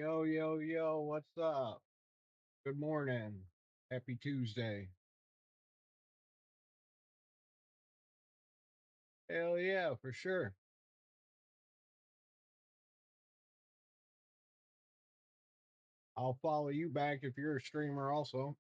Yo, yo, yo, what's up? Good morning. Happy Tuesday. Hell yeah, for sure. I'll follow you back if you're a streamer also.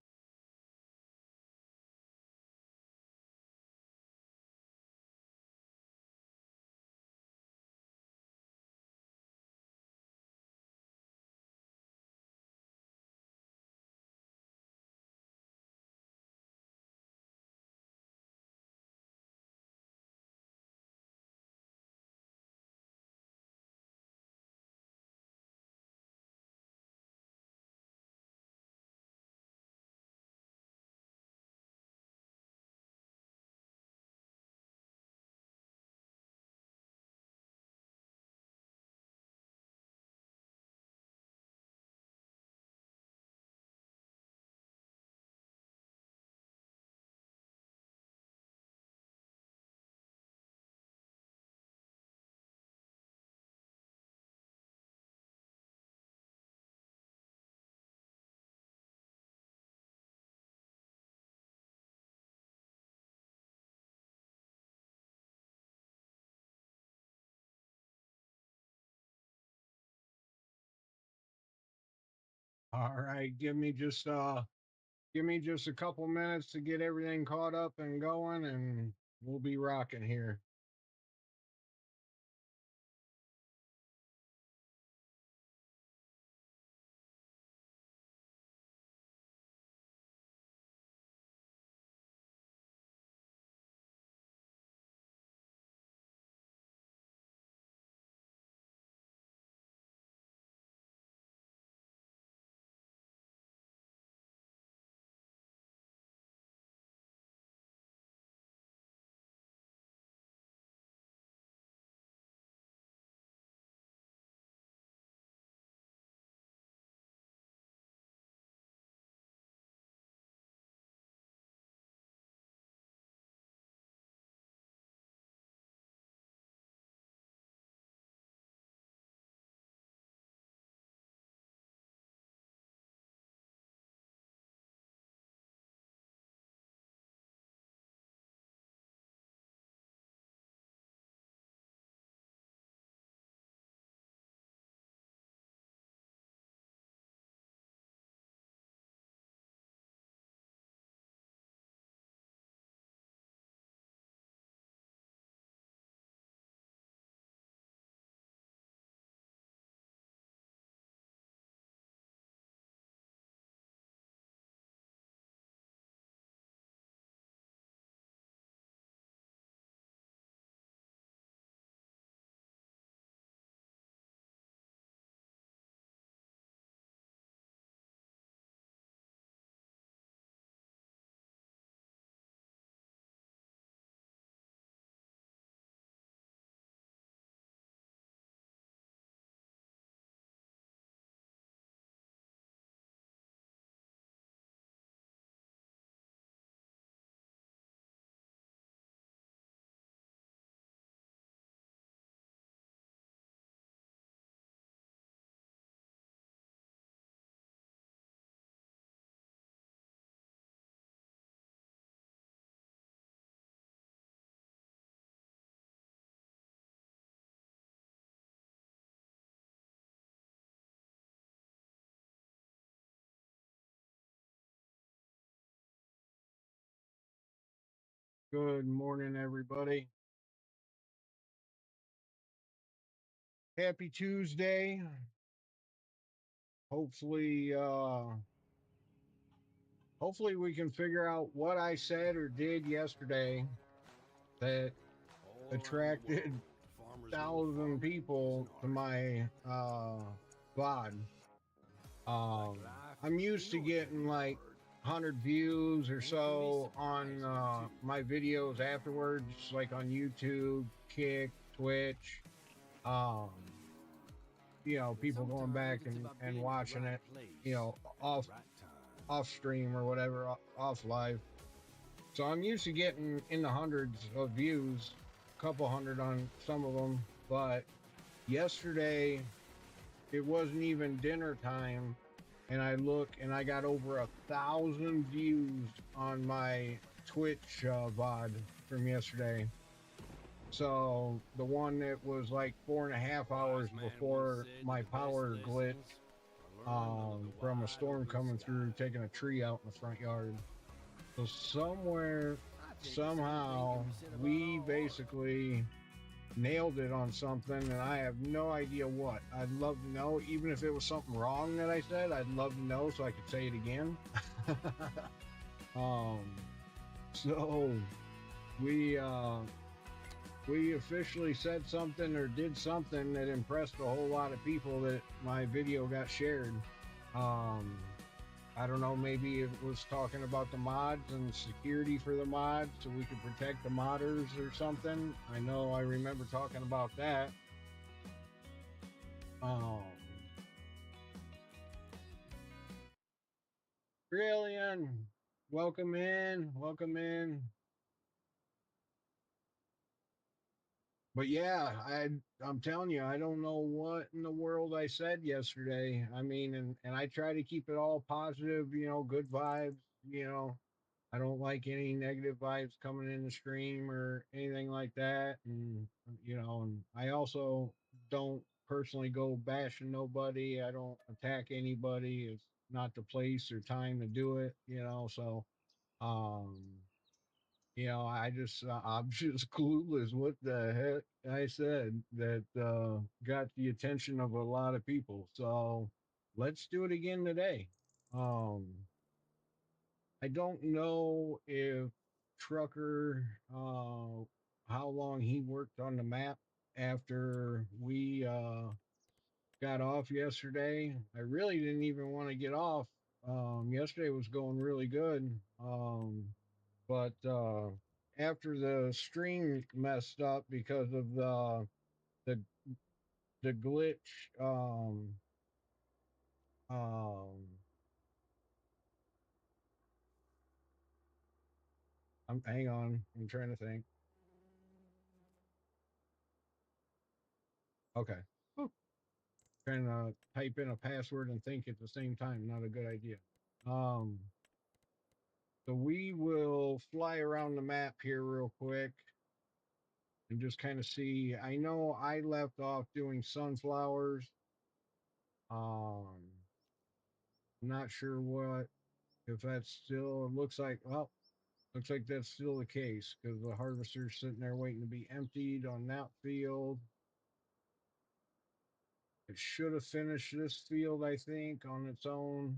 All right, give me just a couple minutes to get everything caught up and going and we'll be rocking here. Good morning, everybody. Happy Tuesday. Hopefully, hopefully we can figure out what I said or did yesterday that All around the world, attracted farmers know thousand farming people isn't to art. my VOD. Like Um, life, I'm you used to know it can't getting be like hard. 100 views or And it can be so on surprising too. my videos afterwards, like on YouTube, Kick, Twitch. Um, But people going back sometimes it's about and being in the watching right it, place at the off right time. off stream or whatever, off live. So I'm used to getting in the hundreds of views, a couple hundred on some of them, but yesterday it wasn't even dinner time, and I look and I got over 1,000 views on my Twitch VOD from yesterday. So the one that was like 4.5 hours Wise man once before said that my the best power glitch lessons are learned under the from a wide storm open coming sky. through, taking a tree out in the front yard. So somewhere, I tell you the same thing can be somehow, said about we all art. basically nailed it on something, and I have no idea what. I'd love to know, even if it was something wrong that I said. I'd love to know so I could say it again. um, so we uh we officially said something or did something that impressed a whole lot of people that my video got shared. Um, I don't know, maybe it was talking about the mods and security for the mods so we could protect the modders or something. I know I remember talking about that. Um, Brilliant. Welcome in. Welcome in. But yeah, I'm telling you, I don't know what in the world I said yesterday. I mean, and I try to keep it all positive, good vibes, I don't like any negative vibes coming in the stream or anything like that. And I also don't personally go bashing nobody. I don't attack anybody. It's not the place or time to do it. So, um, I'm just clueless what the heck I said that got the attention of a lot of people. So let's do it again today. Um, I don't know if Trucker, how long he worked on the map after we got off yesterday. I really didn't even want to get off. Yesterday was going really good. But after the stream messed up because of the the glitch, um, hang on, I'm trying to think. Okay. Whew. Trying to type in a password and think at the same time, not a good idea. Um, so we will fly around the map here real quick and just kind of see. I know I left off doing sunflowers. Um, I'm not sure what if that's still. It looks like that's still the case because the harvester's sitting there waiting to be emptied on that field. It should have finished this field, I think, on its own.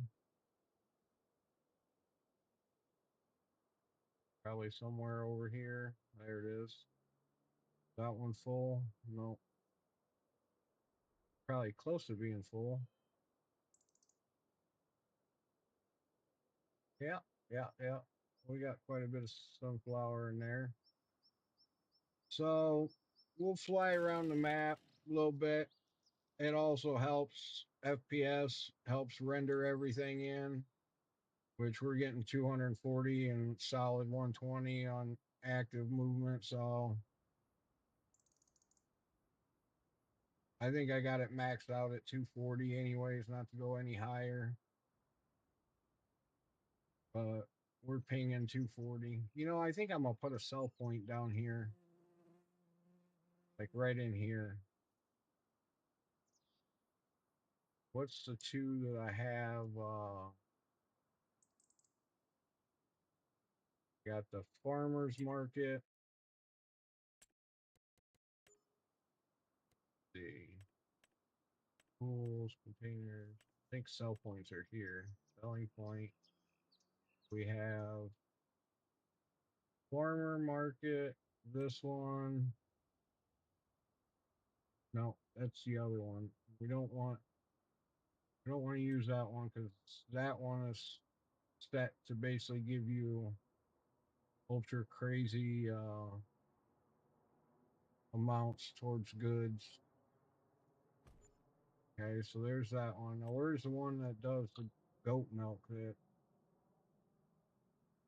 Probably somewhere over here. There it is. That one full? No, probably close to being full. Yeah, yeah, yeah. We got quite a bit of sunflower in there. So we'll fly around the map a little bit. It also helps FPS, helps render everything in, which we're getting 240 and solid 120 on active movement. So I think I got it maxed out at 240 anyways, not to go any higher. But we're pinging 240. I think I'm gonna put a sell point down here, like right in here. What's the two that I have? Got the farmers market. Let's see, pools, containers. I think sell points are here. Selling point. We have farmer market. This one. No, that's the other one. We don't want. We don't want to use that one because that one is set to basically give you ultra crazy amounts towards goods. Okay, so there's that one. Now, where's the one that does the goat milk that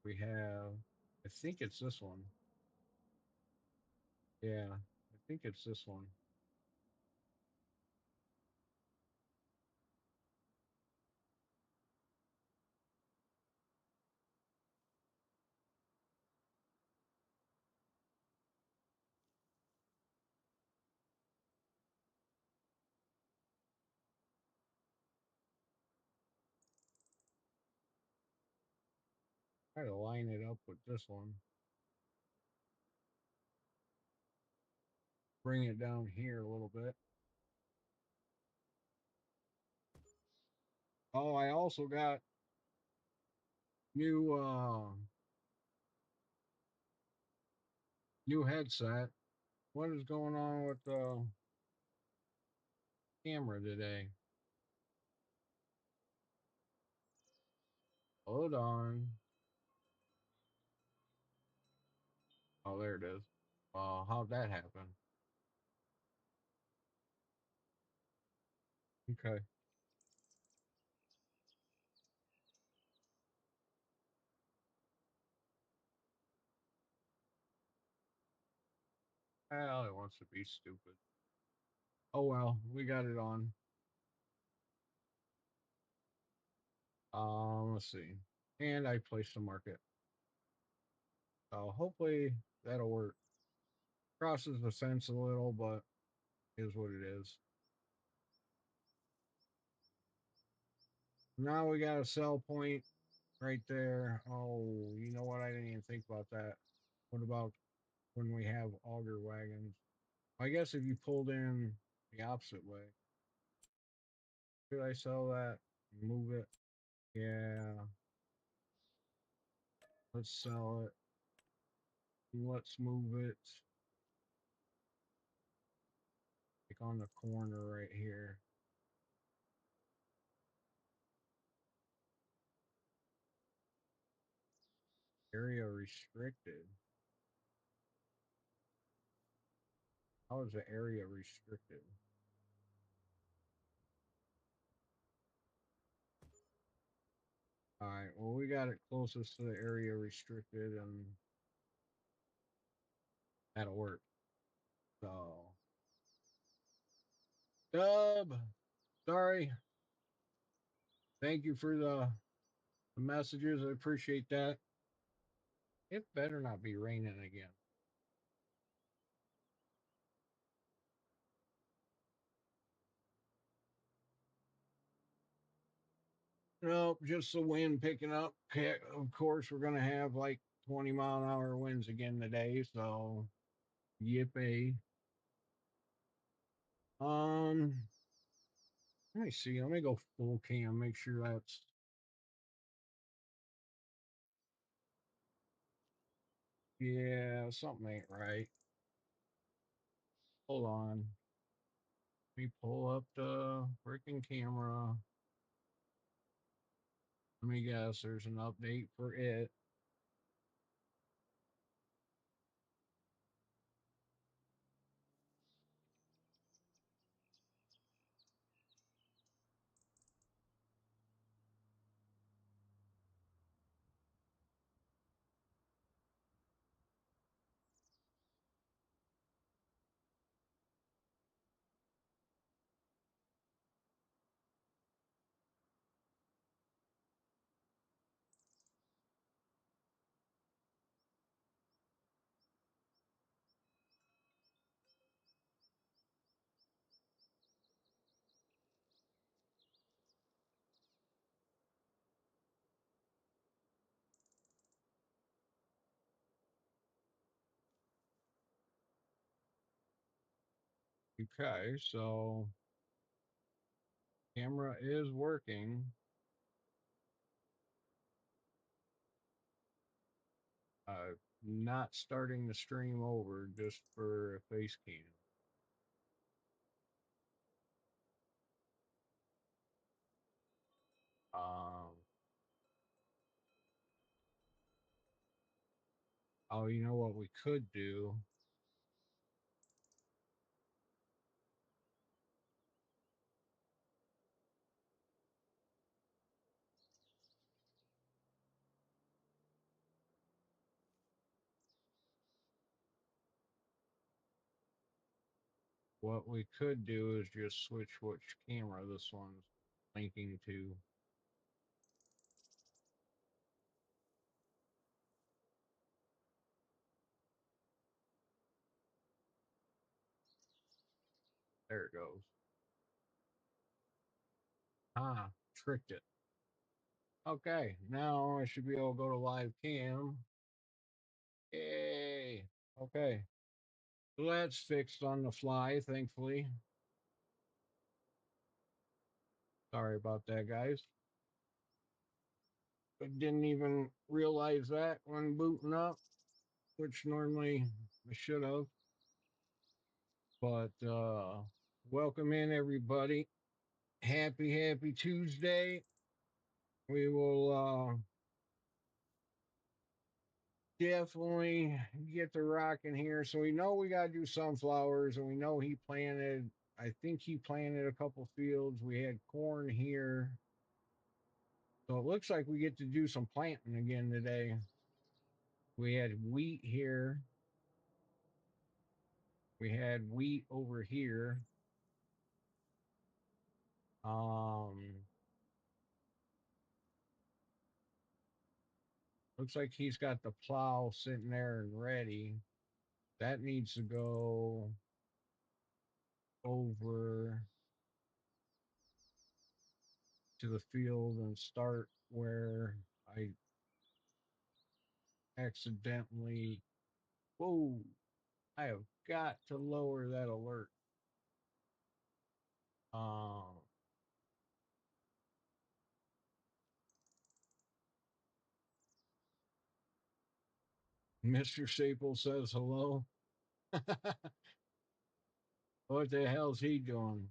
we have? I think it's this one. Yeah, I think it's this one. Try to line it up with this one. Bring it down here a little bit. Oh, I also got new new headset. What is going on with the camera today? Hold on. Oh, there it is. How'd that happen? Okay. Well, it wants to be stupid. Oh well, we got it on. Let's see. And I placed the market. So hopefully that'll work. Crosses the fence a little, but is what it is. Now we got a sell point right there. Oh, you know what? I didn't even think about that. What about when we have auger wagons? I guess if you pulled in the opposite way, could I sell that? Move it? Yeah, let's sell it. Let's move it. Like on the corner right here. Area restricted. How is the area restricted? All right. Well, we got it closest to the area restricted, and that'll work. So, Dub, sorry. Thank you for the messages. I appreciate that. It better not be raining again. Nope, just the wind picking up. Okay, of course, we're going to have like 20-mile-an-hour winds again today. So, yippee. Um, Let me see. Let me go full cam. Make sure that's yeah. Something ain't right. Hold on. Let me pull up the freaking camera. Let me guess. There's an update for it. Okay, so camera is working. Not starting the stream over just for a face cam. Um, oh, you know what we could do? What we could do is just switch which camera this one's linking to. There it goes. Ah, tricked it. Okay, now I should be able to go to live cam. Yay. Okay. So that's fixed on the fly, thankfully. Sorry about that, guys. I didn't even realize that when booting up, which normally I should have. But welcome in everybody. Happy Tuesday. We will definitely get the rocking here. So we know we gotta do sunflowers, and we know he planted, I think he planted a couple fields. We had corn here. So it looks like we get to do some planting again today. We had wheat here. We had wheat over here. Um, looks like he's got the plow sitting there and ready. That needs to go over to the field and start where I accidentally. Whoa! I have got to lower that alert. Um, Mr. Staples says hello. What the hell's he doing?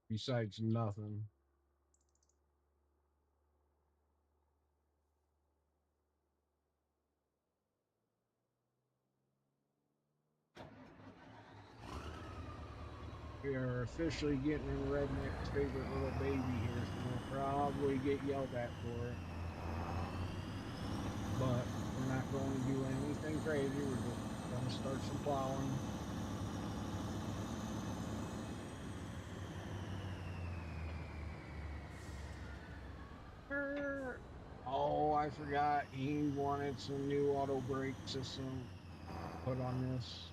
Besides nothing. We are officially getting in Redneck's favorite little baby here, so we'll probably get yelled at for it. But we're not going to do anything crazy. We're just going to start some plowing. Oh, I forgot. He wanted some new auto brake system put on this.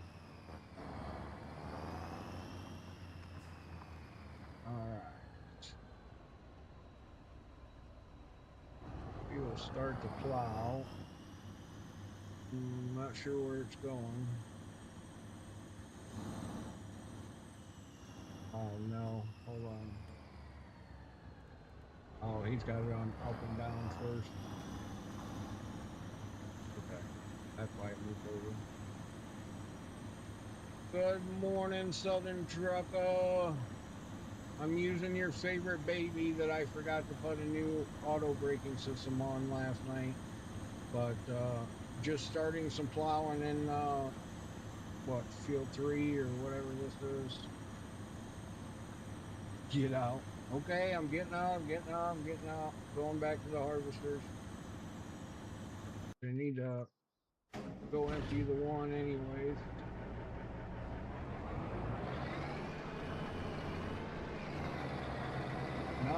All right. We will start the plow. Not sure where it's going. Oh no. Hold on. Oh, he's got it on up and down first. Okay. That's why it moved over. Good morning, Southern Trucker. I'm using your favorite baby that I forgot to put a new auto braking system on last night. But just starting some plowing in what, field 3 or whatever this is. Get out. Okay, I'm getting out, I'm getting out, I'm getting out. Going back to the harvesters. They need to go empty the one anyways. No.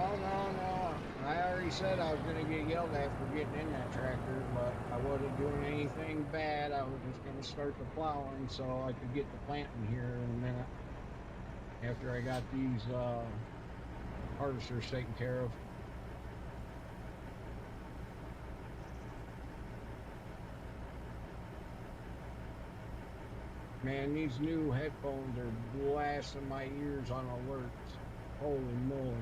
I already said I was going to get yelled at for getting in that tractor, but I wasn't doing anything bad. I was just going to start the plowing so I could get the planting here in a minute after I got these harvesters taken care of. Man, these new headphones are blasting my ears on alerts. Holy moly.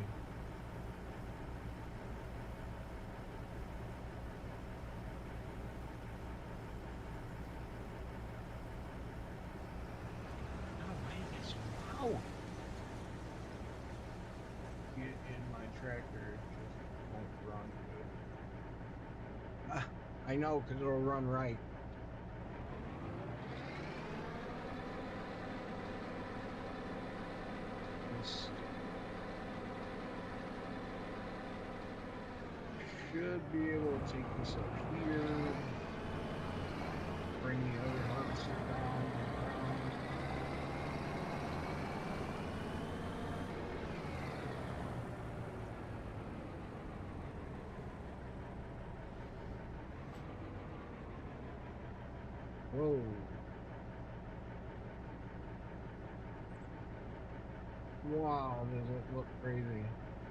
Ow! Get in my tractor, it just won't run good. I know, because it'll run right. This should be able to take this up here, bring the other harvester down. Whoa. Wow, does it look crazy.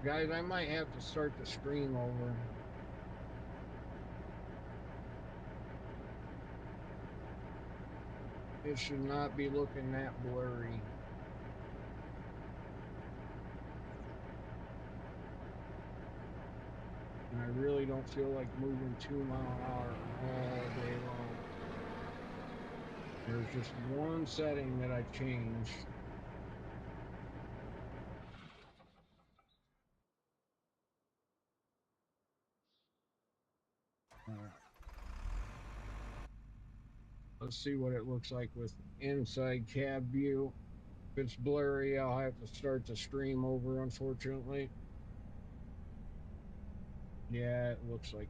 Guys, I might have to start the stream over. It should not be looking that blurry. And I really don't feel like moving 2 mile an hour all day long. There's just one setting that I changed. All right. Let's see what it looks like with inside cab view. If it's blurry, I'll have to start the stream over, unfortunately. Yeah, it looks like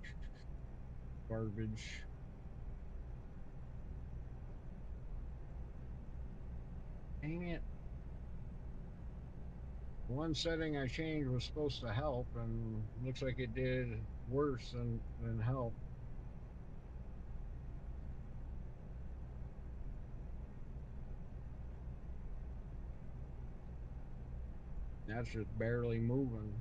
garbage. Dang it. One setting I changed was supposed to help, and looks like it did worse than help. That's just barely moving.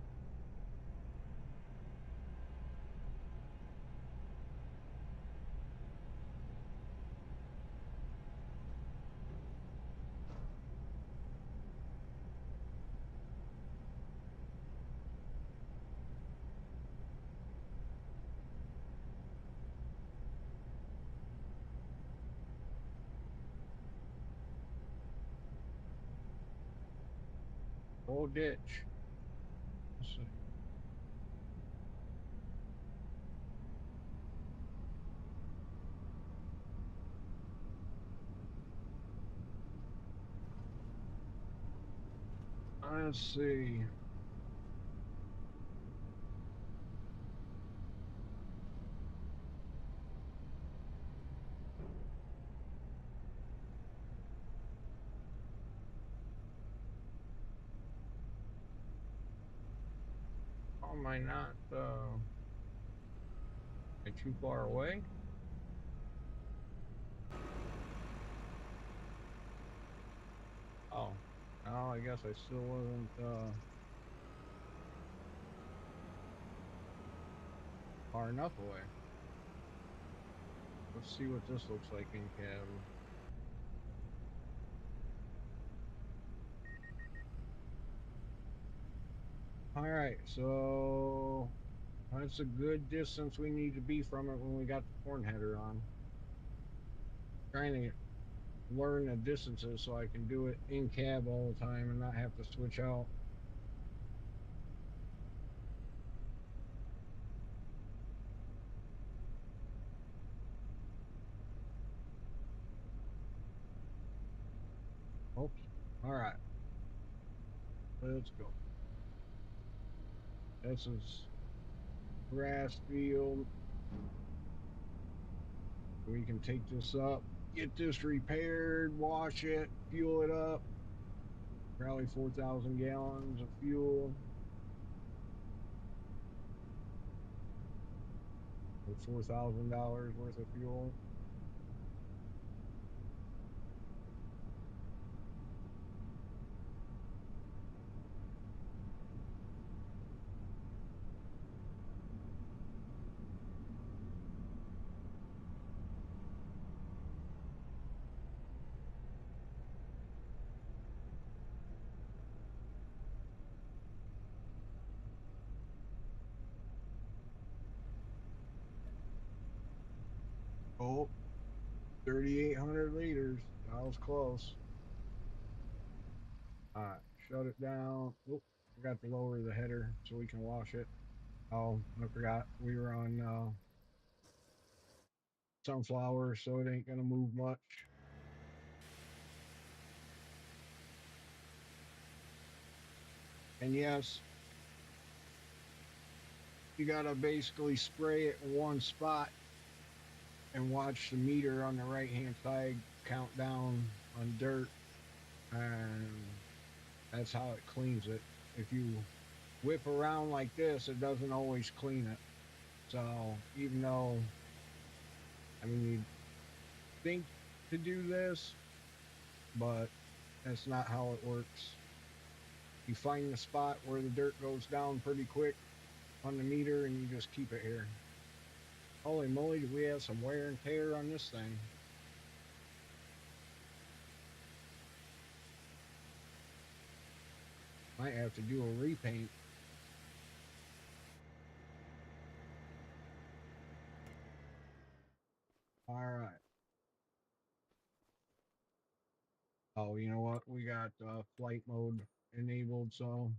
Full ditch. Let's see. Let's see. How am I not too far away? Oh. Oh, I guess I still wasn't far enough away. Let's see what this looks like in cab. All right, so that's a good distance we need to be from it when we got the corn header on. Trying to learn the distances so I can do it in cab all the time and not have to switch out. Oops. All right, let's go. This is grass field. We can take this up, get this repaired, wash it, fuel it up. Probably 4,000 gallons of fuel with $4,000 worth of fuel. Oh, 3,800 liters. That was close. All right, shut it down. Oh, forgot to lower the header so we can wash it. Oh, I forgot we were on sunflower, so it ain't gonna move much. And yes, you gotta basically spray it in one spot and watch the meter on the right hand side count down on dirt, and that's how it cleans it. If you whip around like this, it doesn't always clean it. So even though, I mean, you think to do this, but that's not how it works. You find the spot where the dirt goes down pretty quick on the meter and you just keep it here. Holy moly, do we have some wear and tear on this thing? Might have to do a repaint. All right. Oh, you know what? We got flight mode enabled, so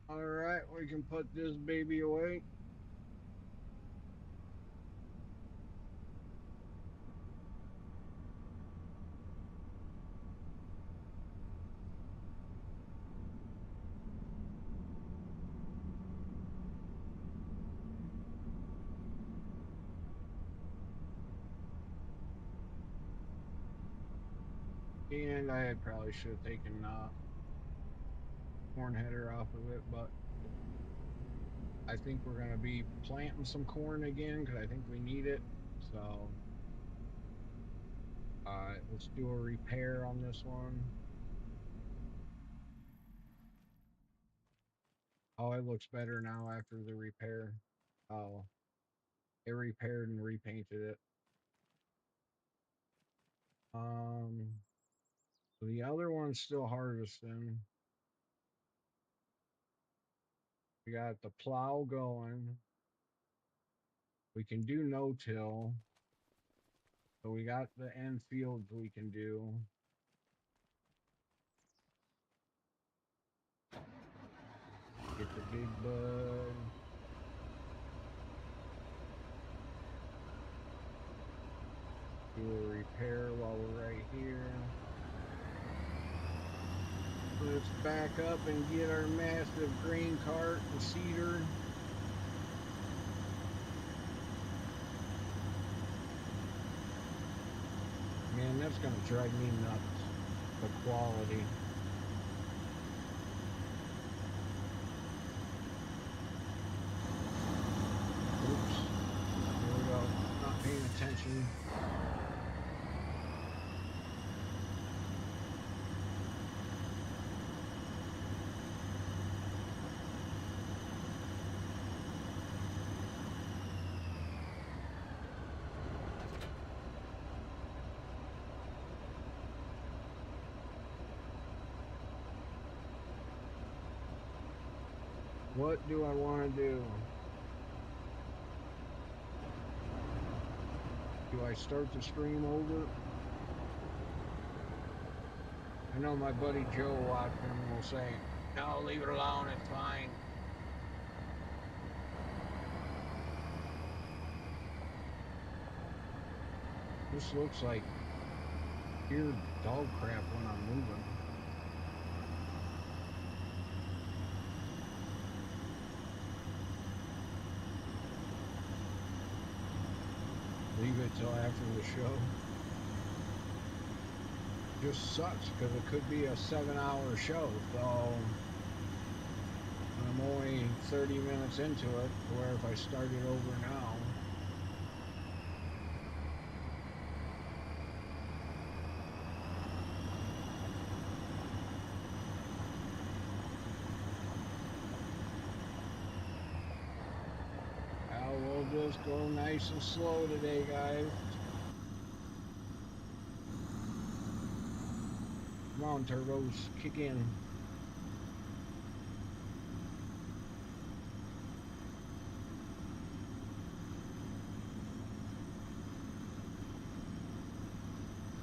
all right, we can put this baby away. And I probably should have taken corn header off of it, but I think we're gonna be planting some corn again because I think we need it. So, let's do a repair on this one. Oh, it looks better now after the repair. Oh, it repaired and repainted it. So the other one's still harvesting. We got the plow going. We can do no-till. So we got the end fields we can do. Get the big bud. Do a repair while we're right here. Let's back up and get our massive grain cart and seeder. Man, that's gonna drive me nuts. The quality. Oops. Here we go. Not paying attention. What do I want to do? Do I start the stream over? I know my buddy Joe watching will say, no, leave it alone, it's fine. This looks like pure dog crap when I'm moving. Leave it till after the show. Just sucks because it could be a 7-hour show, so I'm only 30 minutes into it, where if I started over now, we'll just go nice and slow today, guys. Come on, turbos, kick in.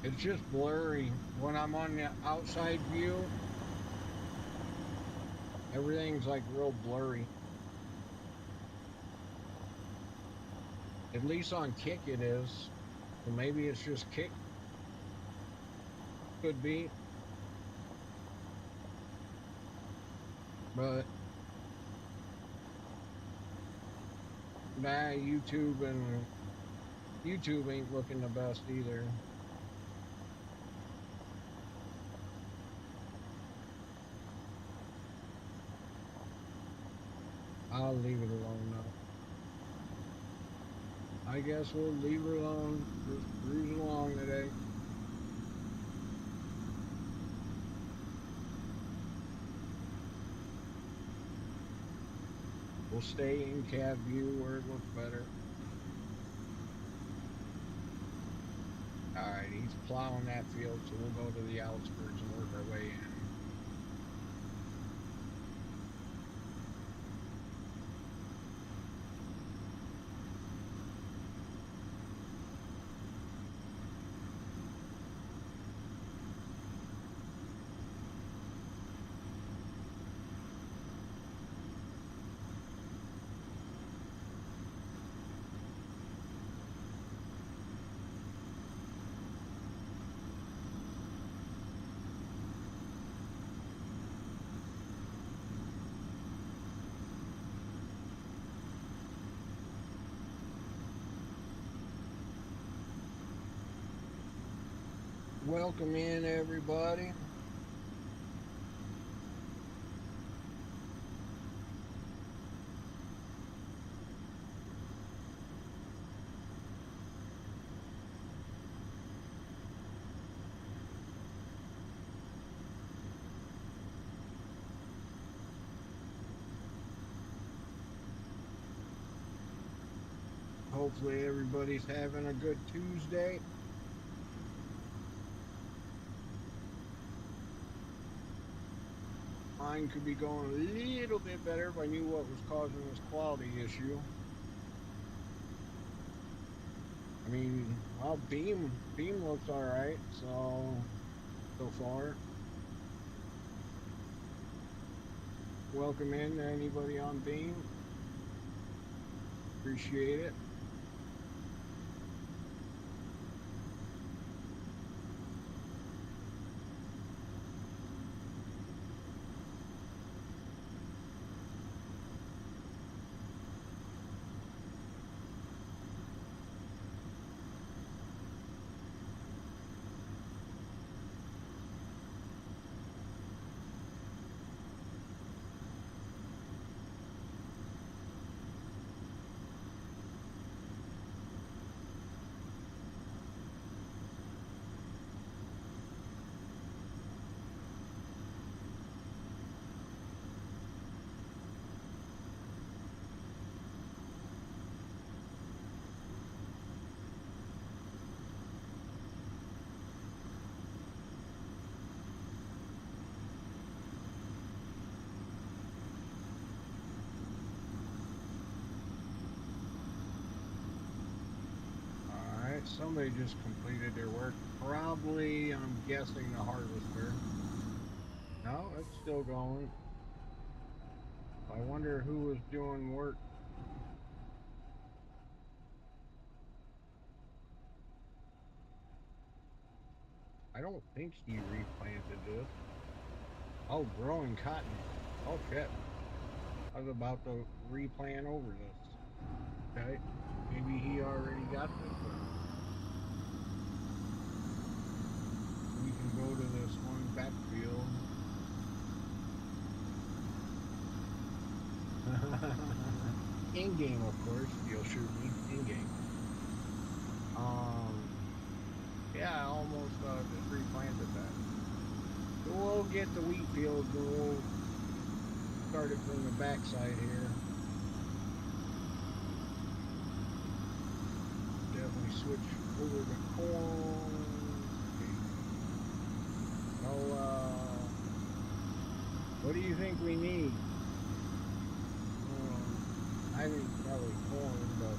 It's just blurry. When I'm on the outside view, everything's like real blurry. At least on kick it is. So maybe it's just kick. Could be. But nah, YouTube ain't looking the best either. I'll leave it alone now. I guess we'll leave her alone. Just cruise along today. We'll stay in cab view where it looks better. All right, he's plowing that field, so we'll go to the outskirts and work our way in. Welcome in, everybody. Hopefully, everybody's having a good Tuesday. Mine could be going a little bit better if I knew what was causing this quality issue. I mean, well, Beam looks all right, so far. Welcome in anybody on Beam. Appreciate it. All right, somebody just completed their work. Probably, I'm guessing, the harvester. No, it's still going. I wonder who was doing work. I don't think he replanted this. Oh, growing cotton. Oh, shit. I was about to replant over this. Okay. Maybe he already got this done. We can go to this one backfield. In game, of course. You'll shoot me. In game. Um, yeah, I almost just replanted that. So we'll get the wheat fields and we'll start it from the backside here. Definitely switch over to corn. So, what do you think we need? I think probably corn, but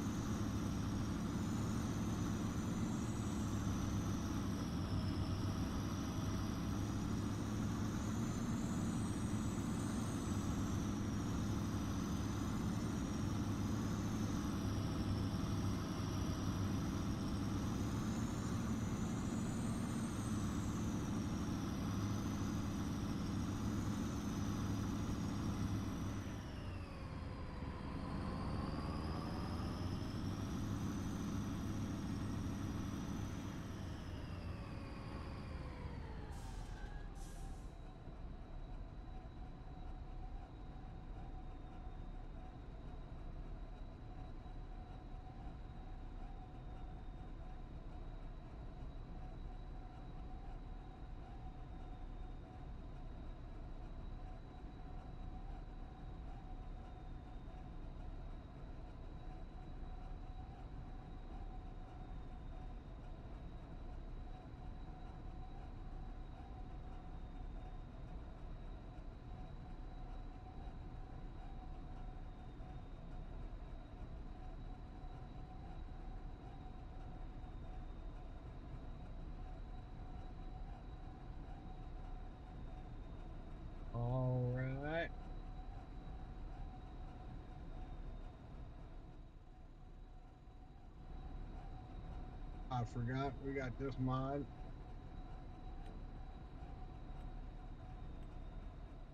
I forgot we got this mod.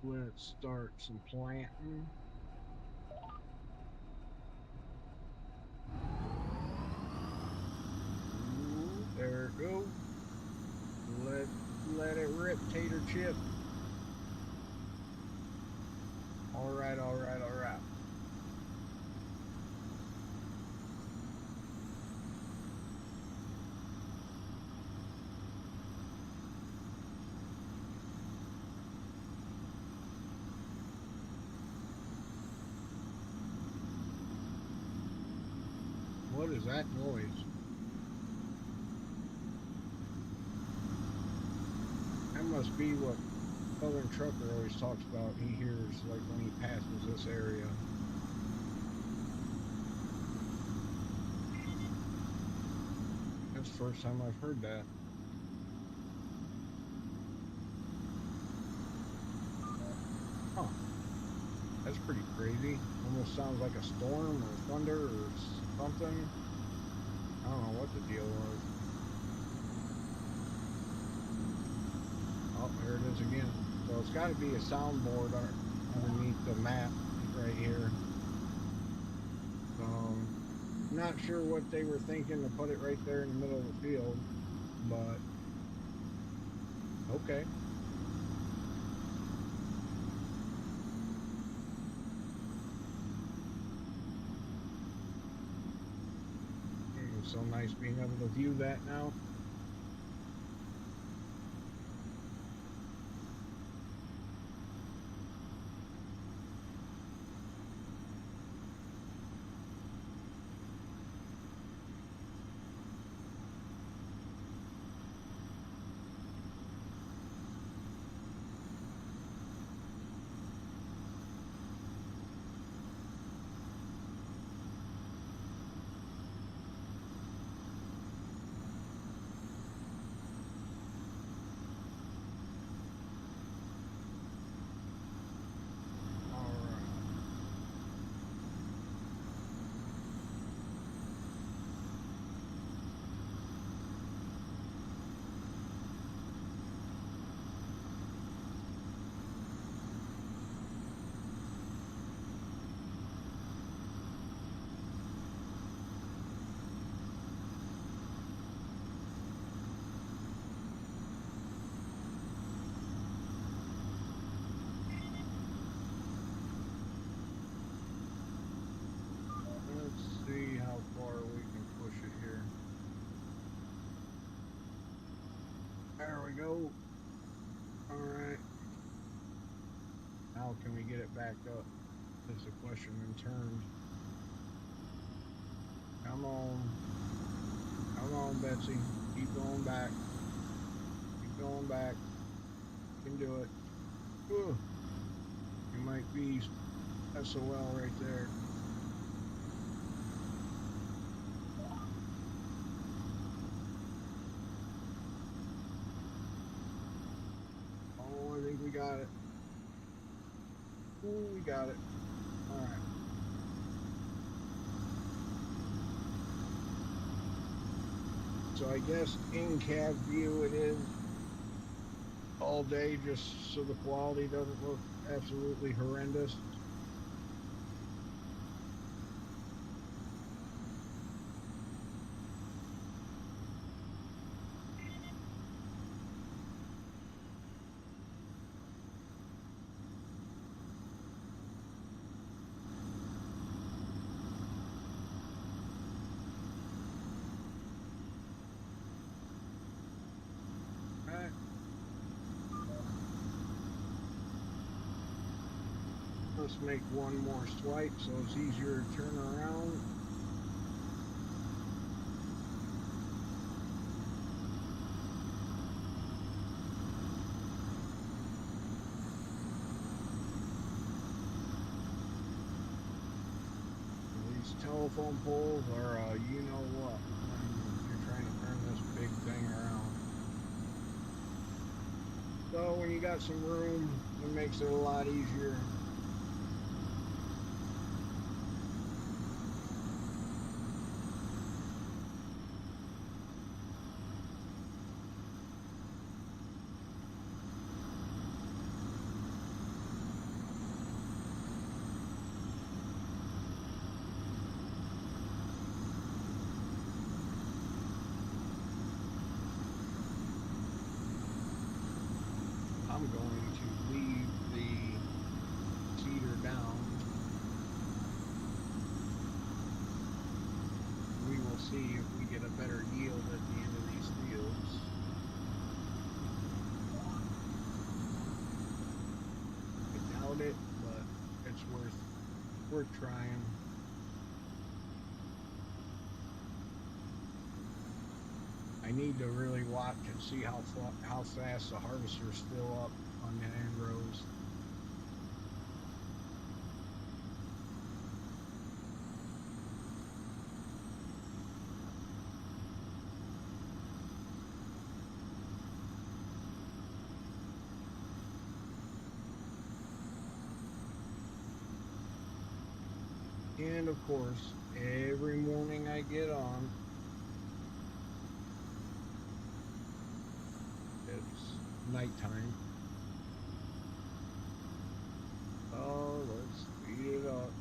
Let's start some planting. Ooh, there it goes. Let it rip, tater chip. All right, all right, all right. What is that noise? That must be what Southern Trucker always talks about. He hears like when he passes this area. That's the first time I've heard that. Huh. That's pretty crazy. Almost sounds like a storm or thunder or something. I don't know what the deal was. Oh, there it is again. So it's got to be a soundboard underneath the map right here. Not sure what they were thinking to put it right there in the middle of the field, but okay. It's so nice being able to view that now. All right. Let's see how far we can push it here. There we go. All right. How can we get it back up? Is the question in turn. Come on. Come on, Betsy. Keep going back. Keep going back. You can do it. Ooh, you might be SOL right there. Oh, I think we got it. Ooh, we got it. All right. So I guess in cab view it is all day just so the quality doesn't look absolutely horrendous. All right. Let's make one more swipe so it's easier to turn around. These telephone poles are, you know what, when you're trying to turn this big thing around. So when you got some room, it makes it a lot easier. see if we get a better yield at the end of these fields. I doubt it, but it's worth trying. I need to really watch and see how fast the harvesters fill up on the end rows. And of course, every morning I get on, it's nighttime. Oh, let's speed it up.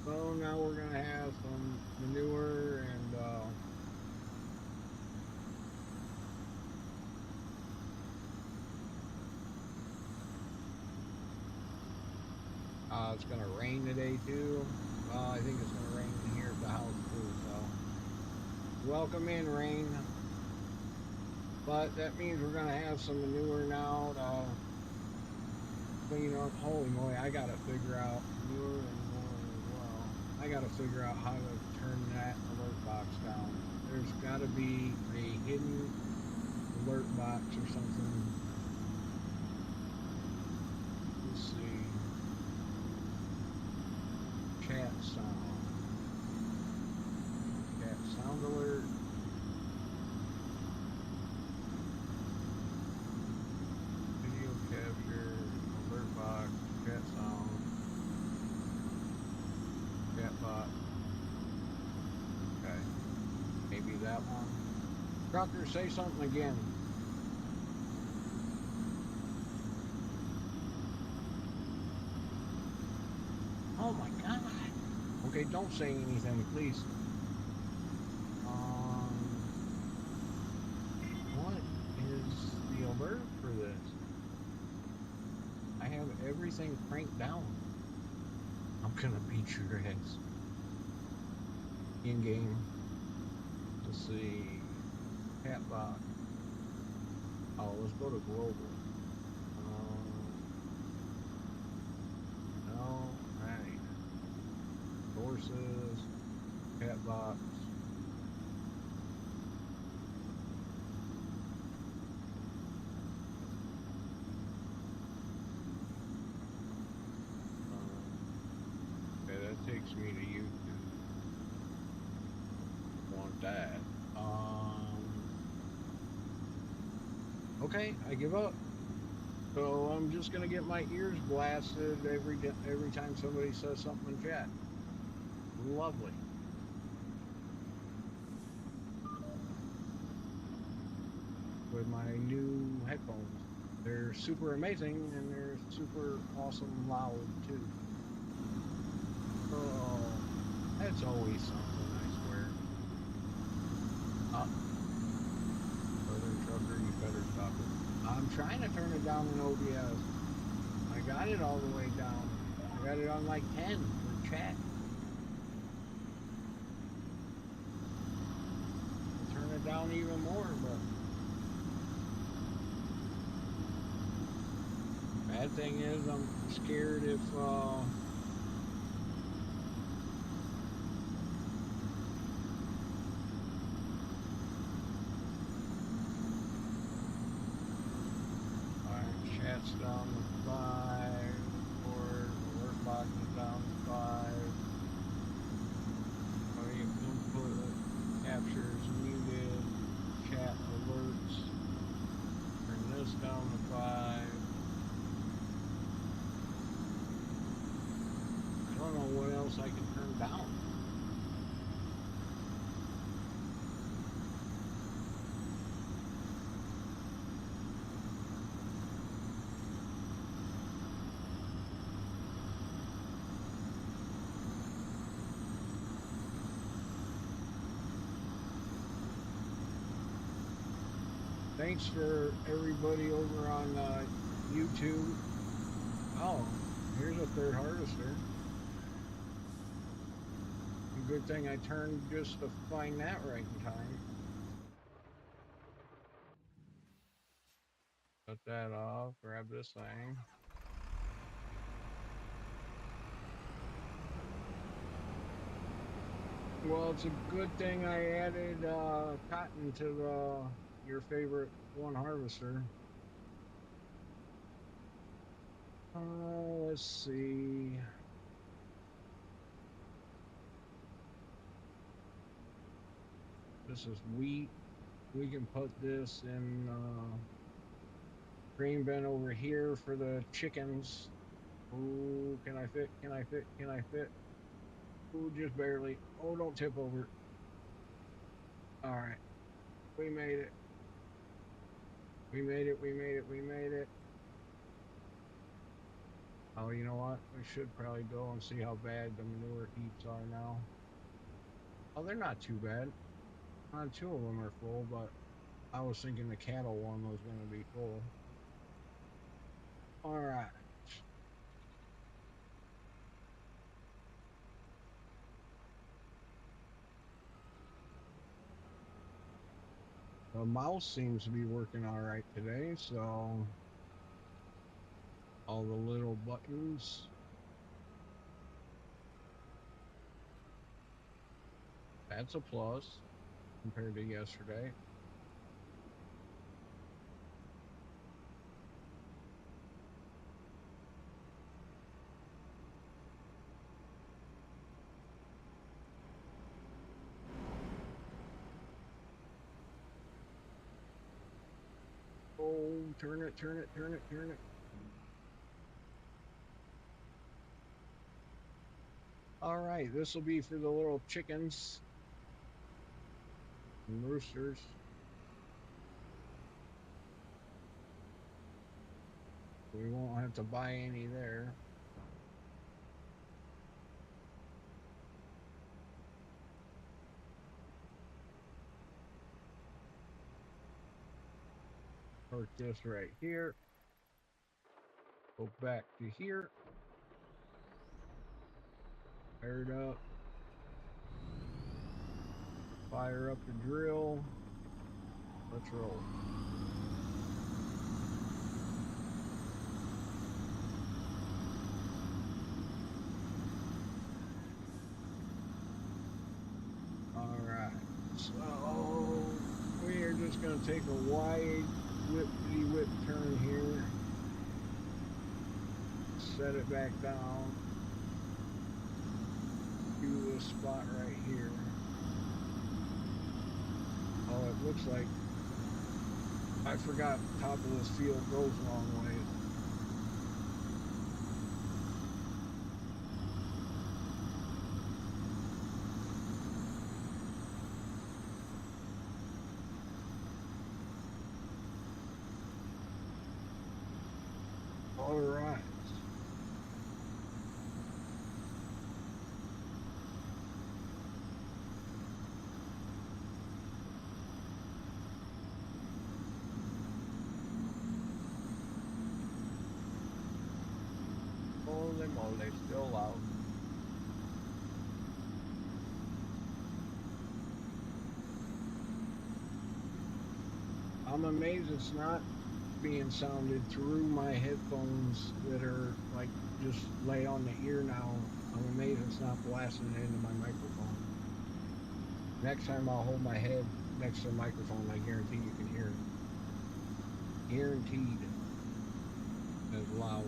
So now we're gonna have some manure and it's gonna rain today too. Well, I think it's gonna rain in here at the house too. So welcome in, rain. But that means we're gonna have some manure now to clean up. Holy moly, I gotta figure out manure and more as well. I gotta figure out how to turn that alert box down. There's gotta be a hidden alert box or something. Let's see. Chat sound. Chat sound alert. Video capture. Alert box. Chat sound. Chat box. Okay. Maybe that one. Trucker, say something again. Oh my god. Okay, don't say anything, please. What is the alert for this? I have everything cranked down. I'm gonna beat your ass. In game. Let's see. Cat box. Oh, let's go to global. No, right. Sources. Cat box. Okay, that takes me to YouTube. Want that. Okay, I give up. So I'm just gonna get my ears blasted every time somebody says something in chat. Lovely. With my new headphones. They're super amazing and they're super awesome loud too. Oh, that's always something, I swear. Southern Trucker, you better stop it. I'm trying to turn it down in OBS. I got it all the way down. I got it on like 10 for chat. I'll turn it down even more, but bad thing is I'm scared if chat's down to 5, or alert box is down to 5. Or your input captures muted, chat alerts. Turn this down to 5. I don't know what else I can turn down. Thanks for everybody over on YouTube. Oh, here's a third harvester. good thing I turned just to find that right in time. Cut that off, grab this thing. Well, it's a good thing I added cotton to your favorite one harvester. Let's see. This is wheat. We can put this in grain bin over here for the chickens. Oh, can I fit? Can I fit? Can I fit? Oh, just barely. Oh, don't tip over. All right. We made it. We made it. We made it. We made it. Oh, you know what? We should probably go and see how bad the manure heaps are now. Oh, they're not too bad. Two of them are full, but I was thinking the cattle one was going to be full. All right. The mouse seems to be working all right today, so all the little buttons. That's a plus compared to yesterday. Oh, turn it, turn it, turn it, turn it. All right, this will be for the little chickens and roosters. We won't have to buy any there. Park this right here. Go back to here. Fire it up. Fire up the drill. Let's roll. All right. So we are just going to take a wide whippity whip turn here. Set it back down to this spot right here. Oh, it looks like I forgot the top of this field goes a long way. All right. Holy moly, still loud. I'm amazed it's not being sounded through my headphones that are like just lay on the ear now. I'm amazed it's not blasting into my microphone. Next time I'll hold my head next to the microphone. I guarantee you can hear it. Guaranteed as loud.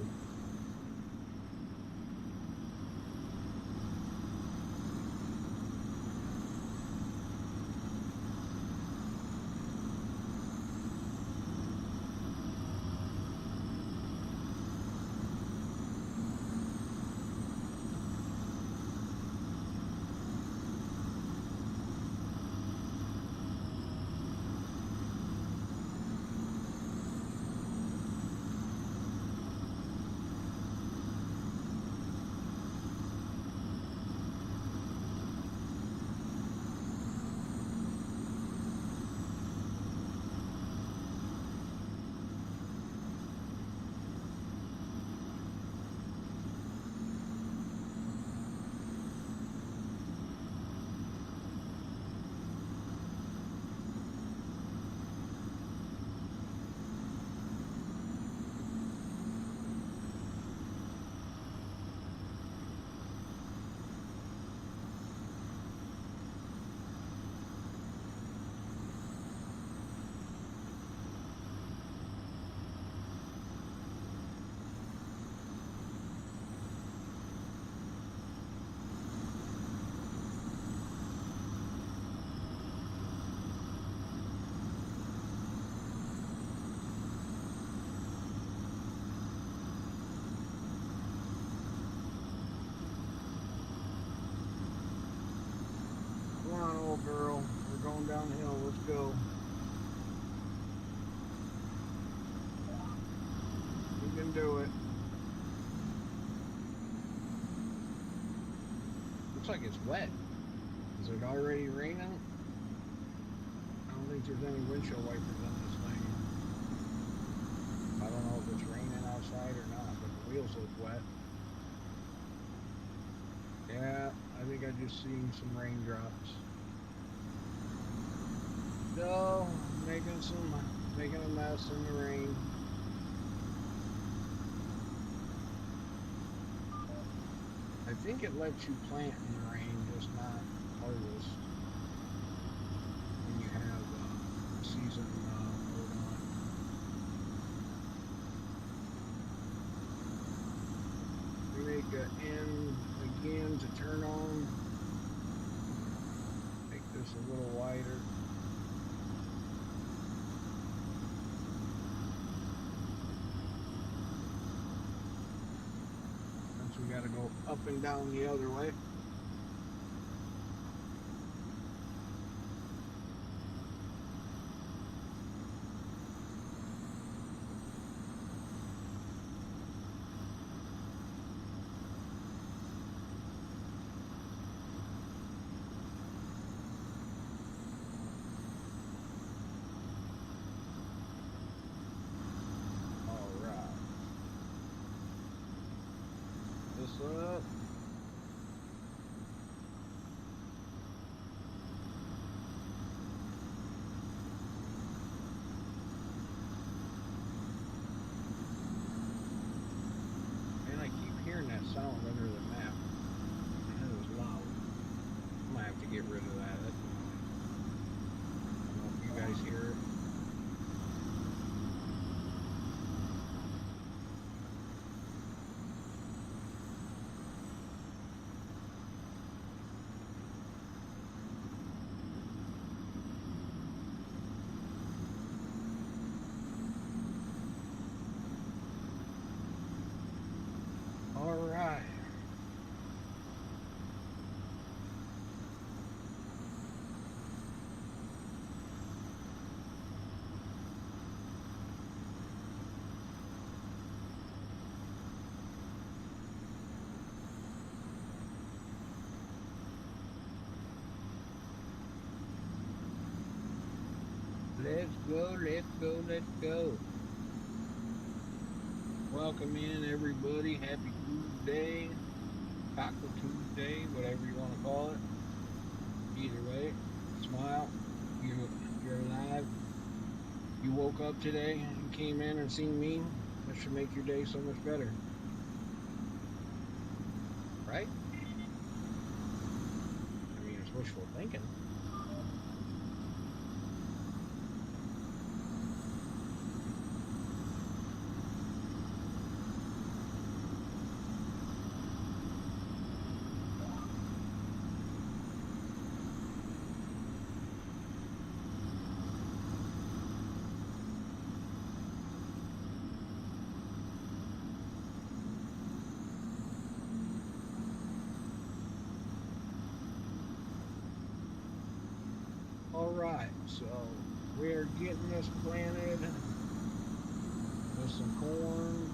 girl. We're going downhill. Let's go. You can do it. Looks like it's wet. Is it already raining? I don't think there's any windshield wipers on this thing. I don't know if it's raining outside or not, but the wheels look wet. Yeah, I think I just seen some raindrops. So, making a mess in the rain. I think it lets you plant in the rain, just not harvest when you have season mode on. We make an N again to turn on. Make this a little wider. Since we got to go up and down the other way. This up. And I keep hearing that sound under the map. And it was loud. I'm gonna have to get rid of that. That's annoying. I don't know if you guys hear it. All right. Let's go, let's go, let's go. Welcome in, everybody. Happy Tuesday, Taco Tuesday, whatever you want to call it. Either way, smile. You're alive. You woke up today and came in and seen me. That should make your day so much better, right? I mean, it's wishful thinking. All right, so we're getting this planted with some corn.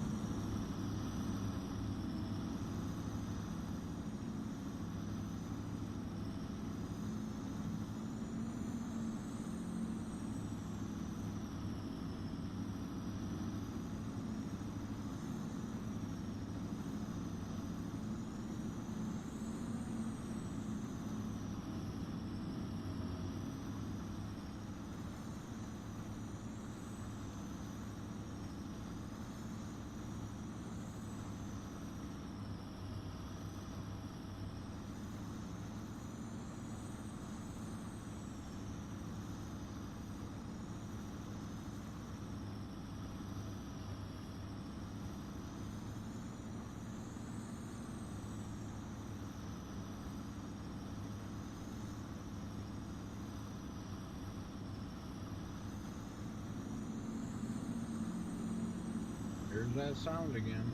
There's that sound again.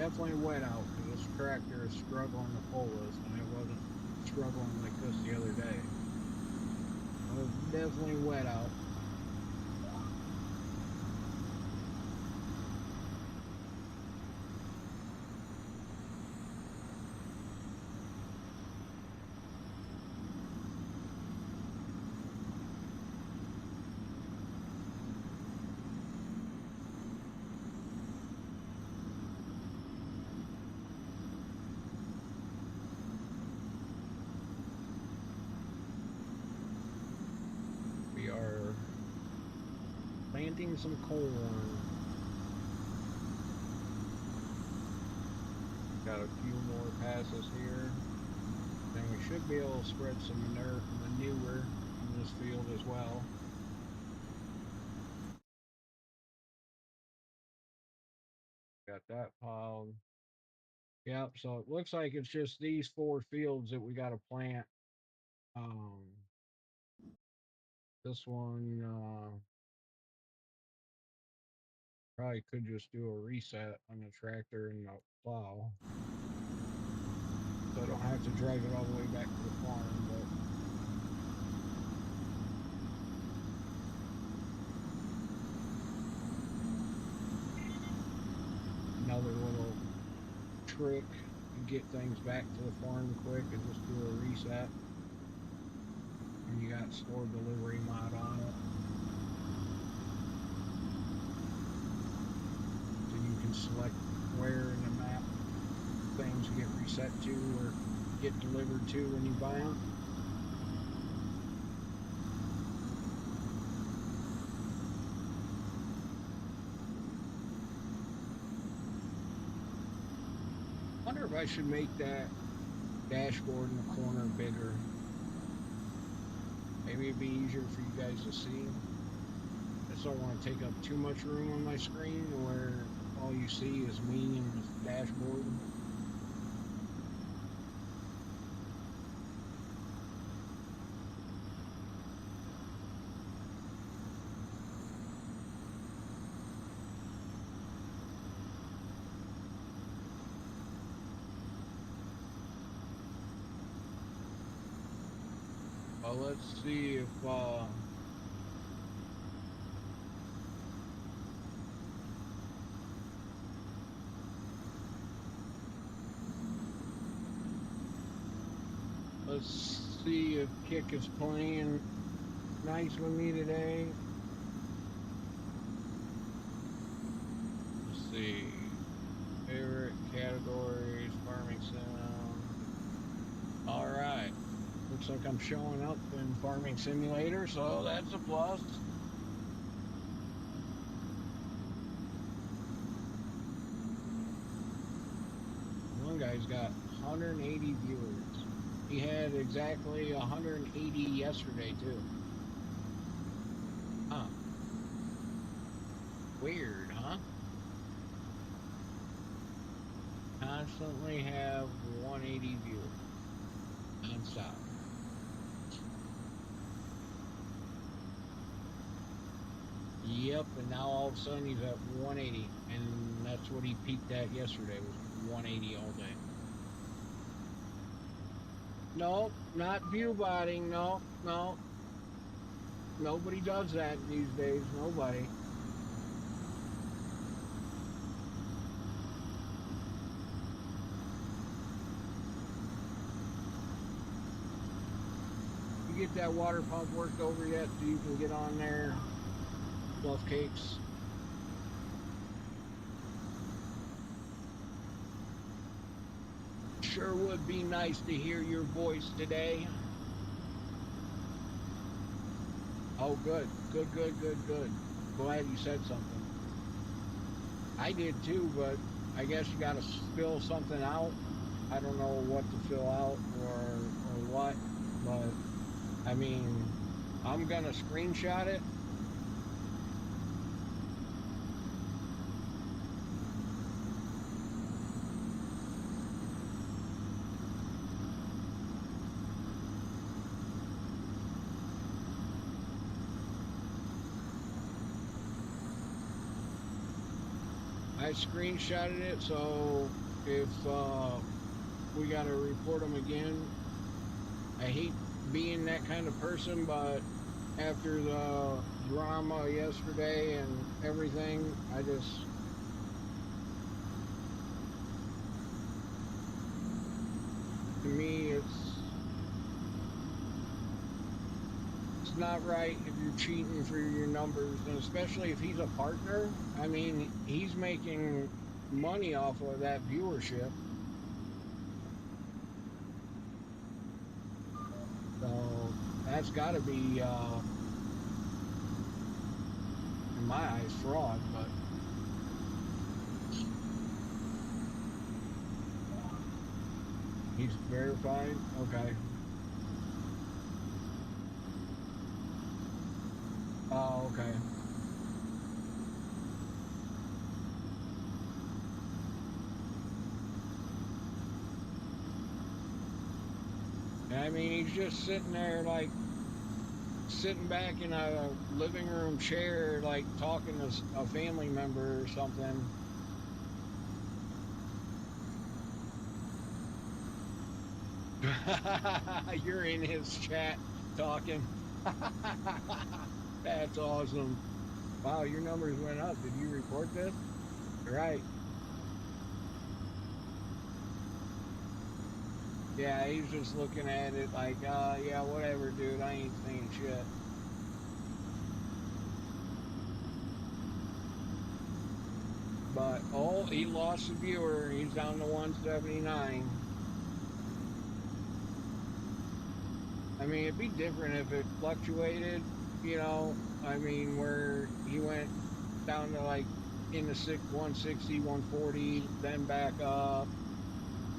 definitely wet out because this tractor is struggling to pull this, and it wasn't struggling like this the other day. It was definitely wet out. We are planting some corn. Got a few more passes here. Then we should be able to spread some manure in this field as well. Got that piled. Yep, so it looks like it's just these 4 fields that we got to plant. Um, this one probably could just do a reset on the tractor and the plow. So I don't have to drive it all the way back to the farm, but another little trick to get things back to the farm quick is just do a reset. And you got store delivery mod on it. So you can select where in the map things get reset to or get delivered to when you buy them. I wonder if I should make that dashboard in the corner bigger. Maybe it'd be easier for you guys to see. I just don't want to take up too much room on my screen where all you see is me and this dashboard. Well, let's see if let's see if Kick is playing nice with me today. Let's see. Favorite categories, farming sim. All right. Looks like I'm showing up in Farming Simulator, so that's a plus. One guy's got 180 viewers. He had exactly 180 yesterday, too. Huh. Weird, huh? Constantly have 180 viewers. Non-stop. Yep, and now all of a sudden he's at 180, and that's what he peaked at yesterday, was 180 all day. Nope, not view botting. No, no. Nobody does that these days. Nobody. You get that water pump worked over yet so you can get on there? Fluff cakes. Sure would be nice to hear your voice today. Oh, good. Good, good, good, good. Glad you said something. I did too, but I guess you got to fill something out. I don't know what to fill out or what, but I mean, I'm gonna screenshot it. I screenshotted it, so if we got to report them again, I hate being that kind of person, but after the drama yesterday and everything, to me, it's not right if you're cheating for your numbers, and especially if he's a partner. I mean, he's making money off of that viewership, so that's got to be, in my eyes, fraud. But he's verified. Okay. Oh, okay. I mean, he's just sitting there, like sitting back in a living room chair, like talking to a family member or something. You're in his chat talking. That's awesome. Wow, your numbers went up. Did you report this? Right. Yeah, he's just looking at it like, yeah, whatever, dude. I ain't saying shit. But oh, he lost a viewer. He's down to 179. I mean, it'd be different if it fluctuated, you know. I mean, where he went down to like in the 160, 140, then back up.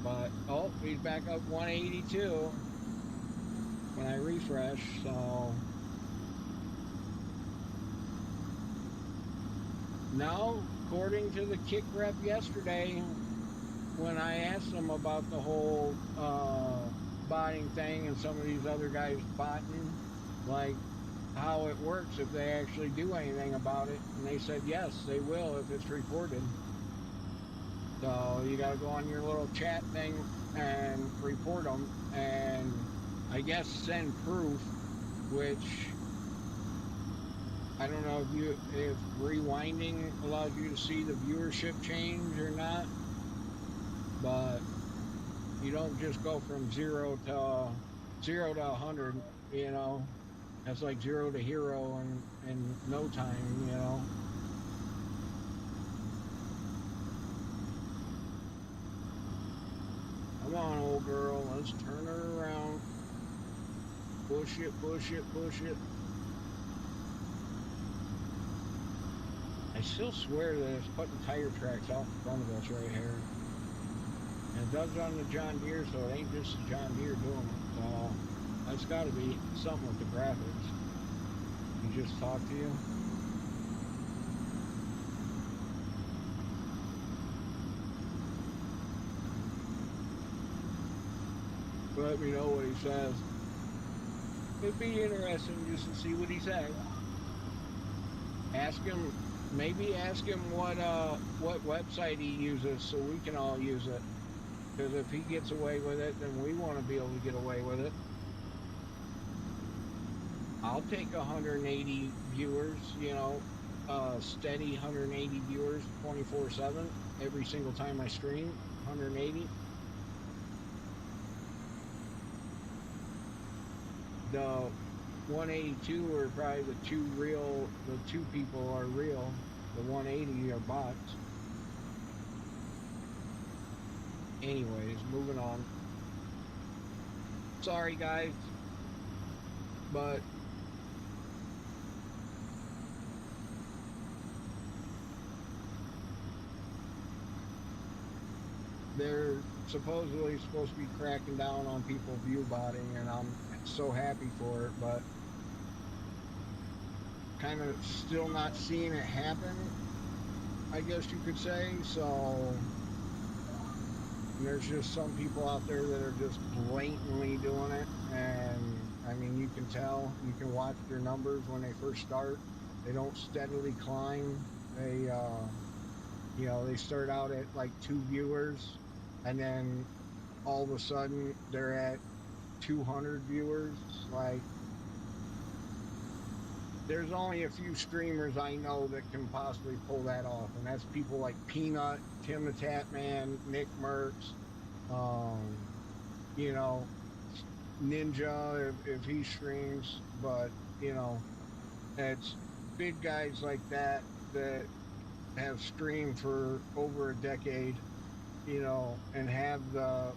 But oh, he's back up 182 when I refresh. So now, according to the kick rep yesterday, when I asked him about the whole botting thing and some of these other guys botting, like how it works if they actually do anything about it, and they said yes, they will if it's reported. So you got to go on your little chat thing and report them, and I guess send proof, which I don't know if rewinding allows you to see the viewership change or not, but you don't just go from zero to 100. You know, that's like zero to hero in no time. You know. Come on, old girl, let's turn her around. Push it, push it, push it. I still swear that it's putting tire tracks out in front of us right here. And it does it on the John Deere, so it ain't just the John Deere doing it. So that's got to be something with the graphics. He just talked to you. Let me know what he says. It'd be interesting just to see what he says. Ask him, maybe ask him what website he uses so we can all use it. Because if he gets away with it, then we want to be able to get away with it. I'll take 180 viewers, steady 180 viewers 24/7 every single time I stream. 180. The 182 are probably the two people are real. The 180 are bots. Anyways, moving on. Sorry, guys, but they're supposedly supposed to be cracking down on people view botting, and I'm so happy for it, but kind of still not seeing it happen, I guess you could say. So there's just some people out there that are just blatantly doing it, and I mean, you can tell, you can watch their numbers when they first start. They don't steadily climb. You know, they start out at like 2 viewers, and then all of a sudden they're at 200 viewers. Like, there's only a few streamers I know that can possibly pull that off, and that's people like Peanut, Tim the Tatman, Nick Merckx, um, you know, Ninja if he streams. But you know, it's big guys like that have streamed for over a decade, you know, and have the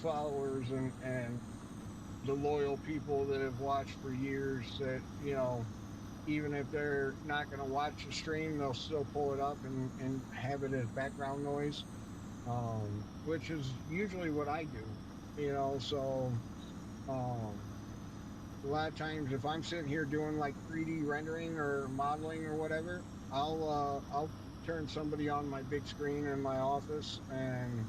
followers and the loyal people that have watched for years that, even if they're not going to watch the stream, they'll still pull it up and have it as background noise, which is usually what I do, so um, a lot of times if I'm sitting here doing like 3D rendering or modeling or whatever, I'll turn somebody on my big screen in my office and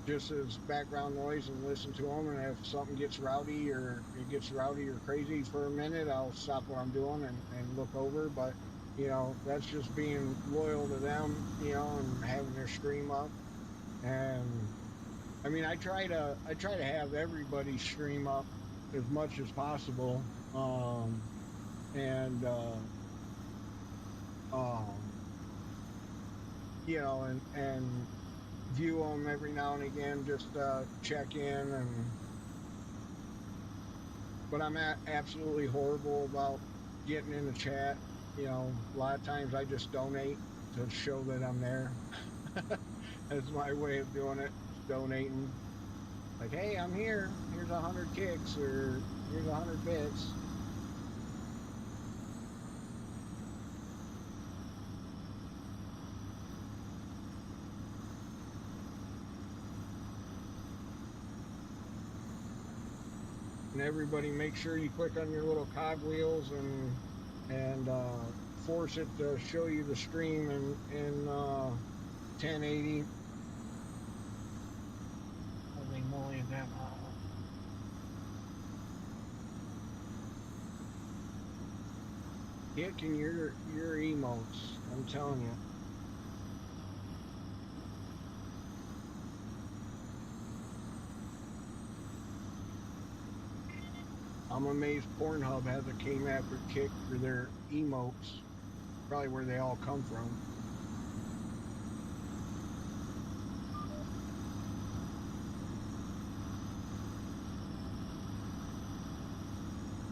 just as background noise and listen to them. And if something gets rowdy or it gets rowdy or crazy for a minute, I'll stop what I'm doing and look over. But that's just being loyal to them, and having their stream up. And I mean, I try to have everybody stream up as much as possible, and um, and view them every now and again, just check in. And but I'm absolutely horrible about getting in the chat. A lot of times I just donate to show that I'm there. That's my way of doing it. Just donating. Like, hey, I'm here. Here's 100 kicks, or here's 100 bits. And everybody, make sure you click on your little cogwheels and force it to show you the stream in 1080. Holy moly, is that hot? Hitting your emotes, I'm telling you. I'm amazed Pornhub hasn't came after Kick for their emotes. Probably where they all come from.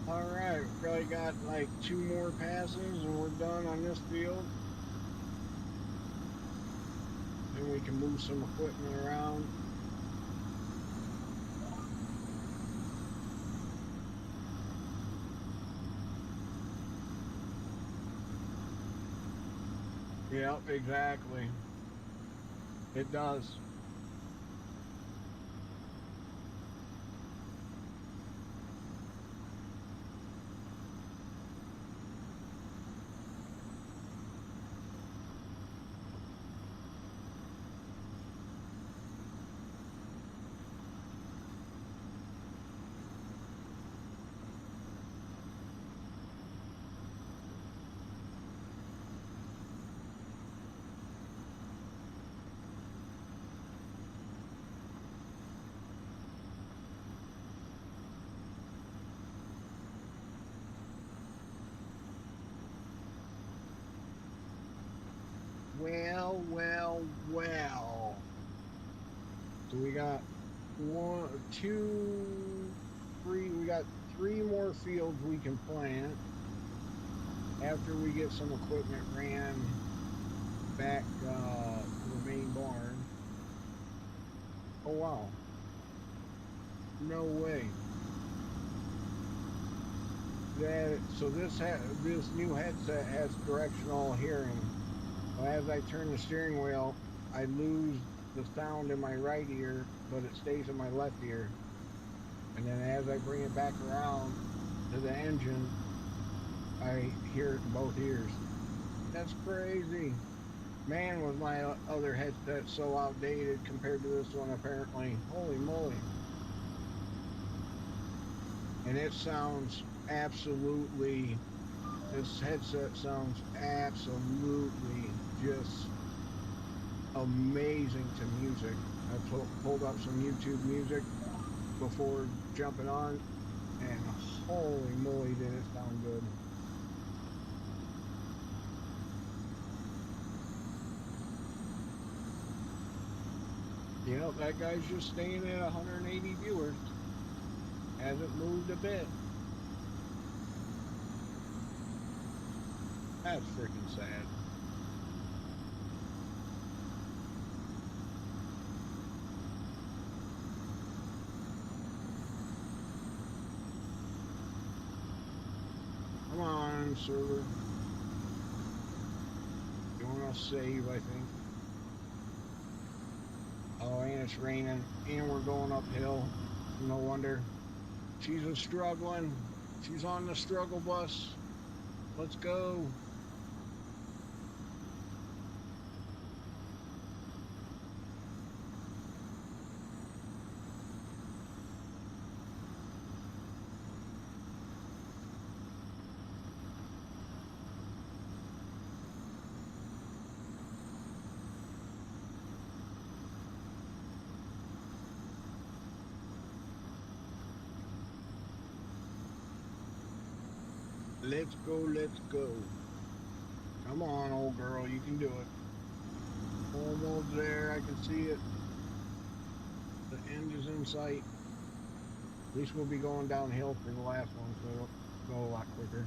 All right, we probably got like 2 more passes and we're done on this field. Then we can move some equipment around. Yep, exactly. It does. Well. So we got 1, 2, 3. We got 3 more fields we can plant after we get some equipment ran back to the main barn. Oh wow! No way. This new headset has directional hearing. As I turn the steering wheel, I lose the sound in my right ear, but it stays in my left ear. And then as I bring it back around to the engine, I hear it in both ears. That's crazy. Man, was my other headset so outdated compared to this one, apparently. Holy moly. And it sounds absolutely, this headset sounds absolutely just amazing to music. I pulled up some YouTube music before jumping on, and holy moly, did it sound good. You know, that guy's just staying at 180 viewers. Hasn't moved a bit. That's freaking sad. Come on, server. You want to save, I think. Oh, and it's raining, and we're going uphill. No wonder. She's a struggling. She's on the struggle bus. Let's go. Let's go. Let's go. Come on, old girl. You can do it. Almost there. I can see it. The end is in sight. At least we'll be going downhill for the last one, so it'll go a lot quicker.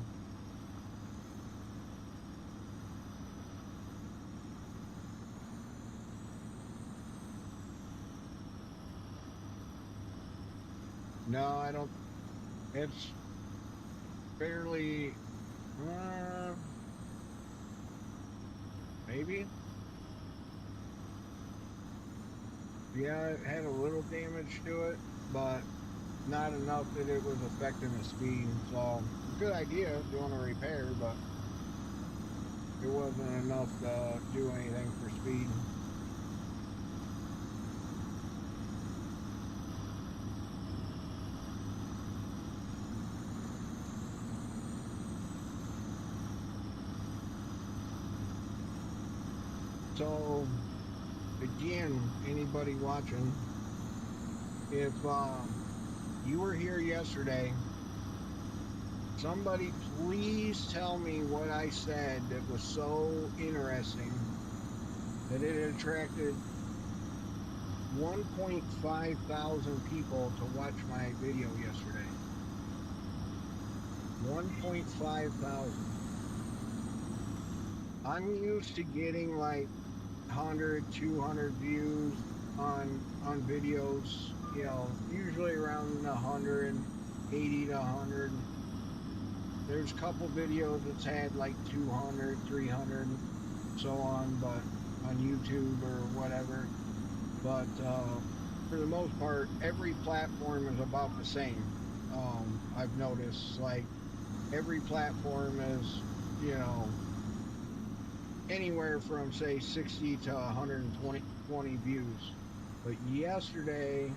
No, I don't. It's fairly. Uh, maybe. Yeah, it had a little damage to it, but not enough that it was affecting the speed. So, good idea doing a repair, but it wasn't enough to do anything for speed. So, again, anybody watching, if you were here yesterday, somebody please tell me what I said that was so interesting that it attracted 1.5 thousand people to watch my video yesterday. 1.5 thousand. I'm used to getting like 100, 200 views on videos, usually around 180 to 100. There's a couple videos that's had like 200, 300, so on, but on YouTube or whatever. But for the most part, every platform is about the same. I've noticed like every platform is, you know, anywhere from say 60 to 120 views. But yesterday,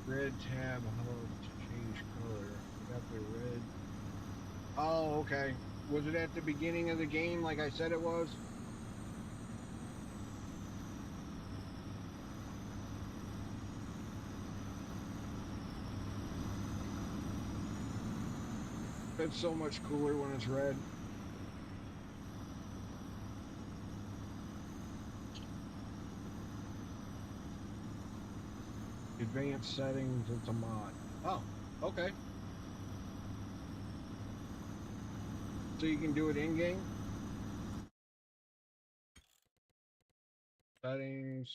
red tab, how to change color? I got the red. Oh, okay. Was it at the beginning of the game like I said it was? It's so much cooler when it's red. Advanced settings, it's a mod. Oh, okay. So you can do it in game? Settings,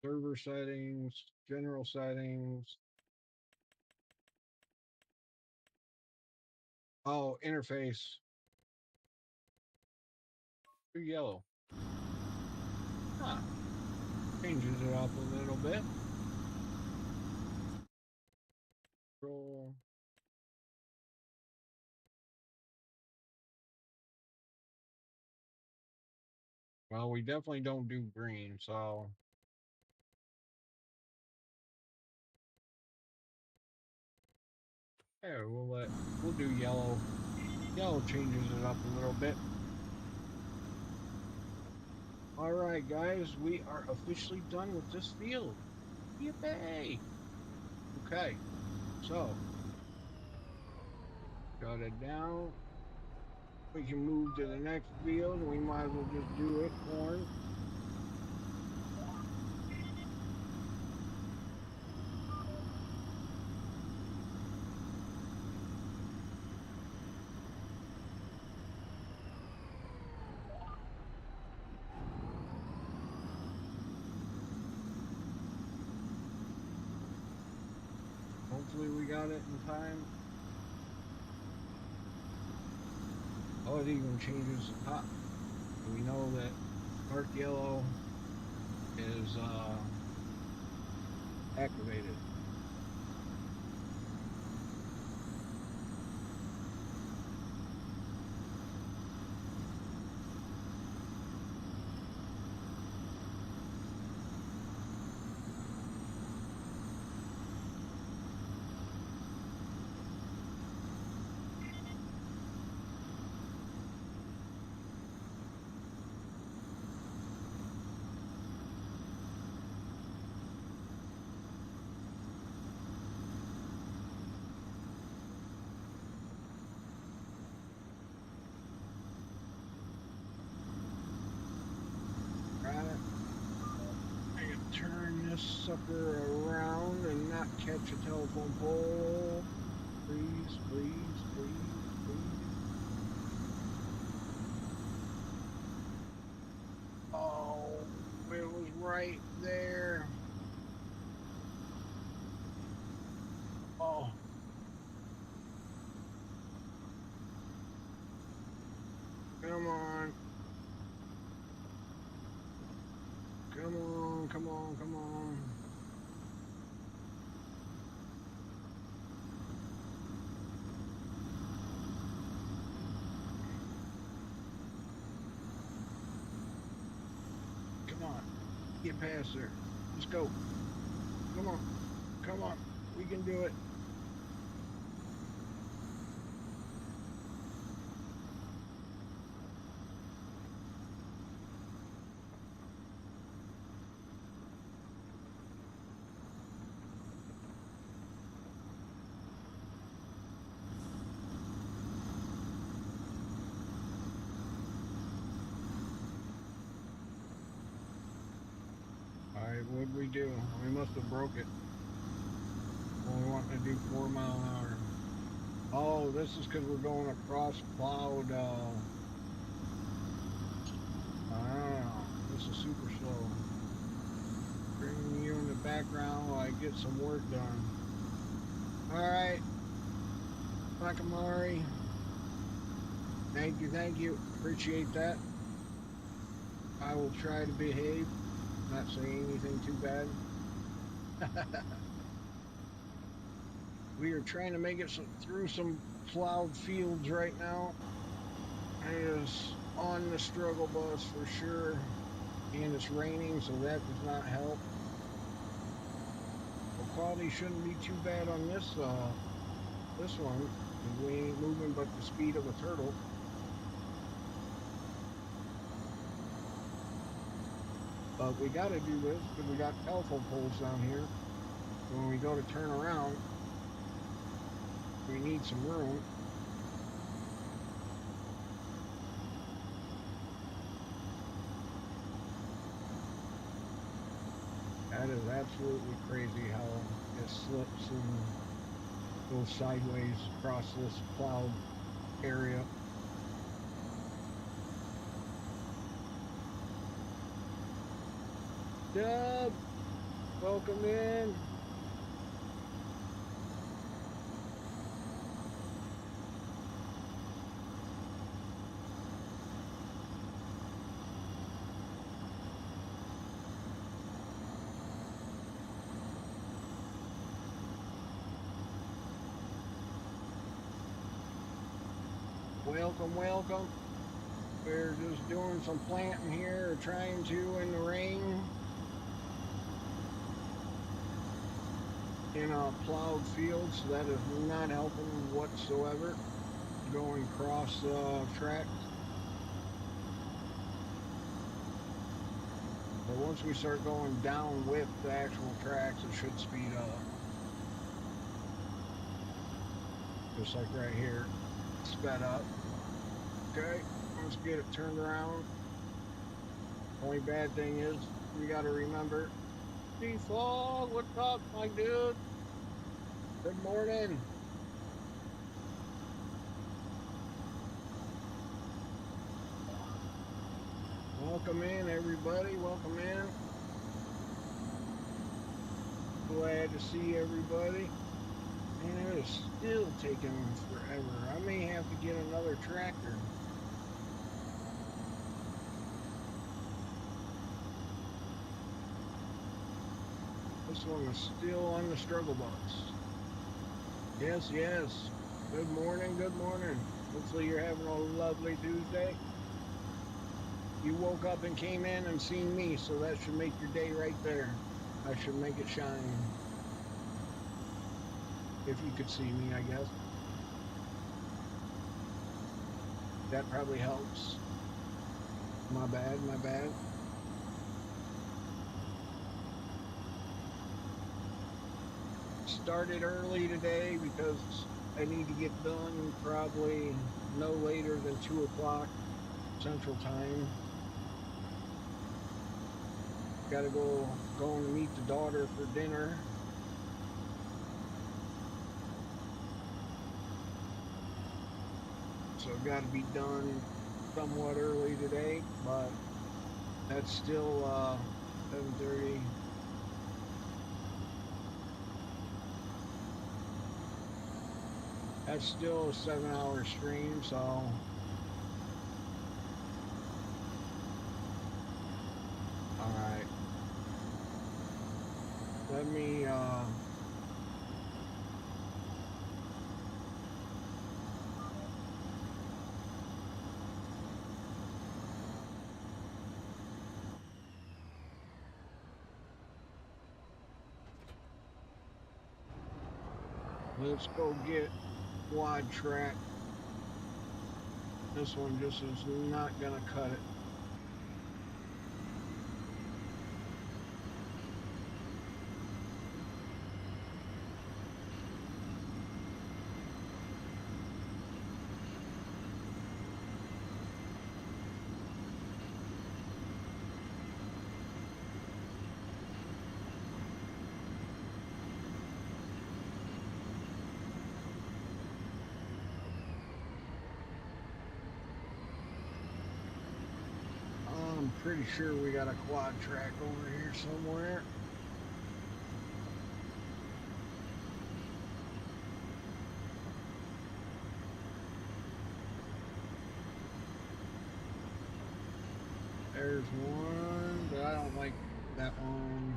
server settings, general settings. Oh, interface. Yellow. Huh. Changes it up a little bit. Roll. Well, we definitely don't do green, so yeah, we'll do yellow. Yellow changes it up a little bit. All right, guys, we are officially done with this field. Yippee! Okay, so shut it down. We can move to the next field. We might as well just do it, corn. Hopefully, we got it in time. Oh, it even changes the top. We know that dark yellow is activated. Right. I can turn this sucker around and not catch a telephone pole. Please, please, please, please. Oh, it was right there. Oh, come on. Come on, come on, come on. Come on. Get past there. Let's go. Come on. Come on. We can do it. All right, what'd we do? We must have broke it. Only wanting to do 4 mile an hour. Oh, this is because we're going across plowed. I don't know. This is super slow. Bringing you in the background while I get some work done. All right, Nakamari. Thank you, thank you. Appreciate that. I will try to behave, not say anything too bad. We are trying to make it through some plowed fields right now. It is on the struggle bus for sure. And it's raining, so that does not help. Well, quality shouldn't be too bad on this one. We ain't moving but the speed of a turtle. But we got to do this because we got telephone poles down here. So when we go to turn around, we need some room. That is absolutely crazy how it slips and goes sideways across this plowed area. Dub, welcome in. Welcome, welcome. We're just doing some planting here, trying to in the rain in a plowed field, so that is not helping whatsoever. Going cross tracks. But once we start going down with the actual tracks, it should speed up. Just like right here, sped up. Okay, let's get it turned around. Only bad thing is we got to remember. Defog, what's up, my dude? Good morning. Welcome in, everybody. Welcome in. Glad to see everybody. Man, it is still taking forever. I may have to get another tractor. This one is still on the struggle bus. Yes, yes. Good morning, good morning. Hopefully you're having a lovely Tuesday. You woke up and came in and seen me, so that should make your day right there. I should make it shine. If you could see me, I guess. That probably helps. My bad, my bad. Started early today because I need to get done probably no later than 2 o'clock Central Time. Got to going to meet the daughter for dinner. So got to be done somewhat early today, but that's still 7:30. That's still a 7 hour stream, so all right. Let me let's go get quad track. This one just is not gonna cut it. I'm pretty sure we got a quad track over here somewhere. There's one, but I don't like that one.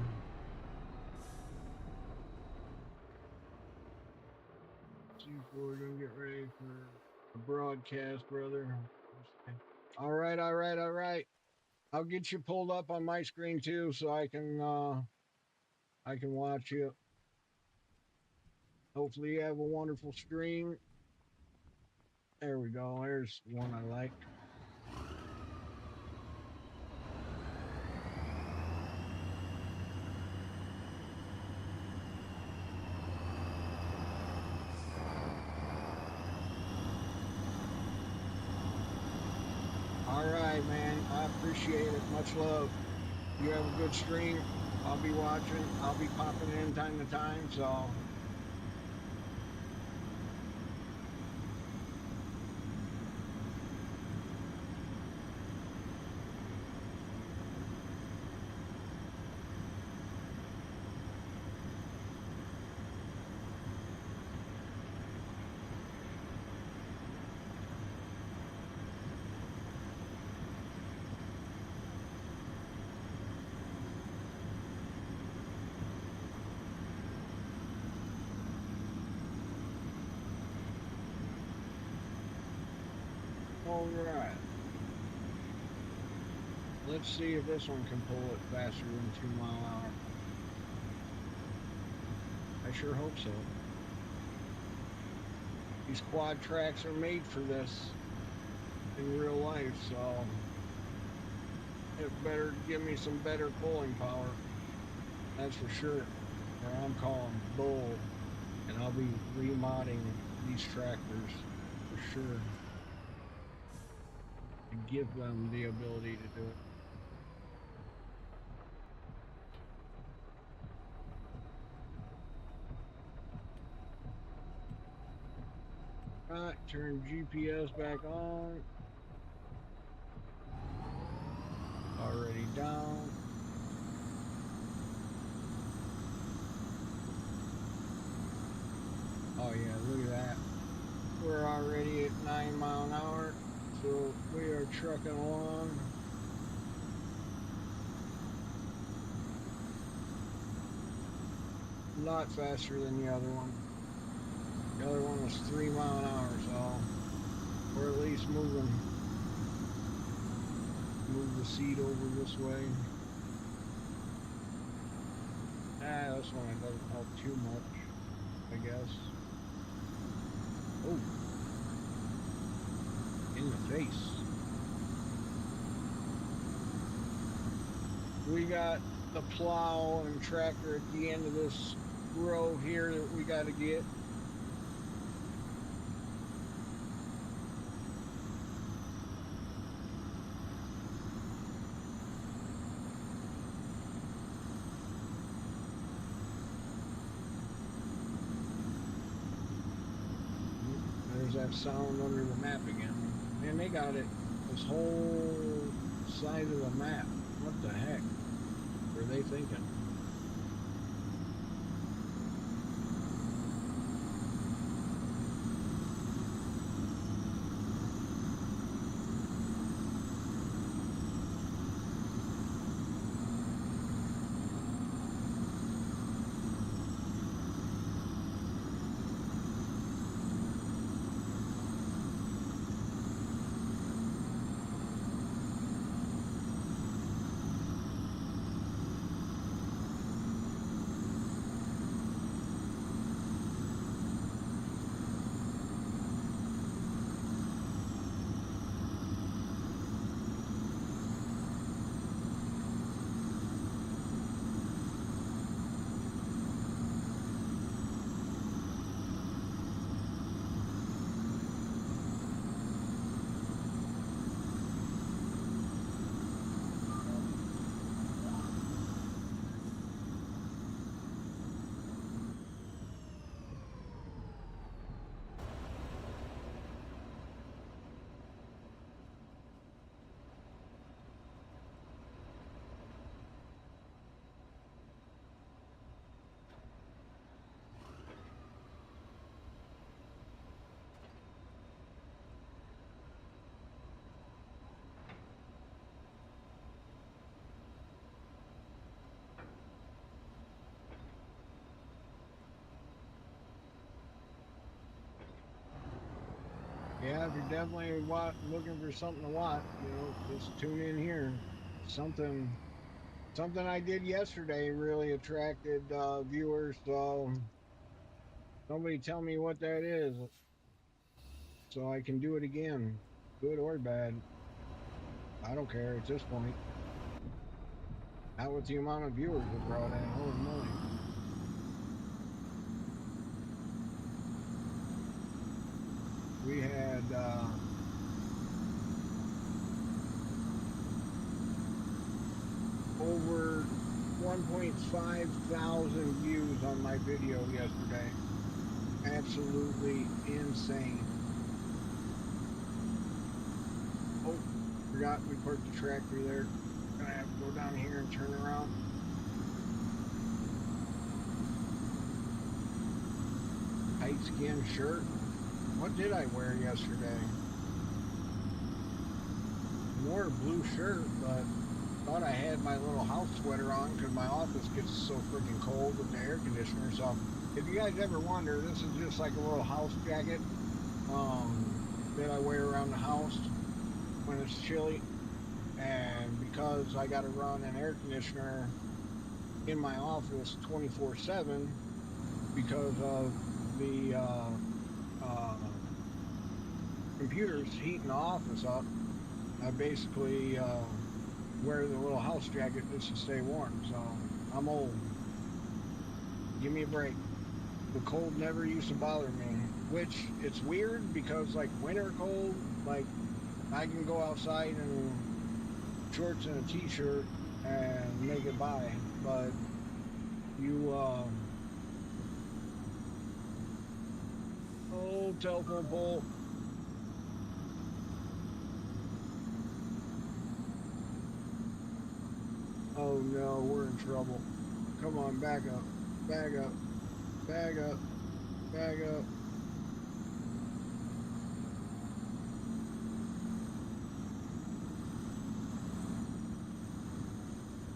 See if we're gonna get ready for the broadcast, brother. All right, all right, all right. I'll get you pulled up on my screen too, so I can watch you. Hopefully, you have a wonderful stream. There we go. There's one I like. All right, man. I appreciate it. Much love. You have a good stream. I'll be watching. I'll be popping in time to time. So, all right. Let's see if this one can pull it faster than 2 mile an hour. I sure hope so. These quad tracks are made for this in real life, so it better give me some better pulling power. That's for sure. Or I'm calling bull, and I'll be remodding these tractors for sure to give them the ability to do it. All right, turn GPS back on. Already down. Oh yeah, look at that. We're already at 9 mile an hour. So we are trucking along. A lot faster than the other one. The other one was 3 mile an hour, so we're at least moving. Move the seat over this way. This one doesn't help too much, I guess. Oh, in the face. We got the plow and tractor at the end of this row here that we got to get. There's that sound under the map again. Man, they got it. This whole side of the map. What the heck were they thinking? Yeah, if you're definitely looking for something to watch, just tune in here. Something, something I did yesterday really attracted viewers. So somebody tell me what that is, so I can do it again, good or bad. I don't care at this point. Not with the amount of viewers it brought in. Holy moly! We had over 1.5 thousand views on my video yesterday. Absolutely insane. Oh, forgot we parked the tractor there. Gonna have to go down here and turn around. Tight skin shirt. What did I wear yesterday? I wore a blue shirt, but thought I had my little house sweater on because my office gets so freaking cold with the air conditioner. So if you guys ever wonder, this is just like a little house jacket that I wear around the house when it's chilly. And because I got to run an air conditioner in my office 24/7 because of the uh, computers heating the office up, I basically wear the little house jacket just to stay warm. So I'm old. Give me a break. The cold never used to bother me, which it's weird because like winter cold, like I can go outside in shorts and a t-shirt and make it by. But you, oh, telephone pole. Oh no, we're in trouble. Come on, back up, back up, back up, back up.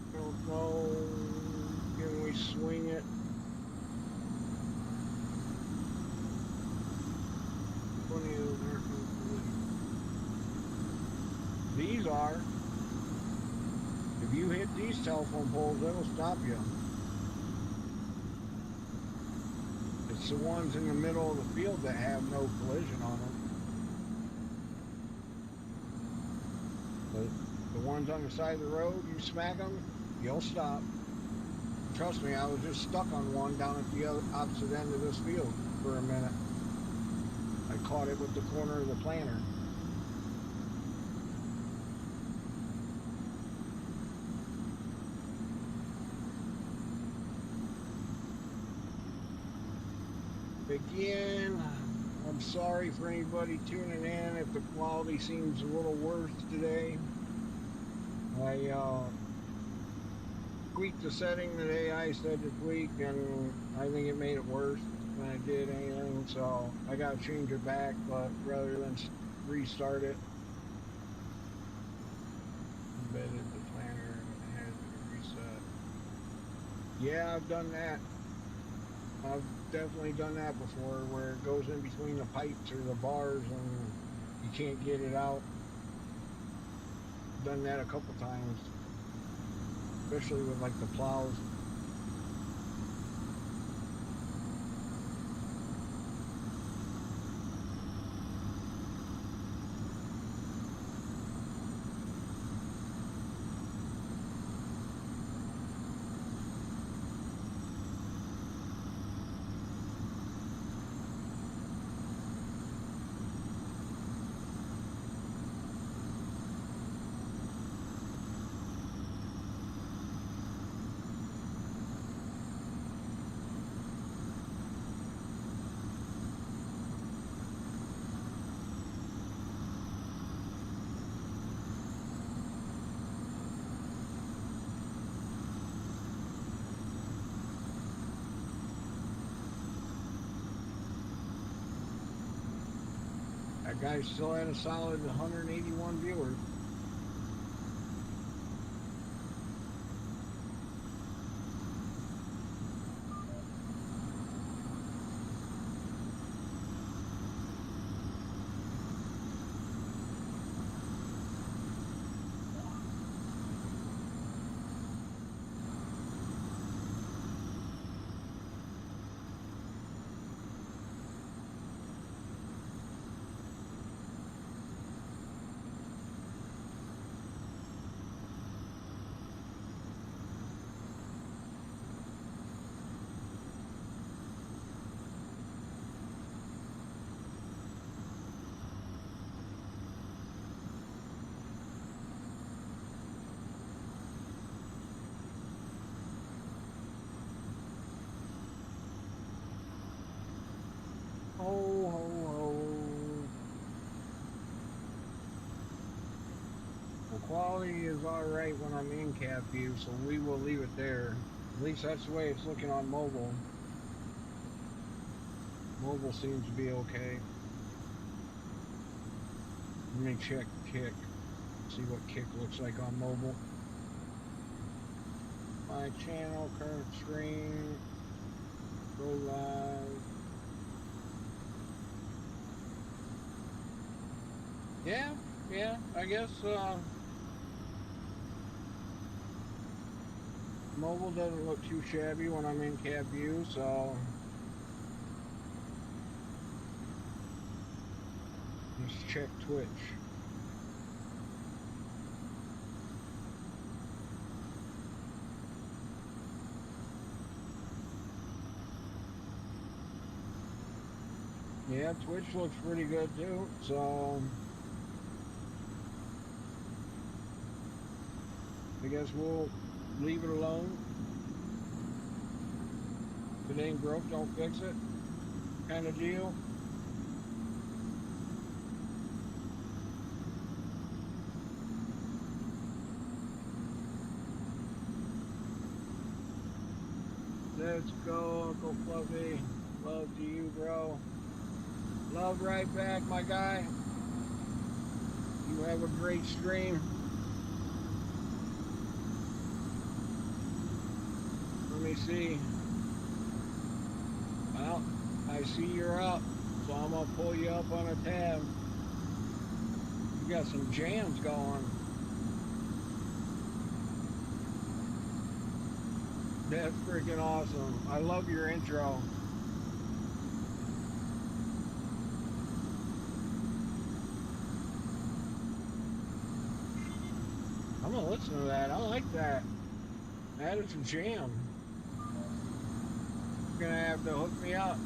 I don't know. Can we swing it? Plenty of there's no collision. These are. If you hit these telephone poles, it'll stop you. It's the ones in the middle of the field that have no collision on them. But the ones on the side of the road, you smack them, you'll stop. Trust me, I was just stuck on one down at the other, opposite end of this field for a minute. I caught it with the corner of the planter. Again, I'm sorry for anybody tuning in if the quality seems a little worse today. I tweaked the setting that AI said to tweak, and I think it made it worse than it did anything. So I got to change it back, but rather than restart it, embedded the planner and had to reset. Yeah, I've done that. I've definitely done that before, where it goes in between the pipes or the bars, and you can't get it out. Done that a couple times, especially with like the plows. That guy still had a solid 181 viewers. Ho, ho, ho. Well, quality is all right when I'm in cab view, so we will leave it there. At least that's the way it's looking on mobile. Mobile seems to be okay. Let me check Kick. See what Kick looks like on mobile. My channel, current screen, go live. Yeah, yeah, I guess mobile doesn't look too shabby when I'm in cab view, so let's check Twitch. Yeah, Twitch looks pretty good too. So I guess we'll leave it alone. If it ain't broke, don't fix it, kind of deal. Let's go, Uncle Fluffy. Love to you, bro. Love right back, my guy. You have a great stream. Let me see. Well, I see you're up, so I'm gonna pull you up on a tab. You got some jams going. That's freaking awesome. I love your intro. I'm gonna listen to that. I like that. That is a jam. You're gonna have to hook me up.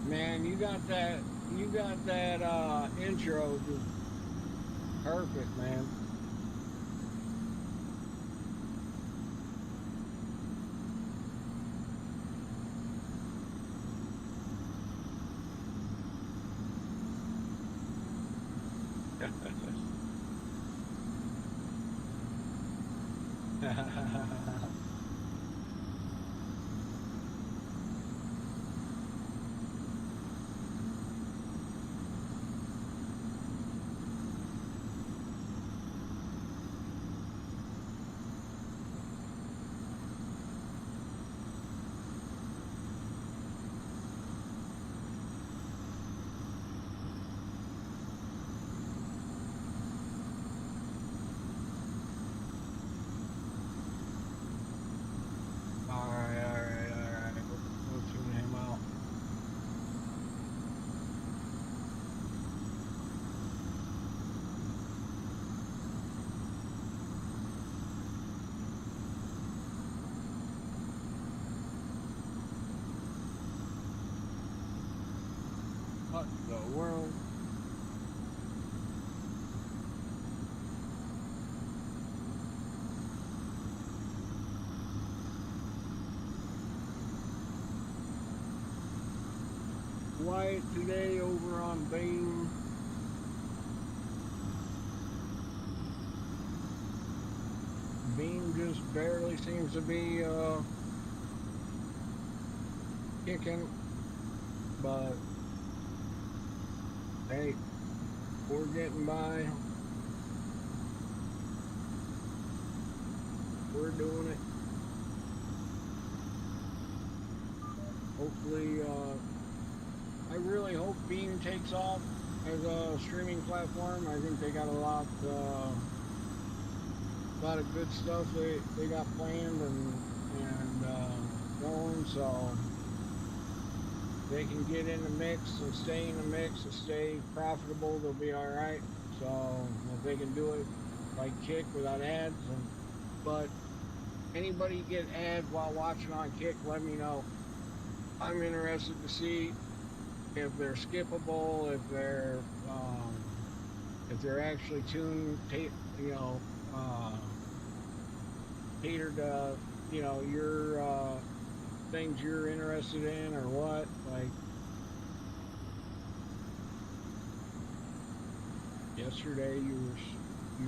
Man, you got that intro just perfect, man. All right, all right, all right. We'll tune him out. What the world? Quiet today over on Bing. Beam just barely seems to be kicking, but hey, we're getting by. We're doing it. Hopefully, I really hope Beam takes off as a streaming platform. I think they got a lot of good stuff they got planned and going, so they can get in the mix and stay in the mix and stay profitable. They'll be all right. So if they can do it like Kick without ads, and but anybody get ads while watching on Kick, let me know. I'm interested to see if they're skippable, if they're actually you know, catered to your things you're interested in or what. Like yesterday, you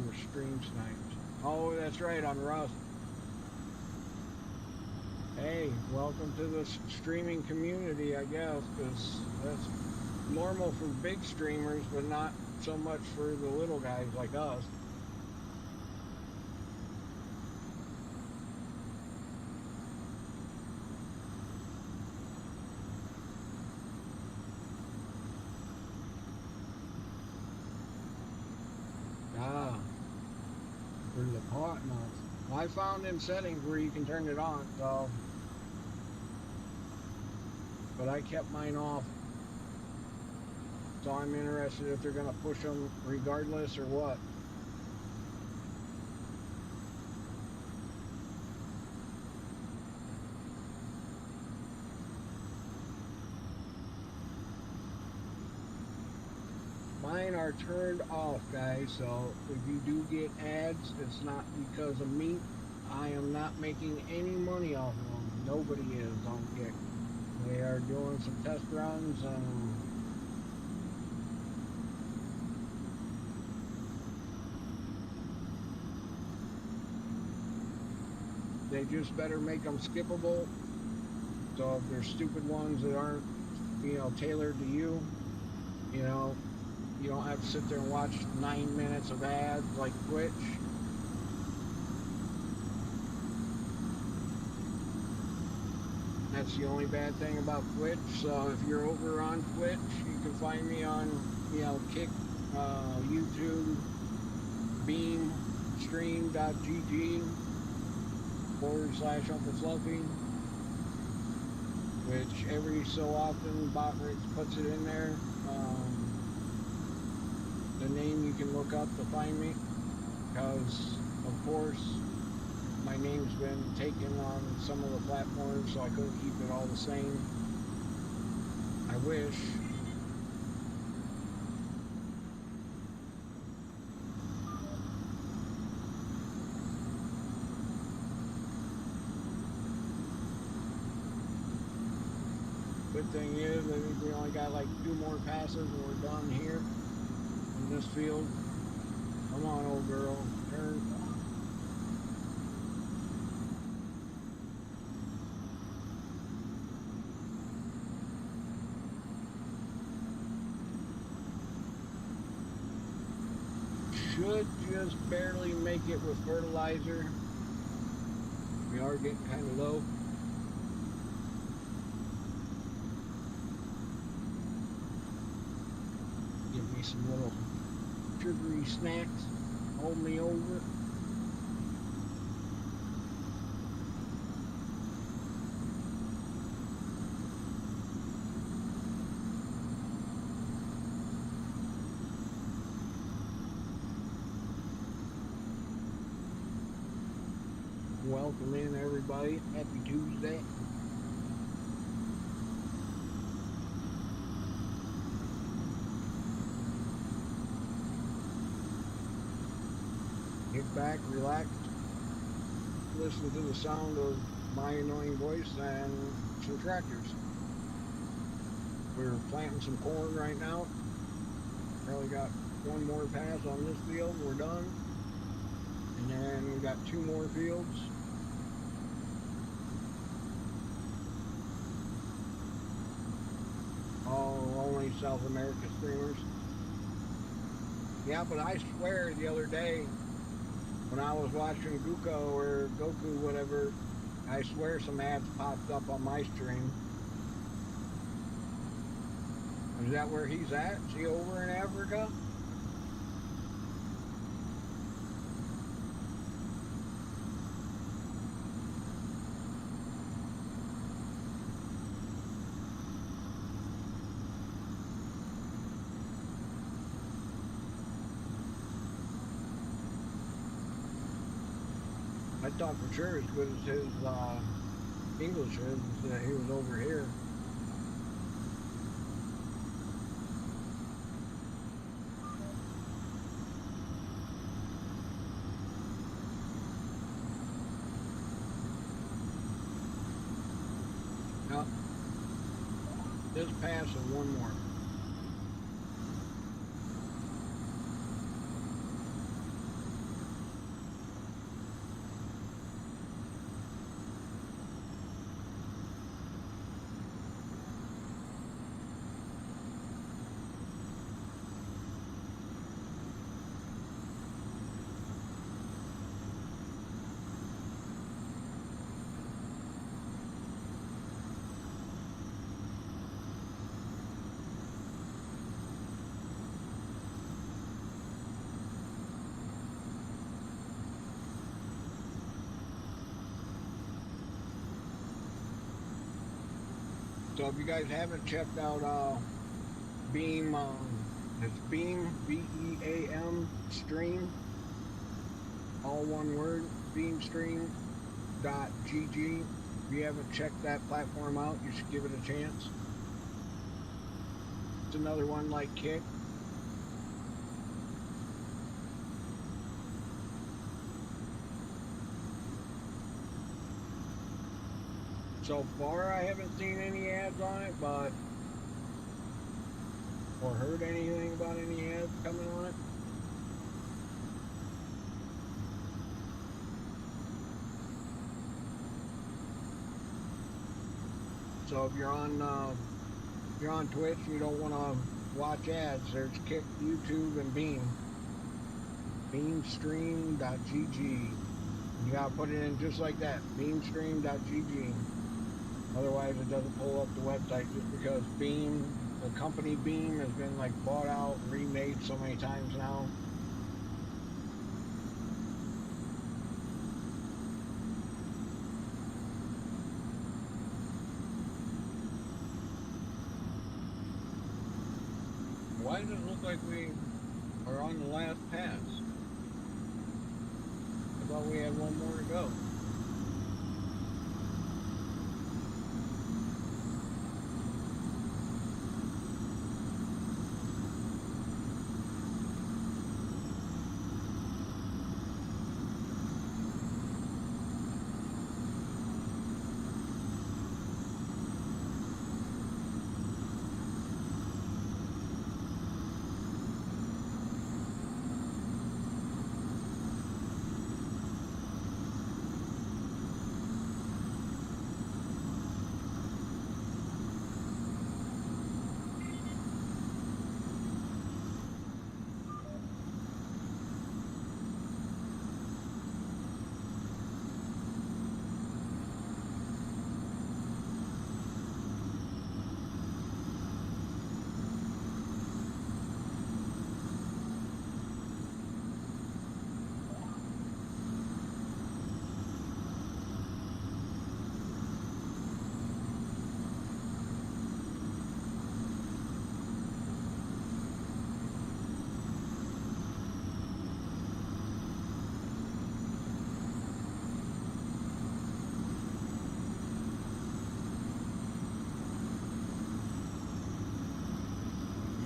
were stream sniped. Oh, that's right, on Rust. Hey, welcome to the streaming community, I guess, because that's normal for big streamers, but not so much for the little guys like us. I found in settings where you can turn it on, so but I kept mine off. So I'm interested if they're gonna push them regardless or what. Mine are turned off, guys. So if you do get ads, it's not because of me. I am not making any money off of them. Nobody is on Kick. They are doing some test runs and they just better make them skippable. So if there's stupid ones that aren't, tailored to you, you know, you don't have to sit there and watch 9 minutes of ads like Twitch. That's the only bad thing about Twitch. So if you're over on Twitch, you can find me on, Kick, YouTube, Beam, Stream.gg / Uncle Fluffy, which every so often Botrix puts it in there. The name you can look up to find me, because of course my name's been taken on some of the platforms, so I couldn't keep it all the same. I wish. Good thing is, I think we only got like 2 more passes and we're done here in this field. Come on, old girl, turn. Should just barely make it with fertilizer. We are getting kind of low. Give me some little sugary snacks. Hold me over. Welcome in, everybody. Happy Tuesday. Kick back, relax, listen to the sound of my annoying voice and some tractors. We're planting some corn right now. Probably got 1 more pass on this field. We're done. And then we got 2 more fields. All only South America streamers. Yeah, but I swear the other day when I was watching Guko or Goku, whatever, I swear some ads popped up on my stream. Is that where he's at? Is he over in Africa? I thought for sure as good as his English is that he was over here. Now, this pass and 1 more. So if you guys haven't checked out Beam, it's Beam Beam Stream, all one word, beamstream.gg. If you haven't checked that platform out, you should give it a chance. It's another one like Kick. So far, I haven't seen any ads on it, but or heard anything about any ads coming on it. So if you're on Twitch and you don't want to watch ads, there's Kick, YouTube, and Beam. Beamstream.gg. You gotta put it in just like that. Beamstream.gg. Otherwise, it doesn't pull up the website just because Beam, the company Beam, has been like bought out and remade so many times now. Why does it look like we are on the last pass? I thought we had one more to go.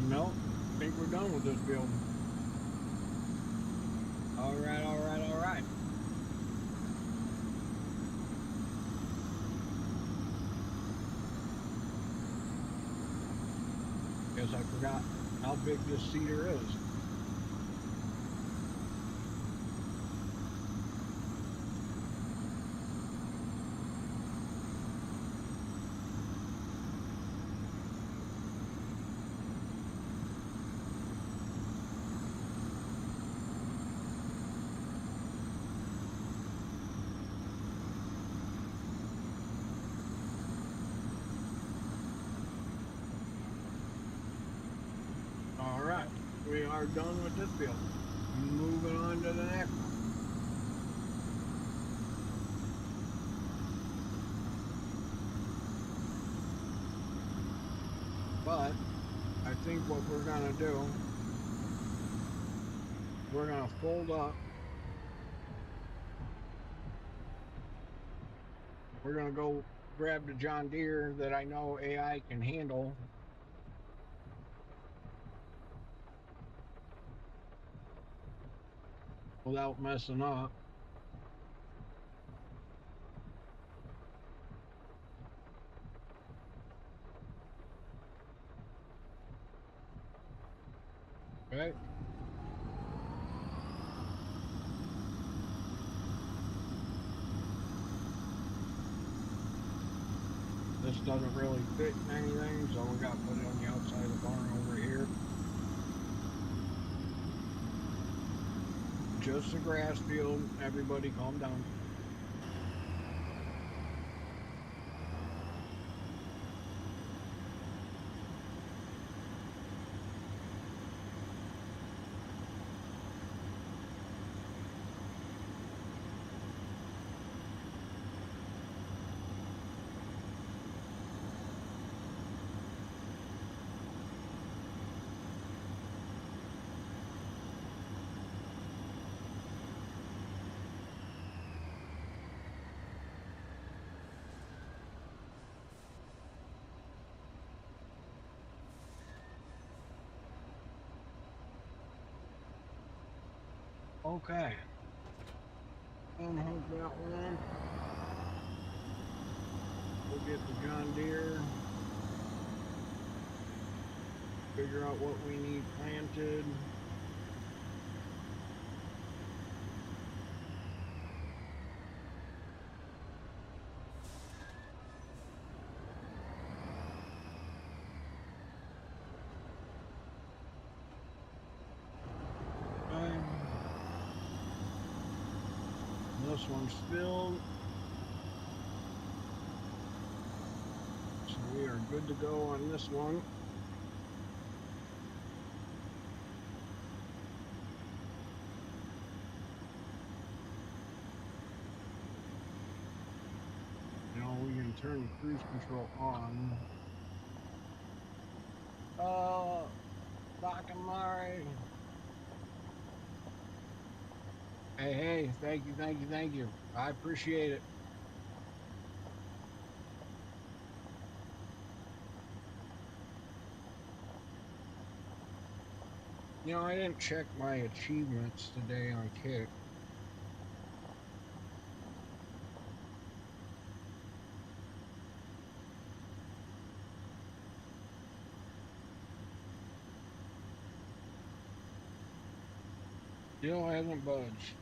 No, I think we're done with this build. All right, all right, all right. Guess I forgot how big this cedar is. All right, we are done with this build. Moving on to the next one. But I think what we're gonna do, we're gonna fold up. We're gonna go grab the John Deere that I know AI can handle without messing up. Right? This doesn't really fit in anything, so we gotta put it on the outside of the barn over here. Just a grass field. Everybody calm down. Okay. Unhook that one. We'll get the John Deere. Figure out what we need planted. Okay. This one's filled. So we are good to go on this one. Now we can turn the cruise control on. Bakamari. Hey, hey, thank you, thank you, thank you. I appreciate it. You know, I didn't check my achievements today on Kick. Still hasn't budged.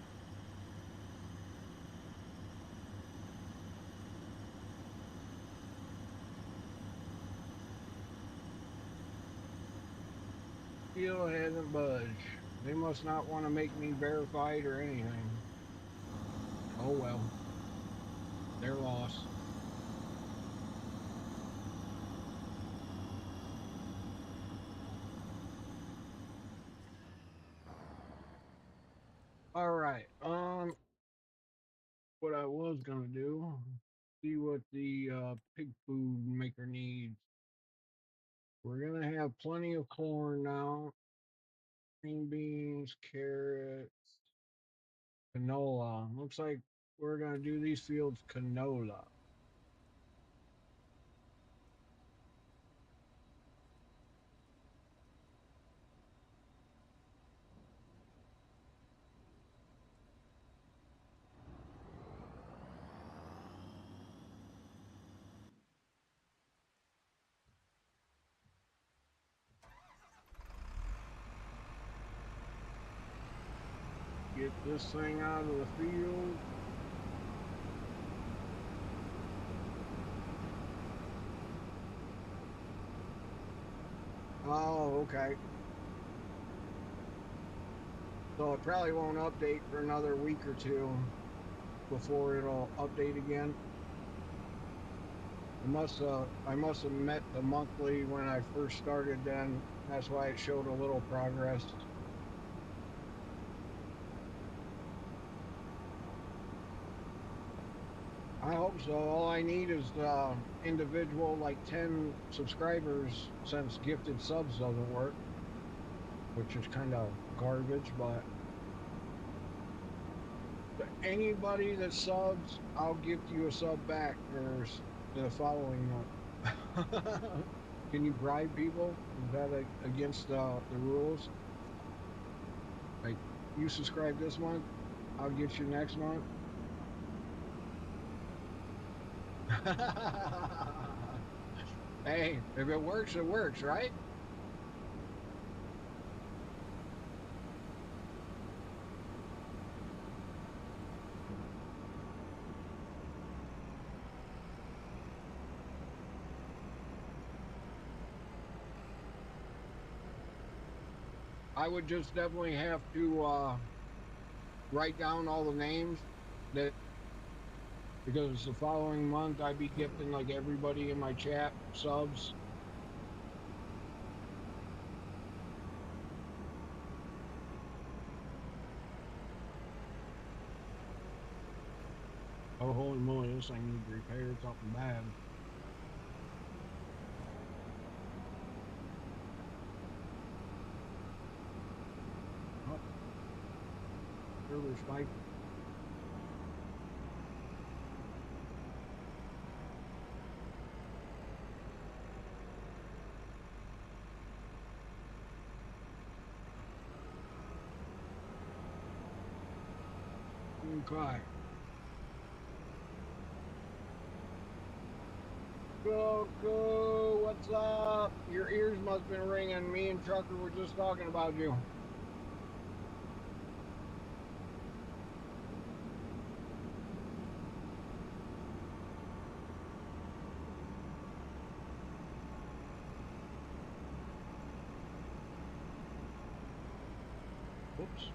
Still hasn't budged. They must not want to make me verified or anything. Oh well, their loss. All right. What I was gonna do, see what the pig food maker needs. We're gonna have plenty of corn now. Green beans, carrots, canola. Looks like we're gonna do these fields canola. Get this thing out of the field. Oh, okay. So it probably won't update for another week or two before it'll update again. I must have met the monthly when I first started then. That's why it showed a little progress. I hope so. All I need is individual like 10 subscribers since gifted subs doesn't work, which is kind of garbage, but anybody that subs, I'll gift you a sub back for the following month. Can you bribe people? Is that against the rules? Like, you subscribe this month, I'll get you next month. Hey, if it works, right? I would just definitely have to write down all the names that because the following month I'd be gifting like everybody in my chat subs. Oh, holy moly, this thing needs repaired something bad. Oh, server spike. Okay. Go, what's up? Your ears must have been ringing. Me and Trucker were just talking about you. Whoops.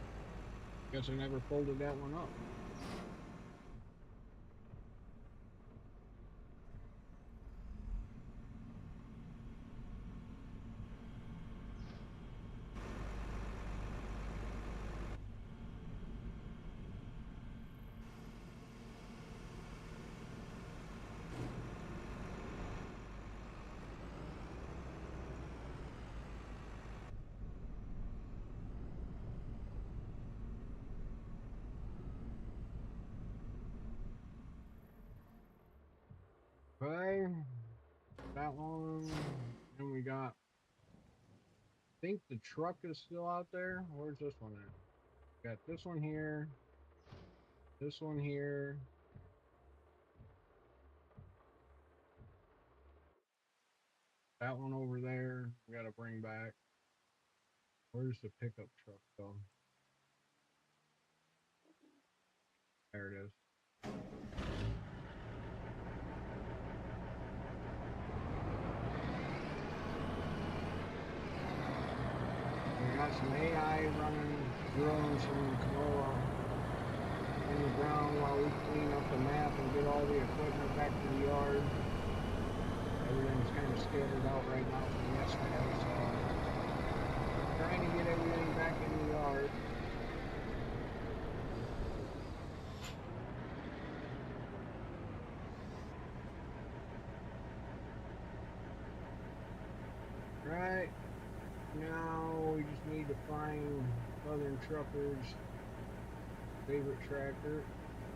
Guess I never folded that one up. Okay. That one. Then we got, I think the truck is still out there. Where's this one at? Got this one here. This one here. That one over there. We got to bring back. Where's the pickup truck though? There it is. We got some AI running drones from Canola in the ground while we clean up the map and get all the equipment back to the yard. Everything's kind of scattered out right now from yesterday, so trying to get everything back in the yard. Right now, we just need to find Southern Truckers' favorite tractor,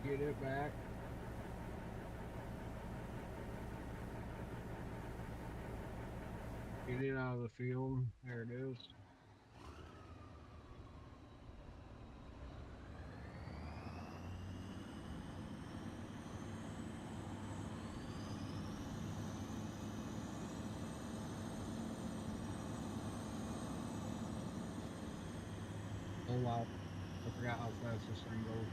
get it back. Get it out of the field. There it is. Oh wow, I forgot how fast this thing goes.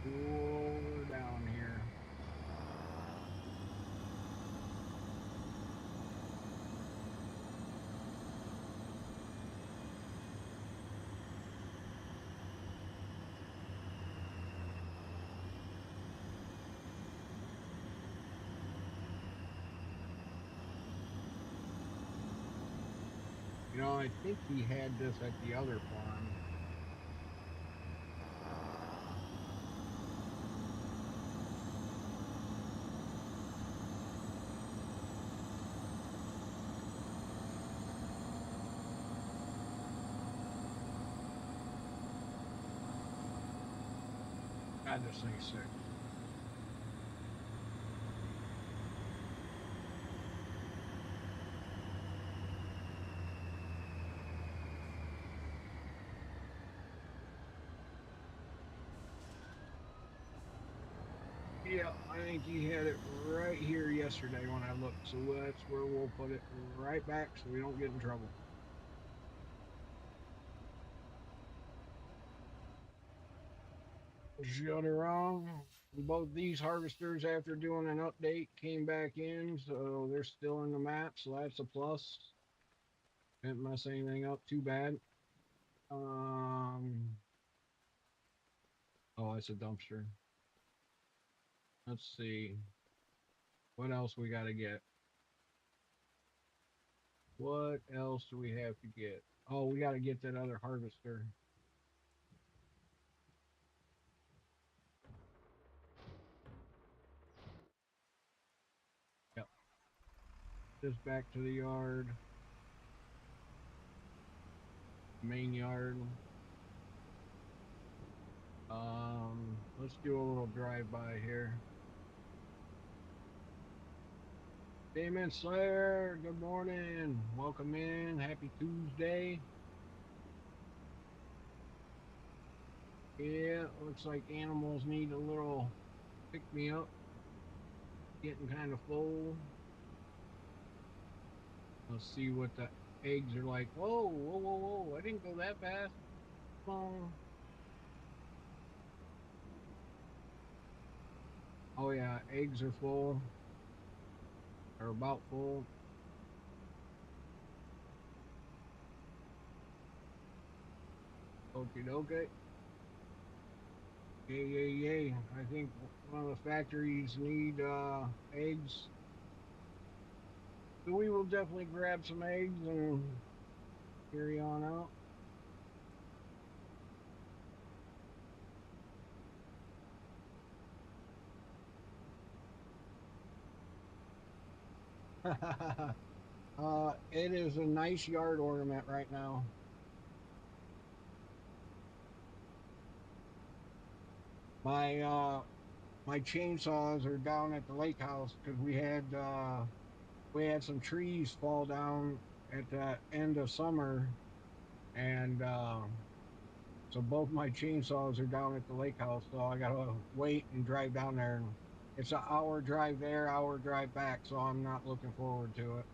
Roll down here. You know, I think he had this at the other farm. God, this thing's sick. Yeah, I think he had it right here yesterday when I looked. So that's where we'll put it right back so we don't get in trouble. Shut her on. Both these harvesters, after doing an update, came back in, so they're still in the map. So that's a plus. Didn't mess anything up too bad. Um. Oh, it's a dumpster. Let's see. What else we got to get? What else do we have to get? Oh, we got to get that other harvester. Yep. This back to the yard, main yard. Let's do a little drive by here. Damon Slayer, good morning. Welcome in. Happy Tuesday. Yeah, looks like animals need a little pick me up. Getting kind of full. Let's see what the eggs are like. Whoa, whoa, whoa, whoa. I didn't go that fast. Oh, oh yeah, eggs are full. They're about full. Okay, okay. Yay, yay, yay. I think one of the factories need eggs. So we will definitely grab some eggs and carry on out. It is a nice yard ornament right now. My my chainsaws are down at the lake house because we had some trees fall down at the end of summer, and so both my chainsaws are down at the lake house. So I gotta wait and drive down there. And it's an hour drive there, hour drive back. So I'm not looking forward to it.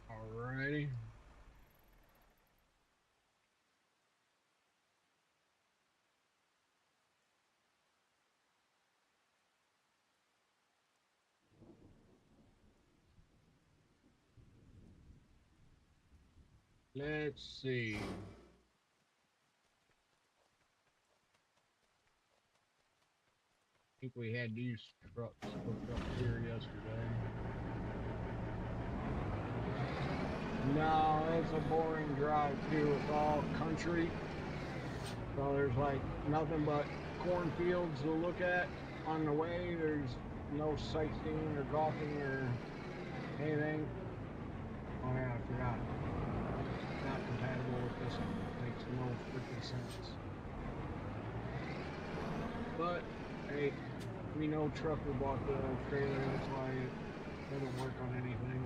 Alrighty. Let's see. I think we had these trucks hooked up here yesterday. No, it's a boring drive too. It's all country. So there's like nothing but cornfields to look at on the way. There's no sightseeing or golfing or anything. Oh yeah, I forgot. Not compatible with this one. Makes no freaking sense. But hey, we know trucker bought the trailer. That's why it doesn't work on anything.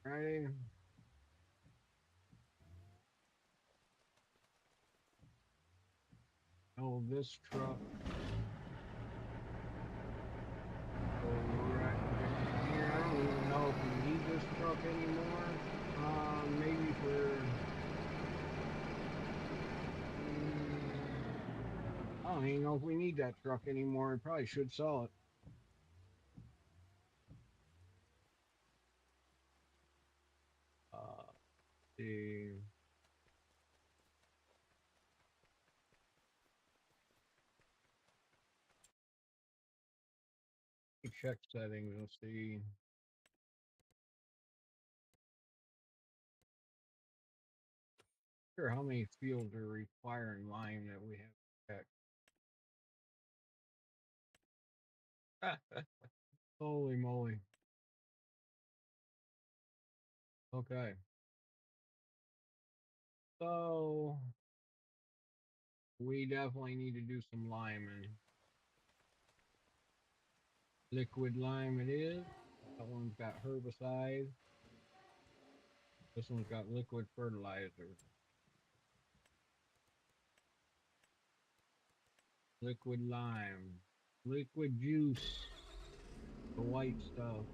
Right? Oh, this truck. Go right here. I don't even know if we need this truck anymore. Maybe for. I don't even know if we need that truck anymore. I probably should sell it. The check settings. Let's see. Sure, how many fields are requiring lime that we have checked? Holy moly. Okay. So we definitely need to do some lime and liquid lime it is. That one's got herbicide. This one's got liquid fertilizer. Liquid lime. Liquid juice. The white stuff.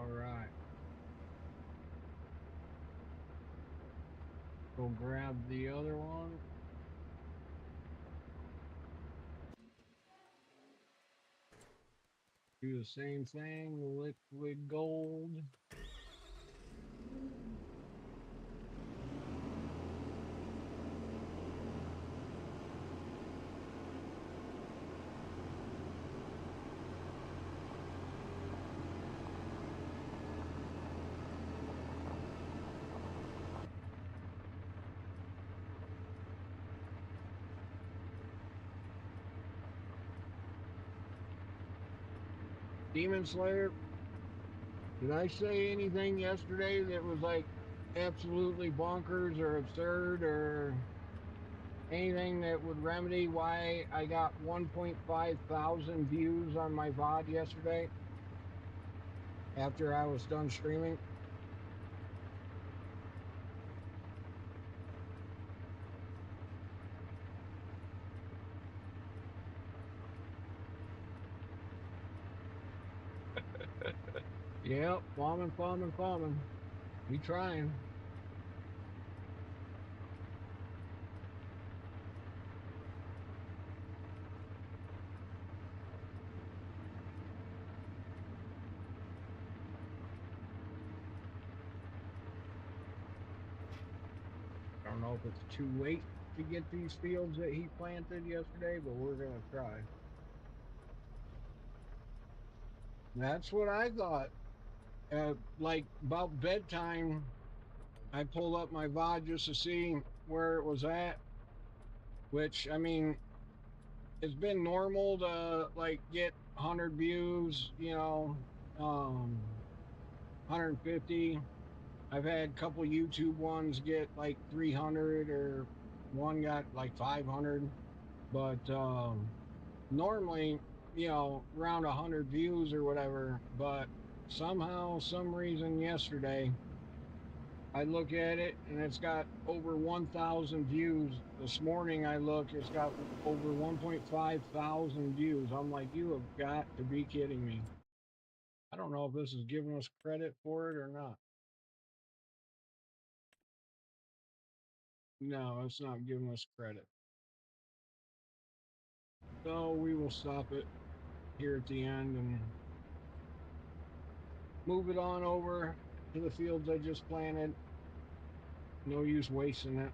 All right. Go grab the other one. Do the same thing. Liquid gold. Demon Slayer. Did I say anything yesterday that was like absolutely bonkers or absurd or anything that would remedy why I got 1.5 thousand views on my VOD yesterday after I was done streaming? Yep, farming. We trying. I don't know if it's too late to get these fields that he planted yesterday, but we're gonna try. That's what I thought. Like about bedtime, I pulled up my VOD just to see where it was at. Which I mean, it's been normal to like get 100 views, um, 150. I've had a couple YouTube ones get like 300 or one got like 500, but normally, around 100 views or whatever. But somehow, some reason yesterday, I look at it and it's got over 1,000 views. This morning I look, it's got over 1.5 thousand views. I'm like, you have got to be kidding me. I don't know if this is giving us credit for it or not. No, it's not giving us credit. So we will stop it here at the end and move it on over to the fields I just planted. No use wasting it.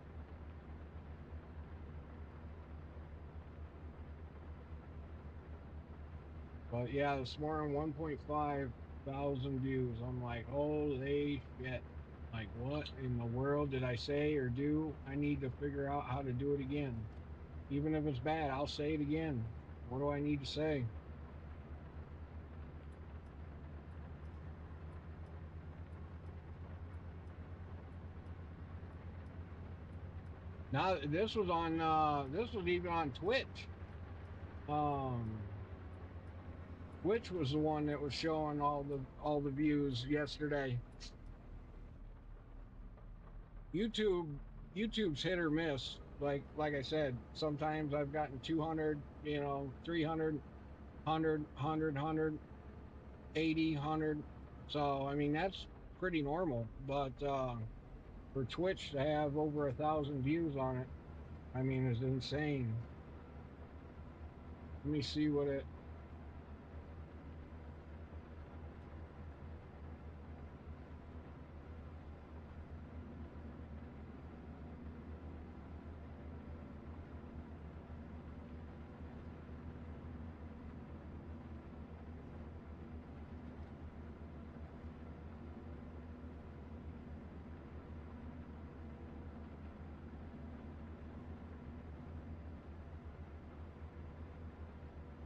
But yeah, this morning 1.5 thousand views. I'm like, holy shit. Like, what in the world did I say or do? I need to figure out how to do it again. Even if it's bad, I'll say it again. What do I need to say? Now this was even on Twitch. Um Twitch was the one that was showing all the views yesterday. YouTube YouTube's hit or miss. Like I said, sometimes I've gotten 200, 300, 100, 80, 100. So, I mean, that's pretty normal. But for Twitch to have over 1,000 views on it, I mean, is insane. Let me see what it.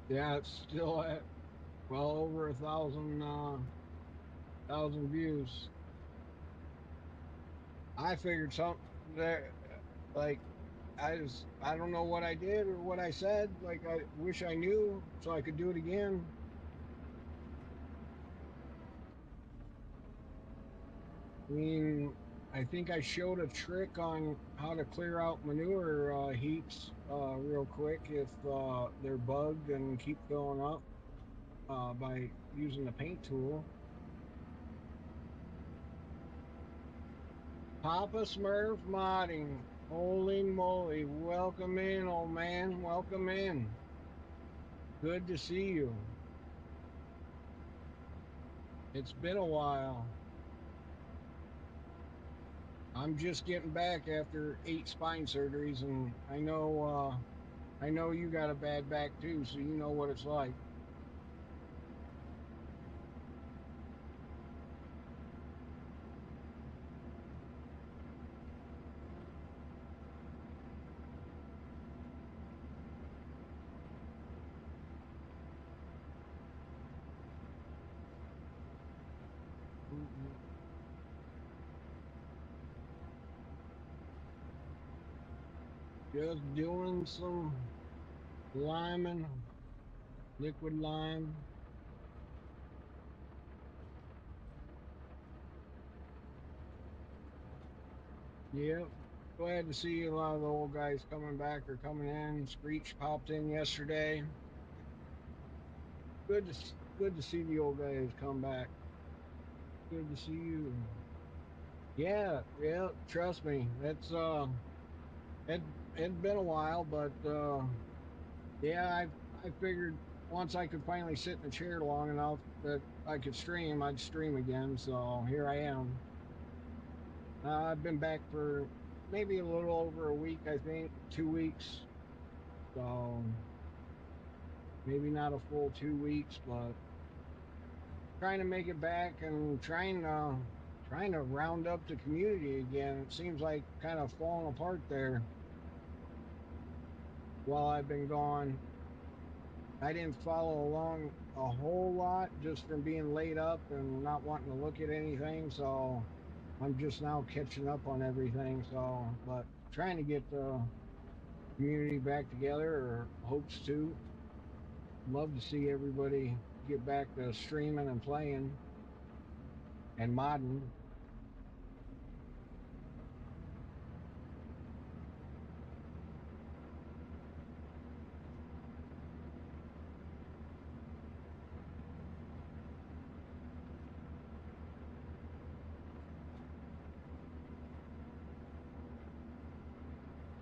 Yeah, it's still at well over 1,000 views. I figured something there, like I don't know what I did or what I said. Like I wish I knew so I could do it again. I mean, I think I showed a trick on how to clear out manure heaps real quick if they're bugged and keep filling up by using the paint tool. Papa Smurf modding. Holy moly. Welcome in, old man. Welcome in. Good to see you. It's been a while. I'm just getting back after 8 spine surgeries, and I know you got a bad back too, so you know what it's like. Mm-mm. Just doing some liming, liquid lime. Yep. Glad to see a lot of the old guys coming back or coming in. Screech popped in yesterday. Good to see the old guys come back. Good to see you. Yeah, yeah. Trust me, it it's been a while, but yeah, I figured once I could finally sit in a chair long enough that I could stream, I'd stream again. So here I am. I've been back for maybe a little over a week, I think, 2 weeks. So maybe not a full 2 weeks, but trying to make it back and trying to round up the community again. It seems like kind of falling apart there while I've been gone. I didn't follow along a whole lot just from being laid up and not wanting to look at anything. So I'm just now catching up on everything. So, but trying to get the community back together or hopes to. Love to see everybody get back to streaming and playing and modding.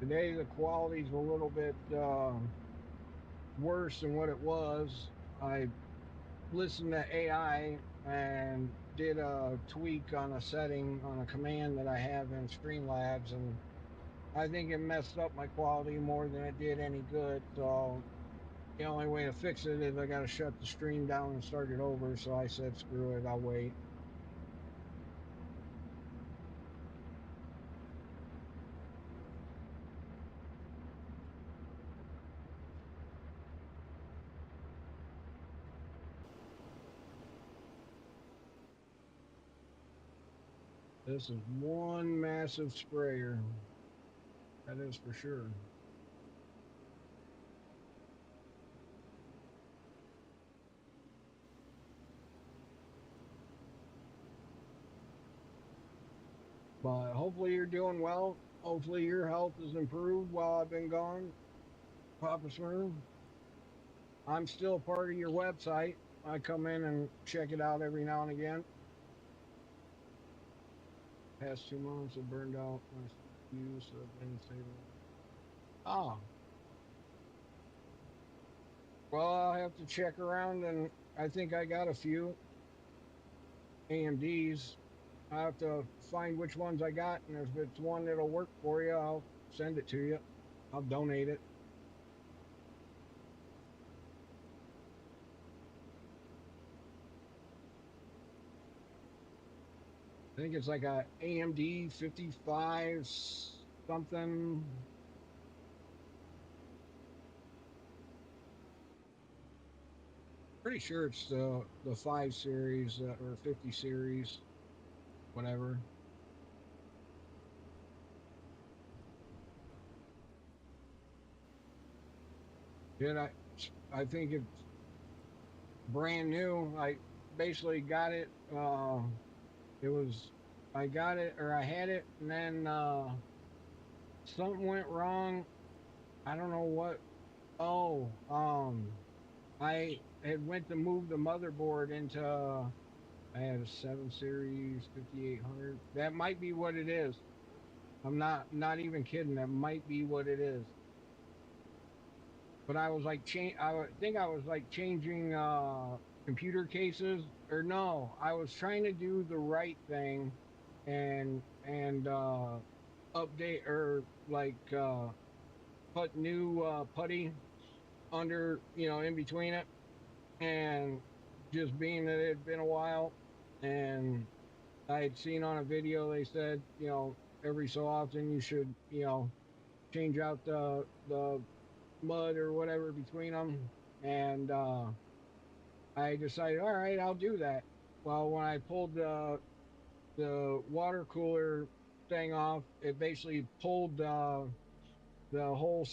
Today the quality's a little bit worse than what it was. I listened to AI and did a tweak on a setting on a command that I have in Streamlabs, and I think it messed up my quality more than it did any good. So the only way to fix it is I got to shut the stream down and start it over. So I said, screw it, I'll wait. This is one massive sprayer. That is for sure. But hopefully you're doing well. Hopefully your health has improved while I've been gone, Papa Smurf. I'm still part of your website. I come in and check it out every now and again. Past 2 months, I burned out my CPU, so I've been disabling. Ah, well, I'll have to check around, and I think I got a few AMDs. I have to find which ones I got, and if it's one that'll work for you, I'll send it to you. I'll donate it. I think it's like a AMD 55 something. Pretty sure it's the 5 series or 50 series, whatever. Did I think it's brand new. I basically got it. It was I got it or I had it, and then something went wrong. I don't know what. Oh, I had went to move the motherboard into. I had a 7 series 5800. That might be what it is. I'm not even kidding. That might be what it is. But I was like think I was like changing computer cases, or no, I was trying to do the right thing and update, or like put new putty under, in between it, and just being that it had been a while, and I had seen on a video they said, every so often you should, change out the mud or whatever between them. And I decided, all right, I'll do that. Well, when I pulled the water cooler thing off, it basically pulled the whole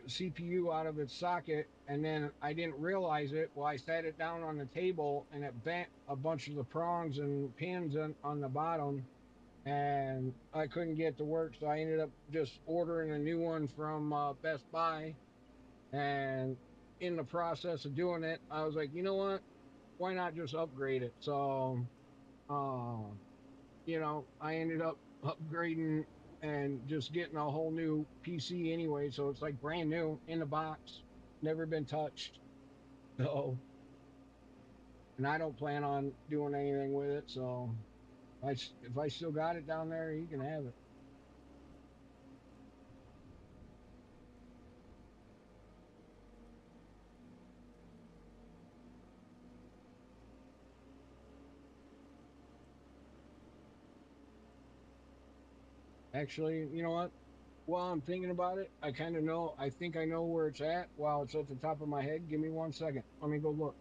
CPU out of its socket, and then I didn't realize it. Well, I sat it down on the table, and it bent a bunch of the prongs and pins on the bottom, and I couldn't get it to work. So I ended up just ordering a new one from Best Buy. And in the process of doing it, I was like, you know what? Why not just upgrade it? So, uh, I ended up upgrading and just getting a whole new PC anyway. So it's like brand new in the box, never been touched. So, and I don't plan on doing anything with it. So, if I still got it down there, you can have it. Actually, you know what? While I'm thinking about it, I kind of know. I think I know where it's at. While it's at the top of my head, give me 1 second. Let me go look.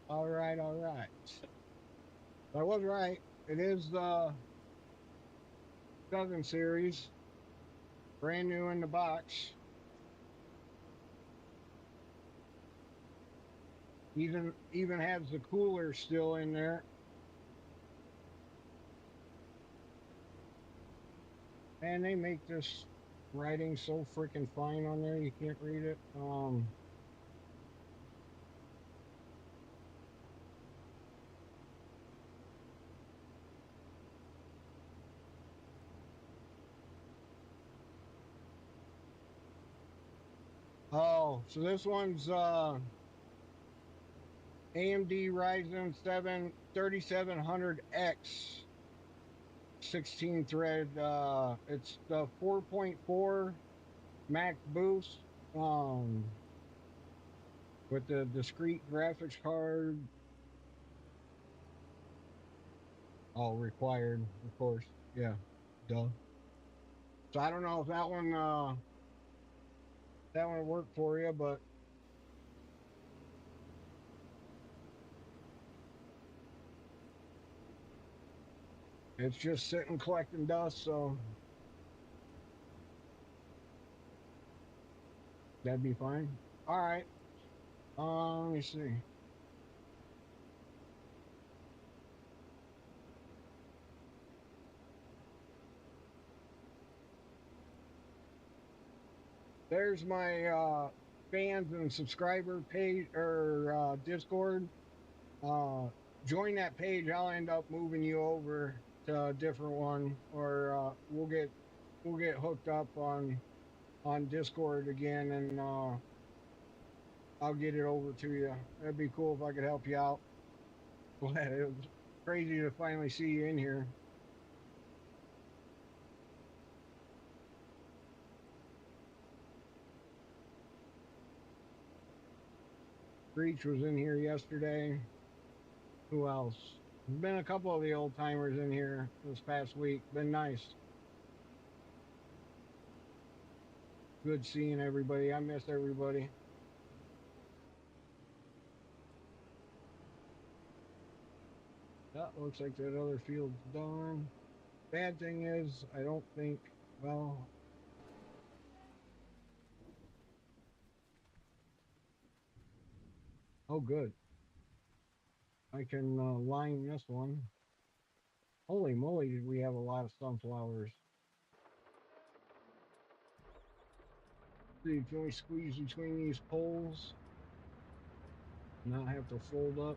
All right, all right. I was right. It is the 7 series, brand new in the box. Even has the cooler still in there. And they make this writing so freaking fine on there you can't read it. Oh, so this one's AMD Ryzen 7 3700X 16 thread. It's the 4.4 max boost, um with the discrete graphics card, all required, of course. Yeah, duh. So I don't know if that one worked for you, but It's just sitting collecting dust, so that'd be fine. All right. Let me see. There's my fans and subscriber page or Discord. Uh, join that page. I'll end up moving you over to a different one, or we'll get hooked up on Discord again, and I'll get it over to you. That'd be cool if I could help you out. Glad it was crazy to finally see you in here. Breach was in here yesterday. Who else? There's been a couple of the old timers in here this past week. Been nice. Good seeing everybody. I miss everybody. That looks like that other field's done. Bad thing is, I don't think, well, oh, good. I can line this one. Holy moly, did we have a lot of sunflowers. See, can we squeeze between these poles? Not have to fold up?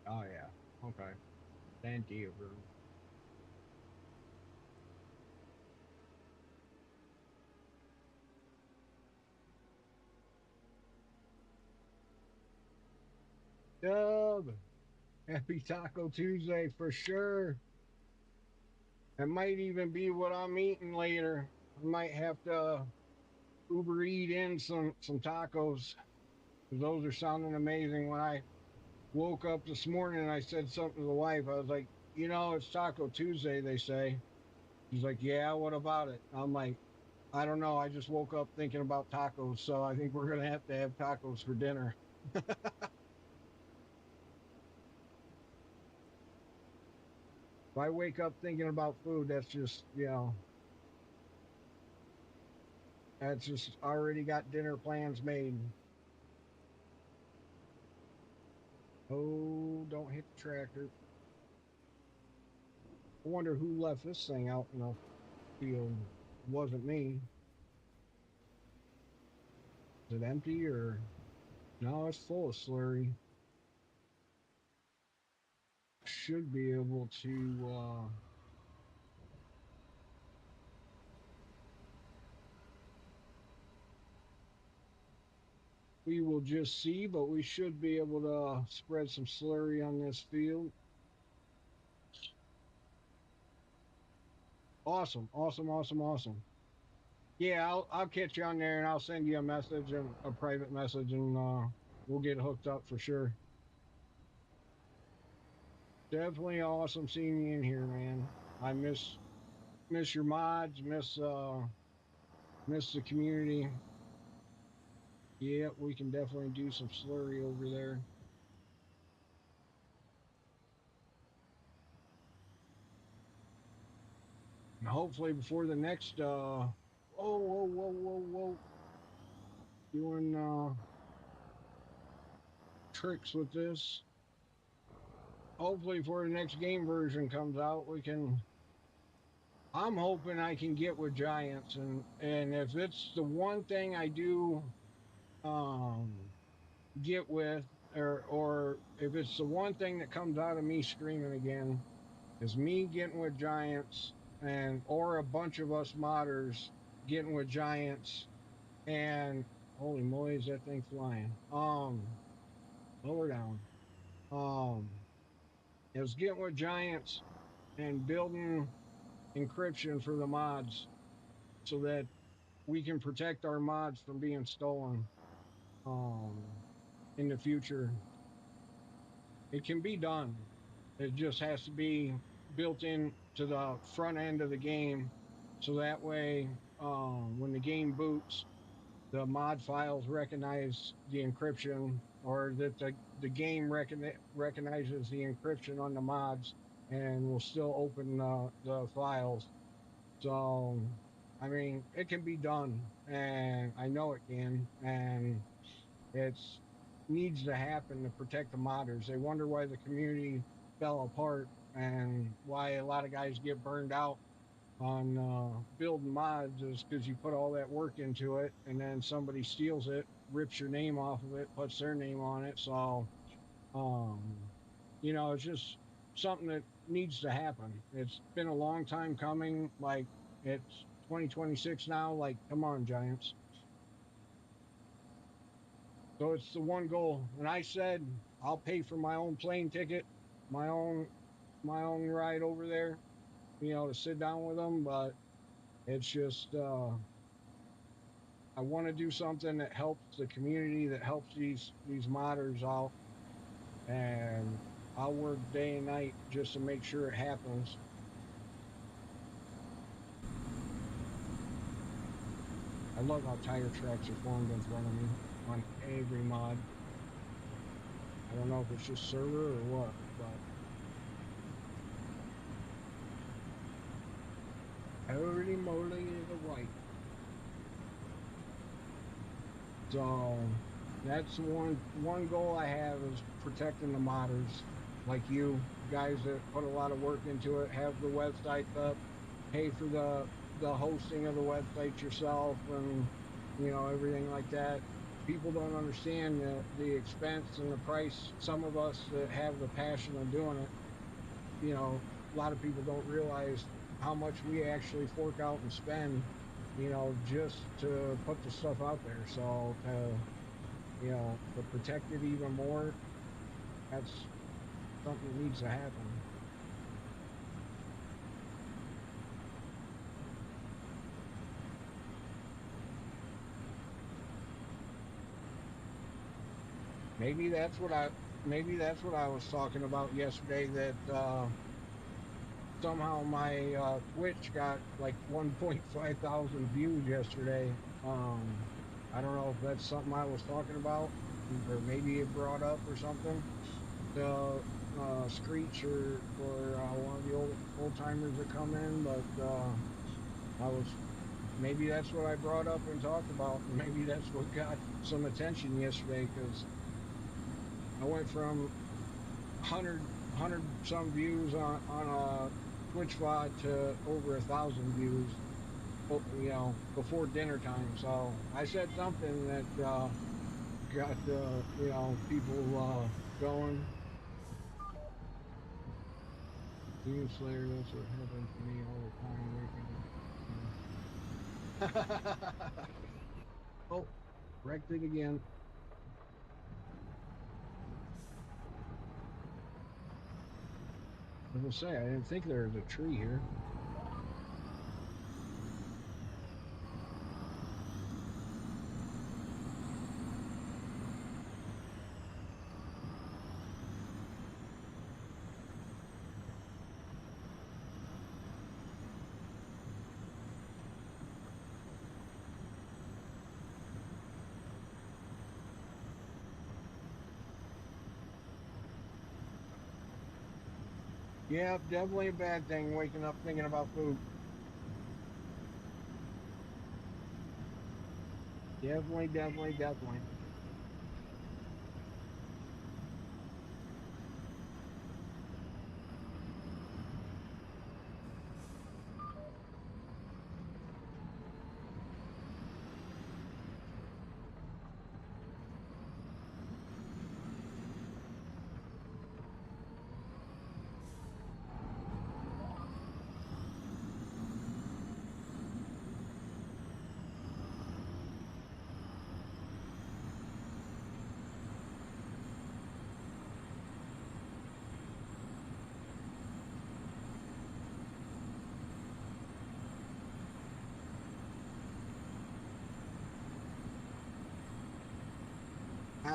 Oh, yeah. Okay. Plenty of room. Dub, happy Taco Tuesday for sure. It might even be what I'm eating later. I might have to Uber eat in some tacos because those are sounding amazing. When I woke up this morning and I said something to the wife, I was like, it's Taco Tuesday, they say. She's like, yeah, what about it? I'm like, I don't know. I just woke up thinking about tacos, so I think we're gonna have to have tacos for dinner. If I wake up thinking about food, that's just already got dinner plans made. Oh, don't hit the tractor. I wonder who left this thing out in the field. It wasn't me. Is it empty or no? It's full of slurry. Should be able to. We will just see, but we should be able to spread some slurry on this field. Awesome, awesome, awesome, awesome. Yeah, I'll catch you on there and I'll send you a message and a private message and we'll get hooked up for sure. Definitely awesome seeing you in here, man. I miss your mods, miss the community. Yeah, we can definitely do some slurry over there. And hopefully before the next whoa, doing tricks with this. Hopefully before the next game version comes out, we can I'm hoping I can get with Giants and if it's the one thing I do um get with or if it's the one thing that comes out of me screaming again is me getting with Giants and or a bunch of us modders getting with Giants and holy moly is that thing flying. Lower down. Um it was getting with Giants and building encryption for the mods so that we can protect our mods from being stolen um, in the future. It can be done. It just has to be built in to the front end of the game, so that way, when the game boots, the mod files recognize the encryption, or that the game recognizes the encryption on the mods and will still open the files. So, I mean, it can be done, and I know it can, and it's needs to happen to protect the modders. They wonder why the community fell apart and why a lot of guys get burned out on building mods is because you put all that work into it and then somebody steals it, rips your name off of it, puts their name on it. So, um, it's just something that needs to happen. It's been a long time coming. Like, it's 2026 now. Like, come on, Giants. So it's the one goal. And I said I'll pay for my own plane ticket, my own my own ride over there, to sit down with them. But it's just I want to do something that helps the community, that helps these modders out, and I'll work day and night just to make sure it happens. I love how tire tracks are formed in front of me on every mod. I don't know if it's just server or what, but holy moly, the white. So that's one goal I have is protecting the modders like you guys that put a lot of work into it, have the websites up, pay for the hosting of the website yourself, and everything like that. People don't understand the expense and the price. Some of us that have the passion of doing it, a lot of people don't realize how much we actually fork out and spend, just to put the stuff out there. So to protect it even more, that's something that needs to happen. Maybe that's what I was talking about yesterday. That somehow my Twitch got like 1.5 thousand views yesterday. I don't know if that's something I was talking about, or maybe it brought up or something. The Screech or one of the old timers that come in, but I was maybe that's what I brought up and talked about, and maybe that's what got some attention yesterday because I went from 100 some views on a Twitch VOD to over 1,000 views, before dinner time. So I said something that got people going. Demon Slayer, that's what happens to me all the time. Waking up. Oh, wrecked it again. I was gonna say I didn't think there was a tree here. Yeah, definitely a bad thing waking up thinking about food. Definitely, definitely, definitely.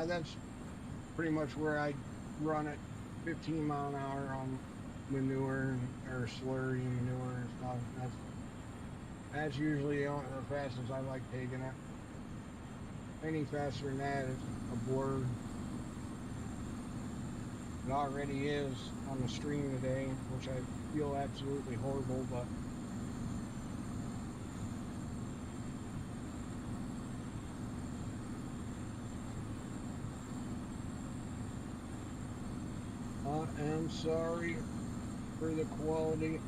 That's pretty much where I run at 15 mile an hour on manure or slurry manure and stuff. That's usually the fastest I like taking it. any faster than that, it's a blur. It already is on the stream today, which I feel absolutely horrible, but I am sorry for the quality.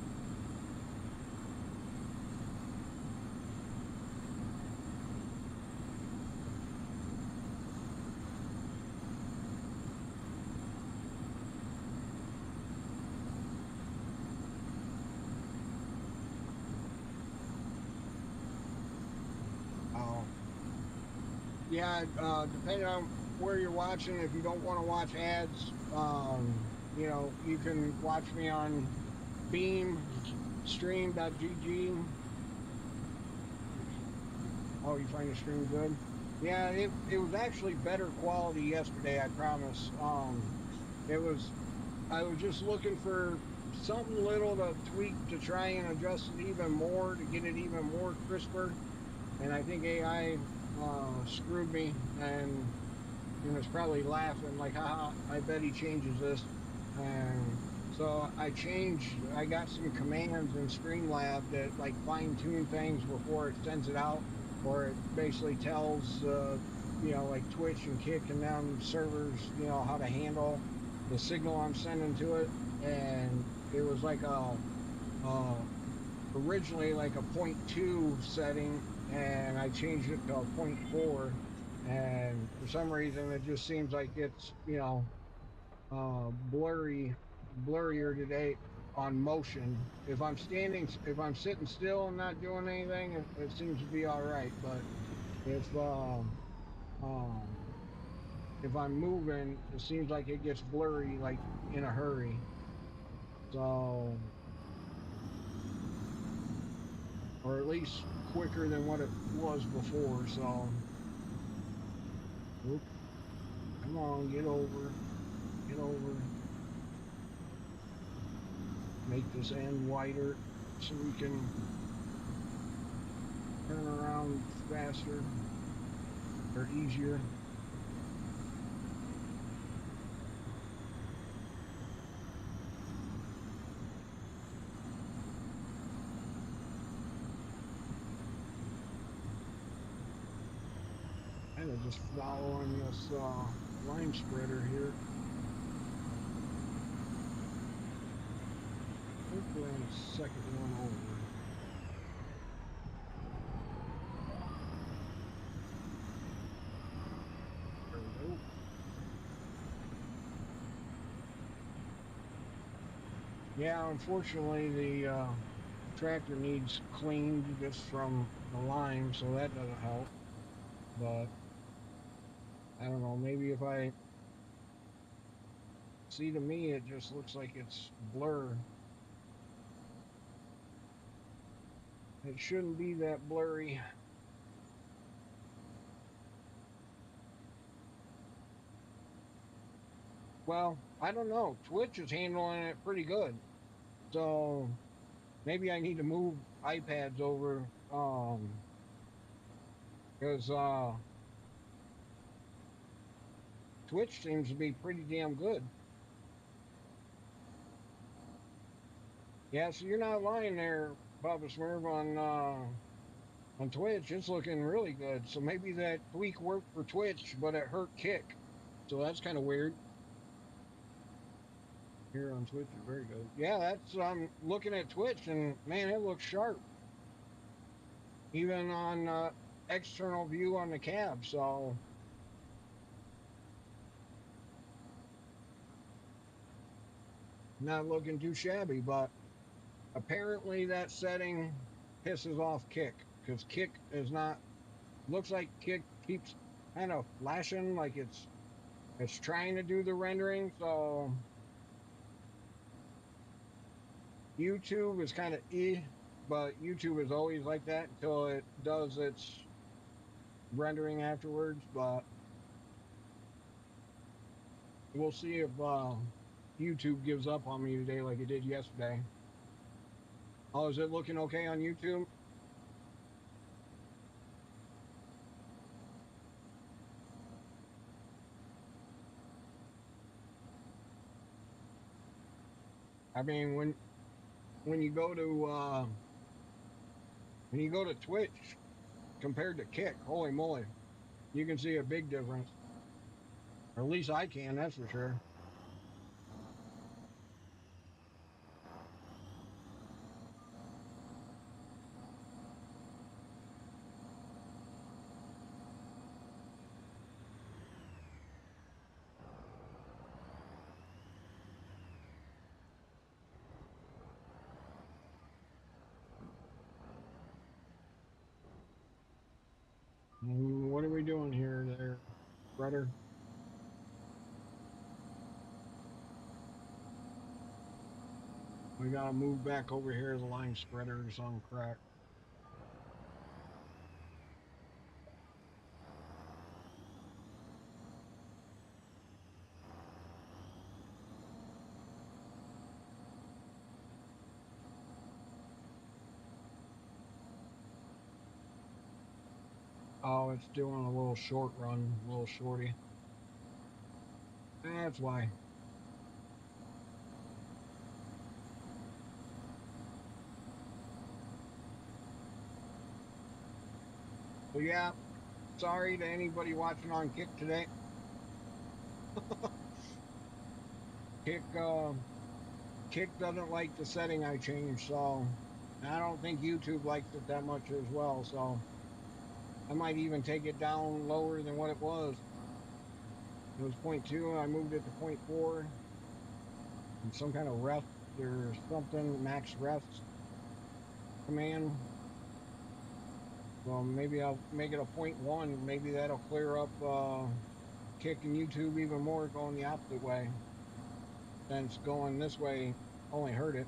Oh, yeah, depending on where you're watching, if you don't want to watch ads, you can watch me on Beam stream.gg. Oh, you find the stream good? Yeah, it was actually better quality yesterday, I promise. It was I was just looking for something little to tweak to try and adjust it even more to get it even more crisper. And I think AI screwed me and was probably laughing like, haha, I bet he changes this. And so I got some commands in Streamlab that like fine tune things before it sends it out, or it basically tells, like Twitch and Kick and them servers, how to handle the signal I'm sending to it. And it was like uh, originally like a point 0.2 setting, and I changed it to a point 0.4. And for some reason, it just seems like it's blurrier today on motion. If I'm sitting still and not doing anything, it seems to be all right. But if um, if I'm moving, it seems like it gets blurry like in a hurry. So, or at least quicker than what it was before. So, oop, come on, get over, make this end wider so we can turn around faster or easier. Kind of just following this line spreader here. I think we're on the second one over. There we go. Yeah, unfortunately, the tractor needs cleaned just from the lime, so that doesn't help. But I don't know. Maybe if I see, to me, it just looks like it's blur. It shouldn't be that blurry. Well, I don't know. Twitch is handling it pretty good. So maybe I need to move iPads over because Twitch seems to be pretty damn good. Yeah, so you're not lying there, Papa Smurf, on Twitch. It's looking really good. So maybe that tweak worked for Twitch, but it hurt Kick. So that's kind of weird. Here on Twitch is very good. Yeah, that's I'm looking at Twitch and man, it looks sharp. Even on external view on the cab. So not looking too shabby, but apparently that setting pisses off Kick because Kick is not looks like Kick keeps kind of flashing like it's trying to do the rendering. So YouTube is kind of but YouTube is always like that until it does its rendering afterwards. But we'll see if YouTube gives up on me today like it did yesterday. Oh, is it looking okay on YouTube? I mean, when you go to when you go to Twitch compared to Kick, holy moly, you can see a big difference. Or at least I can, that's for sure. What are we doing here, there, brother? We gotta move back over here. The line spreader's on crack. Oh, it's doing a little short run, a little shorty. That's why. So yeah, sorry to anybody watching on Kick today. Kick Kick doesn't like the setting I changed, so I don't think YouTube likes it that much as well. So I might even take it down lower than what it was. It was point 0.2, I moved it to point 0.4, and some kind of rest or something, max rest command. So maybe I'll make it a point 0.1. Maybe that'll clear up Kick and YouTube even more going the opposite way. Since going this way only hurt it.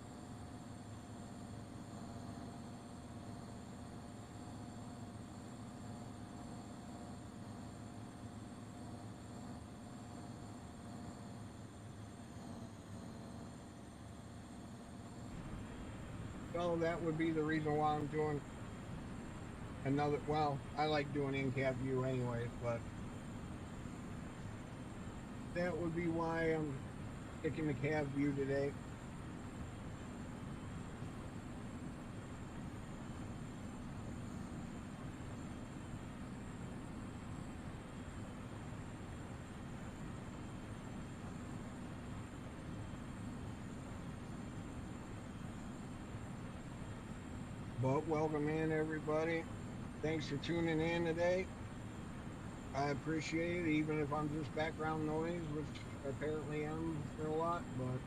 So that would be the reason why I'm doing another. Well, I like doing in cab view anyways, but that would be why I'm picking the cab view today. But welcome in, everybody. Thanks for tuning in today. I appreciate it, even if I'm just background noise, which apparently am for a lot. But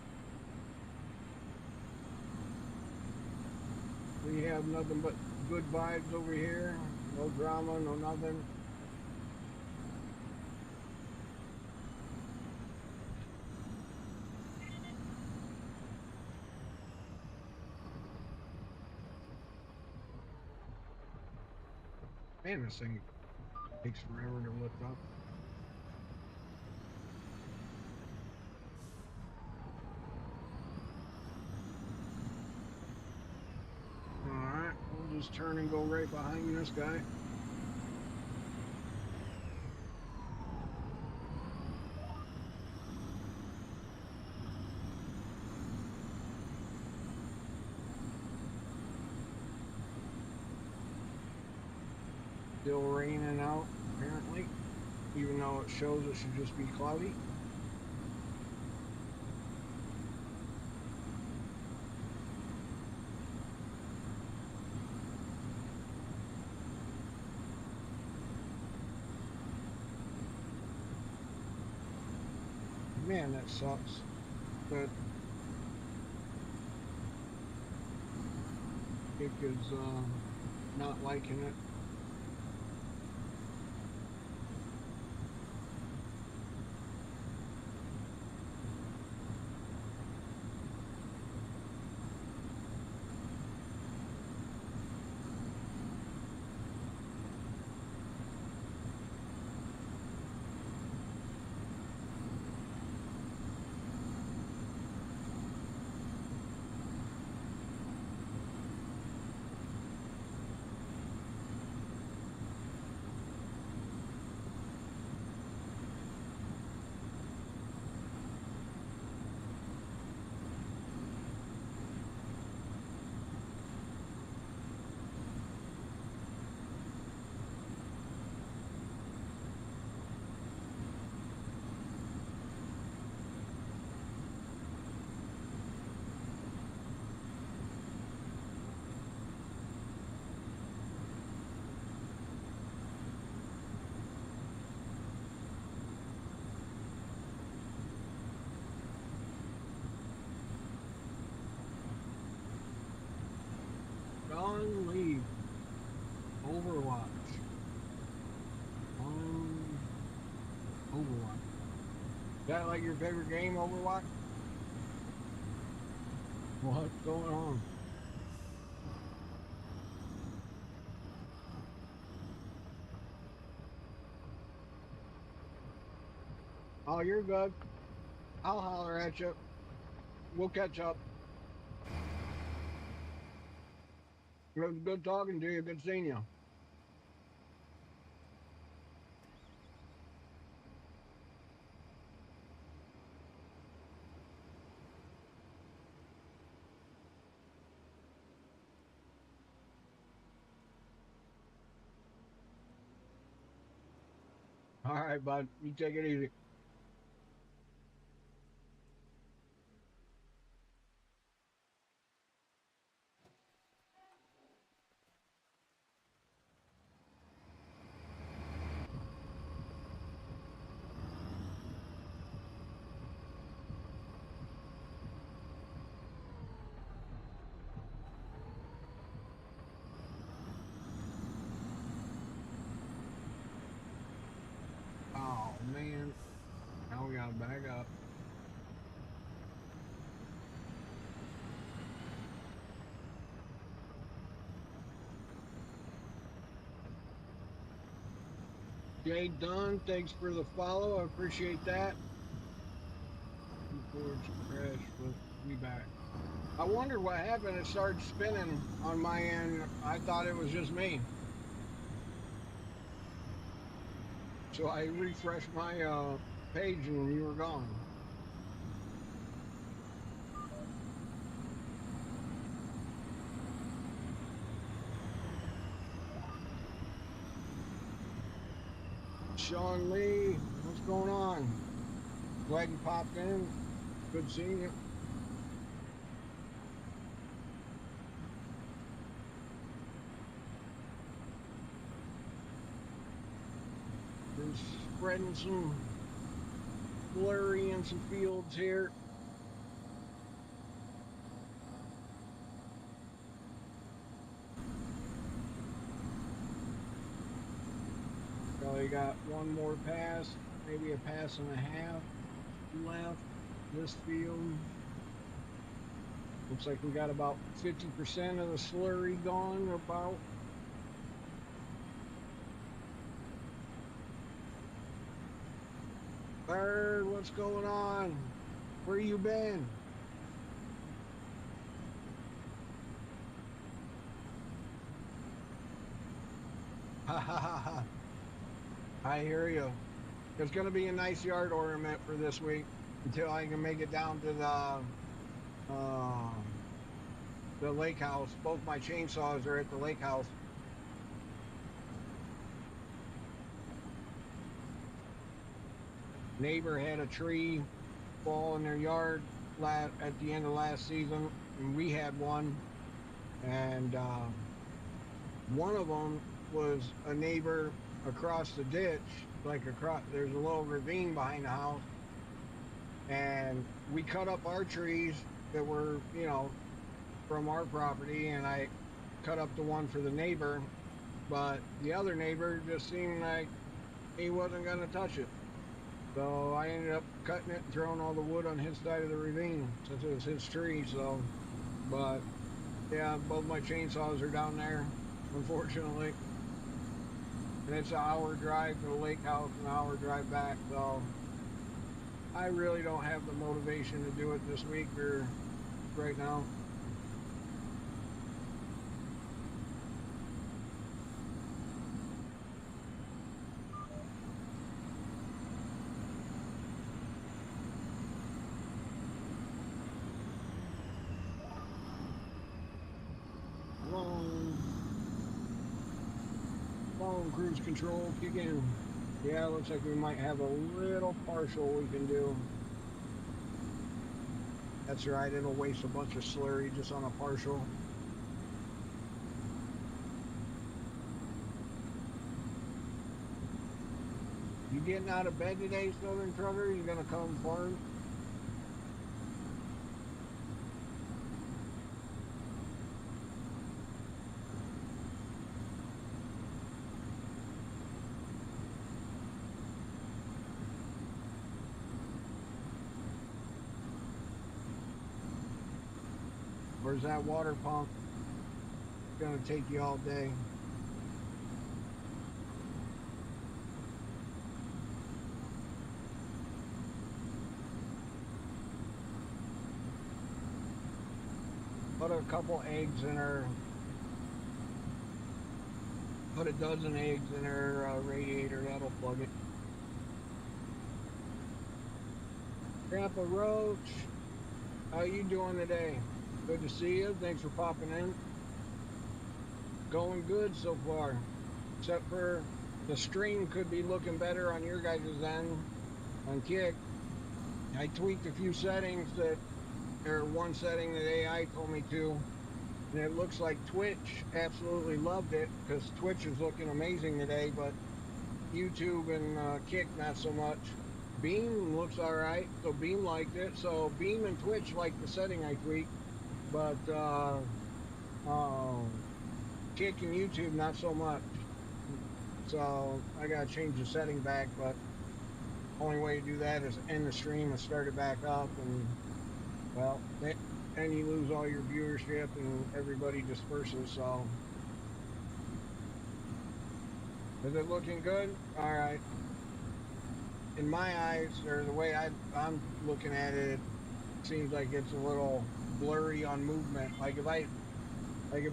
we have nothing but good vibes over here. No drama, no nothing. Man, this thing takes forever to lift up. All right, we'll just turn and go right behind this guy. Still raining out, apparently, even though it shows it should just be cloudy. Man, that sucks. But Dick is not liking it. that like your favorite game, Overwatch? What's going on? Oh, you're good. I'll holler at you. We'll catch up. It was good talking to you. Good seeing you. All right, bud. You take it easy. Oh man, now we gotta back up. Jay Dunn, thanks for the follow. I appreciate that. Reports crash, but we back. I wonder what happened. It started spinning on my end. I thought it was just me. So I refreshed my page and you were gone. Sean Lee, what's going on? Glad you popped in. Good seeing you. Been spreading some flurry in some fields here. Probably got one more pass, maybe a pass and a half left. This field looks like we got about 50% of the slurry gone. About Bird, what's going on? Where you been? Ha ha ha ha. I hear you. It's going to be a nice yard ornament for this week until I can make it down to uh, the lake house. Both my chainsaws are at the lake house. Neighbor had a tree fall in their yard at the end of last season, and we had one. And one of them was a neighbor across the ditch, like across. There's a little ravine behind the house, and we cut up our trees that were, from our property, and I cut up the one for the neighbor, but the other neighbor just seemed like he wasn't going to touch it. So I ended up cutting it and throwing all the wood on his side of the ravine since it was his tree. So, but yeah, both my chainsaws are down there, unfortunately. And it's an hour drive to the lake house, an hour drive back. So I really don't have the motivation to do it this week or right now. Long, long cruise control kick in. Yeah, looks like we might have a little partial we can do. That's right. It'll waste a bunch of slurry just on a partial. You getting out of bed today, Southern Trucker? You gonna come farm? Where's that water pump? It's gonna take you all day. Put a couple eggs in her. Put a dozen eggs in her radiator. That'll plug it. Grandpa Roach, how you doing today? Good to see you. Thanks for popping in. Going good so far, except for the stream could be looking better on your guys' end on Kick. I tweaked a few settings that, or one setting that AI told me to, and it looks like Twitch absolutely loved it because Twitch is looking amazing today, but YouTube and Kick not so much. Beam looks all right, so Beam liked it. So Beam and Twitch liked the setting I tweaked, but um, Kick and YouTube not so much. So I gotta change the setting back, but only way to do that is end the stream and start it back up, and well, then you lose all your viewership and everybody disperses. So is it looking good? All right. In my eyes, or the way I'm looking at it, it seems like it's a little blurry on movement. Like if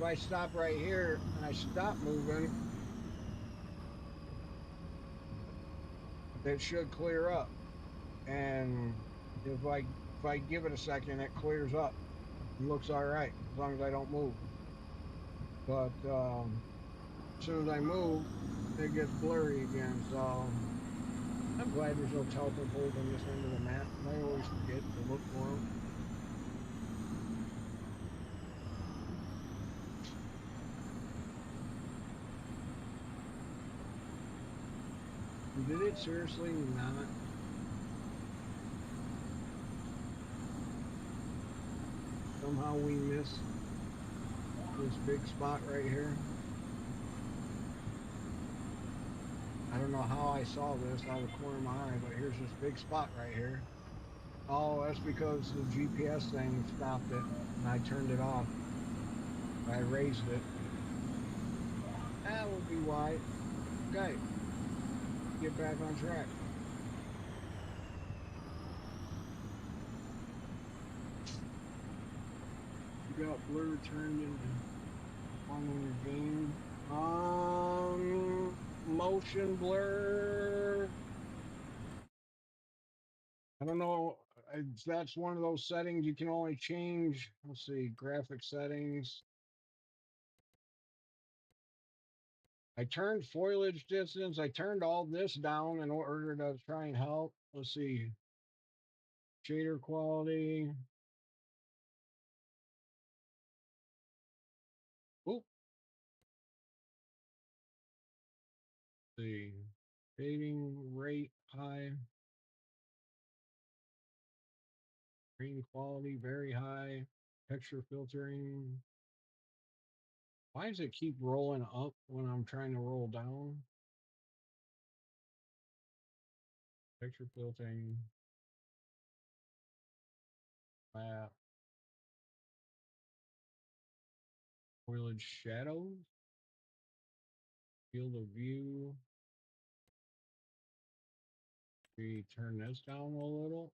I stop right here and I stop moving, it should clear up. And if I give it a second, it clears up. It looks all right as long as I don't move. But as soon as I move, it gets blurry again. So I'm glad there's no telephone poles on this end of the map. I always forget to look for them. Did it seriously not? Somehow we missed this big spot right here. I don't know how I saw this out of the corner of my eye, but here's this big spot right here. Oh, that's because the GPS thing stopped it and I turned it off. I raised it. That would be why. Okay, get back on track. You got blur turned into one in your game. Motion blur. I don't know. That's one of those settings you can only change. Let's see, graphic settings. I turned foliage distance. I turned all this down in order to try and help. Let's see, shader quality. Oop. See, fading rate high. Green quality very high. Texture filtering. Why does it keep rolling up when I'm trying to roll down? Texture filtering. Map. Foliage shadows. Field of view. We turn this down a little.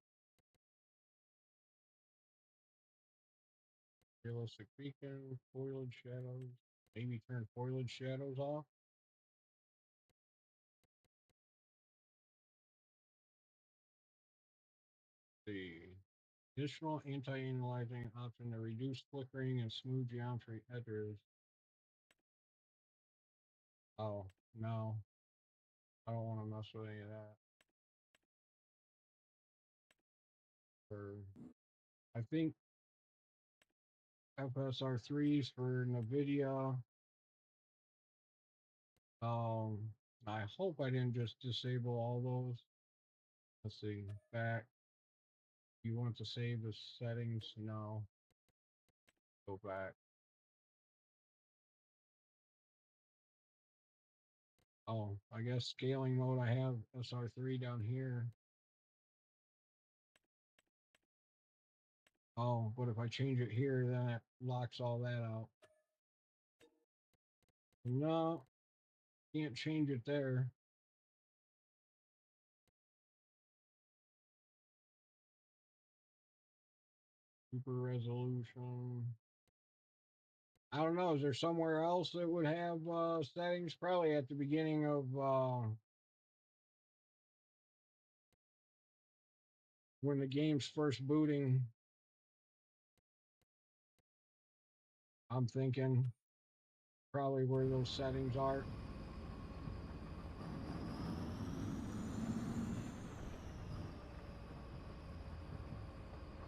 Realistic beacon. Foliage shadows. Maybe turn foliage shadows off. The additional anti-aliasing option to reduce flickering and smooth geometry edges. Oh, no. I don't want to mess with any of that. For I think FSR3s for NVIDIA. Um, I hope I didn't just disable all those. Let's see. Back. You want to save the settings? No. Go back. Oh, I guess scaling mode. I have SR3 down here. Oh, but if I change it here, then it locks all that out. No, can't change it there. Super resolution. I don't know. Is there somewhere else that would have settings? Probably at the beginning of when the game's first booting. I'm thinking probably where those settings are.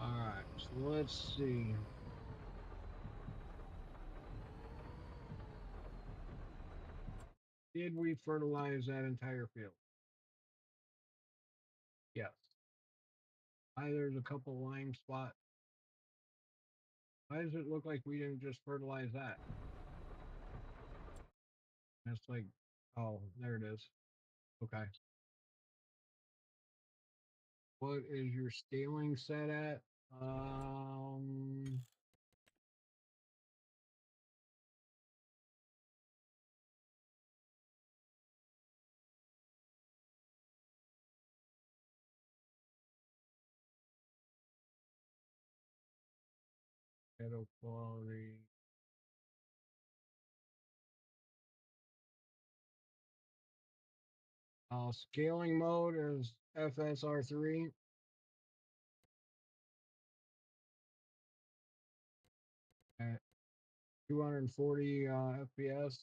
All right, so let's see. Did we fertilize that entire field? Yes. There's a couple lime spots. Why does it look like we didn't just fertilize that? That's like, oh, there it is. Okay. What is your scaling set at? Um, Shadow quality. Scaling mode is FSR3 at 240 FPS.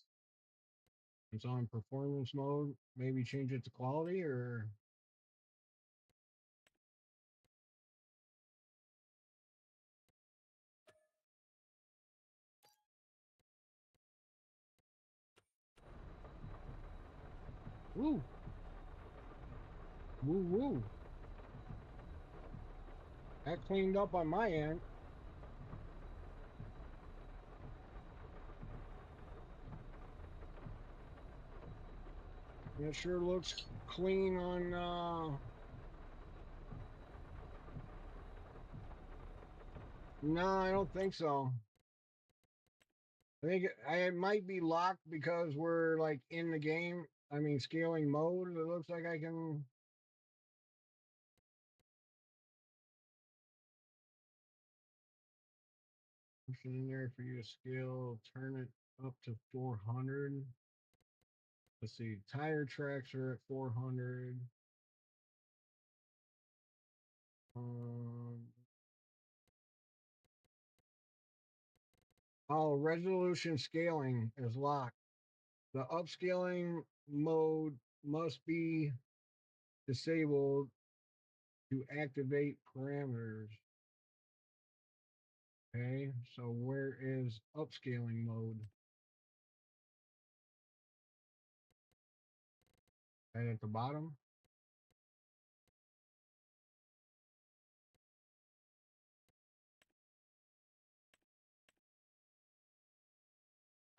It's on performance mode. Maybe change it to quality or woo, woo, woo. That cleaned up on my end. It sure looks clean on. No, I don't think so. It might be locked because we're like in the game. I mean, scaling mode. It looks like I can. Push it in there for you to scale. Turn it up to 400. Let's see. Tire tracks are at 400. Um, oh, resolution scaling is locked. The upscaling mode must be disabled to activate parameters. Okay, so where is upscaling mode? Right at the bottom?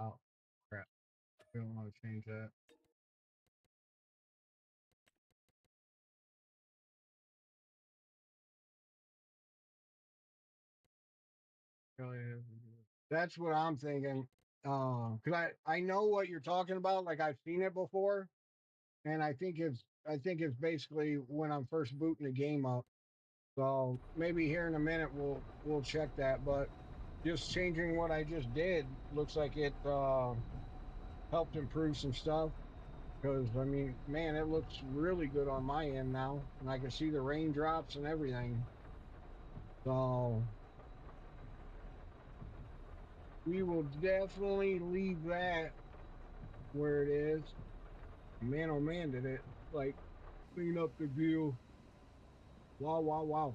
Oh, crap. We don't want to change that. That's what I'm thinking. Because I know what you're talking about. Like I've seen it before, and I think it's basically when I'm first booting the game up. So maybe here in a minute we'll check that. But just changing what I just did looks like it helped improve some stuff. Because I mean, man, it looks really good on my end now, and I can see the raindrops and everything. So we will definitely leave that where it is. Man, oh man, did it like clean up the view. Wow, wow, wow.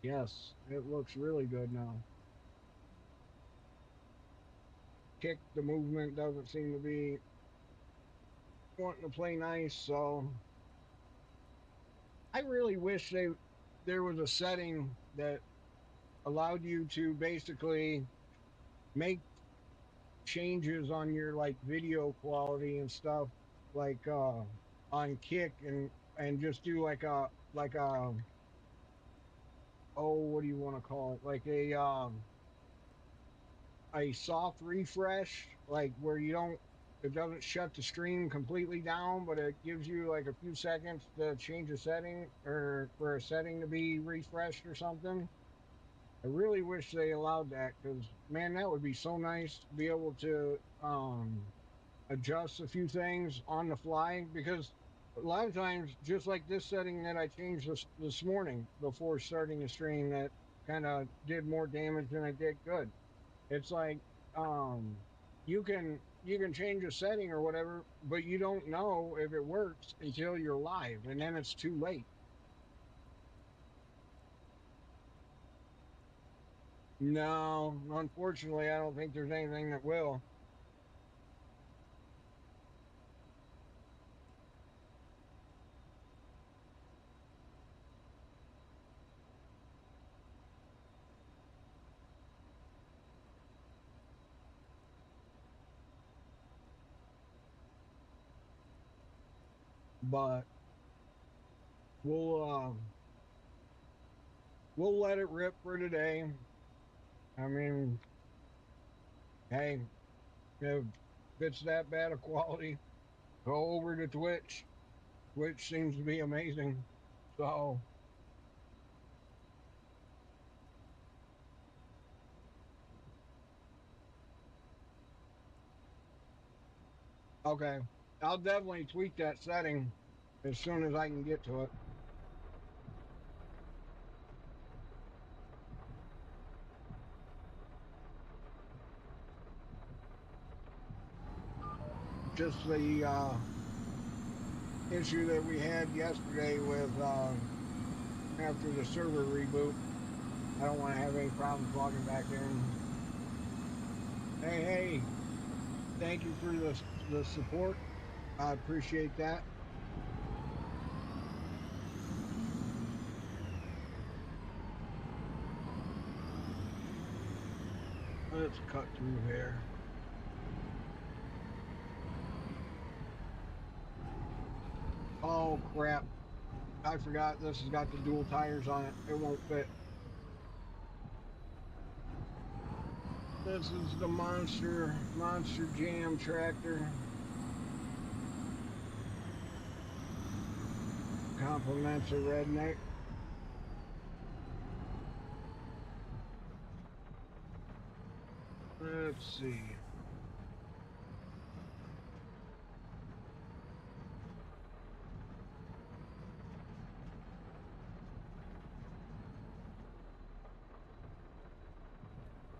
Yes, it looks really good now. Kick, the movement doesn't seem to be wanting to play nice, so I really wish there was a setting that allowed you to basically make changes on your like video quality and stuff like on kick and just do like a oh, what do you want to call it? Like a soft refresh, like where you don't it doesn't shut the stream completely down, but it gives you like a few seconds to change a setting or for a setting to be refreshed or something. I really wish they allowed that because man, that would be so nice to be able to adjust a few things on the fly because a lot of times, just like this setting that I changed this morning before starting the stream, that kind of did more damage than I did good. It's like um, you can change a setting or whatever, but you don't know if it works until you're live, and then it's too late. No, unfortunately, I don't think there's anything that will. But we'll we'll let it rip for today. I mean, hey, if it's that bad of quality, go over to Twitch. Twitch seems to be amazing. So, okay. I'll definitely tweak that setting as soon as I can get to it. Just the issue that we had yesterday with after the server reboot. I don't want to have any problems logging back in. Hey, hey, thank you for the support. I appreciate that. Let's cut through here. Oh crap. I forgot this has got the dual tires on it. It won't fit. This is the Monster Jam tractor. Compliments a redneck. Let's see.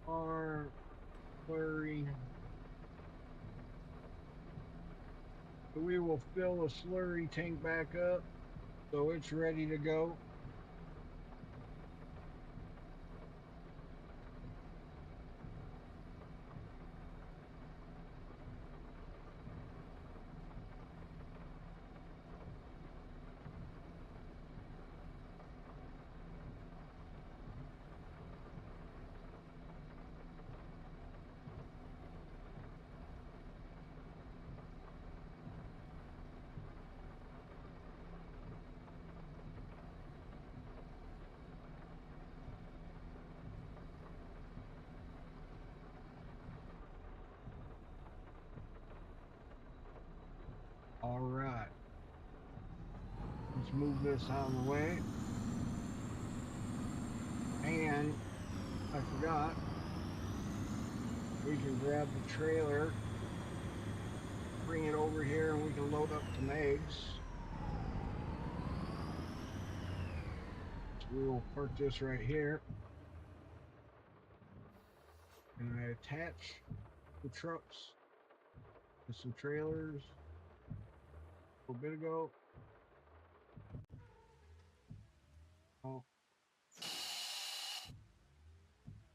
Our slurry. We will fill a slurry tank back up so it's ready to go. All right. Let's move this out of the way. And I forgot, we can grab the trailer, bring it over here, and we can load up some eggs. So we will park this right here. And I attach the trucks to some trailers a little bit ago. Oh,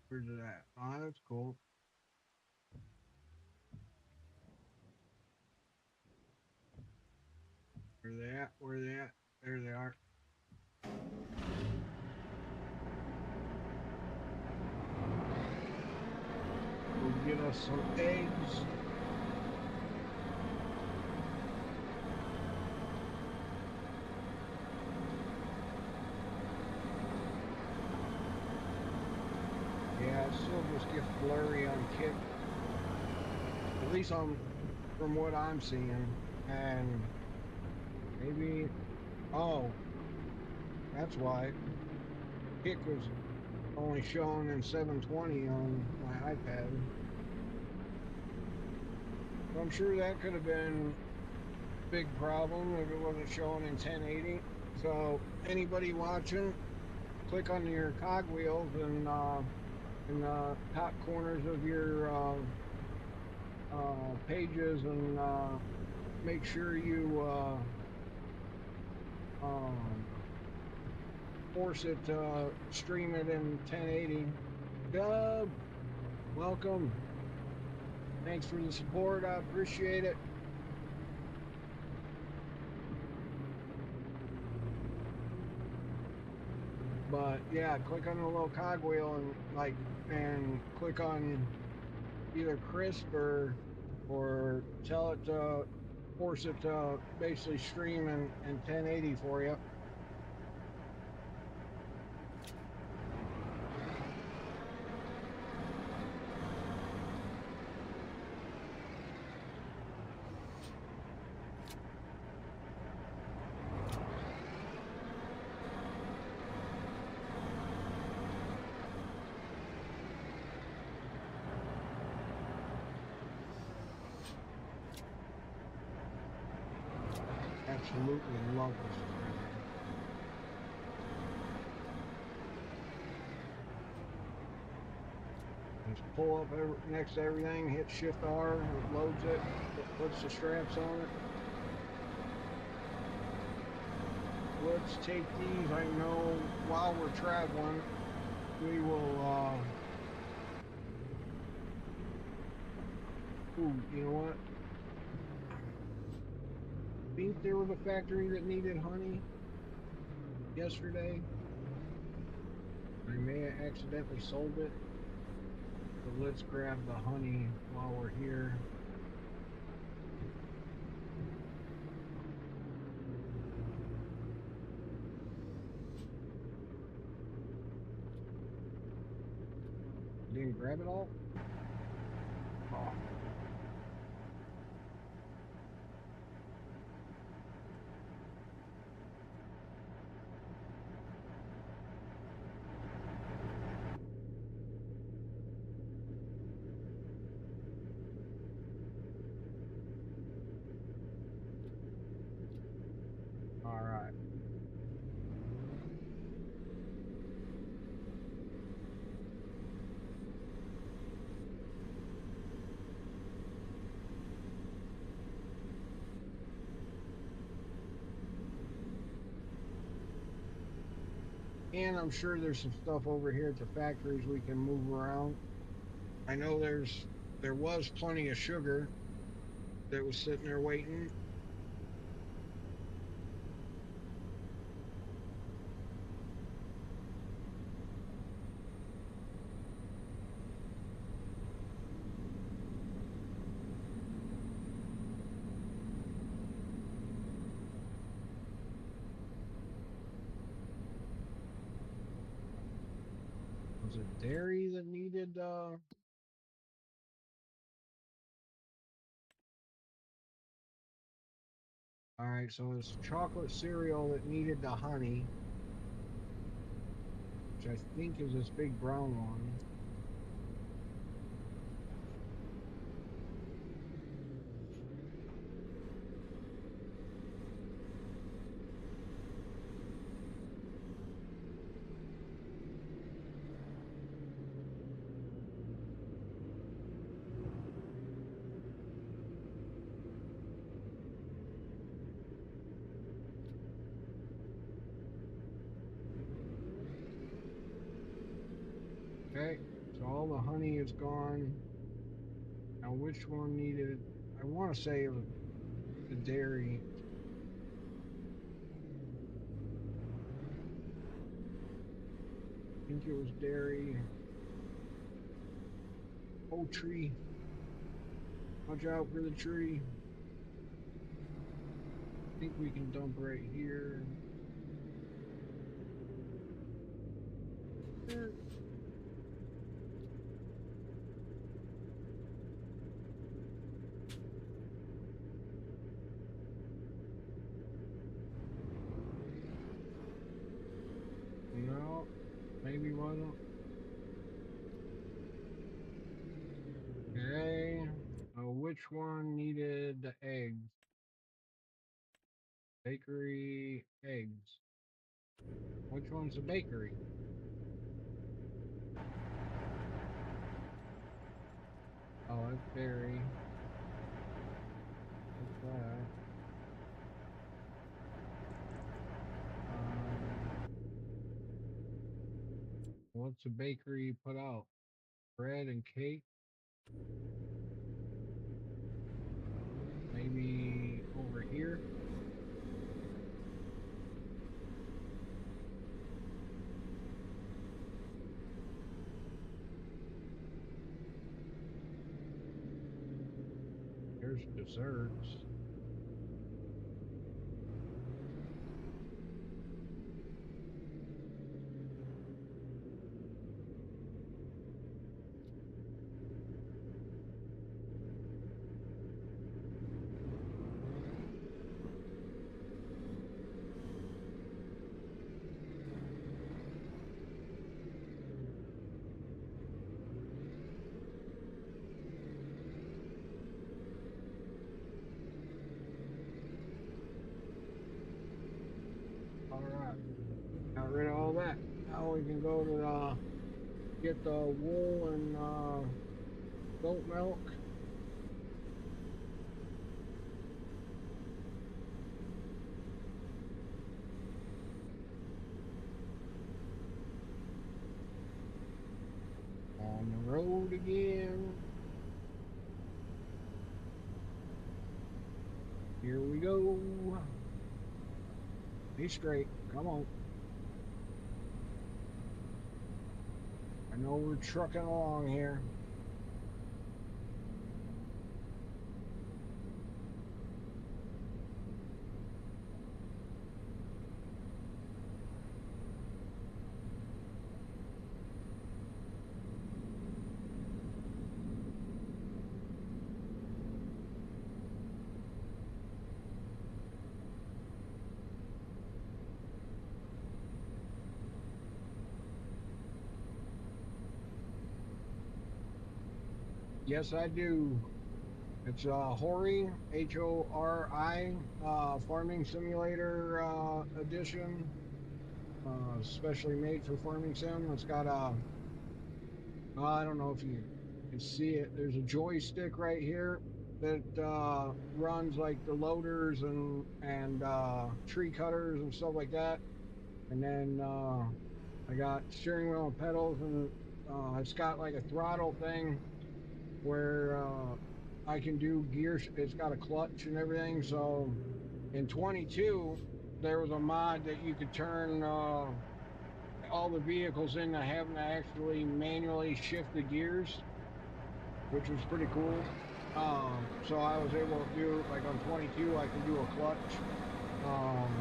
where's it at? Oh, that's cool. Where are they at? Where are they at? There they are. We'll get us some eggs. still just gets blurry on kick, at least on from what I'm seeing. And maybe, oh, that's why kick was only showing in 720 on my iPad. So I'm sure that could have been a big problem if it wasn't showing in 1080. So anybody watching, click on your cogwheels and in the top corners of your pages and make sure you um, force it to stream it in 1080. Dub, welcome. Thanks for the support. I appreciate it. But yeah, click on the little cogwheel and click on either crisp or tell it to force it to basically stream in 1080 for you. Absolutely love this trailer. Just pull up next to everything, hit Shift R, it loads it, puts the straps on it. Let's take these. I know while we're traveling, we will. Ooh, you know what? I think there was a factory that needed honey yesterday. I may have accidentally sold it, but let's grab the honey while we're here. Didn't grab it all? Oh. All right. And I'm sure there's some stuff over here at the factories we can move around. I know there was plenty of sugar that was sitting there waiting. Was it dairy that needed all right, so it's chocolate cereal that needed the honey, which I think is this big brown one. Okay, so all the honey is gone. Now, which one needed? I want to say it was the dairy. I think it was dairy. Oh, tree. Watch out for the tree. I think we can dump right here. No, maybe wasn't. Okay. Which one needed the eggs? Bakery eggs. Which one's the bakery? Oh, that's dairy. What's that? Um, what's a bakery put out? Bread and cake? Maybe over here? There's desserts. All right. Got rid of all that. Now we can go to get the wool and goat milk. On the road again. Here we go. Be straight. Come on. I know we're trucking along here. Yes, I do. It's Hori, Hori, Farming Simulator edition, specially made for Farming Sim. It's got a, I don't know if you can see it. There's a joystick right here that runs like the loaders and tree cutters and stuff like that. And then I got steering wheel and pedals, and it's got like a throttle thing where I can do gear. It's got a clutch and everything. So in 22, there was a mod that you could turn all the vehicles into having to actually manually shift the gears, which was pretty cool. So I was able to do like on 22, I can do a clutch um,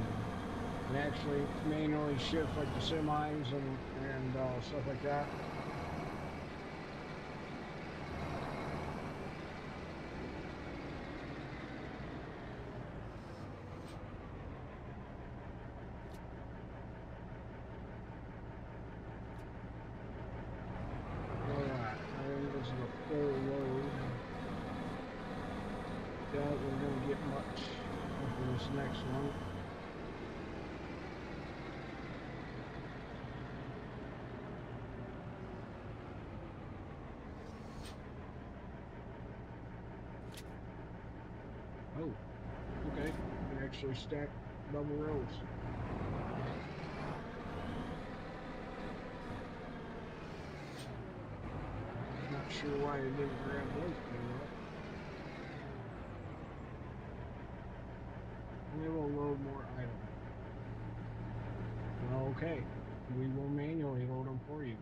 and actually manually shift like the semis and stuff like that. All right, I think this is a full load. Doubt we're gonna get much after this next one. Oh, okay. You can actually stack double rows. Not sure why it didn't grab those two up. And it will load more items. Well, okay. We will manually load them for you.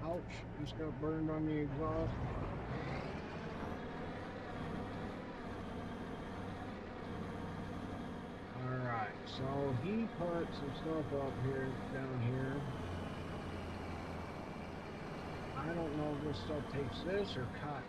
Ouch, just got burned on the exhaust. All right, so he put some stuff up here, down here. I don't know if this stuff takes this or cotton.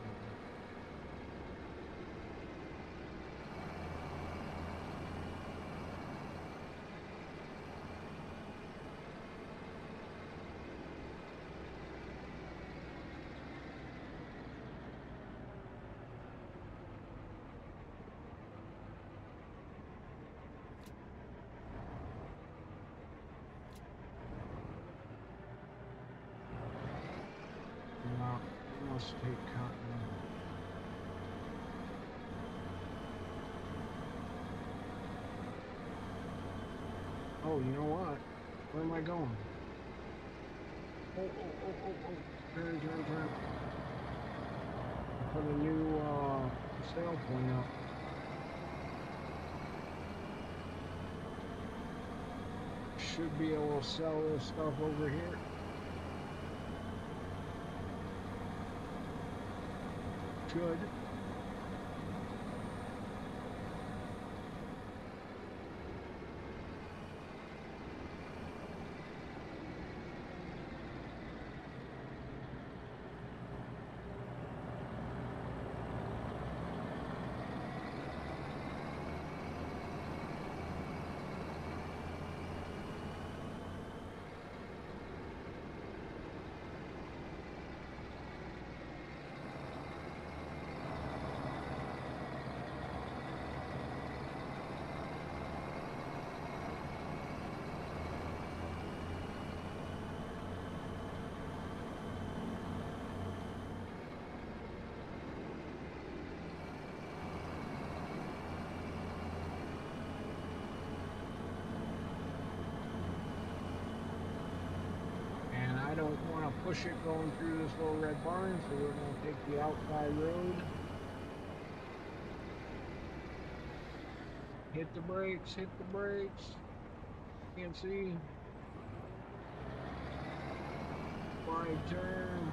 No, it must take cotton. Oh, you know what? Where am I going? Oh. Turn. I put a new sale point up. Should be able to sell this stuff over here. Should. And I don't want to push it going through this little red barn, so we're going to take the outside road. Hit the brakes. Can't see. Wide turn.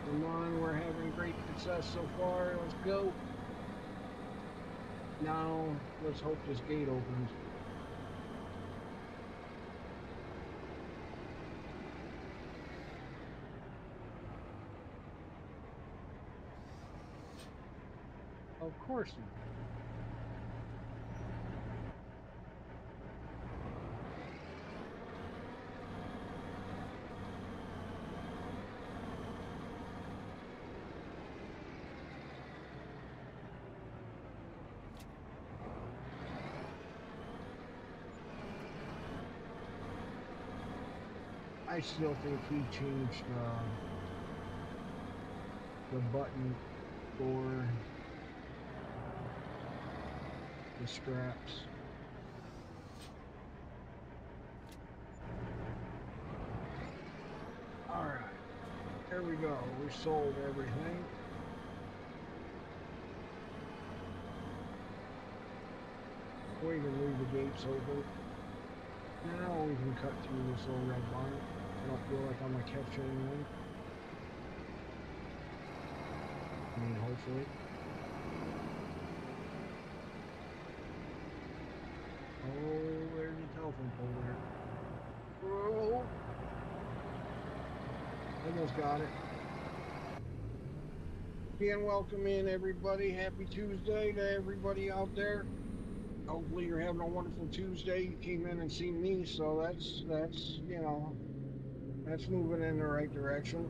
Come on, we're having great success so far. Let's go. Now, let's hope this gate opens. Of course not. I still think he changed the button for the straps. All right, there we go. We sold everything. We can leave the gates open. Now we can cut through this little red barn. I don't feel like I'm gonna catch anything. I mean, hopefully. Oh, there's a telephone pole there. Oh, almost got it. And welcome in everybody. Happy Tuesday to everybody out there. Hopefully you're having a wonderful Tuesday. You came in and seen me, so that's that's moving in the right direction.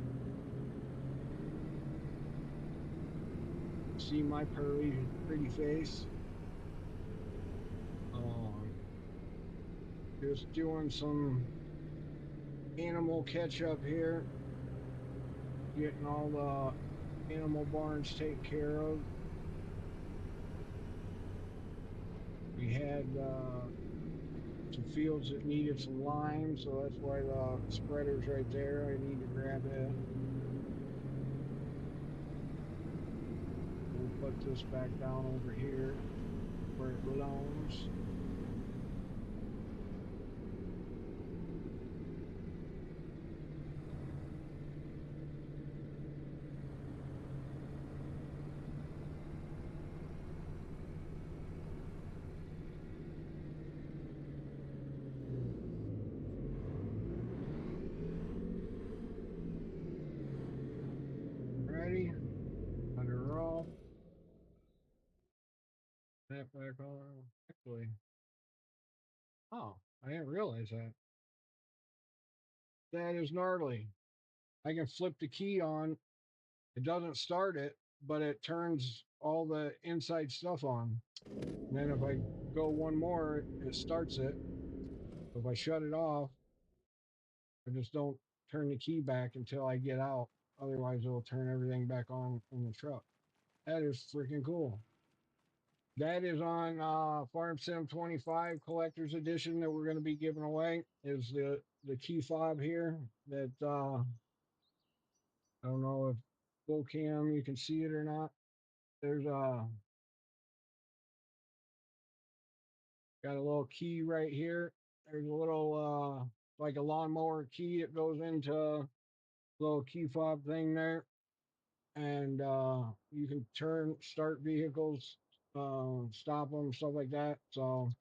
See my pretty face. Just doing some animal catch up here, getting all the animal barns taken care of. We had some fields that needed some lime, so that's why the spreader's right there. I need to grab it. We'll put this back down over here where it belongs. that back on. Actually, oh, I didn't realize that. That is gnarly. I can flip the key on. It doesn't start it, but it turns all the inside stuff on. And then if I go one more, it starts it. If I shut it off, I just don't turn the key back until I get out. Otherwise, it'll turn everything back on in the truck. That is freaking cool. That is on Farm Sim 25 Collector's Edition that we're going to be giving away. Is the key fob here that I don't know if full cam you can see it or not. There's got a little key right here. There's a little like a lawnmower key that goes into a little key fob thing there, and you can start vehicles, stop them, stuff like that. So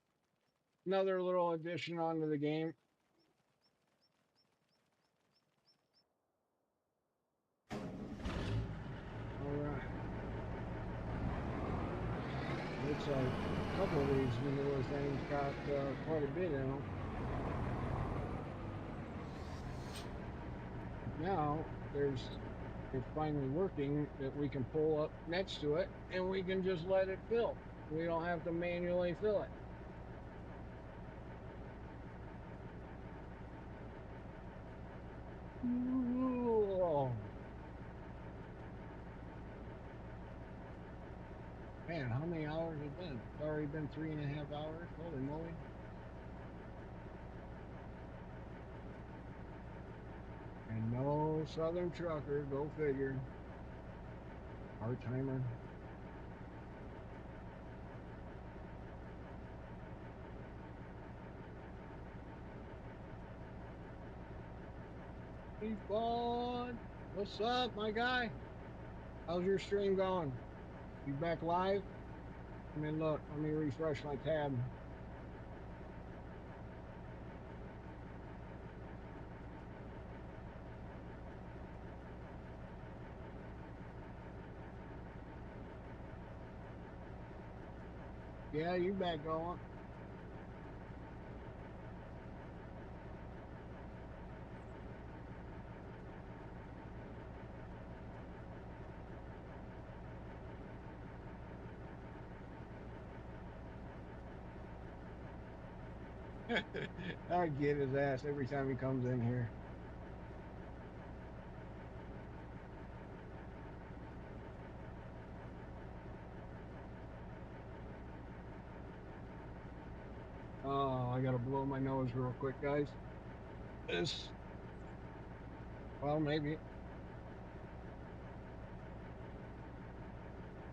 another little addition onto the game. All right, looks like a couple of these newer things got quite a bit in them. Now it's finally working that we can pull up next to it and we can just let it fill. We don't have to manually fill it. Ooh. Man, how many hours has it been? It's already been 3.5 hours. Holy moly. And no Southern trucker, go figure. Part timer. Hey, bud. What's up, my guy? How's your stream going? You back live? I mean, look, let me refresh my tab. Yeah, you back going. I get his ass every time he comes in here. Oh, I gotta blow my nose real quick, guys. This, well, maybe if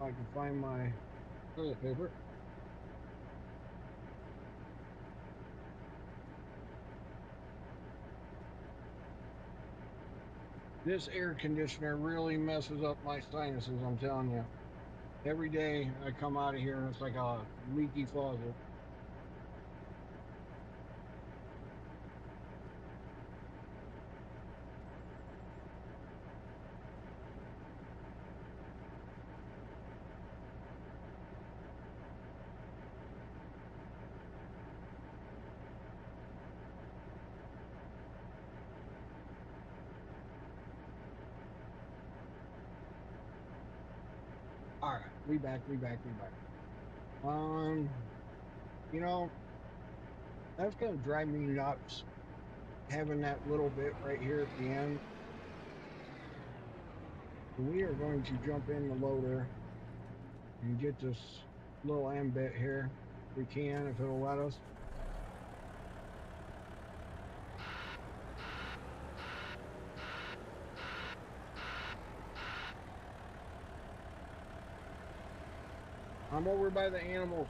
I can find my toilet paper. This air conditioner really messes up my sinuses, I'm telling you. Every day I come out of here and it's like a leaky faucet. All right, we back. Um, you know, that's gonna drive me nuts having that little bit right here at the end. We are going to jump in the loader and get this little end bit here. We can if it'll let us. I'm over by the animals.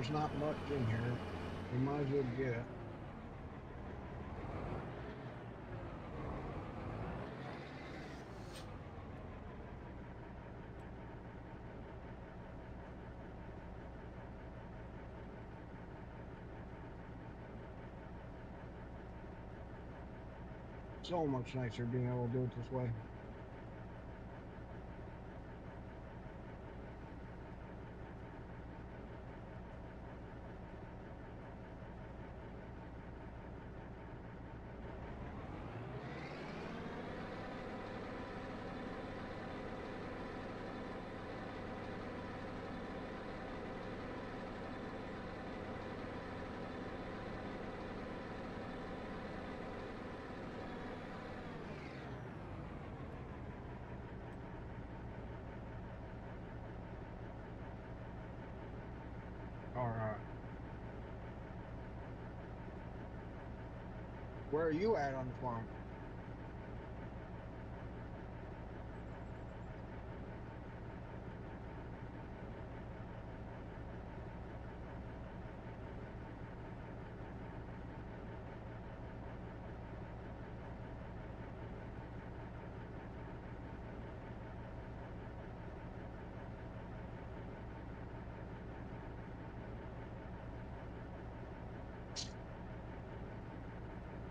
there's not much in here. We might as well get it. So much nicer being able to do it this way. All right. Where are you at on the farm?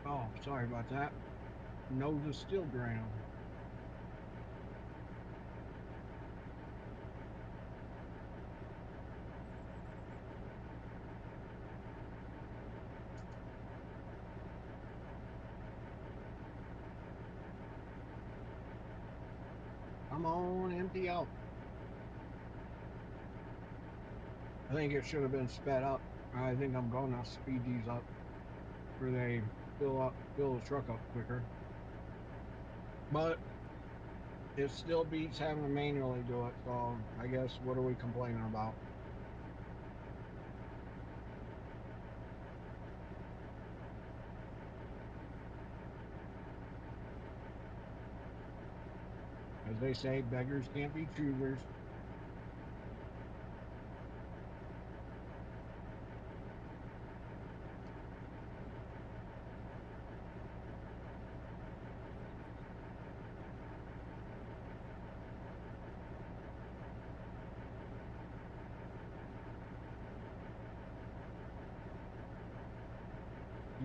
Oh, sorry about that. Nose is still draining. Come on, empty out. I think it should have been sped up. I think I'm gonna speed these up where they fill the truck up quicker. But it still beats having to manually do it. So I guess what are we complaining about? As they say, beggars can't be choosers.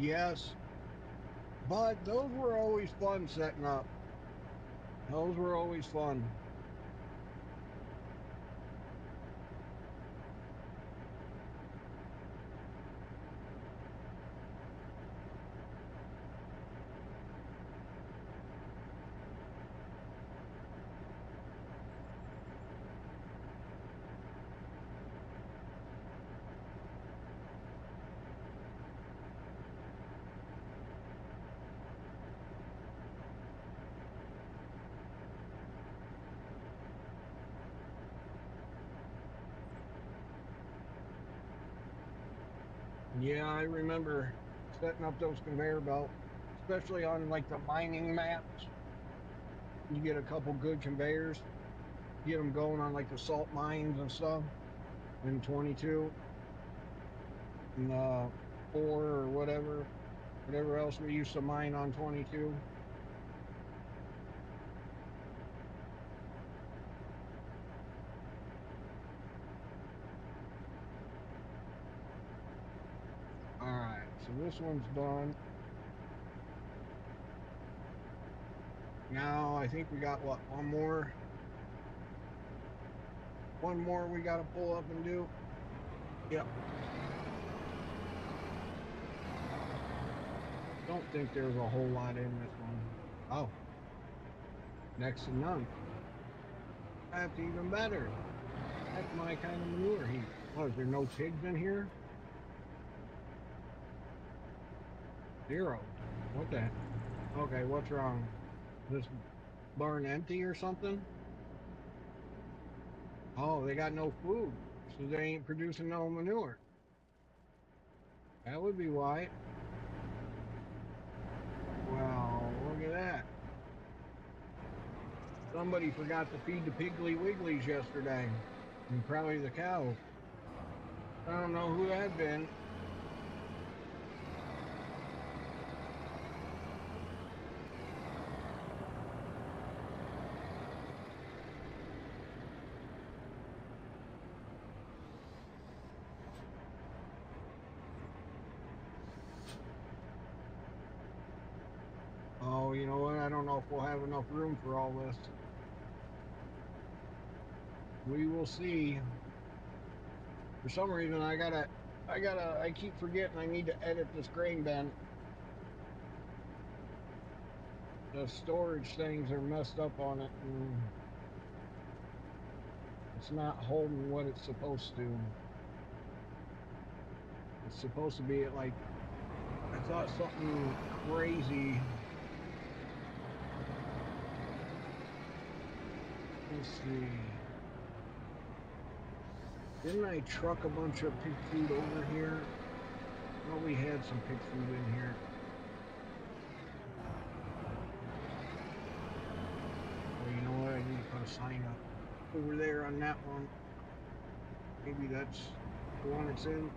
Yes, but those were always fun setting up. Those were always fun. Yeah, I remember setting up those conveyor belts, especially on like the mining maps. You get a couple good conveyors, get them going on like the salt mines and stuff in 22 and 4 or whatever else we used to mine on 22. All right, so this one's done. Now I think we got what, one more we got to pull up and do. Yep. Don't think there's a whole lot in this one. Oh, next to none. That's even better. That's my kind of manure heap. What, is there no pigs in here? Zero. What the? Okay, what's wrong? This barn empty or something? Oh, they got no food, so they ain't producing no manure. That would be why. Well, look at that. Somebody forgot to feed the Piggly Wigglies yesterday, and probably the cows. I don't know who that been. Oh, you know what? I don't know if we'll have enough room for all this. We will see. For some reason, I keep forgetting I need to edit this grain bin. The storage things are messed up on it, and it's not holding what it's supposed to. It's supposed to be at like, I thought something crazy. Let's see. Didn't I truck a bunch of pig food over here? Well, we had some pig food in here. Oh, you know what? I need to put a sign up over there on that one. Maybe that's the one it's in.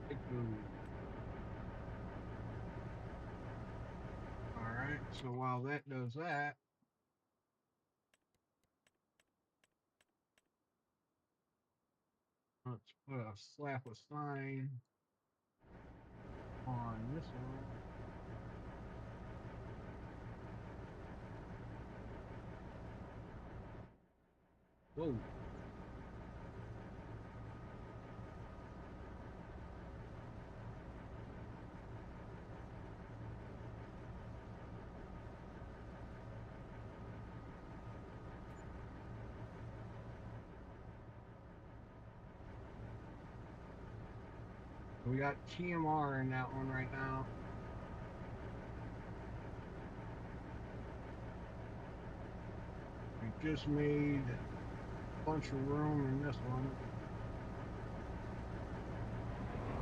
Pig food. All right. So while that does that, let's put a slap a sign on this one. Whoa. We got TMR in that one right now. We just made a bunch of room in this one.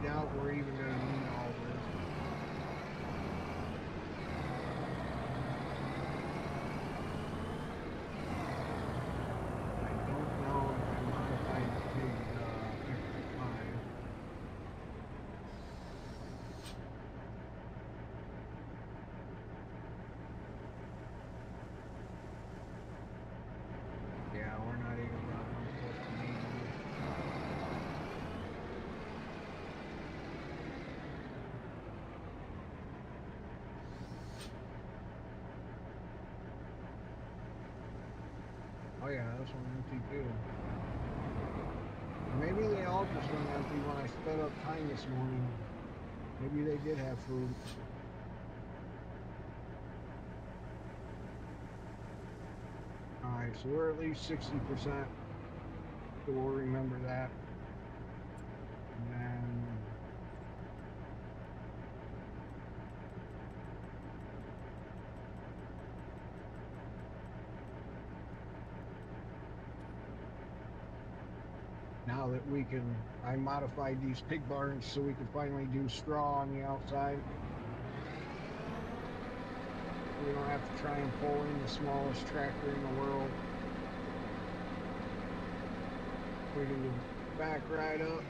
Doubt we're even going to need all this. I don't know if I modified the pig extra 5. Yeah, we're not even close to needing it. Oh yeah, this one empty too. Maybe they all just went empty when I sped up time this morning. Maybe they did have food. All right, so we're at least 60%. So we'll remember that. And then now that I modified these pig barns so we can finally do straw on the outside. We don't have to try and pull in the smallest tractor in the world. We can just back right up.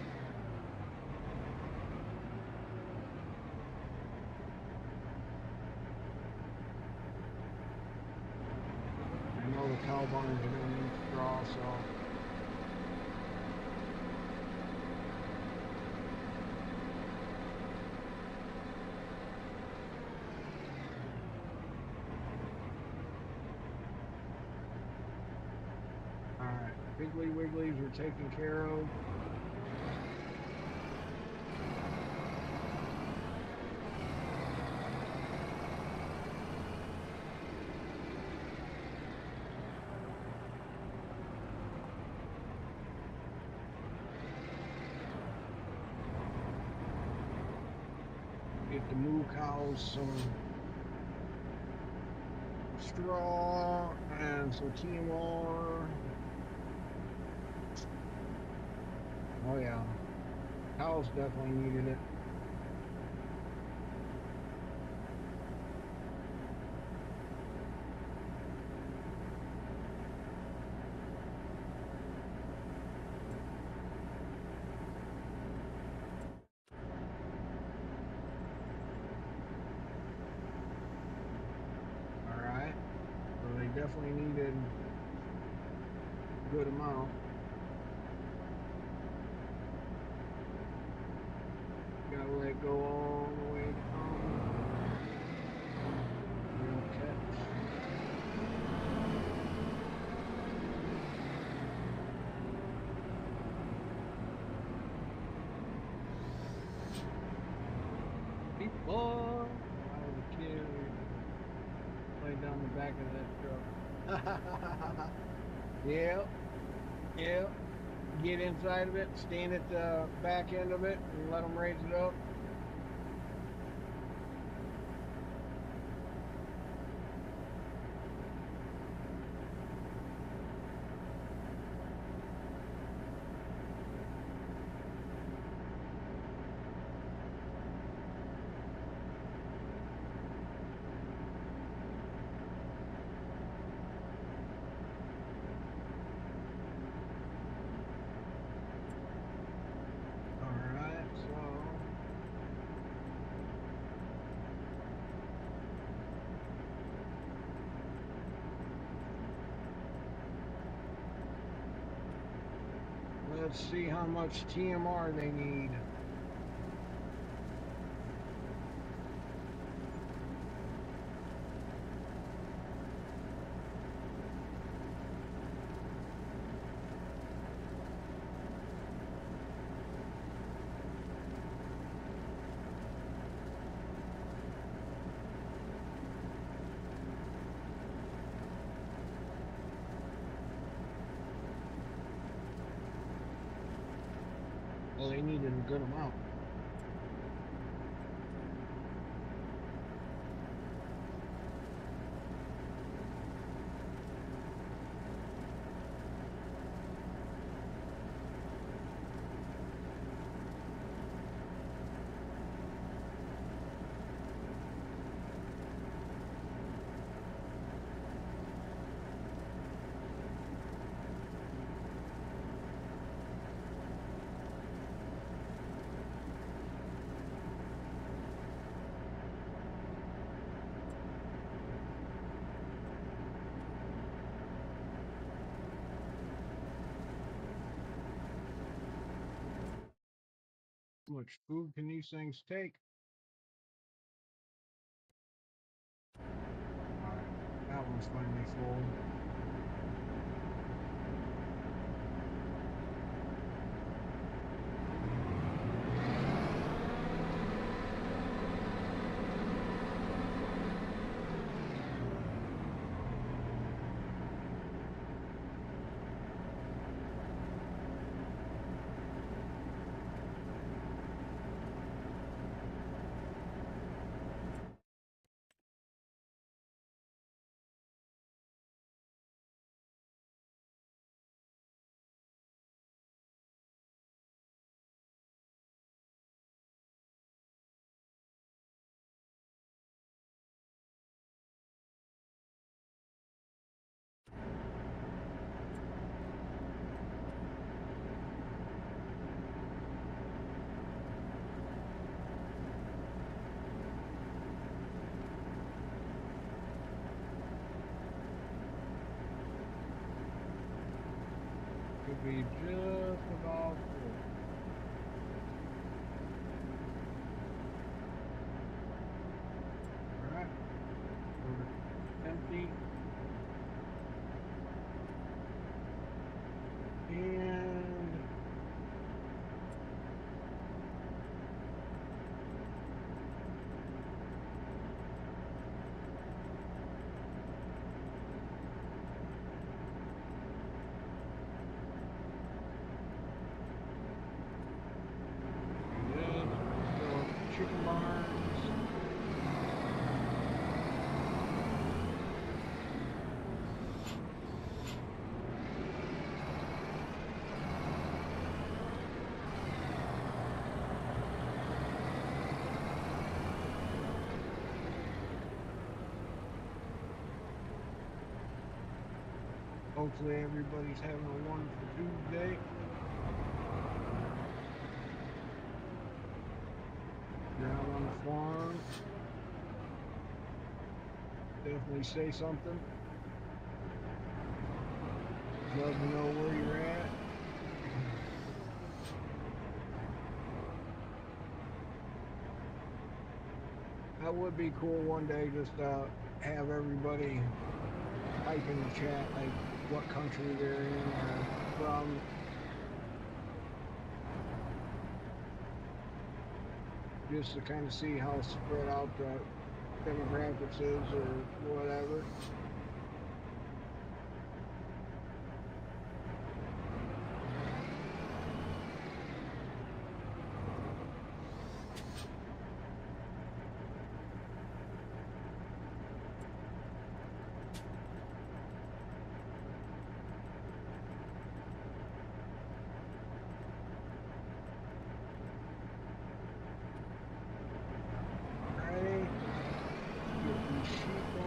I know the cow barns are going to need straw, so. All right, Piggly Wigglies are taken care of. Get the moo cows some straw and some TMR. Oh yeah, cows definitely needed it. definitely needed a good amount. Gotta let it go all the way down. Real catch. Hey, boy. If I was a kid, I used to play down the back of that truck. Yep, yep. Get inside of it, stand at the back end of it, and let them raise it up. All right, so let's see how much TMR they need. Well, they needed a good amount. How much food can these things take? All right, that one's finally full. Could be just about full. All right, empty. And just fill up the chicken barns. Hopefully everybody's having a wonderful Tuesday. You're out on the farm. Definitely say something. Love to know where you're at. That would be cool one day just to have everybody type in the chat like what country they're in or from. Just to kind of see how spread out the demographics is or whatever. Alrighty, get these sheep on.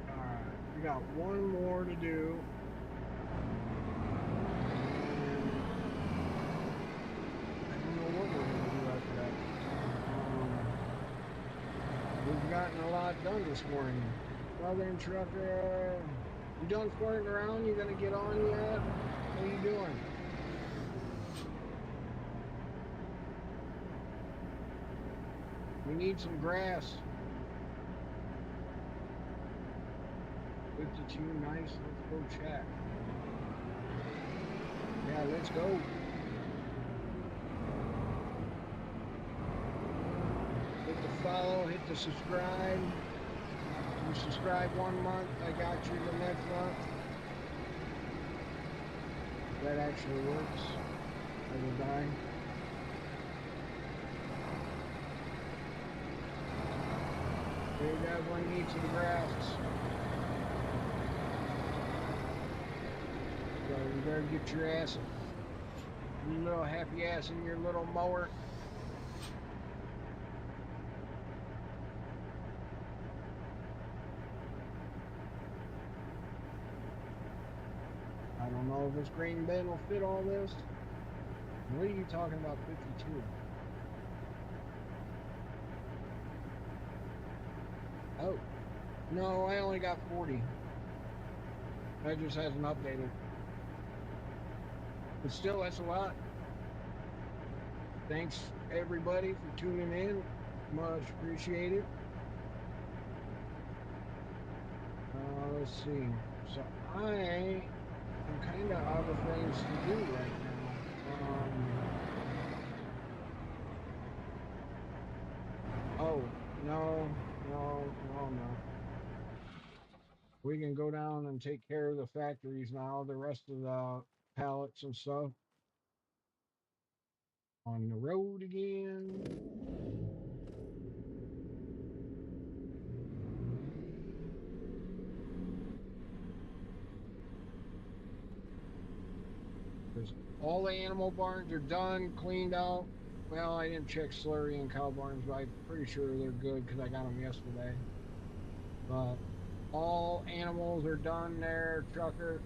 Alright, we got one more to do. And I don't know what we're going to do after that. We've gotten a lot done this morning. Southern Trucker, you done flirting around? You gonna get on yet? What are you doing? We need some grass. 52, nice. Let's go chat. Yeah, let's go. Hit the follow, hit the subscribe. You subscribe 1 month, I got you the next month. That actually works. I will die. Big everyone needs some grass. So you better get your ass, your little happy ass in your little mower. I don't know if this grain bin will fit all this. What are you talking about 52? Oh, no, I only got 40. That just hasn't updated. But still, that's a lot. Thanks, everybody, for tuning in. Much appreciated. Let's see. So I am kind of out of things to do right now. Oh, no, no. We can go down and take care of the factories now. The rest of the pallets and stuff on the road again. Because all the animal barns are done, cleaned out. Well, I didn't check slurry and cow barns, but I'm pretty sure they're good because I got them yesterday. But all animals are done there, trucker.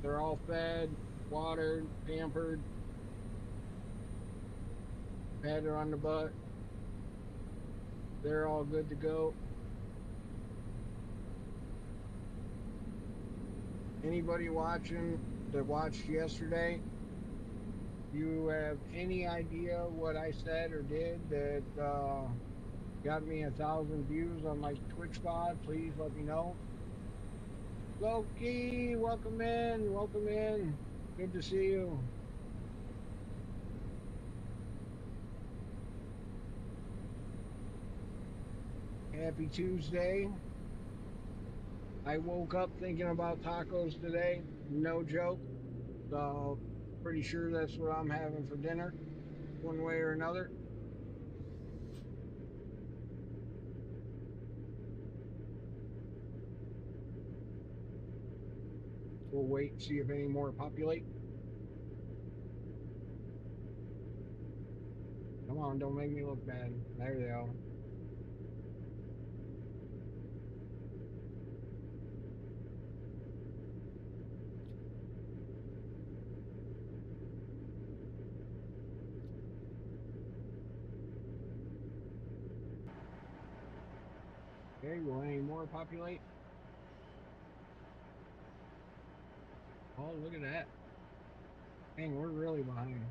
They're all fed, watered, pampered, patted on the butt. They're all good to go. Anybody watching that watched yesterday, you have any idea what I said or did that got me 1,000 views on my Twitch pod, please let me know. Loki, welcome in, welcome in. Good to see you. Happy Tuesday. I woke up thinking about tacos today, no joke. So pretty sure that's what I'm having for dinner. one way or another. We'll wait and see if any more populate. Come on, don't make me look bad. There they go. Okay, will any more populate? Oh, look at that. Dang, we're really behind.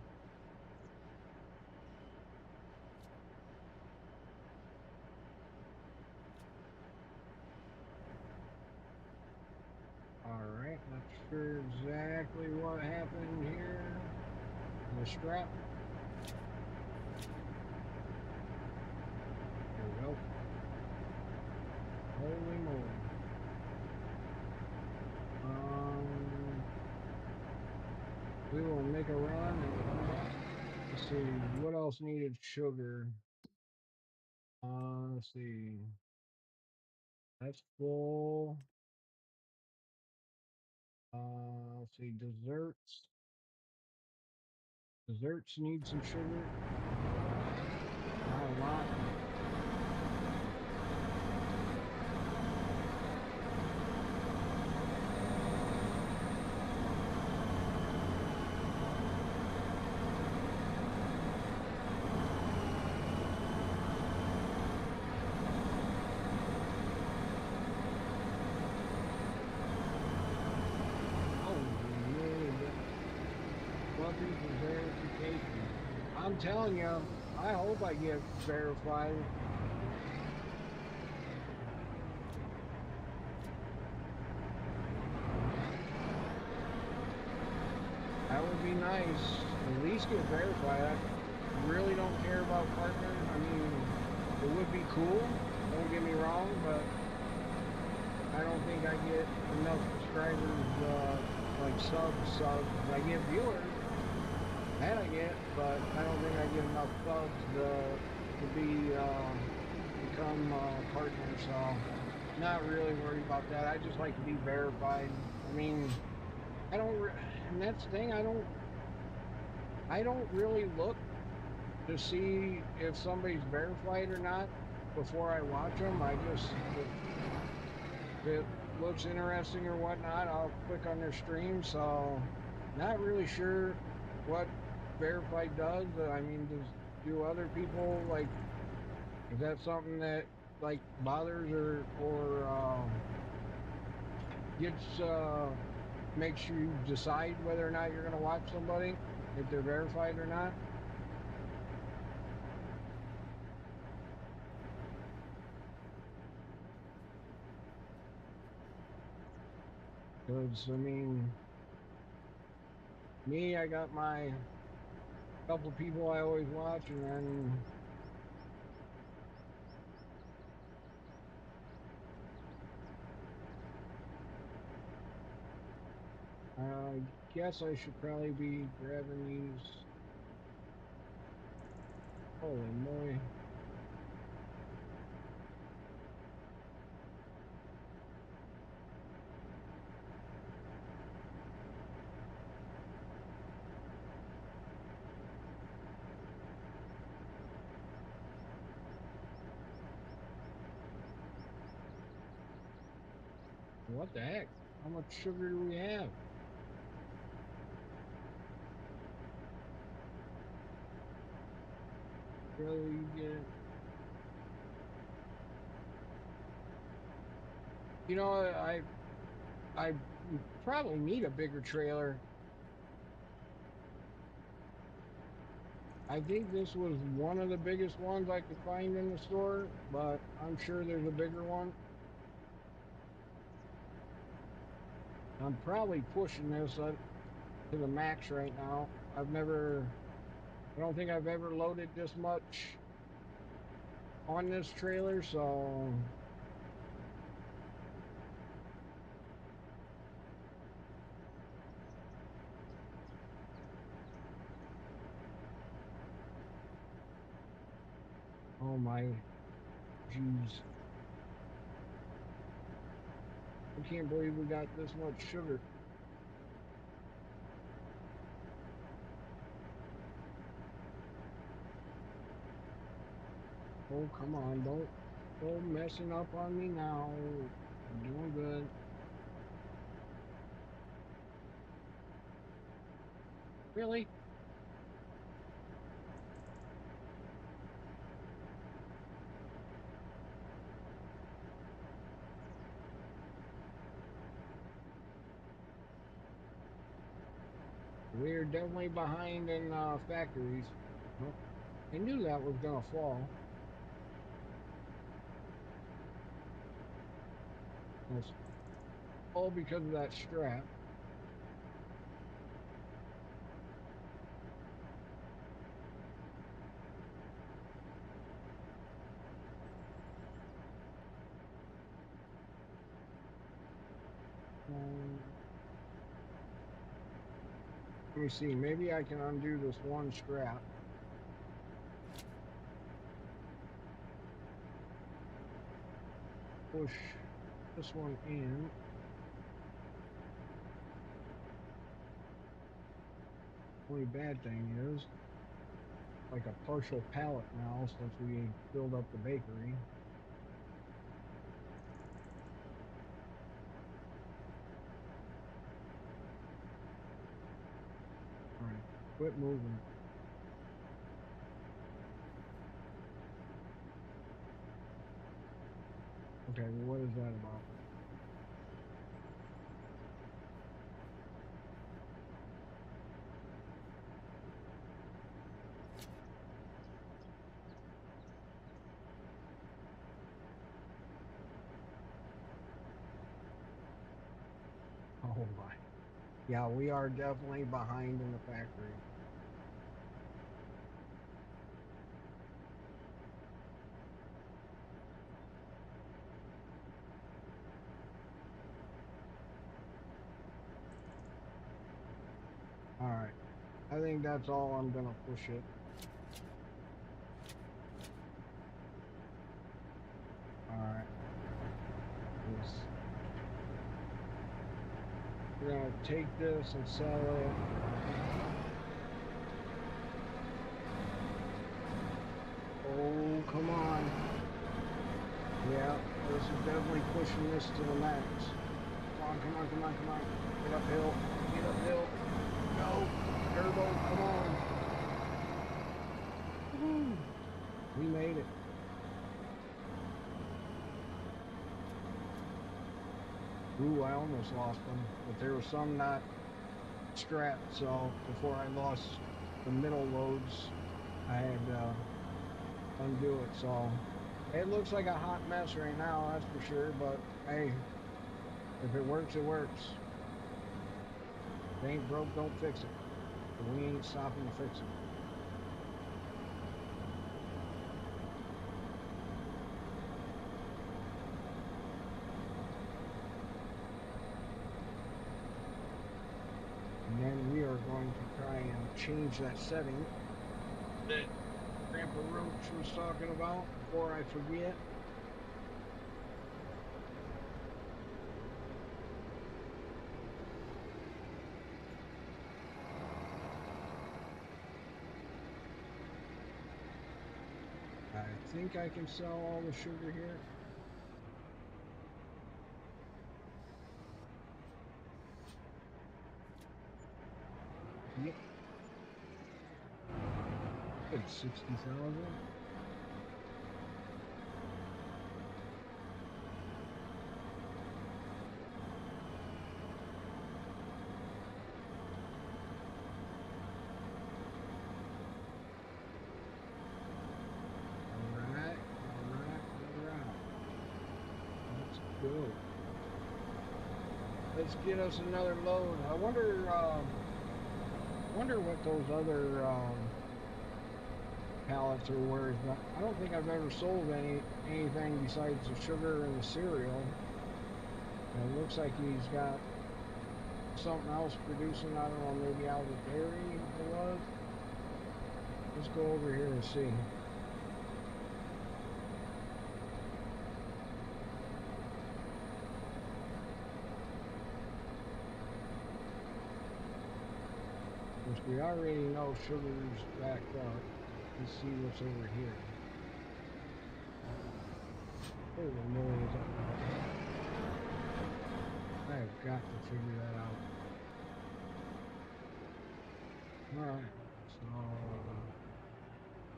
All right, not sure exactly what happened here. The strap. There we go. Holy moly. Um, we will make a run and come back. Let's see, what else needed sugar? Let's see. That's full. Let's see, desserts. Desserts need some sugar. Not a lot. Holy moly, puppy for verification. I'm telling you, I hope I get verified. That would be nice. At least get verified. I really don't care about partners. I mean, it would be cool. Don't get me wrong, but I don't think I get enough subscribers, like subs. I get viewers, that I get, but I don't think I get enough subs to be become a partner. So, not really worried about that. I just like to be verified. I mean, I don't, and that's the thing. I don't really look to see if somebody's verified or not before I watch them. I just, if it looks interesting or whatnot, I'll click on their stream. So, not really sure what verified does. I mean, do other people like? Is that something that like bothers or gets makes you decide whether or not you're going to watch somebody if they're verified or not? Because I mean, me, I got my couple people I always watch, and then I guess I should probably be grabbing these. Holy moly. What the heck? How much sugar do we have? Really get. You know, I probably need a bigger trailer. I think this was one of the biggest ones I could find in the store, but I'm sure there's a bigger one. I'm probably pushing this to the max right now. I don't think I've ever loaded this much on this trailer, so Oh my, jeez. I can't believe we got this much sugar. Oh, come on. Don't go messing up on me now. I'm doing good. Really? We're definitely behind in factories. Well, I knew that was going to fall. It's all because of that strap. Um, Let me see. Maybe I can undo this one strap. Push this one in. Only bad thing is, like a partial pallet now since we filled up the bakery. All right, quit moving. Okay, well, what is that about? Oh my. Yeah, we are definitely behind in the factory. All right. I think that's all I'm gonna push it. All right. Is we're gonna take this and sell it. Oh, come on. Yeah, this is definitely pushing this to the max. Come on, come on, come on, come on. Get uphill. Get uphill. No. Turbo, come on. Woo-hoo. We made it. Ooh, I almost lost them, but there was some not strapped, so before I lost the middle loads, I had undo it. So it looks like a hot mess right now, that's for sure. But hey, if it works, it works. If it ain't broke, don't fix it. And we ain't stopping to fix it. And then we are going to try and change that setting that Grandpa Roach was talking about before I forget. I think I can sell all the sugar here. Yep, good 60,000. All right, all right, all right. Let's go. Let's get us another load. I wonder what those other pallets are worth. I don't think I've ever sold anything besides the sugar and the cereal. And it looks like he's got something else producing. I don't know, maybe out of the dairy it was. Let's go over here and see. which we already know sugar's backed up. Let's see what's over here. Holy moly, is that loud? I have got to figure that out. All right. So,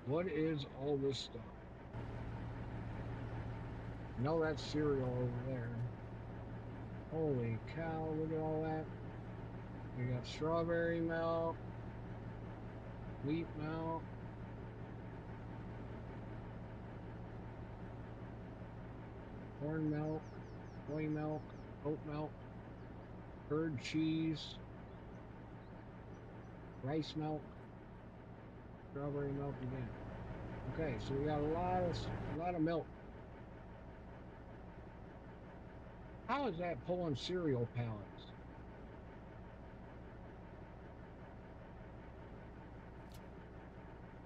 what is all this stuff? No, that's cereal over there. Holy cow, look at all that. We got strawberry milk, wheat milk, corn milk, soy milk, oat milk, curd cheese, rice milk, strawberry milk again. Okay, so we got a lot of milk. How is that pulling cereal pallets?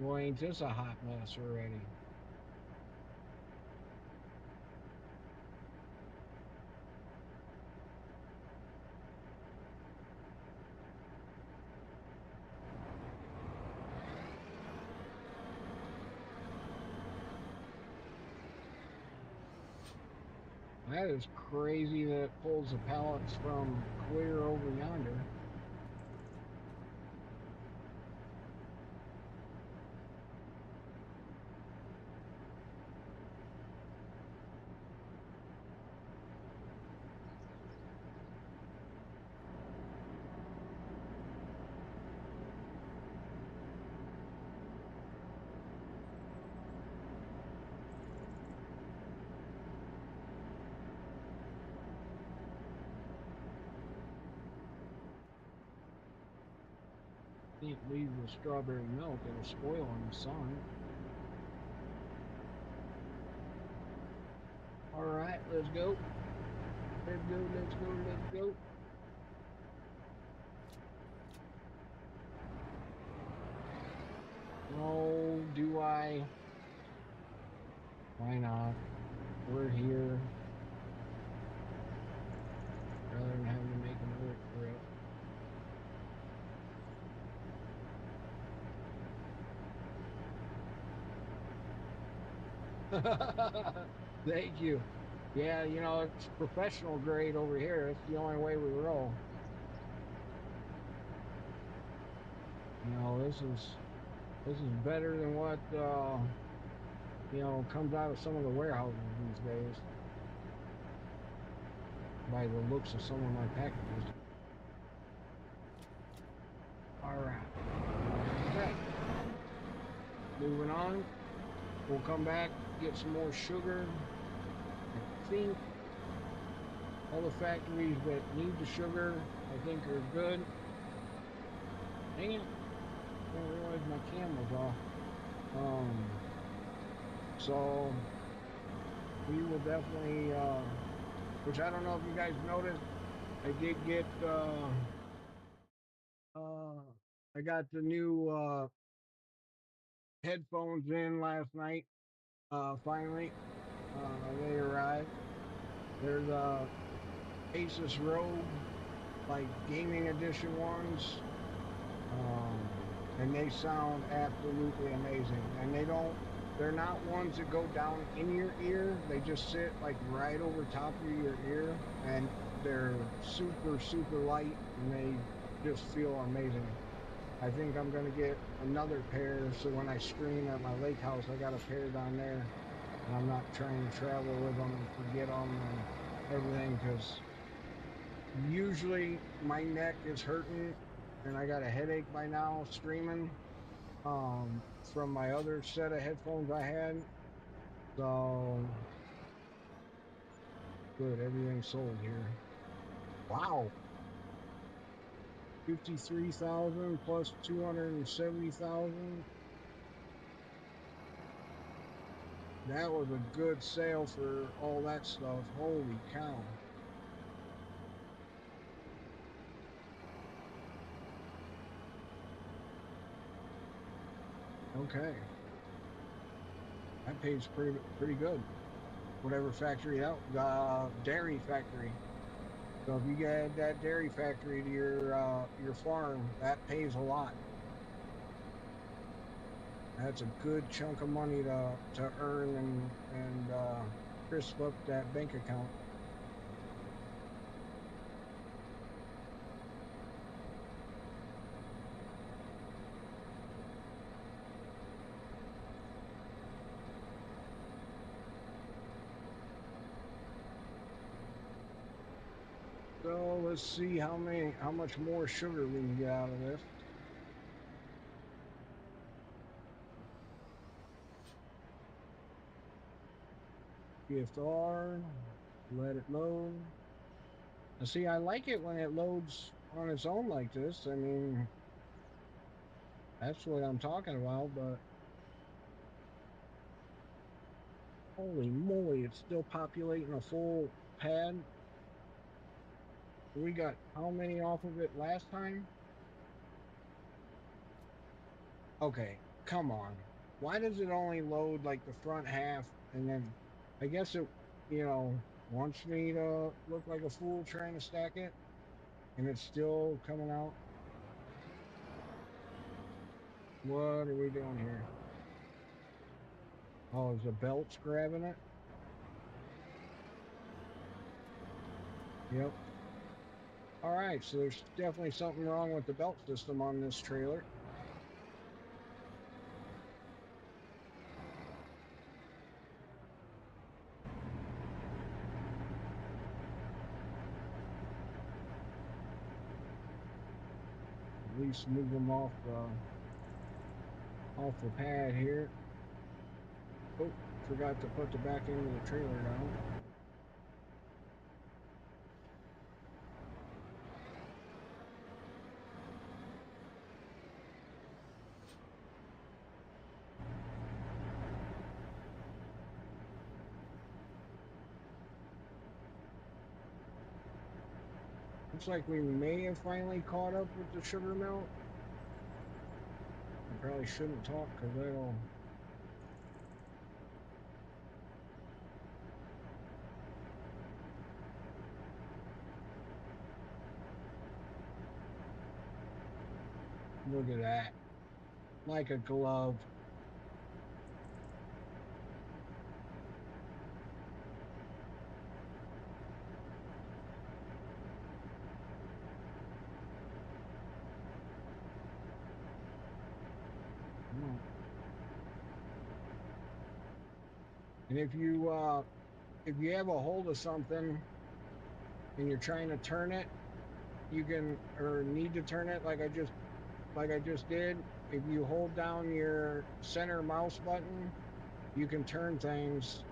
Boy, ain't this a hot mess already? That is crazy that it pulls the pallets from clear over yonder. Can't leave the strawberry milk, it'll spoil in the sun. All right, let's go. Let's go, let's go, let's go. Oh, do I? Why not? We're here rather than having to make another trip. Thank you. Yeah, it's professional grade over here. It's the only way we roll. This is better than what comes out of some of the warehouses these days by the looks of some of my packages. All right. Okay. Moving on. We'll come back, get some more sugar. I think all the factories that need the sugar, I think are good. Dang it. I didn't realize my cam was off. So we will definitely, which I don't know if you guys noticed, I did get, uh, I got the new headphones in last night. Finally, they arrived. They're the Asus Rogue, like gaming edition ones. And they sound absolutely amazing. And they're not ones that go down in your ear. They just sit like right over top of your ear, and they're super, super light, and they just feel amazing. I think I'm gonna get another pair so when I stream at my lake house, I got a pair down there, and I'm not trying to travel with them and forget them and everything because usually my neck is hurting and I got a headache by now streaming from my other set of headphones I had. So good, everything sold here. Wow. 53,000 plus 270,000. That was a good sale for all that stuff. Holy cow. Okay. That pays pretty good. Whatever factory that dairy factory. So if you get that dairy factory to your your farm, that pays a lot. That's a good chunk of money to earn and crisp up that bank account. So let's see how much more sugar we can get out of this. Shift R, let it load. Now see, I like it when it loads on its own like this. I mean, that's what I'm talking about, but holy moly, it's still populating a full pad. We got how many off of it last time? Okay, come on. Why does it only load like the front half and then I guess it, wants me to look like a fool trying to stack it and it's still coming out? What are we doing here? Oh, is the belts grabbing it? Yep. All right, so there's definitely something wrong with the belt system on this trailer. At least move them off the pad here. Oh, forgot to put the back end of the trailer down. Looks like we may have finally caught up with the sugar melt. I probably shouldn't talk because that'll. Look at that. Like a glove. And if you have a hold of something and you're trying to turn it, you can or need to turn it like I just did. If you hold down your center mouse button, you can turn things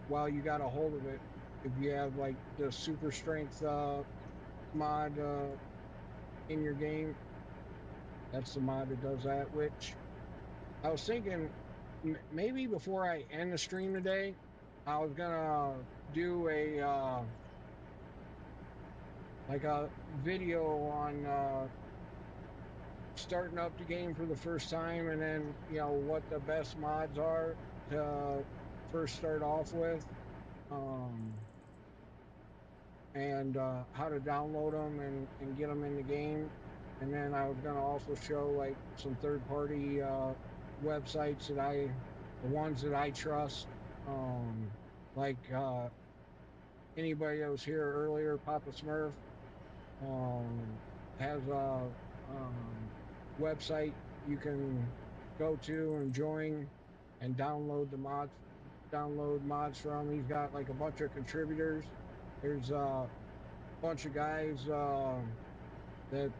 while you got a hold of it. If you have like the super strength mod in your game, that's the mod that does that. Which I was thinking maybe before I end the stream today, I was gonna do a like a video on starting up the game for the first time and then what the best mods are to first start off with, um and how to download them and get them in the game. And then I was going to also show like some third party websites the ones that I trust, like anybody that was here earlier, Papa Smurf, um, has a um, website you can go to and join and download mods from. He's got like a bunch of contributors. There's a bunch of guys that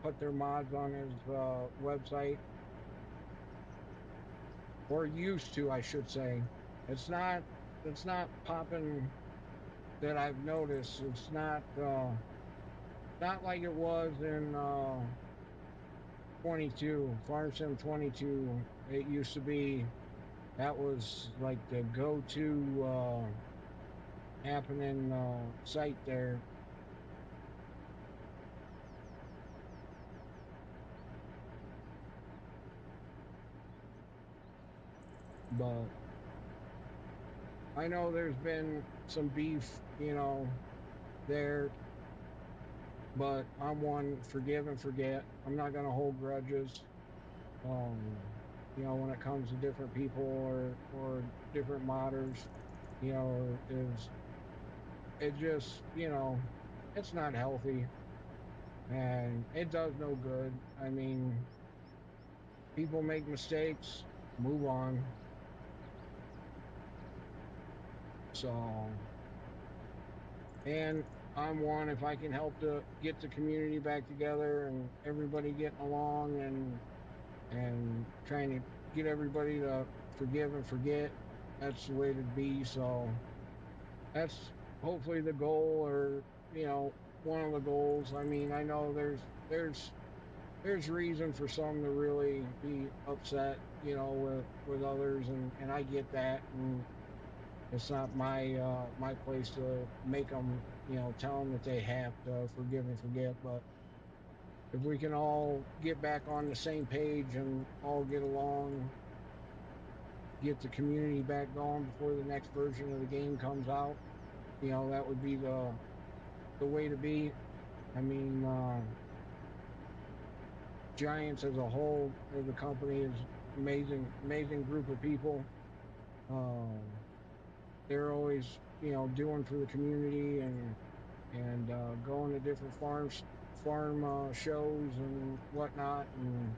put their mods on his website, or used to, I should say. It's not it's not popping that I've noticed. It's not like it was in 22 Farm Sim 22. It used to be that was like the go-to happening site there. But I know there's been some beef, there. but I'm one forgive and forget. I'm not going to hold grudges. When it comes to different people or different modders, is it just it's not healthy and it does no good. I mean, people make mistakes, move on. So, and I'm one if I can help to get the community back together and everybody getting along and trying to get everybody to forgive and forget. That's the way to be. So that's hopefully the goal, or one of the goals. I mean, I know there's reason for some to really be upset, with others, and I get that, and it's not my place to make them, tell them that they have to forgive and forget. But if we can all get back on the same page and all get along, get the community back going before the next version of the game comes out, that would be the way to be. I mean, Giants as a whole, as a company, is amazing, amazing group of people. Um, they're always, doing for the community and going to different farm shows and whatnot, and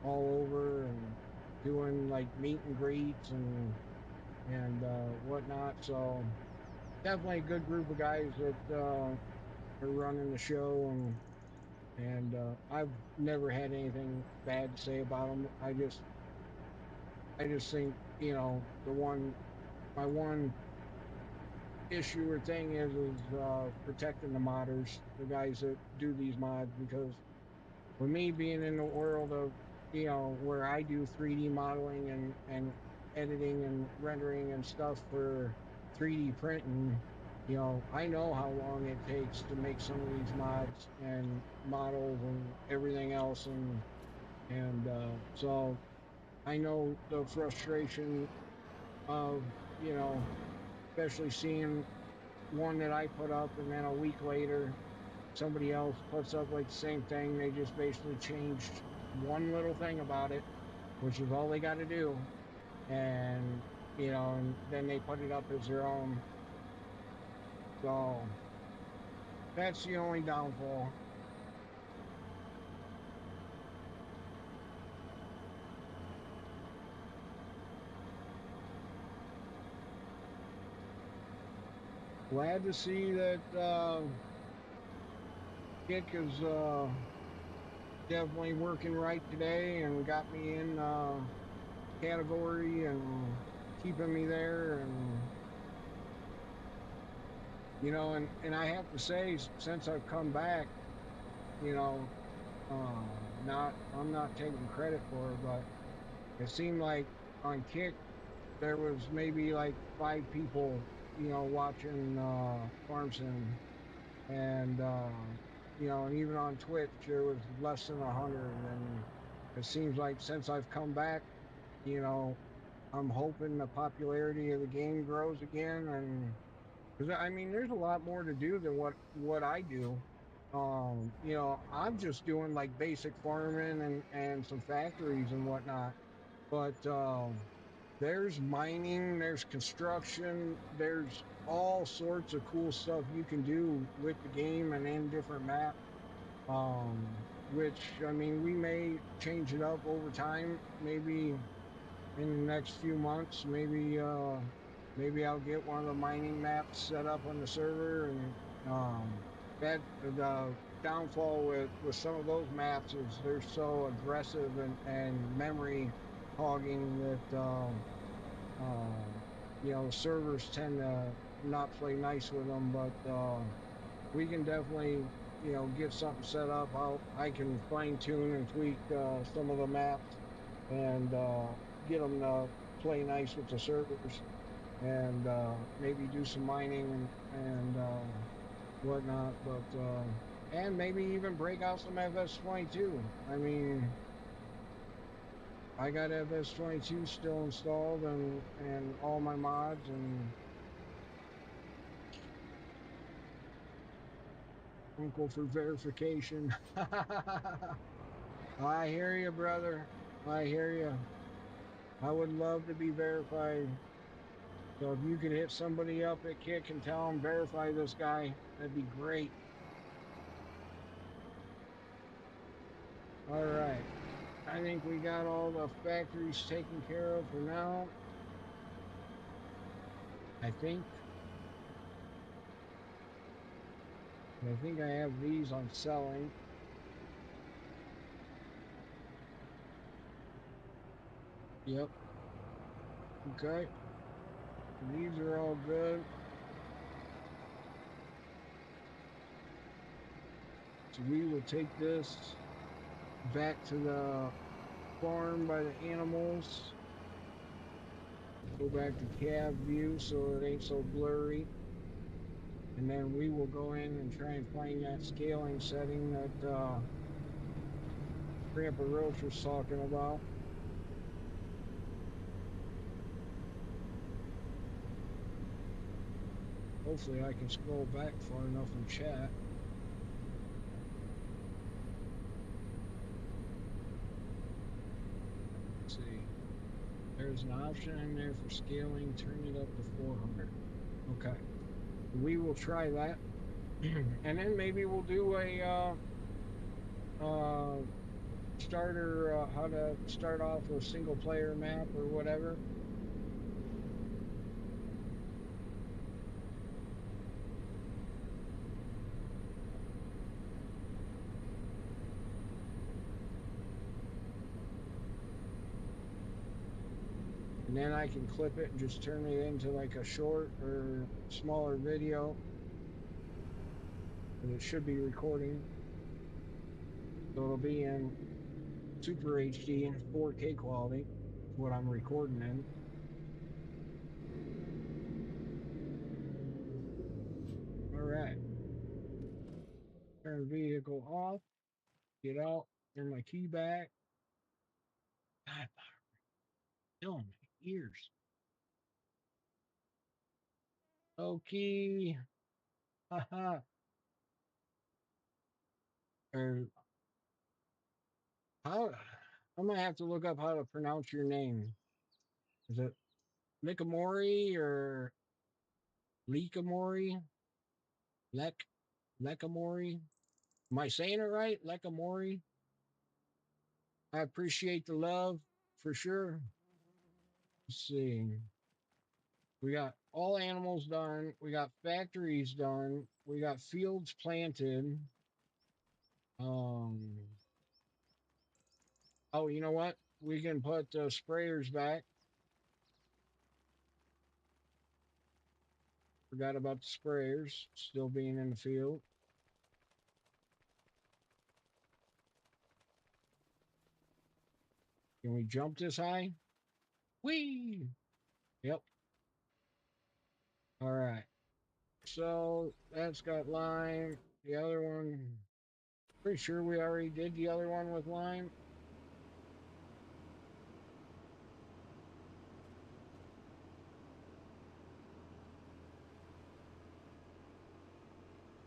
all over, and doing like meet and greets and whatnot. So definitely a good group of guys that are running the show, and I've never had anything bad to say about them. I just think the one my one issue or thing is protecting the modders, the guys that do these mods, because with me being in the world of where I do 3D modeling and editing and rendering and stuff for 3D printing, I know how long it takes to make some of these mods and models and everything else, and so I know the frustration of especially seeing one that I put up, and then a week later somebody else puts up like the same thing. They just basically changed one little thing about it, which is all they got to do, and and then they put it up as their own. So that's the only downfall. Glad to see that Kick is definitely working right today and got me in category and keeping me there, and and I have to say, since I've come back, you know not I'm not taking credit for it, but it seemed like on Kick there was maybe like 5 people, watching Farm Sim, and even on Twitch there was less than 100, and it seems like since I've come back, you know, I'm hoping the popularity of the game grows again, and because I mean, there's a lot more to do than what I do. I'm just doing like basic farming and some factories and whatnot. But there's mining, there's construction, there's all sorts of cool stuff you can do with the game and in different maps. Which I mean, we may change it up over time, maybe in the next few months. Maybe I'll get one of the mining maps set up on the server, and that the downfall with some of those maps is they're so aggressive and memory hogging that servers tend to not play nice with them. But we can definitely get something set up. I can fine tune and tweak some of the maps and get them to play nice with the servers, and maybe do some mining and whatnot. But and maybe even break out some FS22. I mean, I got FS22 still installed and all my mods, and Uncle for verification. I hear you, brother. I hear you. I would love to be verified. So if you could hit somebody up at Kick and tell them verify this guy, that'd be great. All right. I think we got all the factories taken care of for now. I think. I think I have these on selling. Yep. Okay. These are all good. So we will take this back to the farm by the animals. Go back to cab view so it ain't so blurry. And then we will go in and try and find that scaling setting that Grandpa Roach was talking about. Hopefully I can scroll back far enough in chat. Let's see. There's an option in there for scaling. Turn it up to 400. Okay. We will try that. And then maybe we'll do a uh, starter, how to start off a single player map or whatever. And then I can clip it and just turn it into like a short or smaller video. And it should be recording. So it'll be in Super HD and 4K quality, what I'm recording in. All right. Turn vehicle off. Get out. Turn my key back. God, killing my ears. Okay. Haha. Or how? I'm gonna have to look up how to pronounce your name. Is it Likamori or Likamori? Lek Lekamori? Am I saying it right? Lekamori? I appreciate the love for sure. Let's see. We got all animals done. We got factories done. We got fields planted. Um. Oh, you know what? We can put sprayers back. Forgot about the sprayers still being in the field. Can we jump this high? Whee! Yep. All right. So that's got lime. The other one, pretty sure we already did the other one with lime.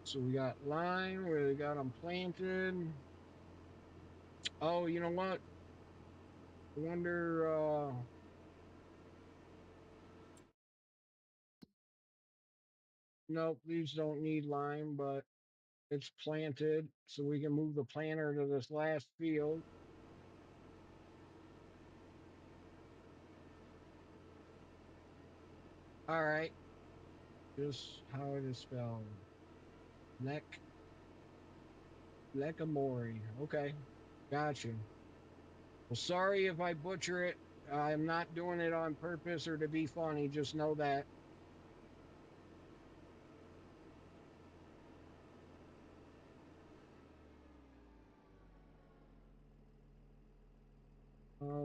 So we got lime, we got them planted. Oh, you know what? I wonder, nope, these don't need lime, but it's planted. So we can move the planter to this last field. All right. Just how it is spelled. Lek, Lekamori. Okay. Gotcha. Well, sorry if I butcher it. I'm not doing it on purpose or to be funny. Just know that.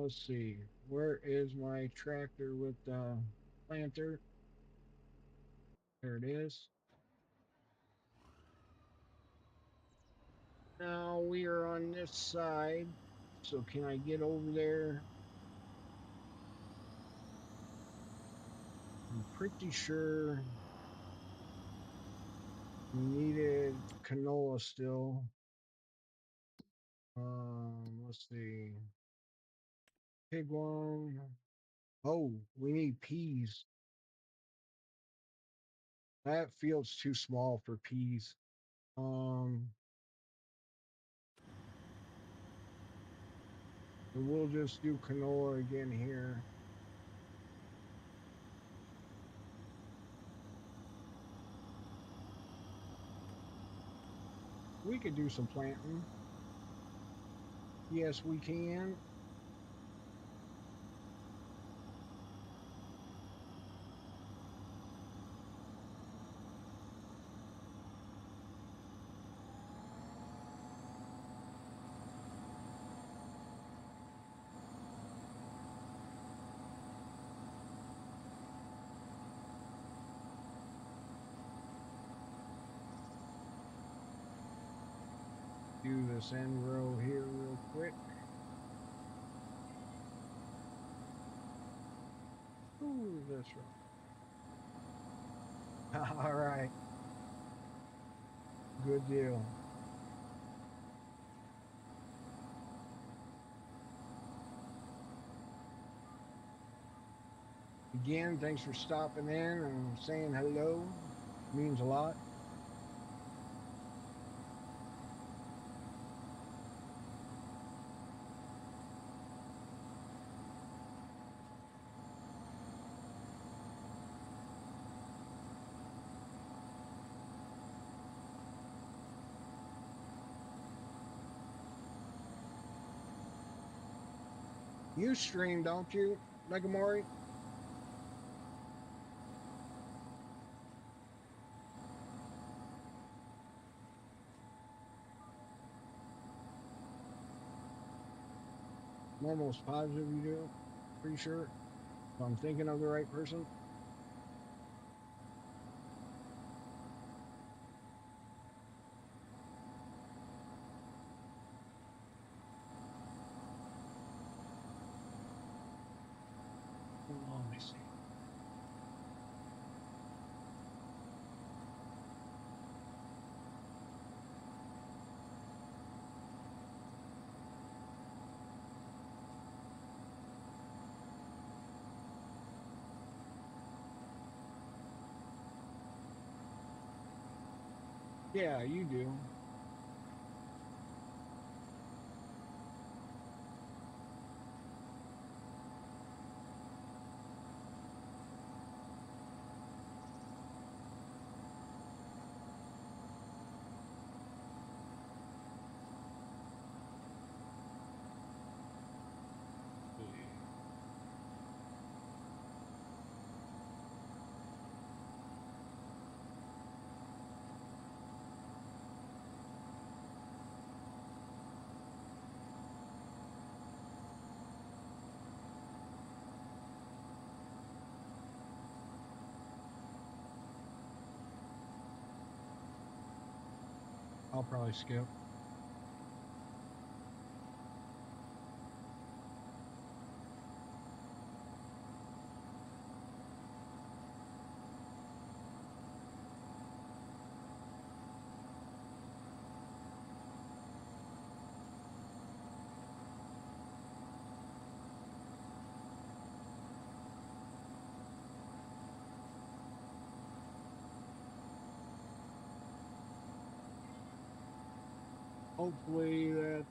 Let's see. Where is my tractor with the planter? There it is. Now we are on this side. So can I get over there? I'm pretty sure. Needed canola still. Let's see. Pigworm. Oh, we need peas. That field's too small for peas. Um, so we'll just do canola again here. We could do some planting. Yes, we can. Do this end row here real quick. Ooh, this row. All right. Good deal. Again, thanks for stopping in and saying hello. Means a lot. You stream, don't you, Megamori? I'm almost positive you do. Pretty sure. If I'm thinking of the right person. Oh, let me see. Yeah, you do. I'll probably skip. Hopefully that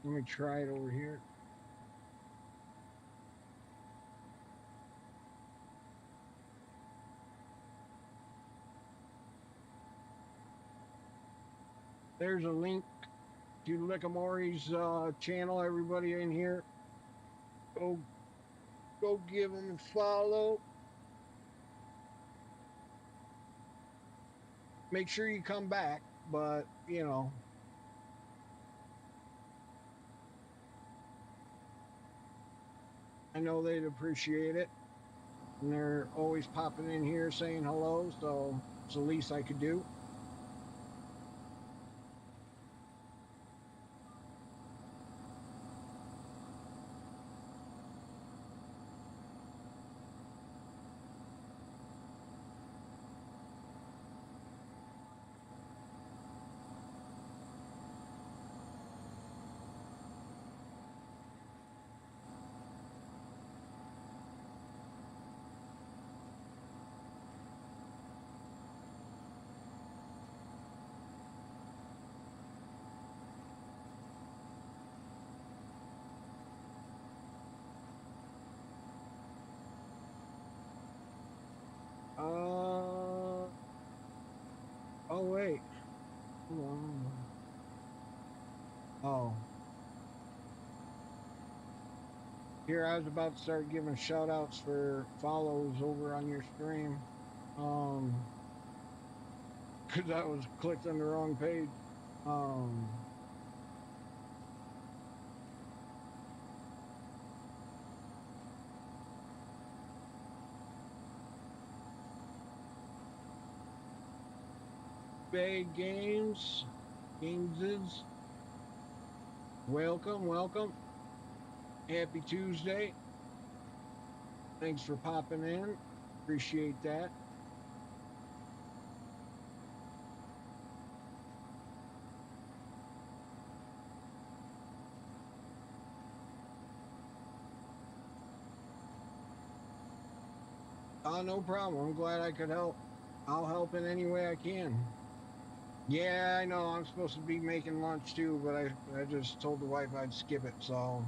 let me try it over here. There's a link to Likamori's channel. Everybody in here, go give him a follow. Make sure you come back, but I know they'd appreciate it. And they're always popping in here saying hello, so it's the least I could do. Oh, wait. Hold on. Oh, here I was about to start giving shout outs for follows over on your stream. Um, because I was clicked on the wrong page. Um, Bay Games is welcome, welcome. Happy Tuesday. Thanks for popping in. Appreciate that. No problem. I'm glad I could help. I'll help in any way I can. Yeah, I know. I'm supposed to be making lunch too, but I just told the wife I'd skip it. So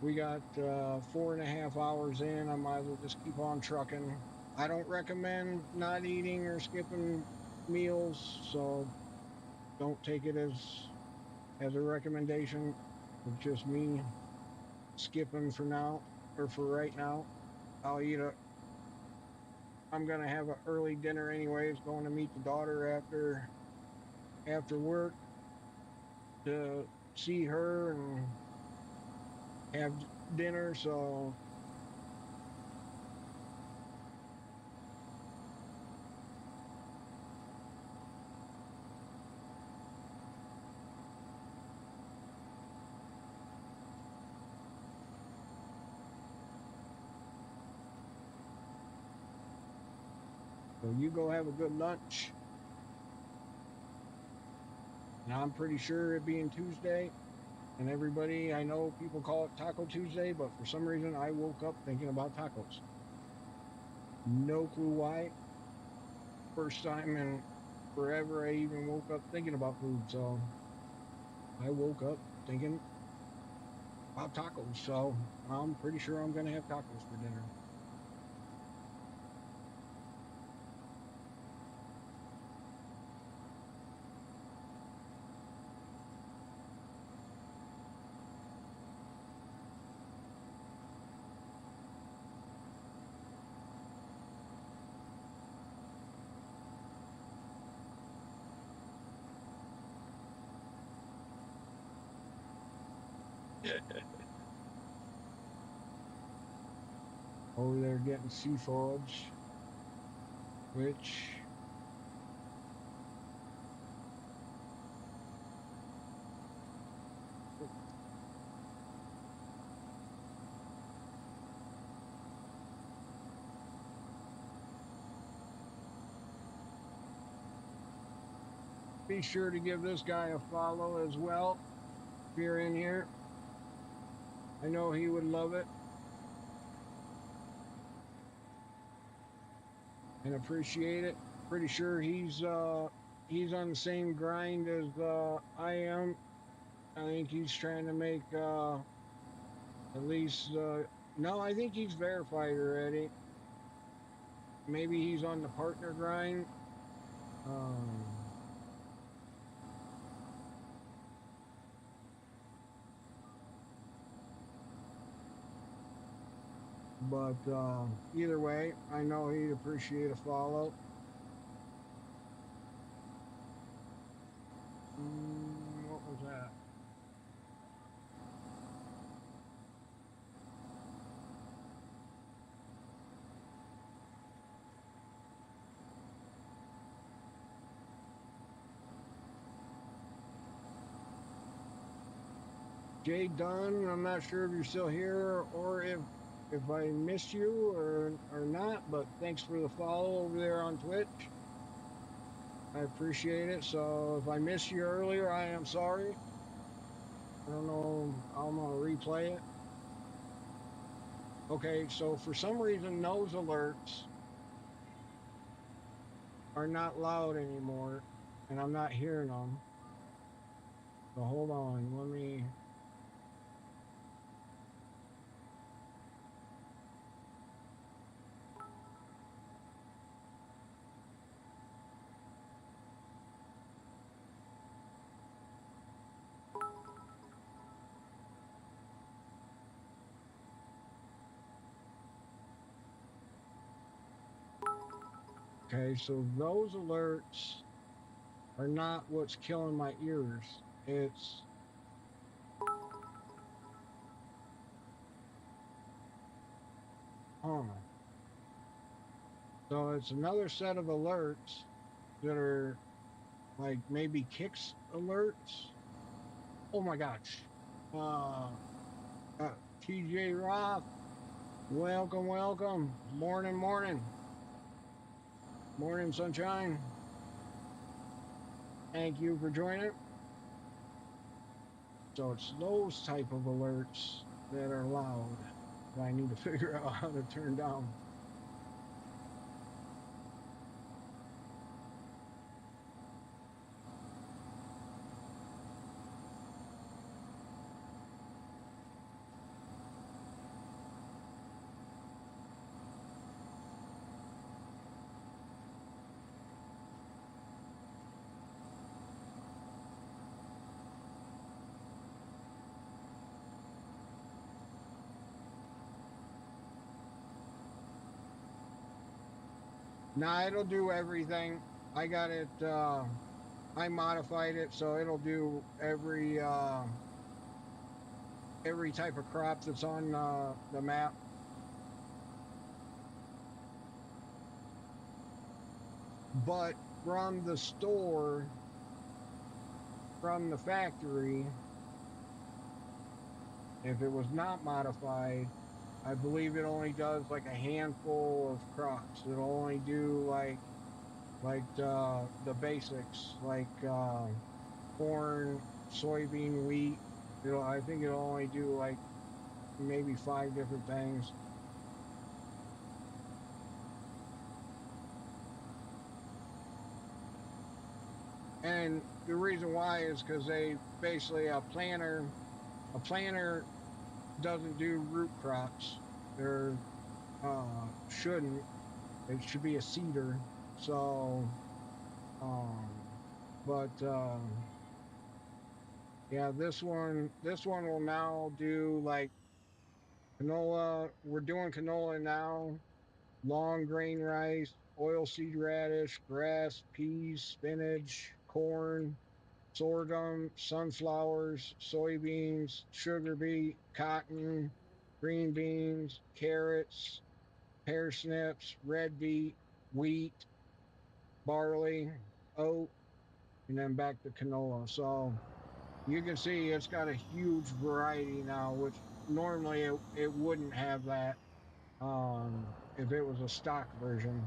we got 4.5 hours in. I might as well just keep on trucking. I don't recommend not eating or skipping meals, so don't take it as a recommendation. It's just me skipping for now or for right now. I'll eat a. I'm gonna have an early dinner anyways. Going to meet the daughter after work to see her and have dinner. So you go have a good lunch. And I'm pretty sure it being Tuesday, and everybody I know people call it Taco Tuesday, but for some reason I woke up thinking about tacos. No clue why. First time in forever I even woke up thinking about food. So I woke up thinking about tacos. So I'm pretty sure I'm gonna have tacos for dinner. Over there getting sea fudge, which be sure to give this guy a follow as well. If you're in here, I know he would love it and appreciate it. Pretty sure he's on the same grind as I am. I think he's trying to make at least no, I think he's verified already. Maybe he's on the partner grind. Um, but either way, I know he'd appreciate a follow. What was that? Jay Dunn. I'm not sure if you're still here or if I missed you or not, but thanks for the follow over there on Twitch. I appreciate it. So if I missed you earlier, I am sorry. I don't know. I'm gonna replay it. Okay, so for some reason, nose alerts are not loud anymore, and I'm not hearing them. So hold on. Let me. Okay, so those alerts are not what's killing my ears. It's huh. So it's another set of alerts that are like maybe kicks alerts. Oh my gosh. Uh, TJ Roth, welcome, welcome. Morning, morning, morning, sunshine. Thank you for joining. So it's those type of alerts that are loud that I need to figure out how to turn down. Now it'll do everything. I got it. I modified it so it'll do every type of crop that's on the map. But from the store, from the factory, if it was not modified, I believe it only does like a handful of crops. It'll only do like the basics, like corn, soybean, wheat. I think it'll only do like maybe five different things. And the reason why is because they basically a planter doesn't do root crops. There shouldn't. It should be a seeder. So um but yeah, this one will now do like canola. We're doing canola now, long grain rice, oilseed radish, grass, peas, spinach, corn, sorghum, sunflowers, soybeans, sugar beet, cotton, green beans, carrots, parsnips, red beet, wheat, barley, oat, and then back to canola. So you can see it's got a huge variety now, which normally it wouldn't have that if it was a stock version.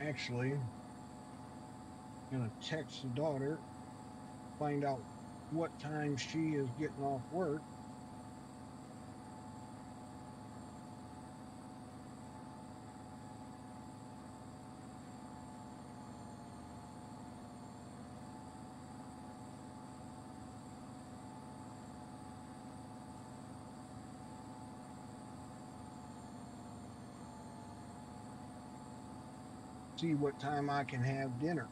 Actually, I'm gonna text the daughter, find out what time she is getting off work. See what time I can have dinner.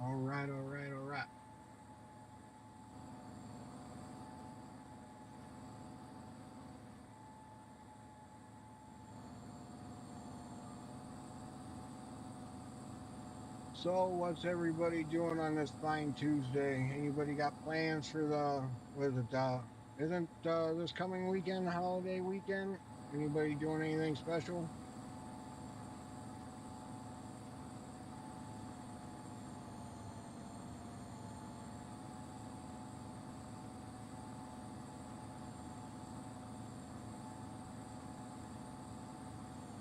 All right, all right, all right. So, what's everybody doing on this fine Tuesday? Anybody got plans for the what is it? Isn't this coming weekend holiday weekend? Anybody doing anything special?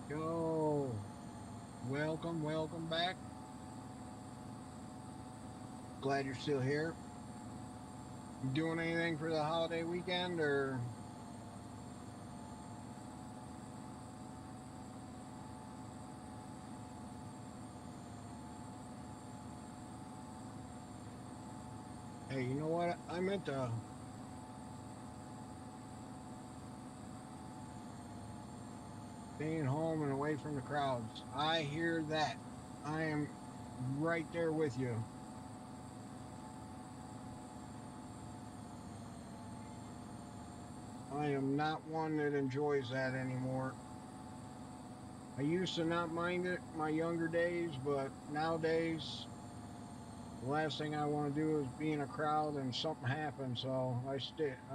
Yo, welcome, welcome back. Glad you're still here. You doing anything for the holiday weekend or hey, you know what? I meant to staying home and away from the crowds. I hear that. I am right there with you. I am not one that enjoys that anymore. I used to not mind it in my younger days, but nowadays the last thing I want to do is be in a crowd and something happens. So I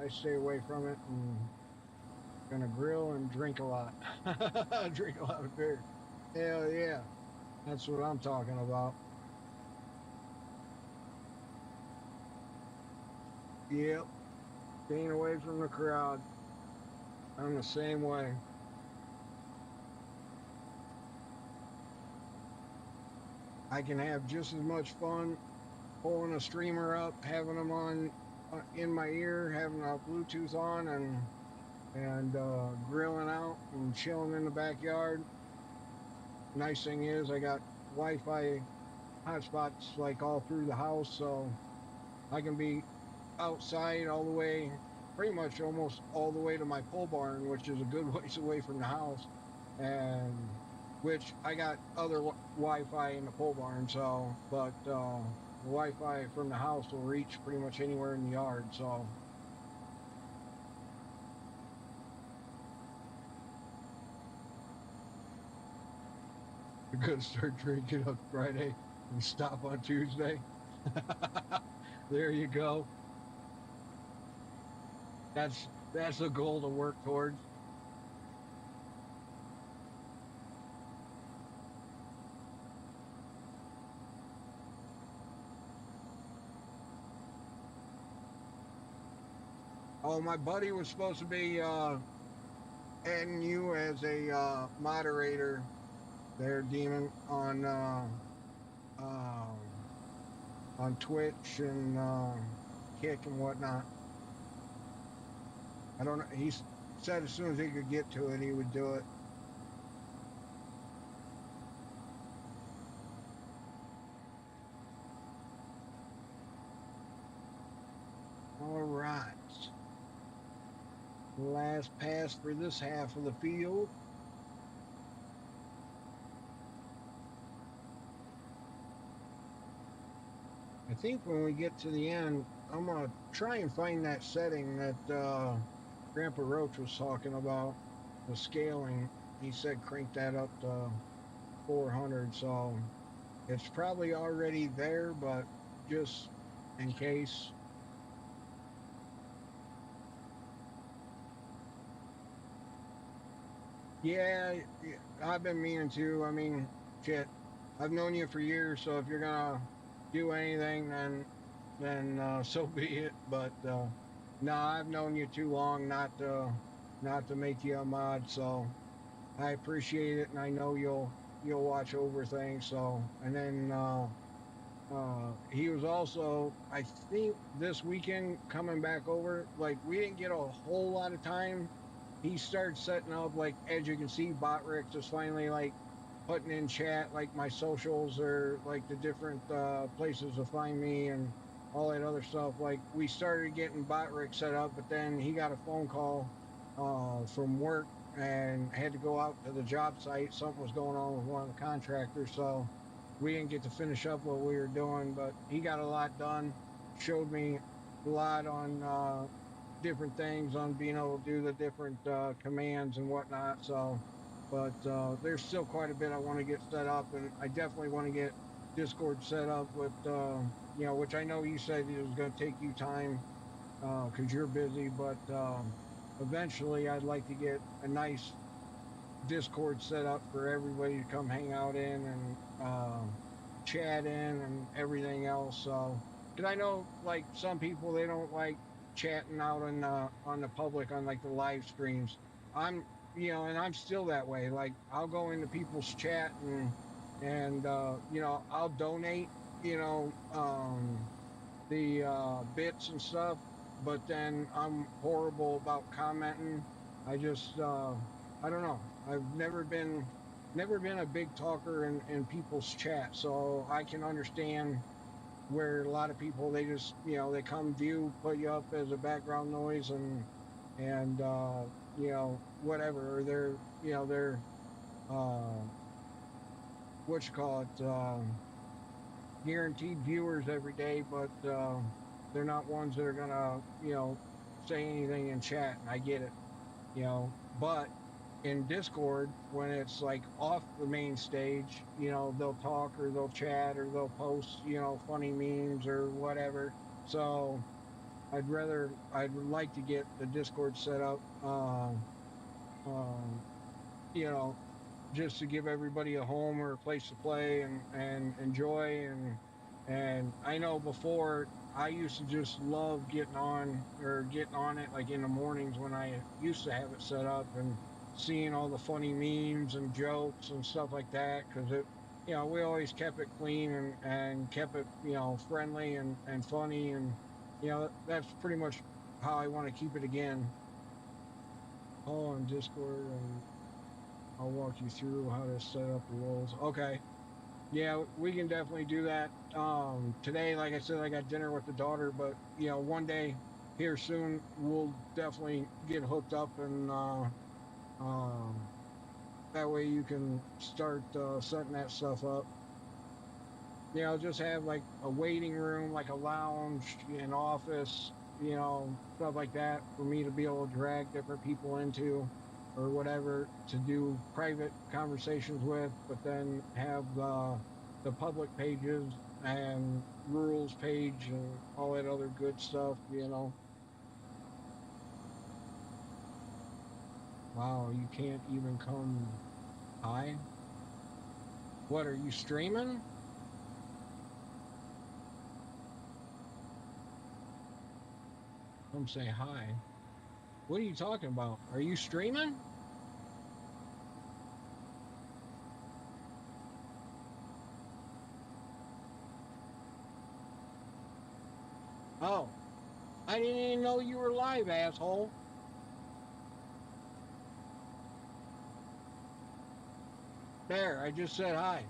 stay away from it and gonna grill and drink a lot. Drink a lot of beer. Hell yeah. That's what I'm talking about. Yep. Staying away from the crowd. I'm the same way. I can have just as much fun pulling a streamer up, having them on in my ear, having a Bluetooth on, and grilling out and chilling in the backyard. Nice thing is, I got Wi-Fi hotspots like all through the house, so I can be outside all the way, pretty much almost all the way to my pole barn, which is a good ways away from the house, and which I got other Wi-Fi in the pole barn. So, but the Wi-Fi from the house will reach pretty much anywhere in the yard. So you're gonna start drinking on Friday and stop on Tuesday. There you go. That's a goal to work towards. Oh, my buddy was supposed to be adding you as a moderator there, Demon, um, on Twitch and Kick and whatnot. I don't know. He said as soon as he could get to it, he would do it. All right. Last pass for this half of the field. I think when we get to the end, I'm gonna try and find that setting that Grandpa Roach was talking about, the scaling. He said crank that up to 400. So it's probably already there, but just in case. Yeah, yeah, I've been meaning to. I mean, shit, I've known you for years, so if you're gonna do anything, then so be it. But no, I've known you too long not to make you a mod. So I appreciate it, and I know you'll watch over things. So and then he was also, I think, this weekend coming back over. Like we didn't get a whole lot of time. He started setting up like, as you can see, Botrix is finally like putting in chat like my socials or like the different places to find me and all that other stuff. Like we started getting Botrix set up, but then he got a phone call from work and had to go out to the job site. Something was going on with one of the contractors, so we didn't get to finish up what we were doing, but he got a lot done. Showed me a lot on different things on being able to do the different commands and whatnot. So, but there's still quite a bit I want to get set up, and I definitely want to get Discord set up with, which I know you said it was going to take you time because you're busy. But eventually, I'd like to get a nice Discord set up for everybody to come hang out in and chat in and everything else. So, because I know like some people they don't like chatting out on the public on like the live streams. I'm and I'm still that way. Like I'll go into people's chat and I'll donate. You know, the bits and stuff, but then I'm horrible about commenting. I just I don't know. I've never been a big talker in people's chat, so I can understand where a lot of people they just they come view, put you up as a background noise and whatever, or they're uh what you call it, guaranteed viewers every day, but they're not ones that are gonna, say anything in chat. And I get it, but in Discord, when it's like off the main stage, they'll talk or they'll chat or they'll post, funny memes or whatever. So I'd like to get the Discord set up, um, you know, just to give everybody a home or a place to play and enjoy. And I know before I used to just love getting on it like in the mornings when I used to have it set up and seeing all the funny memes and jokes and stuff like that, because we always kept it clean and kept it friendly and funny, and that's pretty much how I want to keep it again. All on Discord, and I'll walk you through how to set up the roles. Okay. Yeah, we can definitely do that. Today, like I said, I got dinner with the daughter, but one day here soon, we'll definitely get hooked up, and um, that way you can start setting that stuff up. Just have like a waiting room, like a lounge, an office, stuff like that for me to be able to drag different people into or whatever to do private conversations with, but then have the public pages and rules page and all that other good stuff. Wow, you can't even come hi. What are you streaming? Come say hi. What are you talking about? Are you streaming? Oh, I didn't even know you were live, asshole. There, I just said hi.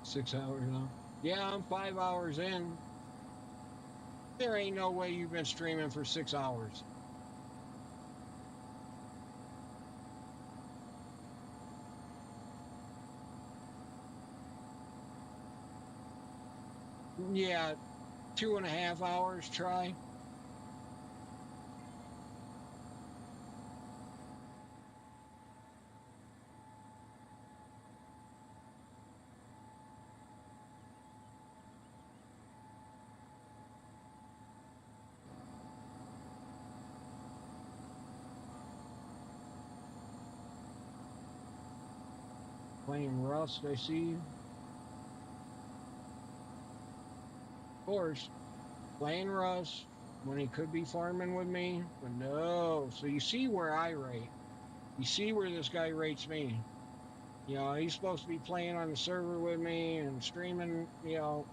6 hours now. Yeah, I'm 5 hours in. There ain't no way you've been streaming for 6 hours. Yeah, 2.5 hours, try. Playing Rust, I see. Of course, playing Rust when he could be farming with me, but no. So you see where I rate. You see where this guy rates me. He's supposed to be playing on the server with me and streaming,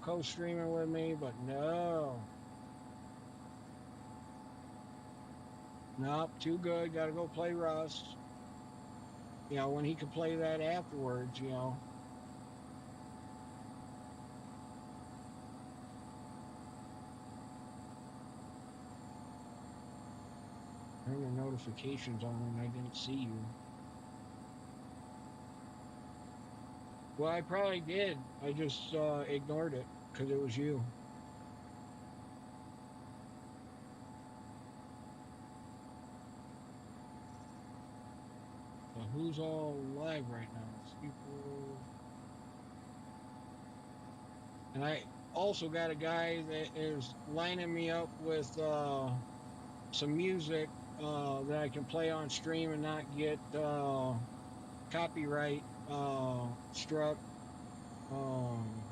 co-streaming with me, but no. Nope, too good. Got to go play Rust. When he could play that afterwards. Turn the notifications on and I didn't see you. Well, I probably did. I just ignored it because it was you. who's all live right now? People, and I also got a guy that is lining me up with some music that I can play on stream and not get copyright struck. Um,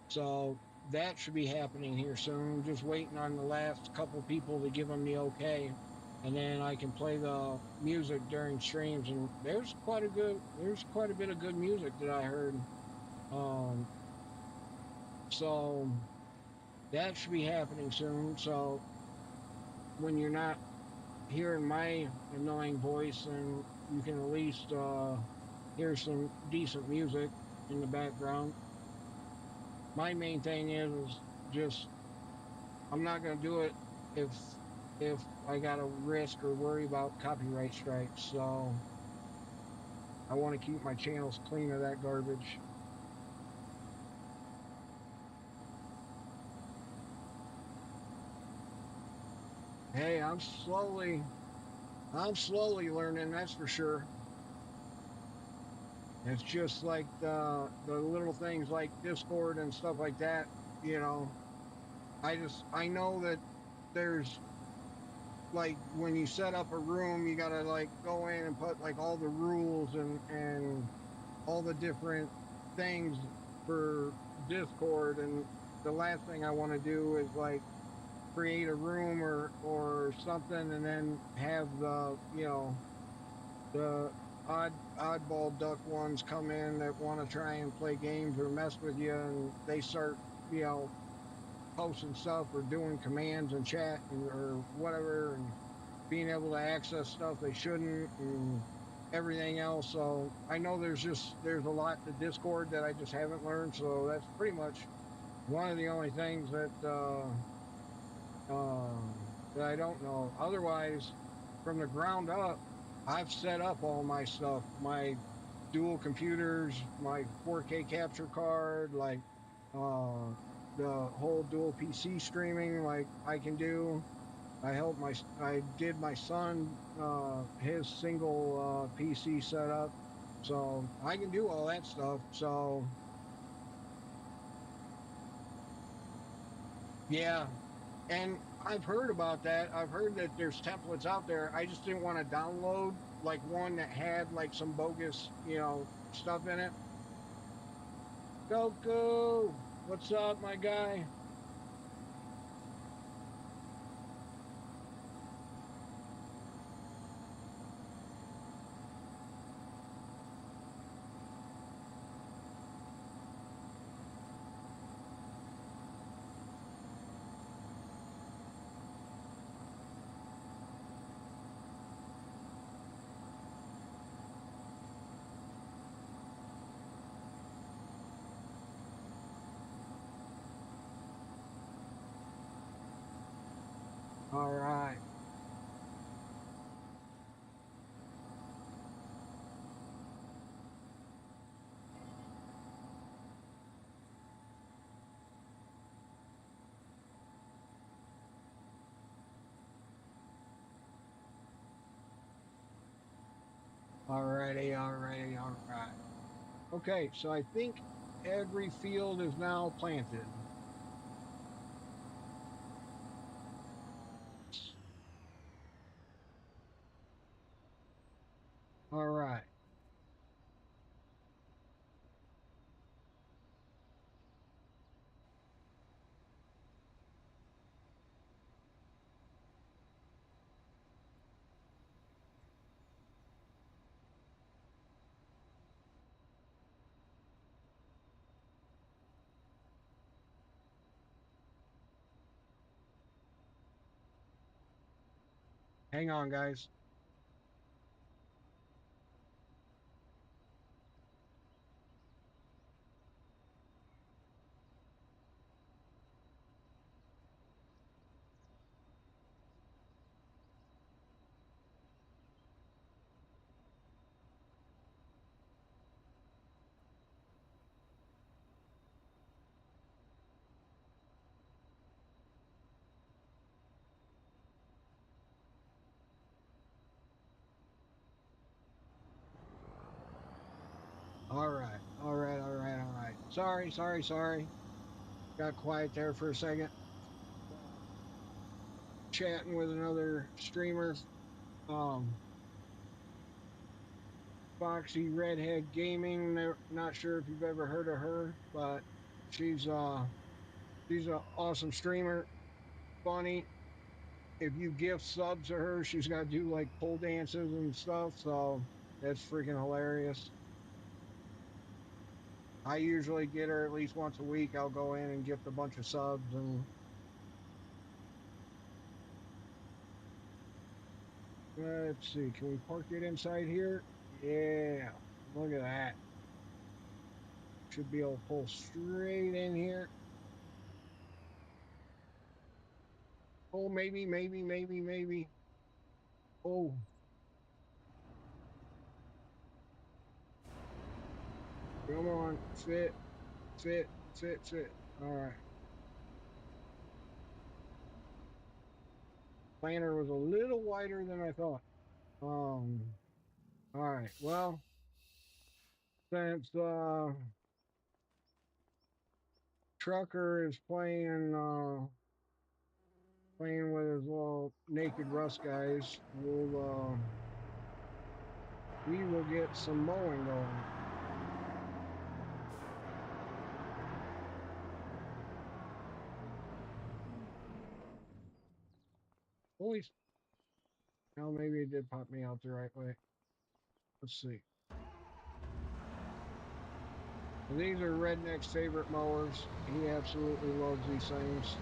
so that should be happening here soon. Just waiting on the last couple people to give them the okay, and then I can play the music during streams. And there's quite a bit of good music that I heard. Um, so that should be happening soon. So when you're not hearing my annoying voice, and you can at least hear some decent music in the background. My main thing is just I'm not going to do it if I got to risk or worry about copyright strikes. So I want to keep my channels clean of that garbage. Hey, I'm slowly learning. That's for sure. It's just like the little things like Discord and stuff like that. You know, I know that there's like when you set up a room, you gotta like go in and put like all the rules and all the different things for Discord. And the last thing I want to do is like create a room or something and then have the oddball duck ones come in that want to try and play games or mess with you, and they start you know posting stuff or doing commands and chat or whatever, and being able to access stuff they shouldn't and everything else. So I know there's a lot to Discord that I just haven't learned. So that's pretty much one of the only things that I don't know. Otherwise, from the ground up, I've set up all my stuff, my dual computers, my 4K capture card, like uh, the whole dual PC streaming, like I can do. I did my son his single PC setup, so I can do all that stuff. So yeah, and I've heard about that. I've heard that there's templates out there. I just didn't want to download like one that had like some bogus, stuff in it. Goku, what's up, my guy? All right, all righty, all righty, all right. Okay, so I think every field is now planted. All right. Hang on, guys. All right. All right. All right. All right. Sorry. Sorry. Sorry. Got quiet there for a second. Chatting with another streamer. Um, Foxy Redhead Gaming. Not sure if you've ever heard of her, but she's uh she's an awesome streamer. Funny. If you gift subs to her, she's got to do like pole dances and stuff. So that's freaking hilarious. I usually get her at least once a week. I'll go in and gift a bunch of subs and let's see. Can we park it inside here? Yeah. Look at that. Should be able to pull straight in here. Oh, maybe, maybe, maybe, maybe. Oh, come on. Fit, fit, fit, fit. All right. Planner was a little wider than I thought. Um, all right. Well, since Trucker is playing with his little naked Rust guys, we will get some mowing going. Holy, now maybe it did pop me out the right way. Let's see. These are Redneck's favorite mowers. He absolutely loves these things.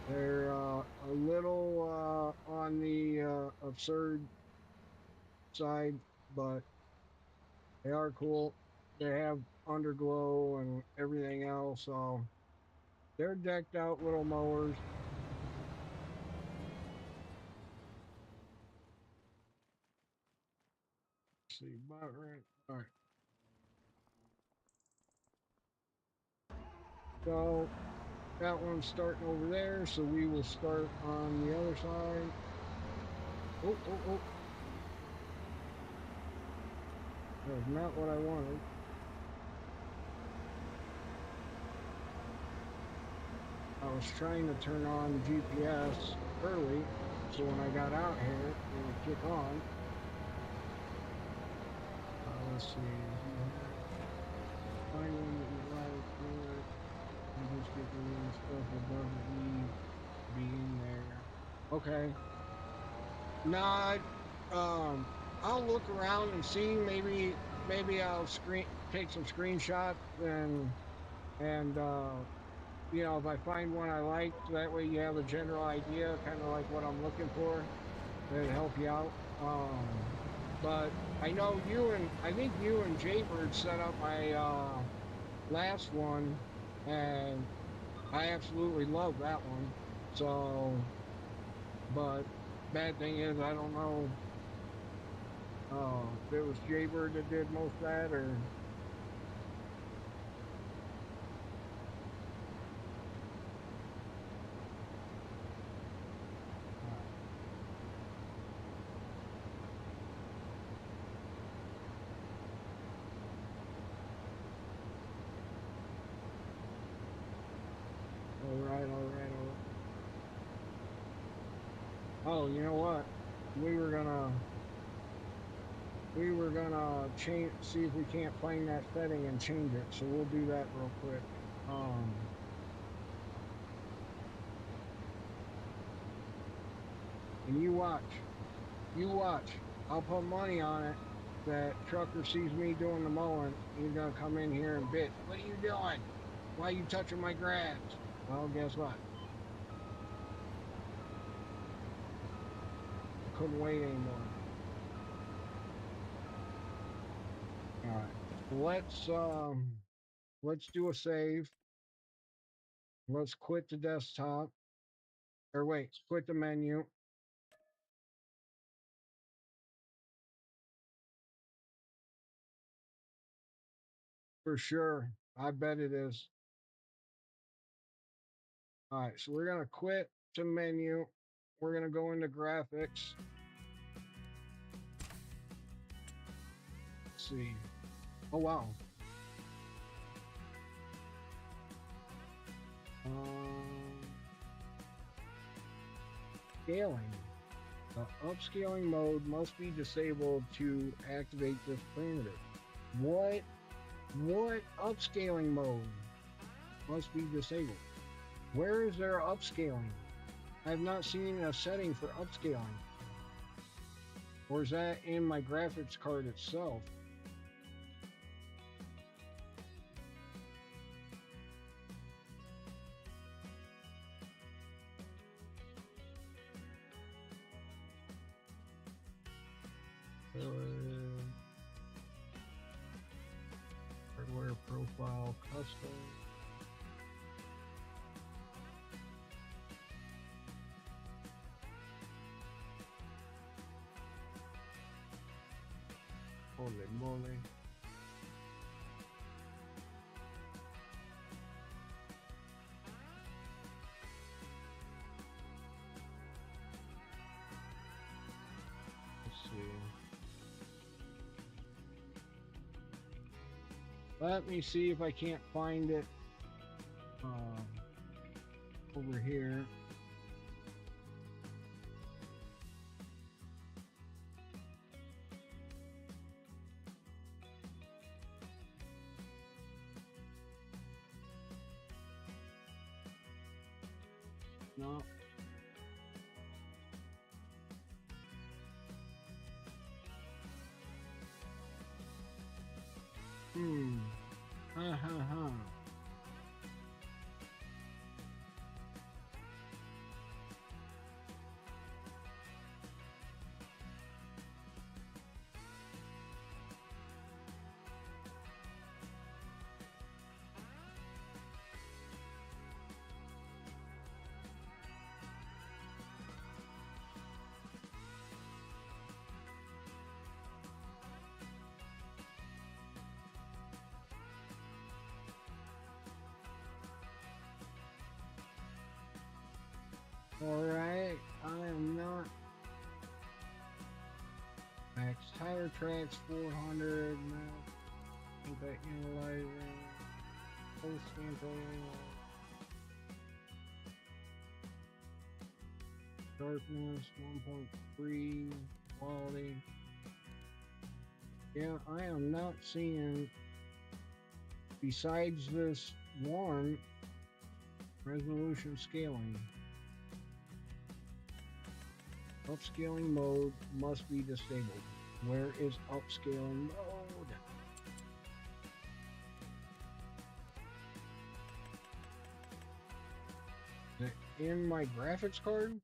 They're a little on the absurd side, but they are cool. They have underglow and everything else. So they're decked out little mowers. Let's see, about right. All right. So that one's starting over there. So we will start on the other side. Oh, oh, oh. That was not what I wanted. I was trying to turn on GPS early, so when I got out here, it would kick on. Let's see. Find one that you like. And just get the little stuff that doesn't need to be in there. Okay. Nah. I'll look around and see. Maybe I'll take some screenshots and if I find one I like, so that way you have a general idea, kind of like what I'm looking for. That'd help you out. But I think you and Jaybird set up my last one, and I absolutely love that one. So, but bad thing is I don't know if it was Jaybird that did most of that or. All right, all right, all right. Oh, you know what? We were gonna we were gonna change, see if we can't find that setting and change it. So we'll do that real quick. Um, and you watch. I'll put money on it that Trucker sees me doing the mowing. He's gonna come in here and bitch. What are you doing? Why are you touching my grass? Well, guess what? I couldn't wait anymore. All right, let's do a save. Let's quit the desktop. Or wait, quit the menu for sure. I bet it is. All right, so we're gonna quit the menu. We're gonna go into graphics. see. Oh wow. Scaling. The upscaling mode must be disabled to activate this parameter. What? What upscaling mode must be disabled? Where is there upscaling? I have not seen a setting for upscaling. Or is that in my graphics card itself? Hardware profile custom. Holy moly. Let's see. Let me see if I can't find it over here. No. Hmm. Ha ha ha. Alright, I am not. Max tire tracks 400, max impact analyzer, post campaign, sharpness 1.3, quality. Yeah, I am not seeing, besides this one, resolution scaling. Upscaling mode must be disabled. Where is upscaling mode? Is it in my graphics card?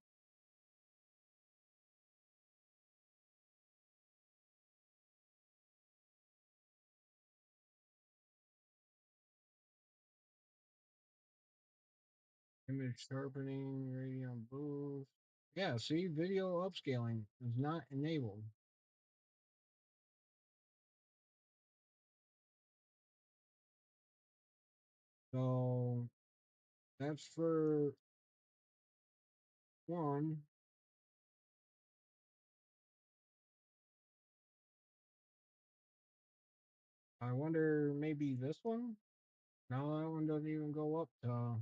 Image sharpening, radiant boost. Yeah, see, video upscaling is not enabled. So that's for one. I wonder maybe this one? No, that one doesn't even go up to.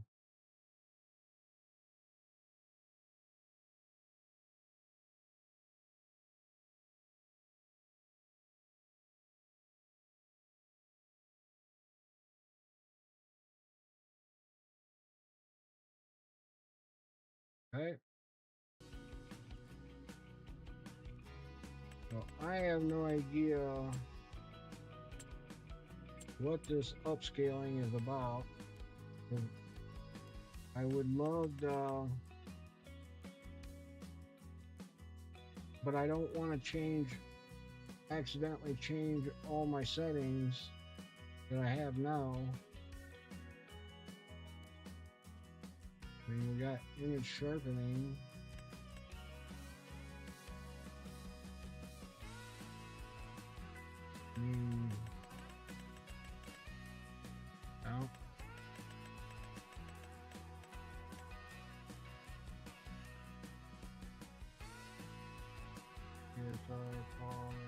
Okay. So I have no idea what this upscaling is about. I would love to, but I don't want to accidentally change all my settings that I have now. I mean, we got image sharpening. No. Here's our quality.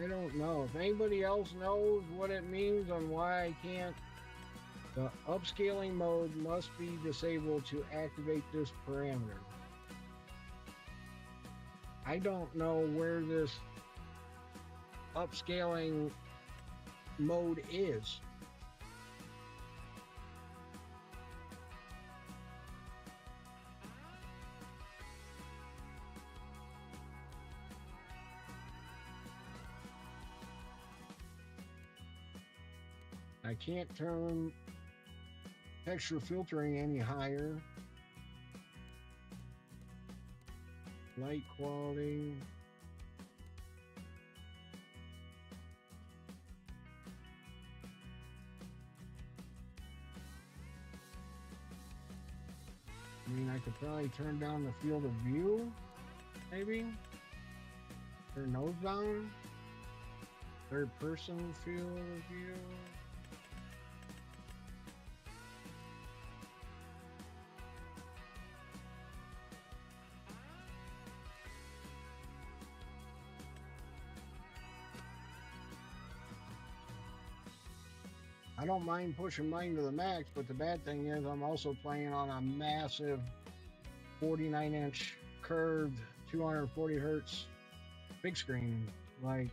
I don't know. If anybody else knows what it means on why I can't, the upscaling mode must be disabled to activate this parameter. I don't know where this upscaling mode is. I can't turn texture filtering any higher. Light quality. I mean, I could probably turn down the field of view, maybe. Turn those down. Third person field of view. I don't mind pushing mine to the max, but the bad thing is I'm also playing on a massive 49-inch curved 240 hertz big screen. Like,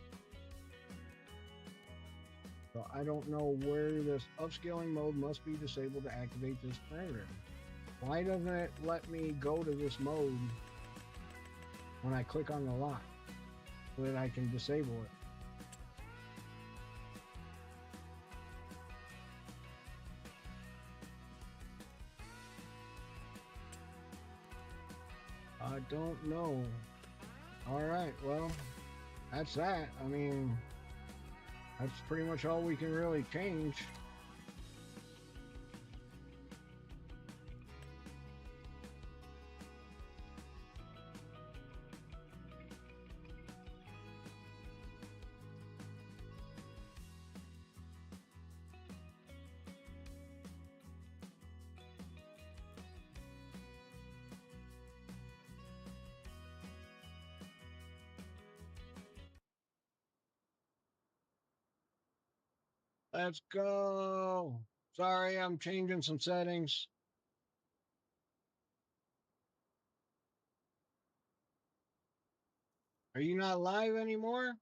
so I don't know where this upscaling mode must be disabled to activate this parameter. Why doesn't it let me go to this mode when I click on the lock so that I can disable it? I don't know. All right, well, that's that. I mean, that's pretty much all we can really change. Let's go. Sorry, I'm changing some settings. Are you not live anymore?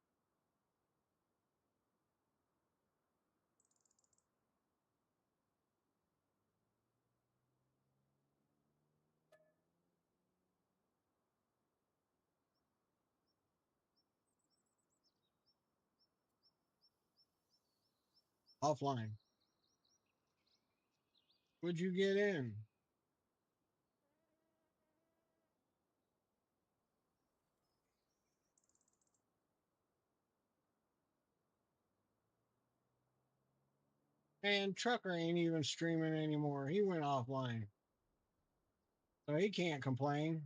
Offline. Would you get in? And Trucker ain't even streaming anymore. He went offline. So he can't complain.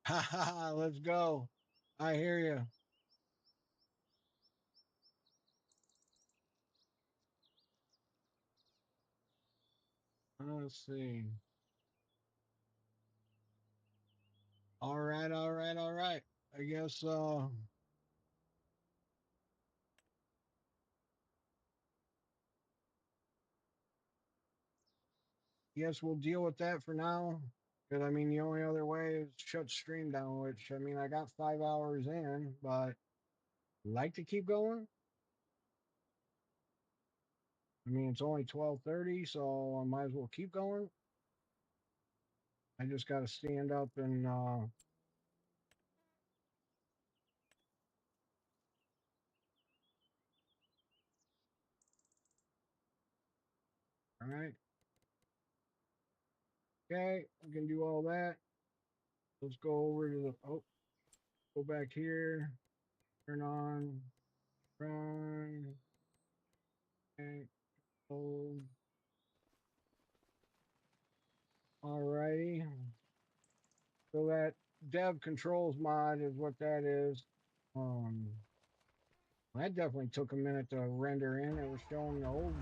Ha ha ha, let's go. I hear you. Let's see. All right, all right, all right. I guess we'll deal with that for now. Because I mean the only other way is shut stream down, which I mean I got 5 hours in, but like to keep going. I mean it's only 12:30, so I might as well keep going. I just gotta stand up and all right. Okay, we can do all that. Let's go over to the go back here, turn on, run, okay, hold. All righty. So that dev controls mod is what that is. Um, that definitely took a minute to render in. It was showing the old.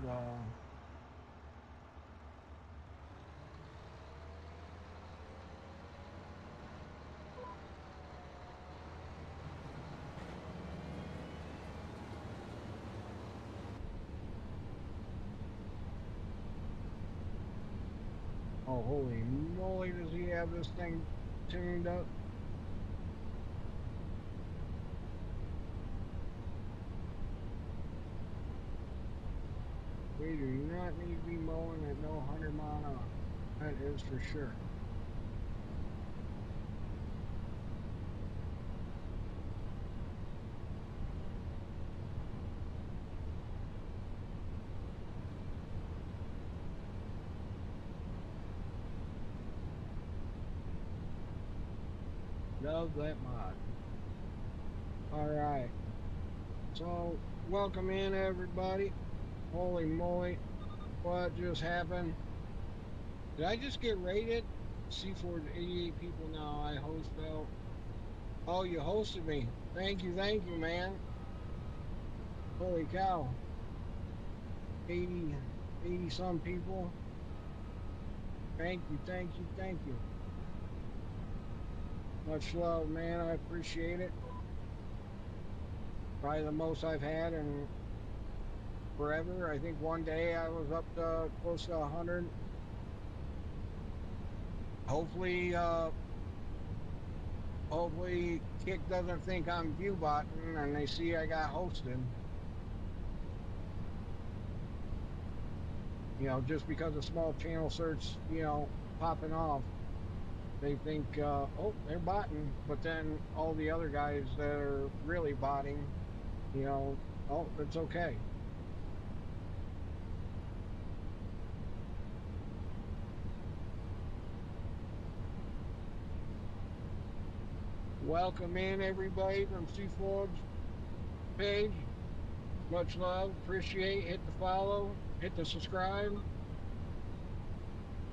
Oh, holy moly, does he have this thing tuned up? We do not need to be mowing at no 100-mile an hour. That is for sure. Love that mod. All right. So, welcome in, everybody. Holy moly. What just happened? Did I just get rated? C4 88 people now. I host out. Oh, you hosted me. Thank you, man. Holy cow. 80, 80 some people. Thank you. Much love, man. I appreciate it. Probably the most I've had in forever. I think one day I was up to close to 100. Hopefully, hopefully Kick doesn't think I'm view botting and they see I got hosted. Just because a small channel search, popping off, they think, oh, they're botting. But then all the other guys that are really botting, oh, it's okay. Welcome in, everybody, from Seaforge page. Much love. Appreciate. Hit the follow. Hit the subscribe.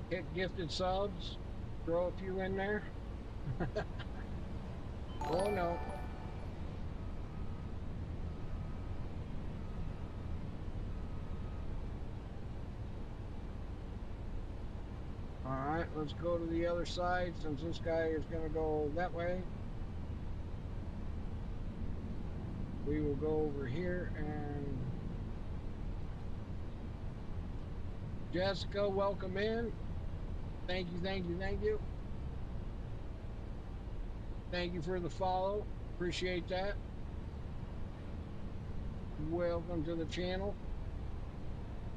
Hit gifted subs. Throw a few in there. Oh, no. All right, let's go to the other side since this guy is going to go that way. We will go over here and Jessica, welcome in. Thank you, thank you, thank you. Thank you for the follow. Appreciate that. Welcome to the channel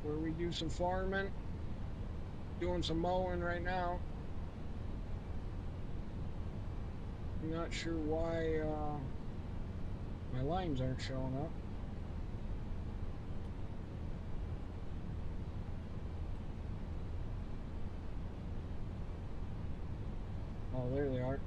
where we do some farming, doing some mowing right now. I'm not sure why my lines aren't showing up. Oh, there they are.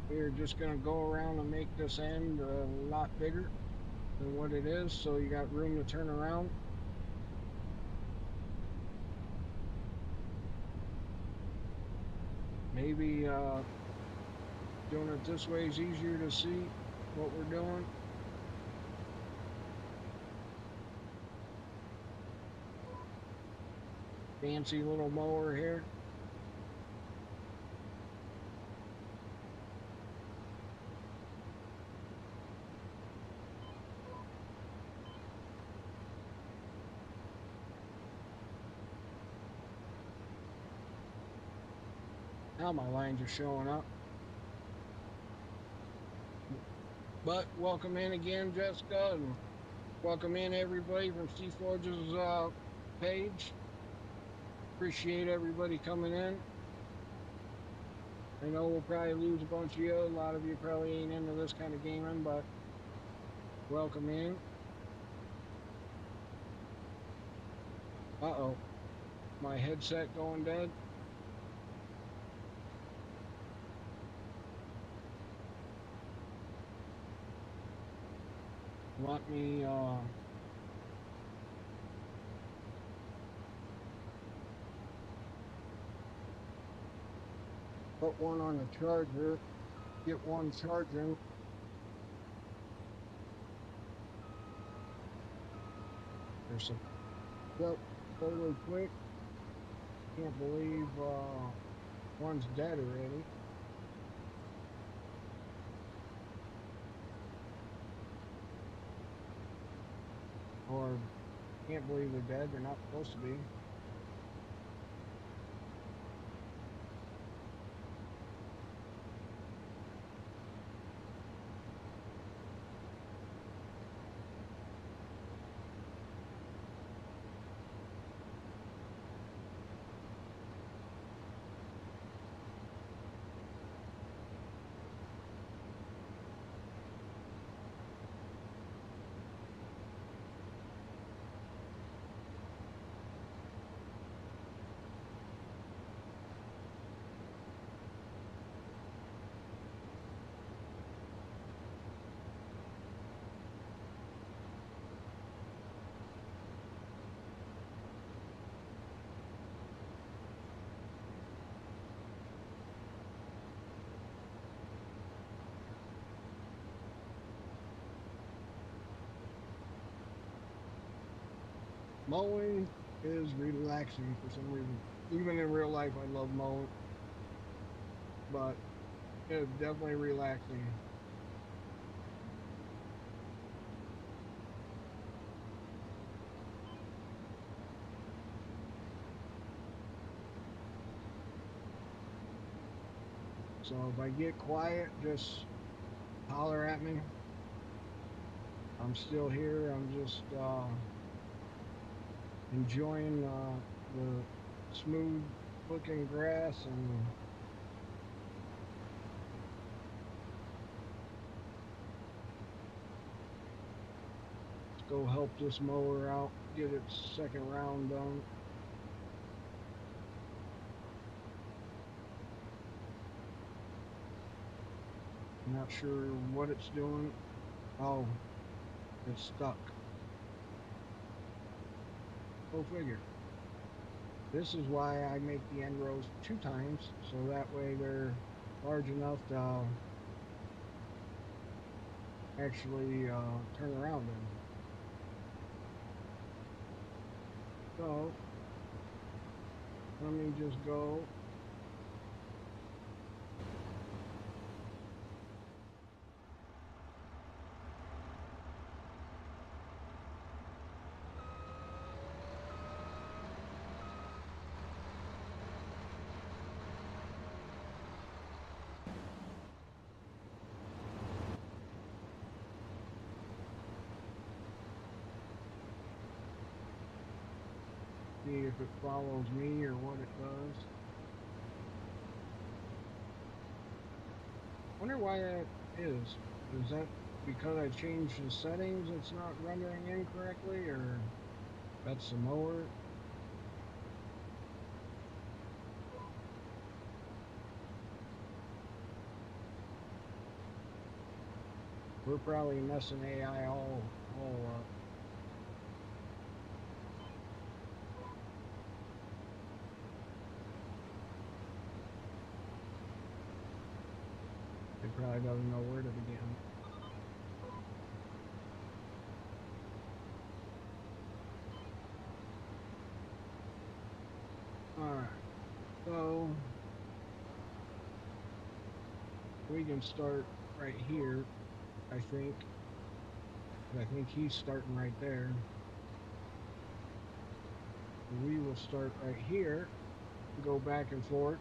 We're just going to go around and make this end a lot bigger than what it is, so you got room to turn around. Maybe doing it this way is easier to see what we're doing. Fancy little mower here. Now my lines are showing up. But welcome in again, Jessica, and welcome in everybody from Steve Forge's page. Appreciate everybody coming in. I know we'll probably lose a bunch of you. A lot of you probably ain't into this kind of gaming, but welcome in. Uh-oh. My headset going dead. Want me put one on the charger, get one charging. There's some, yep, totally quick. Can't believe one's dead already. Or can't believe they're dead. They're not supposed to be. Mowing is relaxing for some reason. Even in real life, I love mowing, but it's definitely relaxing. So if I get quiet, just holler at me. I'm still here. I'm just enjoying the smooth looking grass, and let's go help this mower out, get its second round done. Not sure what it's doing. Oh, it's stuck. Go figure. This is why I make the end rows two times, so that way they're large enough to actually turn around in. So let me just go. See if it follows me or what it does. Wonder why that is. Is that because I changed the settings it's not rendering incorrectly, or that's the mower? We're probably messing AI all up. It probably doesn't know where to begin. All right, so we can start right here. I think. I think he's starting right there. We will start right here. Go back and forth.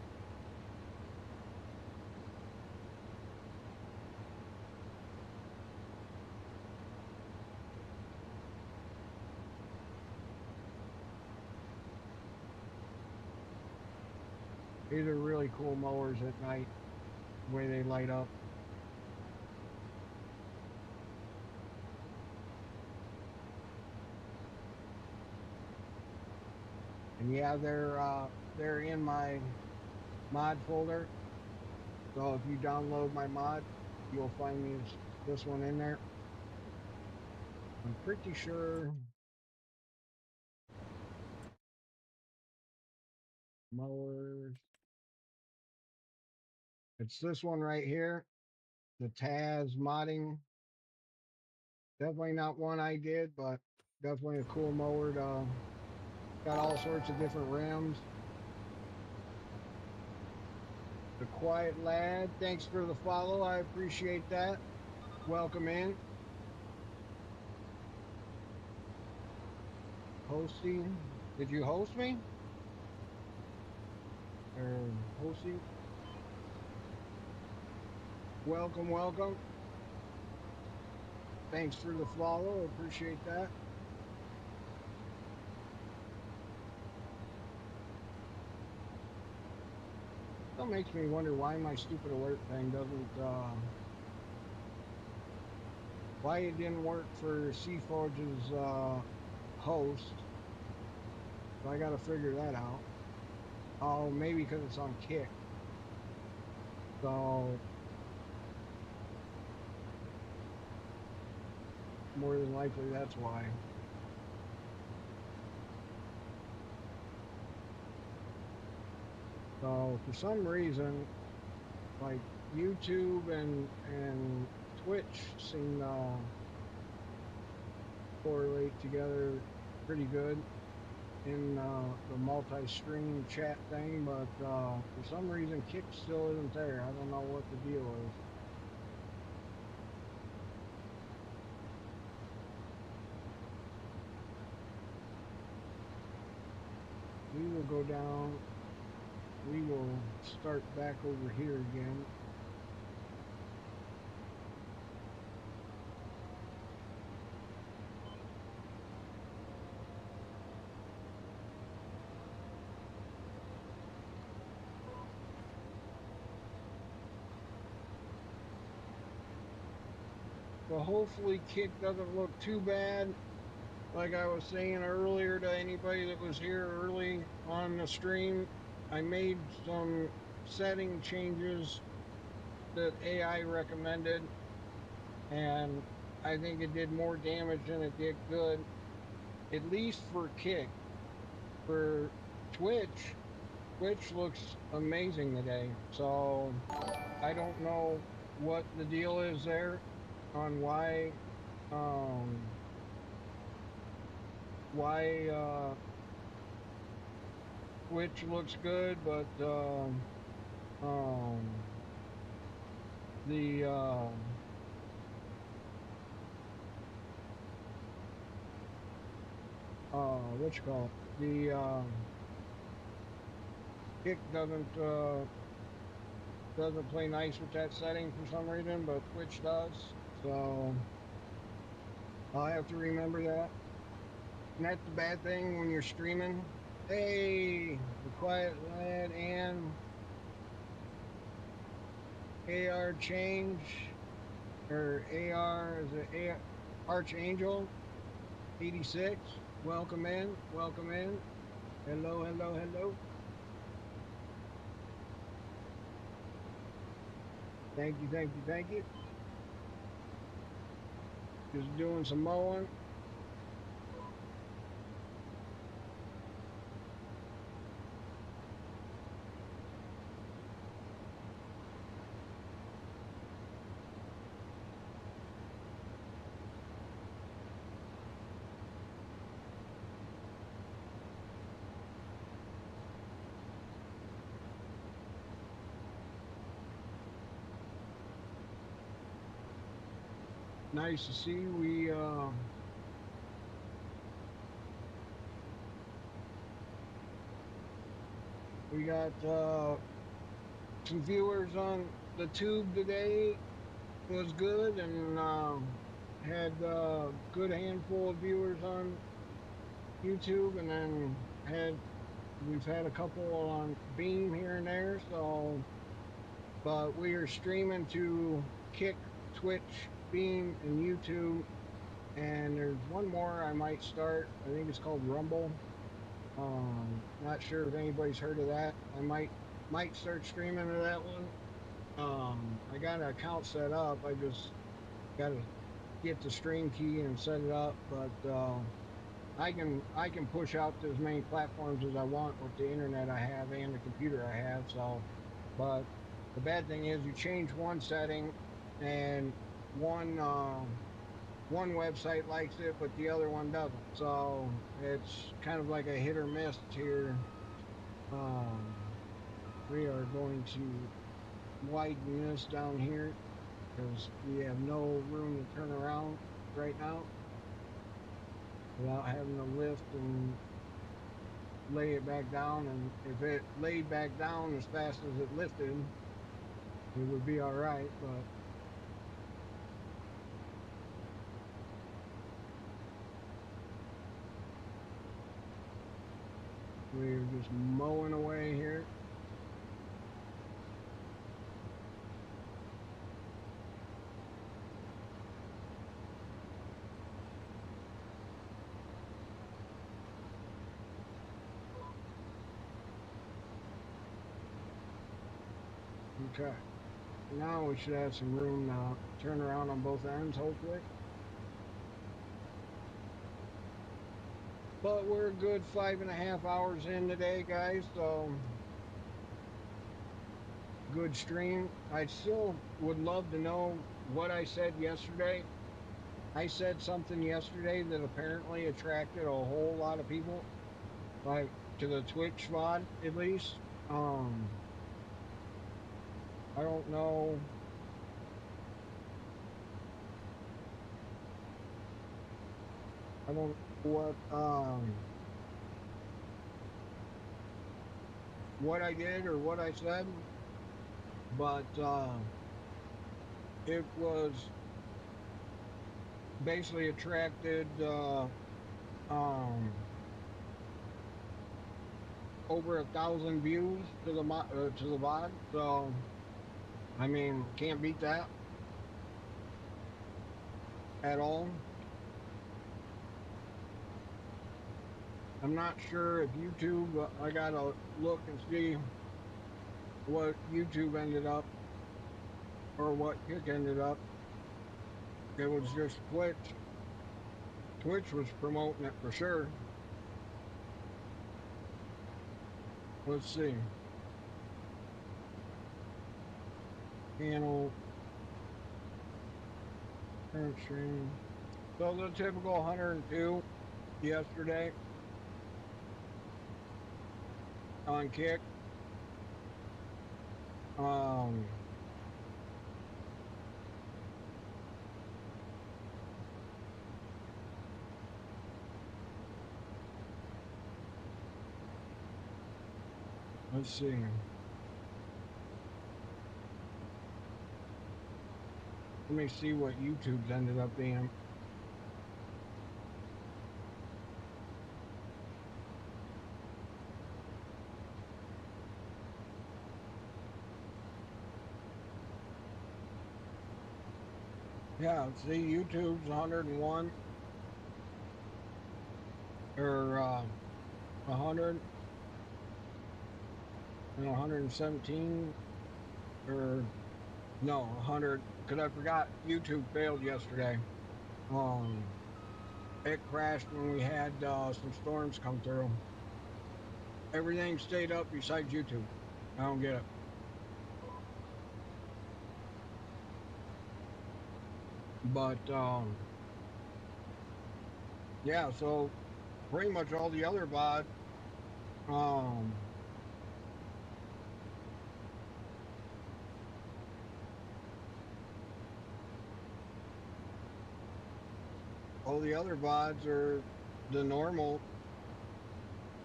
These are really cool mowers at night. The way they light up. And yeah, they're in my mod folder. So if you download my mod, you'll find this one in there. I'm pretty sure mowers. It's this one right here, the Taz modding. Definitely not one I did, but definitely a cool mower to Got all sorts of different rims. The Quiet Lad, thanks for the follow. I appreciate that. Welcome in. Hosting. Did you host me? Or hosting? Welcome, welcome. Thanks for the follow. Appreciate that. Still makes me wonder why my stupid alert thing doesn't why it didn't work for Seaforge's host. So I gotta figure that out. Oh, maybe because it's on Kick. So more than likely that's why. So for some reason, like YouTube and Twitch seem to correlate together pretty good in the multi-stream chat thing, but for some reason Kick still isn't there. I don't know what the deal is. We will go down. We will start back over here again. So hopefully Kick doesn't look too bad. Like I was saying earlier to anybody that was here early on the stream, I made some setting changes that AI recommended, and I think it did more damage than it did good, at least for Kick. For Twitch, Twitch looks amazing today. So I don't know what the deal is there on um why Twitch looks good, but um the what you call it? The Kick doesn't play nice with that setting for some reason, but Twitch does. So I'll have to remember that. And that's the bad thing when you're streaming. Hey, the Quiet Lad and AR Change or AR is it AR Archangel 86. Welcome in. Welcome in. Hello, hello, hello. Thank you, thank you, thank you. Just doing some mowing. Nice to see. We got some viewers on the tube today. Was good and had good handful of viewers on YouTube, and then had we've had a couple on Beam here and there. So, but we are streaming to Kick, Twitch, Beam, and YouTube. And there's one more I might start. I think it's called Rumble. Not sure if anybody's heard of that. I might start streaming to that one. I got an account set up. I just got to get the stream key and set it up. But I can push out to as many platforms as I want with the internet I have and the computer I have. So, but the bad thing is you change one setting and one one website likes it, but the other one doesn't. So it's kind of like a hit or miss here. Um, we are going to widen this down here because we have no room to turn around right now without having to lift and lay it back down. And if it laid back down as fast as it lifted, it would be all right. But we're just mowing away here. Okay. Now we should have some room now. Turn around on both ends, hopefully. But we're a good 5.5 hours in today, guys. So good stream. I still would love to know what I said yesterday. I said something yesterday that apparently attracted a whole lot of people, like to the Twitch VOD at least. Um, I don't know. I don't know what I did or what I said, but it was basically attracted um over 1,000 views to the VOD. So I mean, can't beat that at all. I'm not sure if YouTube. I gotta look and see what YouTube ended up or what Kick ended up. It was just Twitch. Twitch was promoting it for sure. Let's see. Channel current stream. So the typical 102 yesterday on Kick. Um, let's see. Let me see what YouTube's ended up being. Yeah, see, YouTube's 101 or 100 and 117 or no 100 because I forgot YouTube failed yesterday. Um, it crashed when we had some storms come through. Everything stayed up besides YouTube. I don't get it. But yeah, so pretty much all the other VOD, um, all the other VODs are the normal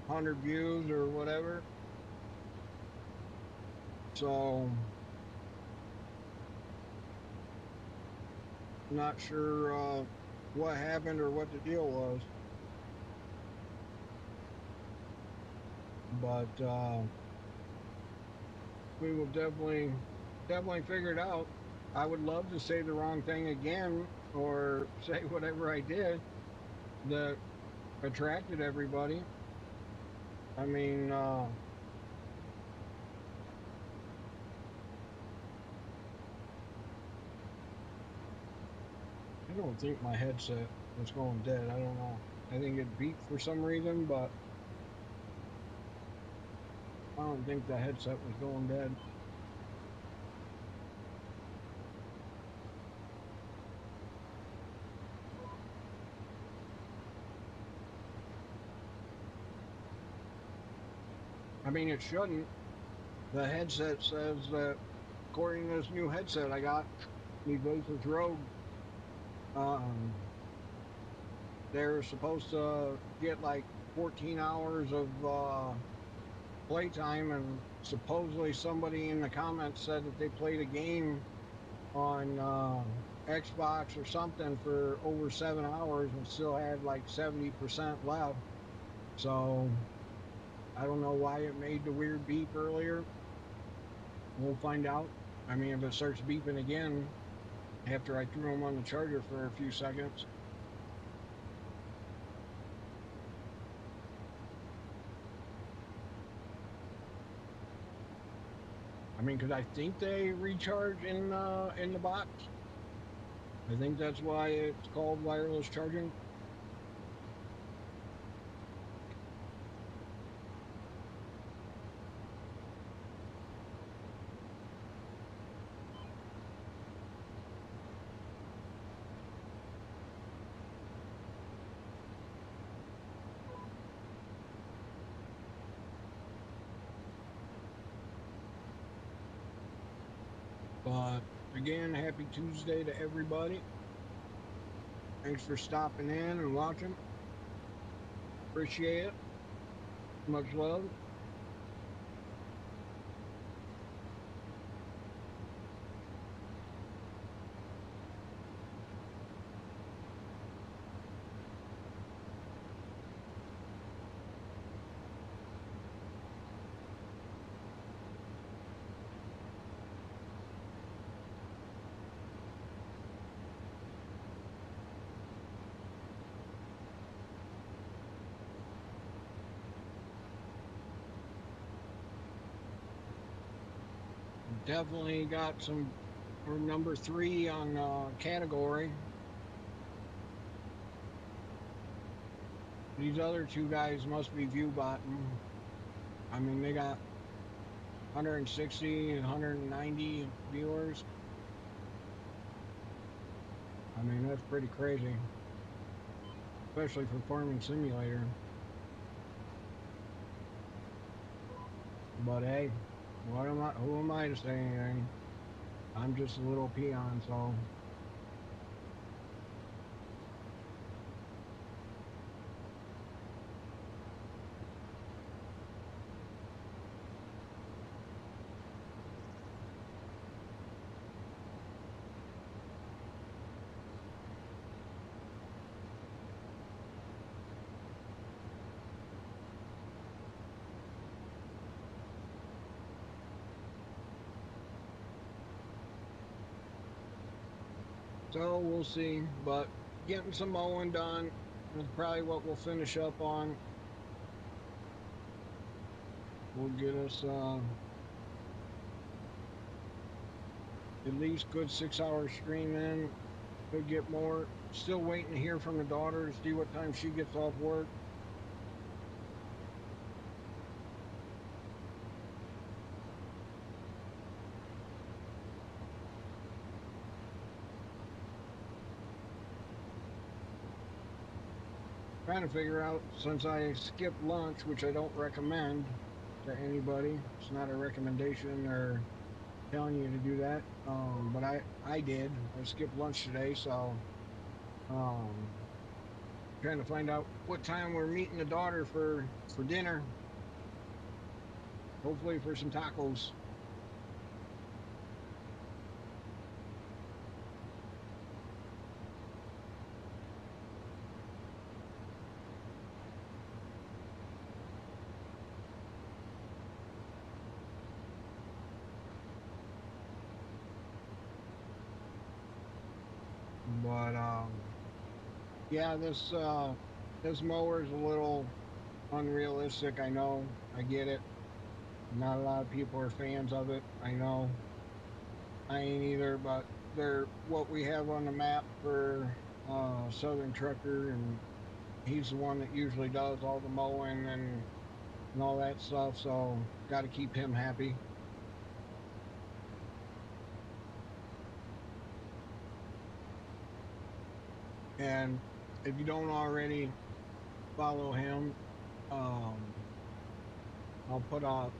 100 views or whatever. So not sure what happened or what the deal was, but we will definitely figure it out. I would love to say the wrong thing again or say whatever I did that attracted everybody. I mean, I don't think my headset was going dead. I don't know. I think it beeped for some reason, but I don't think the headset was going dead. I mean, it shouldn't. The headset says that according to this new headset I got, these Asus Rogue, um, they're supposed to get like 14 hours of playtime, and supposedly somebody in the comments said that they played a game on Xbox or something for over 7 hours and still had like 70% left. So I don't know why it made the weird beep earlier. We'll find out. I mean, if it starts beeping again after I threw them on the charger for a few seconds. I mean, because I think they recharge in the box. I think that's why it's called wireless charging. But again, happy Tuesday to everybody. Thanks for stopping in and watching. Appreciate it. Much love. Definitely got some or number three on category. These other two guys must be view bottom. I mean, they got 160 and 190 viewers. I mean, that's pretty crazy, especially for Farming Simulator. But hey, what am I? Who am I to say anything? I'm just a little peon, so. So we'll see. But getting some mowing done is probably what we'll finish up on. Will get us at least good 6 hour stream in. Could get more. Still waiting to hear from the daughter to see what time she gets off work. Trying to figure out, since I skipped lunch, which I don't recommend to anybody. It's not a recommendation or telling you to do that. But I did. I skipped lunch today, so um, trying to find out what time we're meeting the daughter for dinner. Hopefully for some tacos. But yeah, this mower is a little unrealistic. I know. I get it. Not a lot of people are fans of it. I know. I ain't either, but they're what we have on the map for Southern Trucker, and he's the one that usually does all the mowing and all that stuff. So got to keep him happy. And if you don't already follow him, um, I'll put a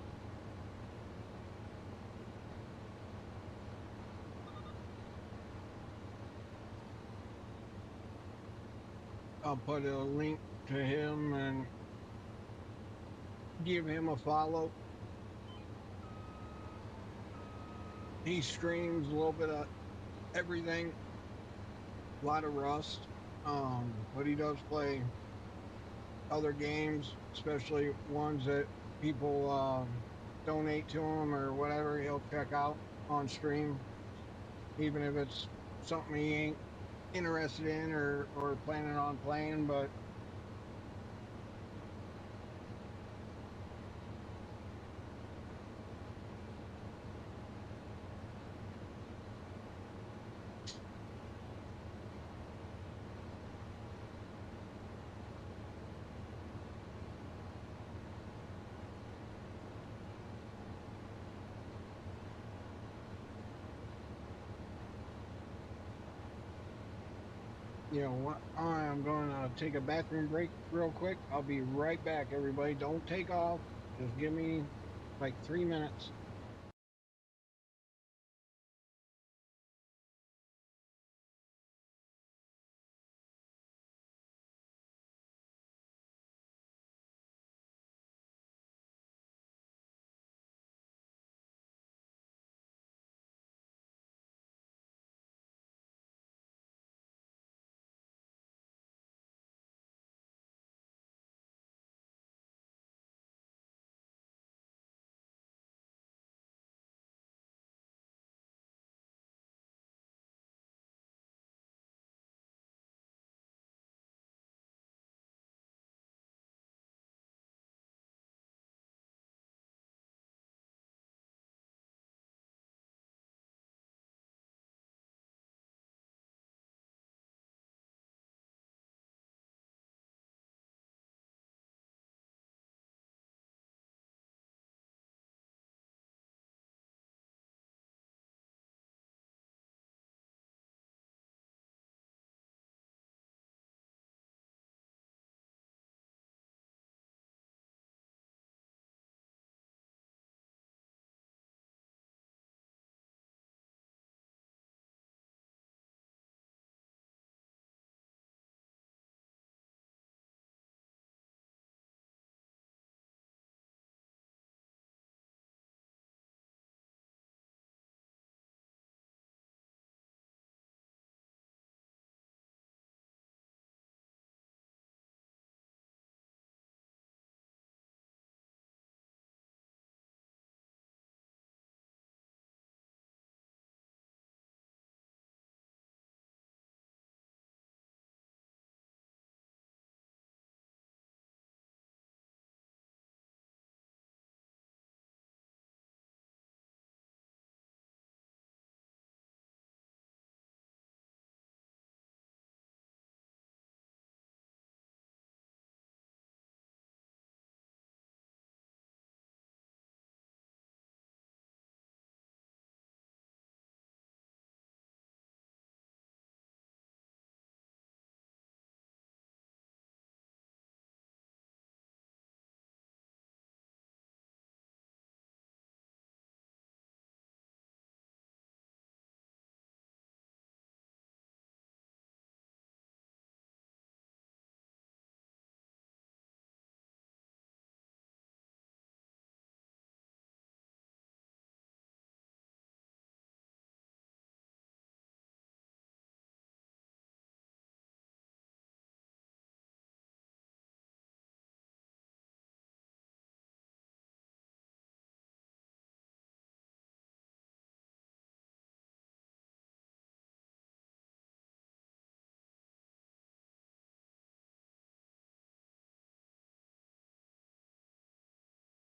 I'll put a link to him and give him a follow. He streams a little bit of everything, a lot of Rust. But he does play other games, especially ones that people donate to him or whatever. He'll check out on stream, even if it's something he ain't interested in or planning on playing. But you know what? I'm going to take a bathroom break real quick. I'll be right back, everybody. Don't take off. Just give me like 3 minutes.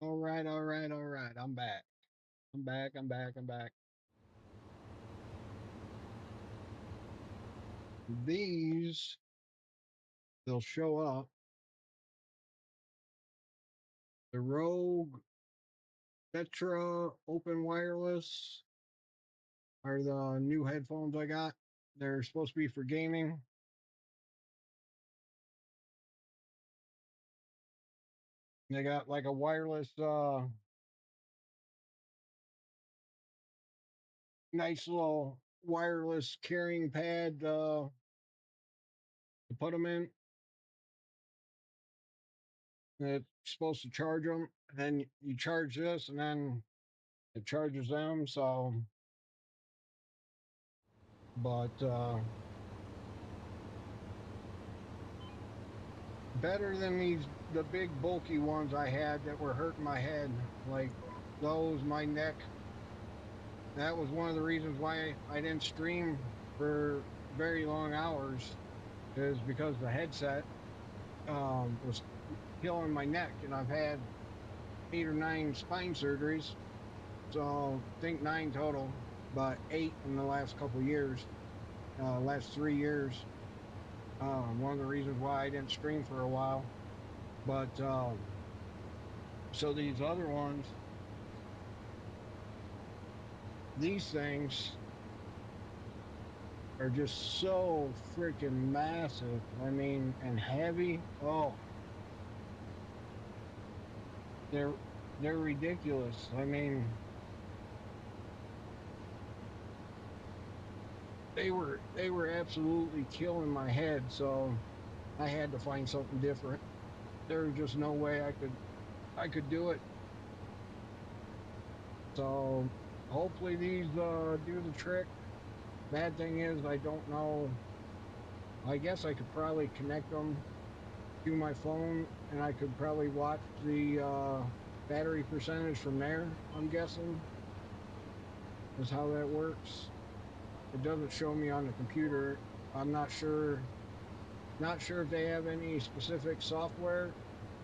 All right, all right, all right. I'm back. I'm back. I'm back. I'm back. These, they'll show up. The Rogue Tetra Open Wireless are the new headphones I got. They're supposed to be for gaming. They got like a wireless, nice little wireless carrying pad to put them in. It's supposed to charge them, and then you charge this, and then it charges them. So, but better than the big bulky ones I had that were hurting my head, like those, my neck. That was one of the reasons why I didn't stream for very long hours, is because the headset was killing my neck, and I've had 8 or 9 spine surgeries. So think 9 total, but 8 in the last couple years, last 3 years. One of the reasons why I didn't stream for a while. But so these other ones, these things are just so freaking massive. I mean, and heavy. Oh, they're they're ridiculous. I mean, they were absolutely killing my head. So I had to find something different. There was just no way I could do it. So hopefully these do the trick. Bad thing is I don't know. I guess I could probably connect them to my phone and I could probably watch the battery percentage from there. I'm guessing is how that works. It doesn't show me on the computer. I'm not sure. Not sure if they have any specific software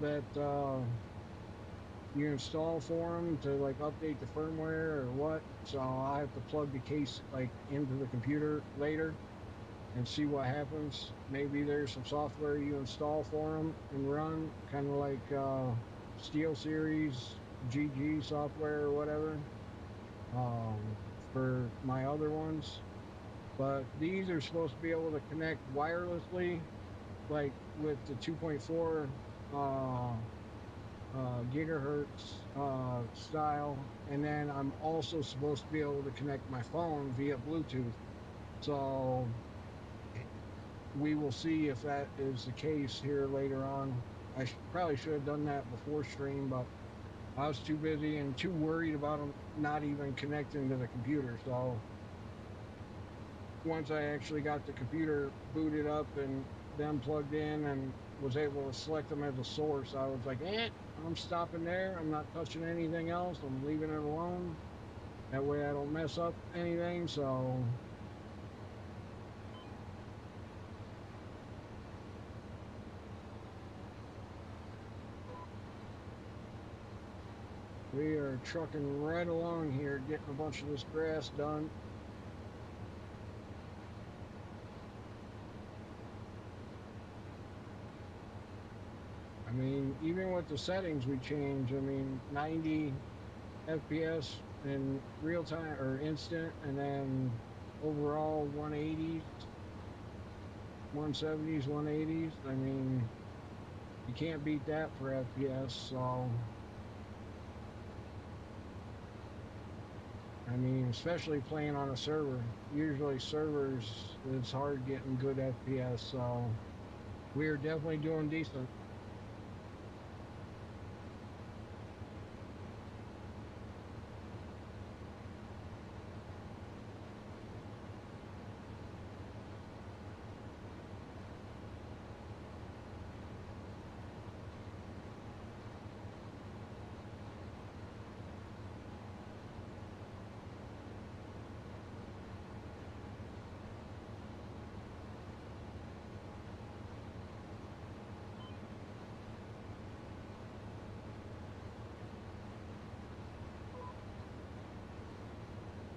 that you install for them to like update the firmware or what. So I have to plug the case like into the computer later and see what happens. Maybe there's some software you install for them and run, kind of like Steel Series GG software or whatever, for my other ones. But these are supposed to be able to connect wirelessly, like with the 2.4 gigahertz style, and then I'm also supposed to be able to connect my phone via Bluetooth. So we will see if that is the case here later on. I probably should have done that before stream, but I was too busy and too worried about them not even connecting to the computer. So once I actually got the computer booted up and then plugged in and was able to select them as a source, I was like, I'm stopping there. I'm not touching anything else. I'm leaving it alone. That way I don't mess up anything. So we are trucking right along here, getting a bunch of this grass done. I mean, even with the settings we change, I mean, 90 FPS in real time or instant, and then overall 180s, 170s, 180s. I mean, you can't beat that for FPS. So, I mean, especially playing on a server. Usually, servers, it's hard getting good FPS. So, we're definitely doing decent.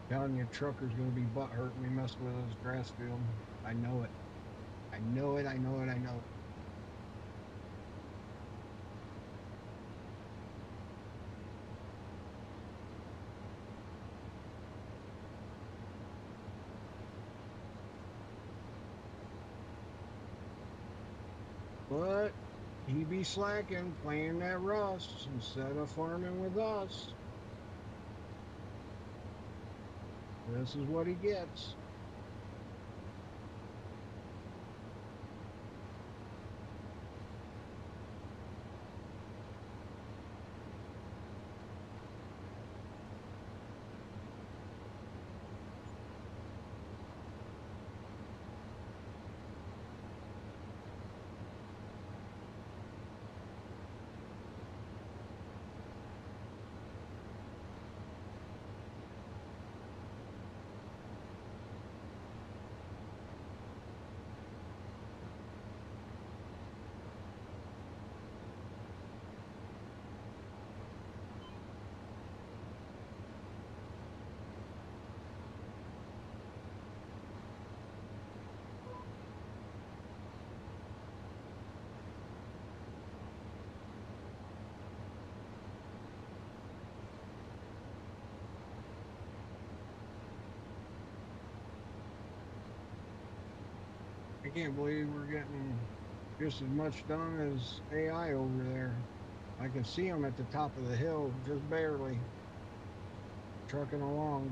Telling you, trucker's going to be butt hurt when we mess with his grass field. I know it. I know it. I know it. I know it. What? He be slacking, playing that Rust instead of farming with us. This is what he gets. I can't believe we're getting just as much done as AI over there. I can see him at the top of the hill, just barely trucking along.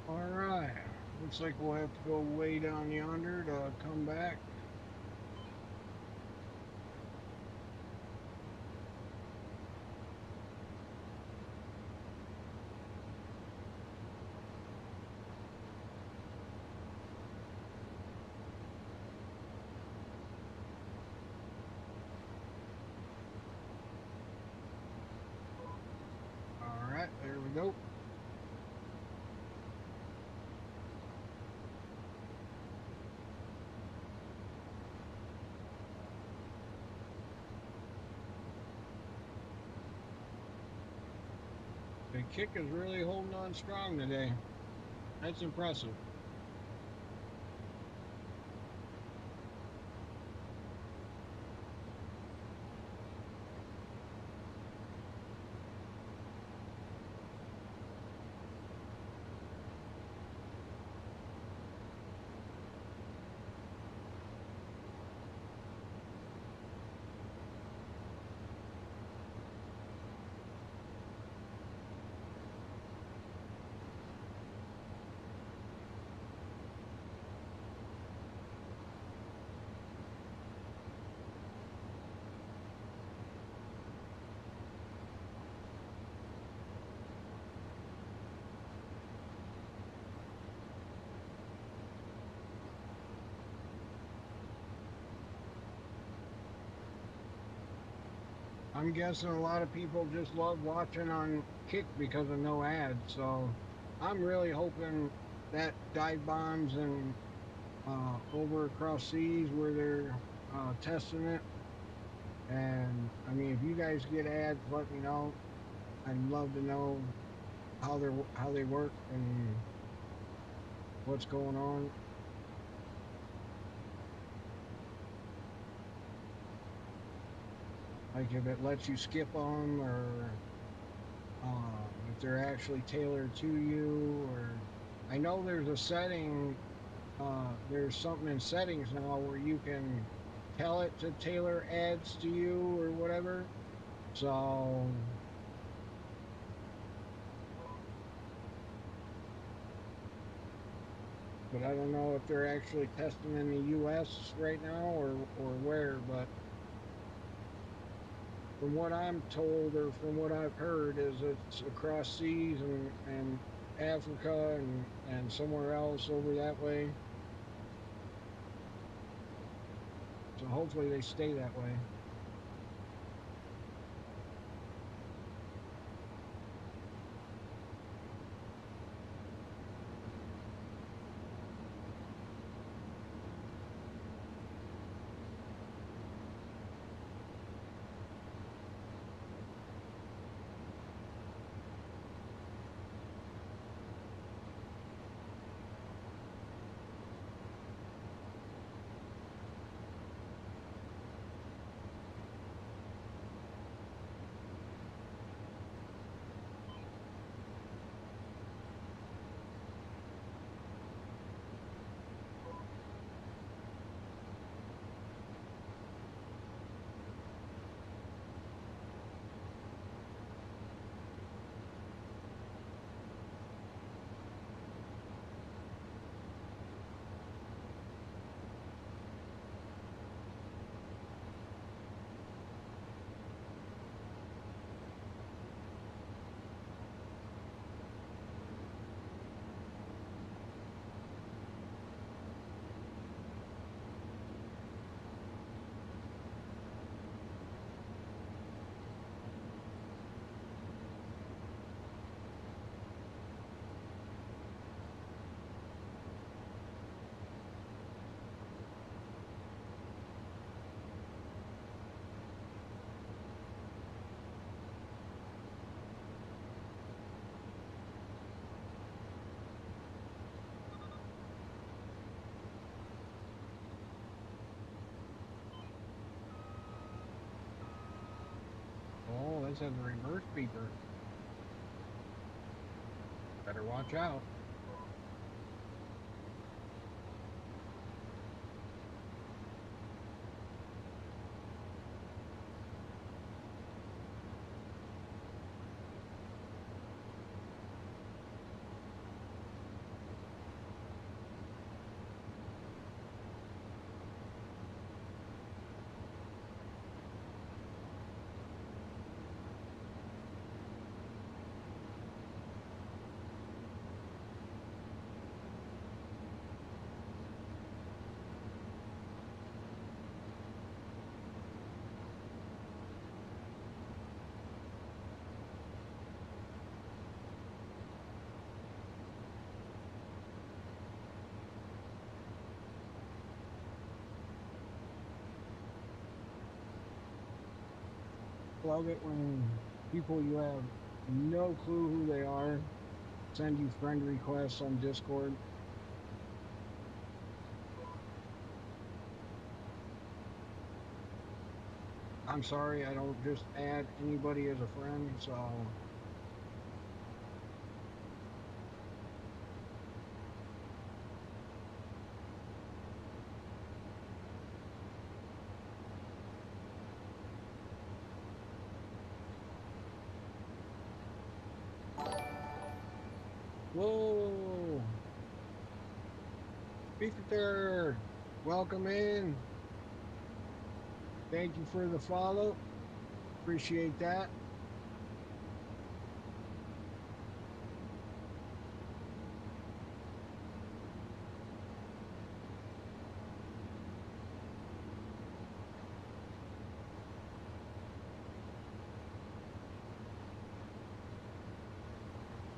All right. Looks like we'll have to go way down yonder to come back. All right, there we go. The kick is really holding on strong today. That's impressive. I'm guessing a lot of people just love watching on Kick because of no ads. So I'm really hoping that dive bombs and over across seas where they're testing it. And I mean, if you guys get ads, let me know. I'd love to know how they work and what's going on. Like if it lets you skip them, or if they're actually tailored to you. Or I know there's a setting. There's something in settings now where you can tell it to tailor ads to you or whatever. So, but I don't know if they're actually testing in the U.S. right now or where. But from what I'm told, or from what I've heard, is it's across seas and Africa and somewhere else over that way. So hopefully they stay that way. this has a reverse beeper. Better watch out. Love it when people you have no clue who they are send you friend requests on Discord. I'm sorry, I don't just add anybody as a friend, so whoa, Peter, welcome in. Thank you for the follow. Appreciate that.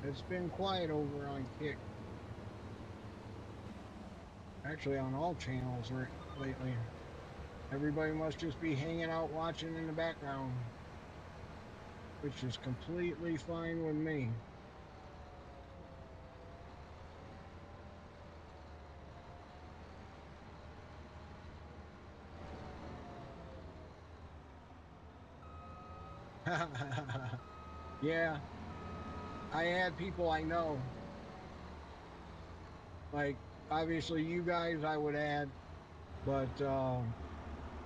It's been quiet over on Kick, actually on all channels lately. Everybody must just be hanging out watching in the background, which is completely fine with me. Yeah, I add people I know. Like, obviously, you guys I would add, but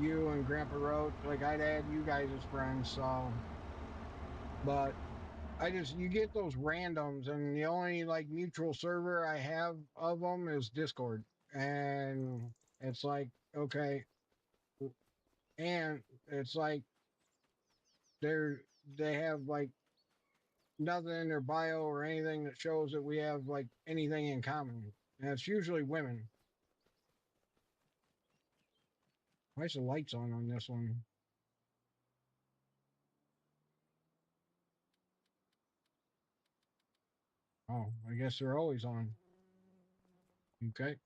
you and Grandpa Roach, like, I'd add you guys as friends. So, but you get those randoms, and the only like mutual server I have of them is Discord. And it's like, okay, and it's like they have like nothing in their bio or anything that shows that we have like anything in common. And it's usually women. Why's the lights on this one? Oh, I guess they're always on. Okay.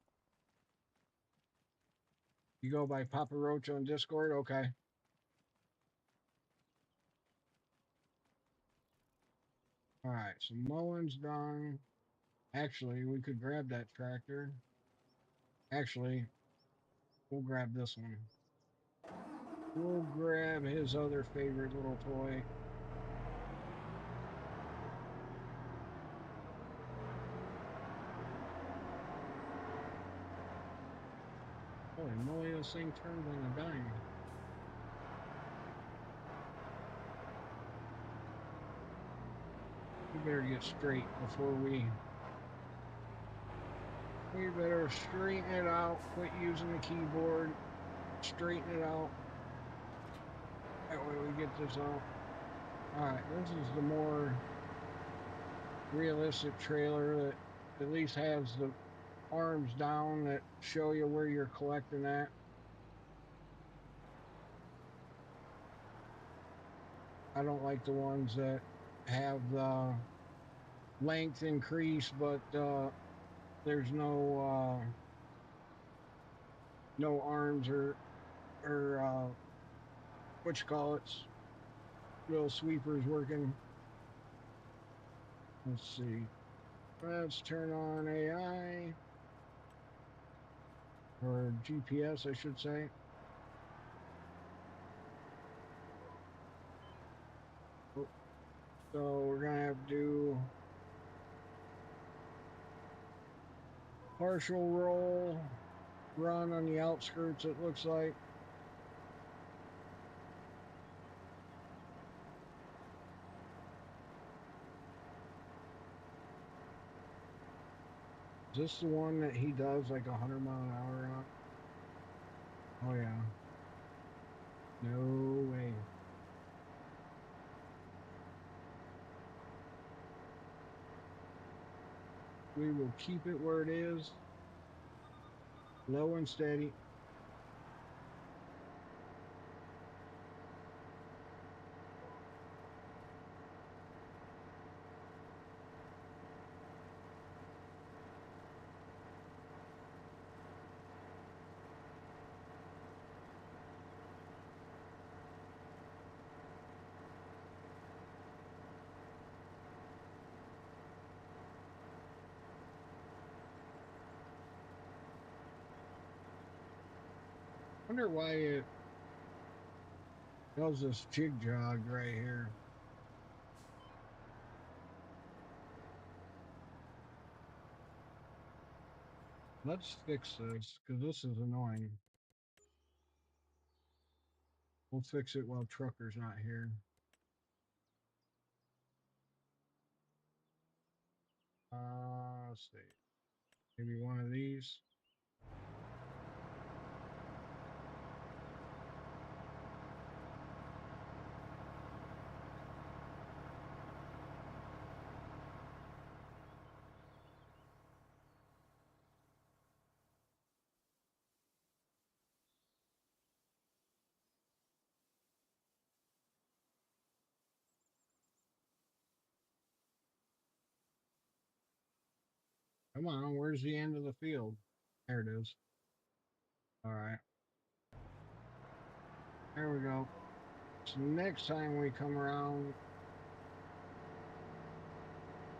You go by Papa Roach on Discord? Okay. All right. So mowing's done. Actually, we could grab that tractor. Actually, we'll grab this one. We'll grab his other favorite little toy. Holy moly, this thing turns on a dime. We better get straight before we better straighten it out, quit using the keyboard, straighten it out. That way we get this out. All right, this is the more realistic trailer that at least has the arms down that show you where you're collecting at. I don't like the ones that have the length increase, but there's no arms or what you call it, little sweepers working. Let's see. Let's turn on AI or GPS, I should say. 'Cause, to do partial roll, run on the outskirts, it looks like. Is this the one that he does like 100 mile an hour on? Oh, yeah. No way. We will keep it where it is, low and steady. Wonder why it does this jig jog right here. Let's fix this because this is annoying. We'll fix it while Trucker's not here. Let's see. Maybe one of these. Come on, where's the end of the field? There it is. All right. There we go. So next time we come around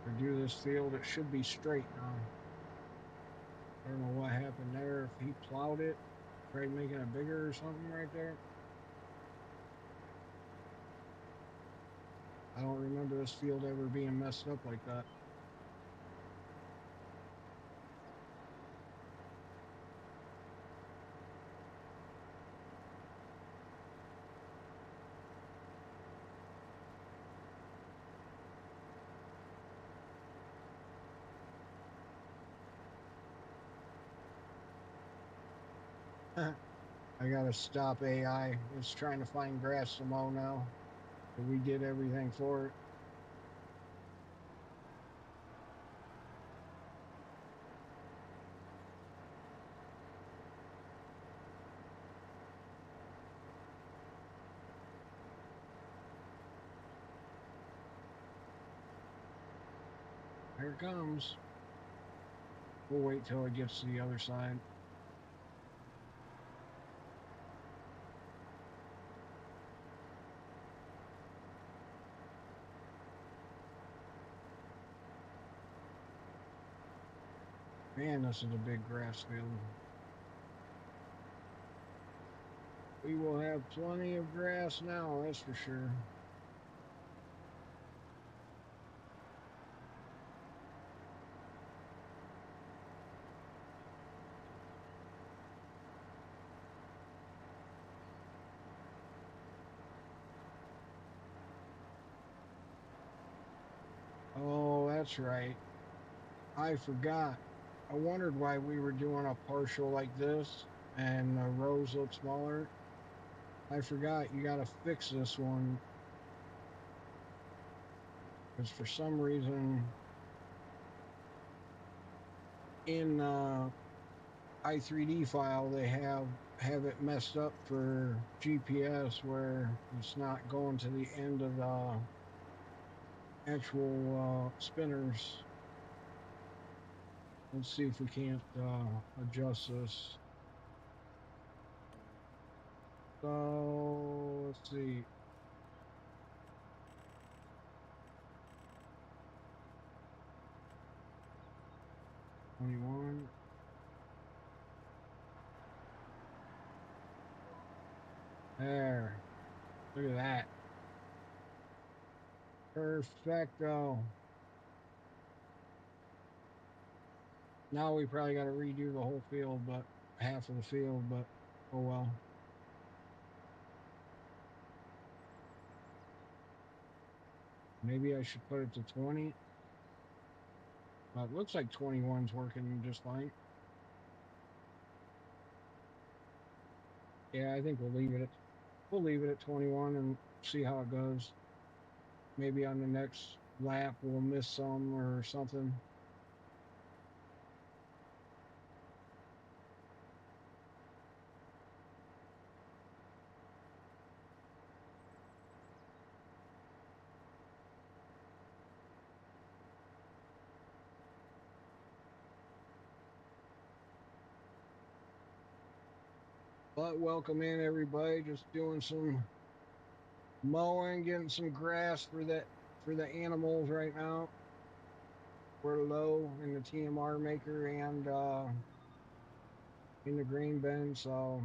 or do this field, it should be straight now. I don't know what happened there. If he plowed it, tried making it bigger or something right there. I don't remember this field ever being messed up like that. I gotta stop AI. It's trying to find grass to mow now. We did everything for it. Here it comes. We'll wait till it gets to the other side. Man, this is a big grass field. We will have plenty of grass now, that's for sure. Oh, that's right. I forgot. I wondered why we were doing a partial like this and the rows look smaller. I forgot you got to fix this one because for some reason in i3D file they have it messed up for GPS where it's not going to the end of the actual spinners. Let's see if we can't adjust this. So let's see. 21. There. Look at that. Perfecto. Now we probably got to redo the whole field, but half of the field, but oh well. Maybe I should put it to 20. It looks like 21's working just fine. Yeah, I think we'll leave it at 21 and see how it goes. Maybe on the next lap we'll miss some or something. But welcome in everybody. Just doing some mowing, getting some grass for the animals right now. We're low in the TMR maker and in the grain bin, so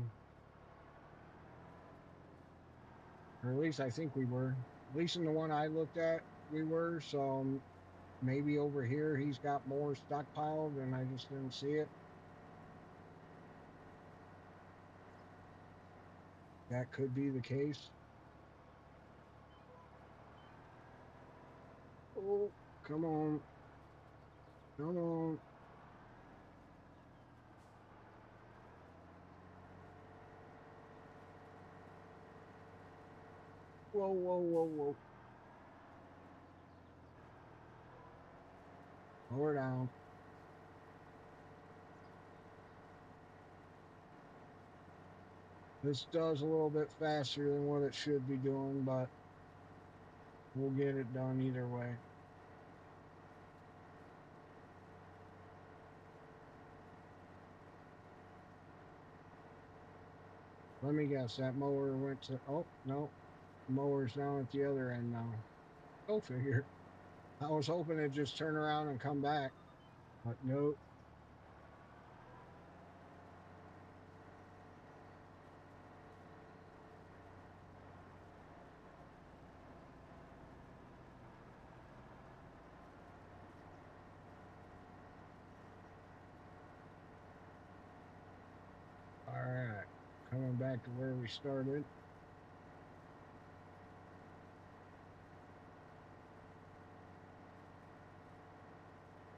or at least I think we were. At least in the one I looked at, we were. So maybe over here he's got more stockpiled and I just didn't see it. That could be the case. Oh, come on. Come on. Whoa, whoa, whoa, whoa. Lower down. This does a little bit faster than what it should be doing, but we'll get it done either way. Let me guess. That mower went to. Oh, no. Mower's down at the other end now. Go figure. I was hoping it'd just turn around and come back, but nope. All right. Coming back to where we started.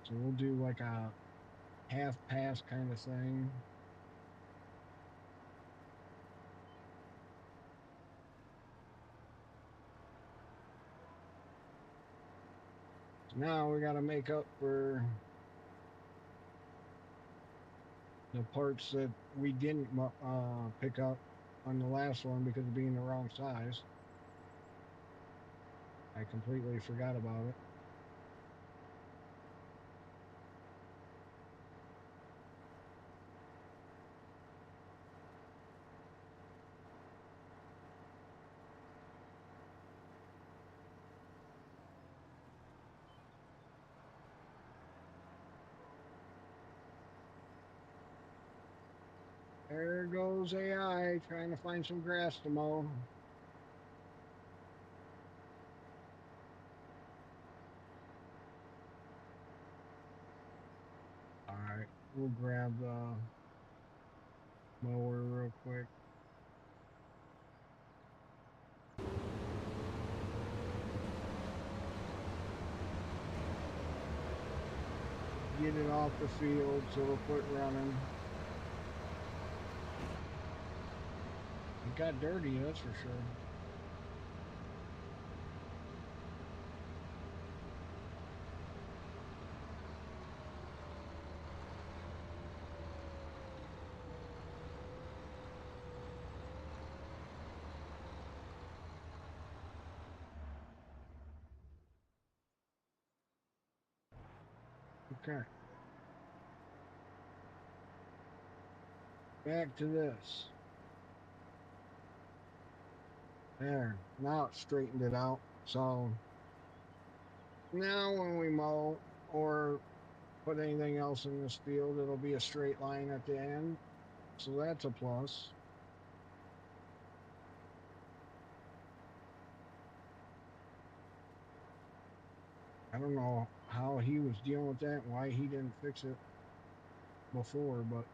So we'll do like a half pass kind of thing. So now we got to make up for the parts that we didn't pick up on the last one because of being the wrong size. I completely forgot about it. There goes AI trying to find some grass to mow. All right, we'll grab the mower real quick. Get it off the field so it'll quit running. It got dirty, that's for sure. Okay, back to this. There, now it straightened it out. So now when we mow or put anything else in this field, it'll be a straight line at the end. So that's a plus. I don't know how he was dealing with that and why he didn't fix it before, but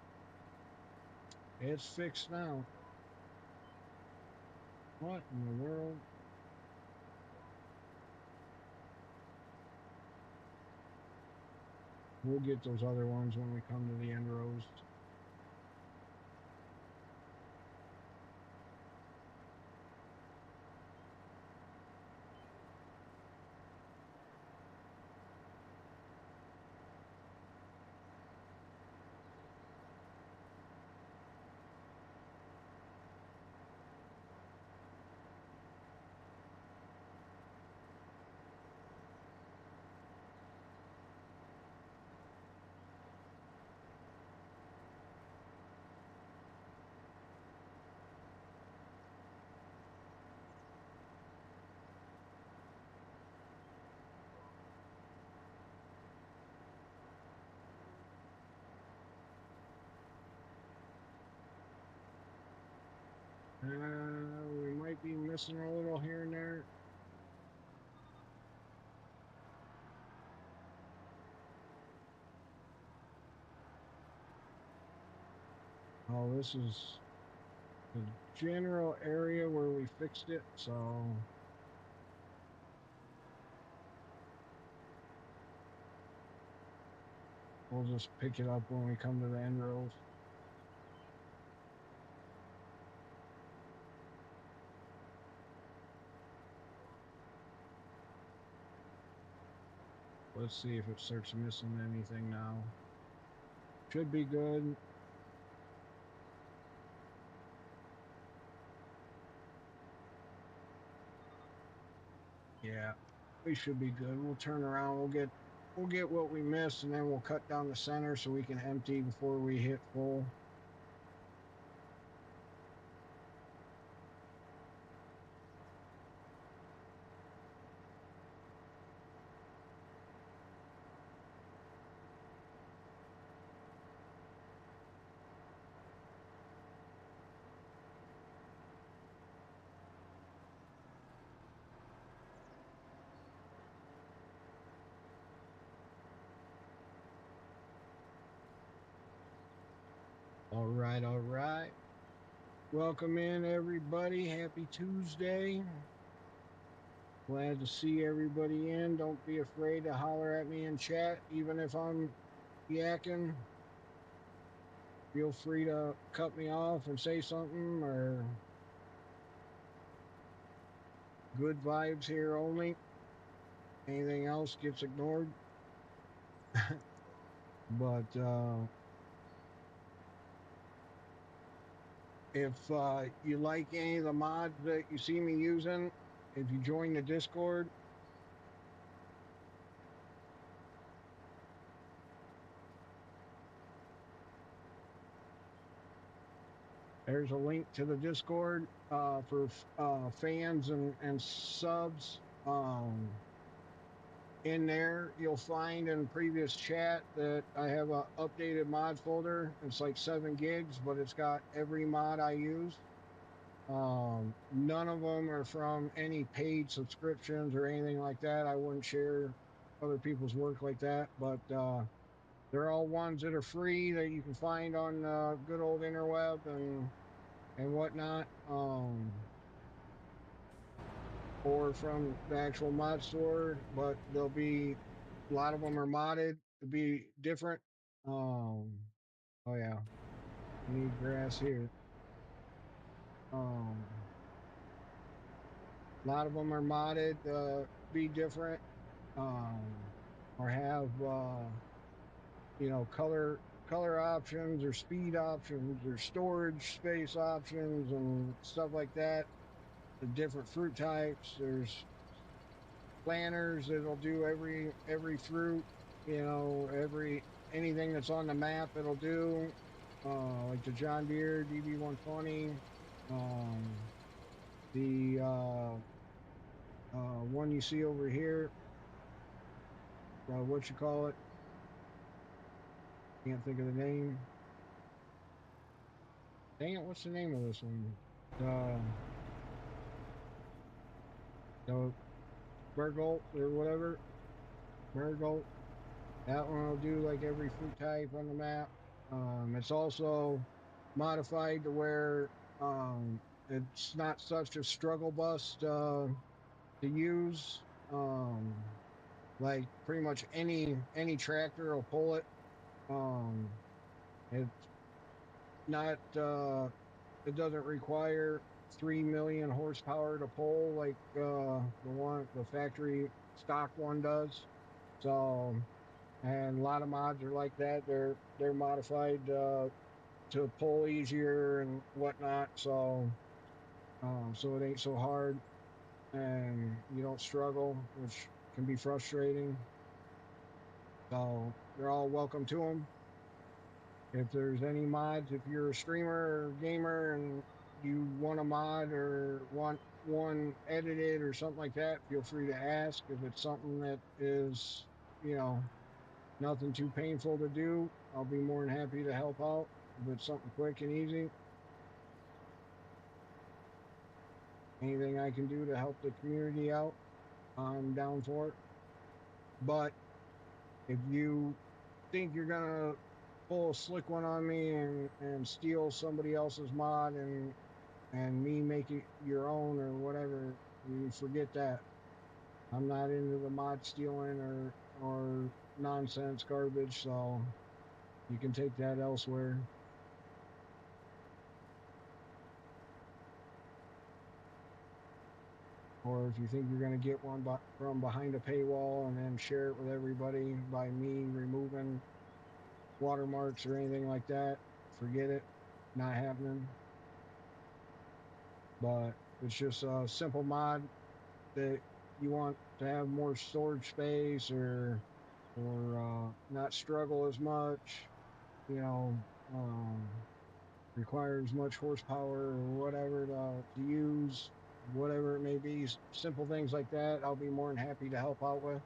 it's fixed now. What in the world? We'll get those other ones when we come to the end rows. We might be missing a little here and there. Oh, this is the general area where we fixed it, so we'll just pick it up when we come to the end rows. Let's see if it starts missing anything now. Should be good. Yeah, we should be good. We'll turn around. We'll get what we missed, and then we'll cut down the center so we can empty before we hit full. All right, all right. Welcome in, everybody. Happy Tuesday. Glad to see everybody in. Don't be afraid to holler at me in chat, even if I'm yakking. Feel free to cut me off and say something, or good vibes here only. Anything else gets ignored. But if you like any of the mods that you see me using, if you join the Discord, there's a link to the Discord for fans and subs. In there, you'll find in previous chat that I have a updated mod folder. It's like 7 gigs, but it's got every mod I use. None of them are from any paid subscriptions or anything like that. I wouldn't share other people's work like that, but they're all ones that are free that you can find on good old interweb and whatnot, or from the actual mod store. But there'll be a lot of them are modded to be different. Oh yeah, I need grass here. Um, a lot of them are modded to be different, um, or have color options or speed options or storage space options and stuff like that. The different fruit types. There's planners that'll do every fruit. Every anything that's on the map it'll do. Like the John Deere DB120. The one you see over here, what you call it? Can't think of the name. Dang it, what's the name of this one? The the Bergolt or whatever. Marigold. That one will do like every fruit type on the map. It's also modified to where it's not such a struggle bus to use. Like pretty much any tractor will pull it. Um, it's not it doesn't require 3 million horsepower to pull like the factory stock one does. So and a lot of mods are like that. They're modified to pull easier and whatnot. So it ain't so hard and you don't struggle, which can be frustrating. So you're all welcome to them. If there's any mods, if you're a streamer or gamer and you want a mod or want one edited or something like that, feel free to ask. If it's something that is, you know, nothing too painful to do, I'll be more than happy to help out. If it's something quick and easy, anything I can do to help the community out, I'm down for it. But if you think you're gonna pull a slick one on me and steal somebody else's mod and me make it your own or whatever, you forget that. I'm not into the mod stealing or nonsense garbage, so you can take that elsewhere. Or if you think you're going to get one from behind a paywall and then share it with everybody by me removing watermarks or anything like that, forget it. Not happening. But it's just a simple mod that you want to have more storage space or not struggle as much, you know, requires much horsepower or whatever to use, whatever it may be, simple things like that. I'll be more than happy to help out with.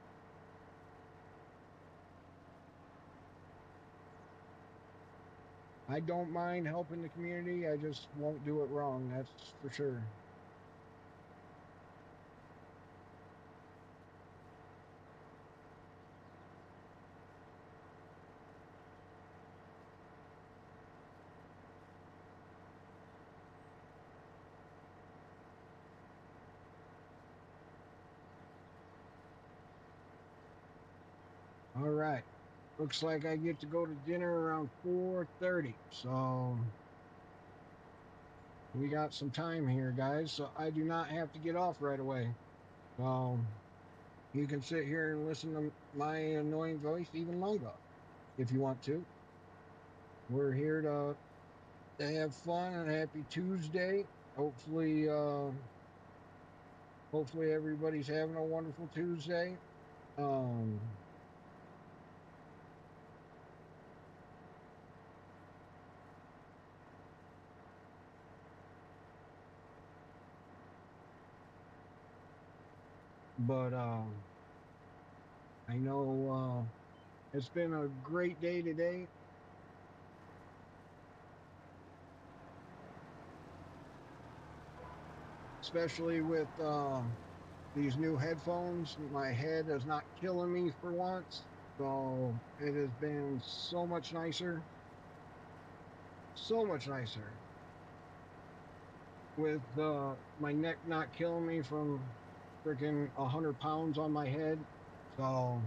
I don't mind helping the community. I just won't do it wrong. That's for sure. All right. Looks like I get to go to dinner around 4:30. So we got some time here, guys. So I do not have to get off right away. So you can sit here and listen to my annoying voice even longer if you want to. We're here to have fun and happy Tuesday. Hopefully, hopefully everybody's having a wonderful Tuesday. Um, but I know it's been a great day today, especially with these new headphones. My head is not killing me for once, so it has been so much nicer, so much nicer with my neck not killing me from freaking 100 pounds on my head. So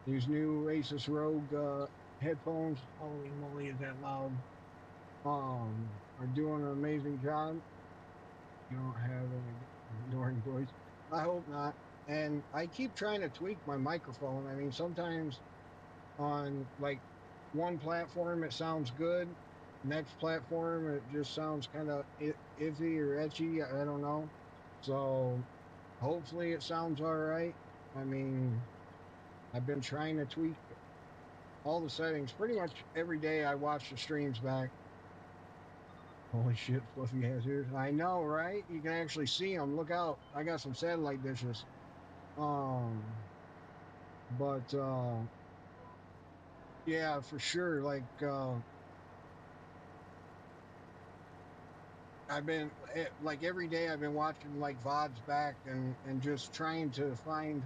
these new Asus Rogue headphones, holy moly, is that loud? Are doing an amazing job. You don't have an ignoring voice. I hope not. And I keep trying to tweak my microphone. I mean, sometimes on like one platform it sounds good, next platform it just sounds kind of iffy or etchy. I don't know. So hopefully it sounds all right. I mean, I've been trying to tweak all the settings pretty much every day. I watch the streams back. Holy shit, Fluffy has ears. I know, right? You can actually see them. Look out. I got some satellite dishes. Um, but yeah, for sure. Like I've been like every day I've been watching like VODs back and just trying to find.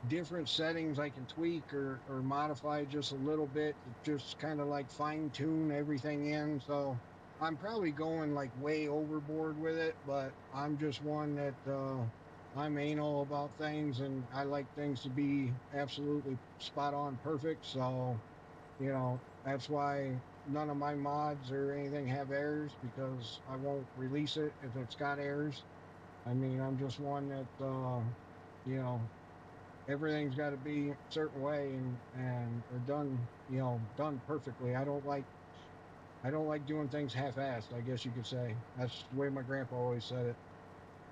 different settings I can tweak or modify just a little bit to just kind of like fine tune everything in. So I'm probably going like way overboard with it, but I'm just one that I'm anal about things and I like things to be absolutely spot on perfect. So, that's why none of my mods or anything have errors because I won't release it if it's got errors. I mean, I'm just one that, you know, everything's got to be a certain way and or done done perfectly. I don't like doing things half-assed, I guess you could say. That's the way my grandpa always said it.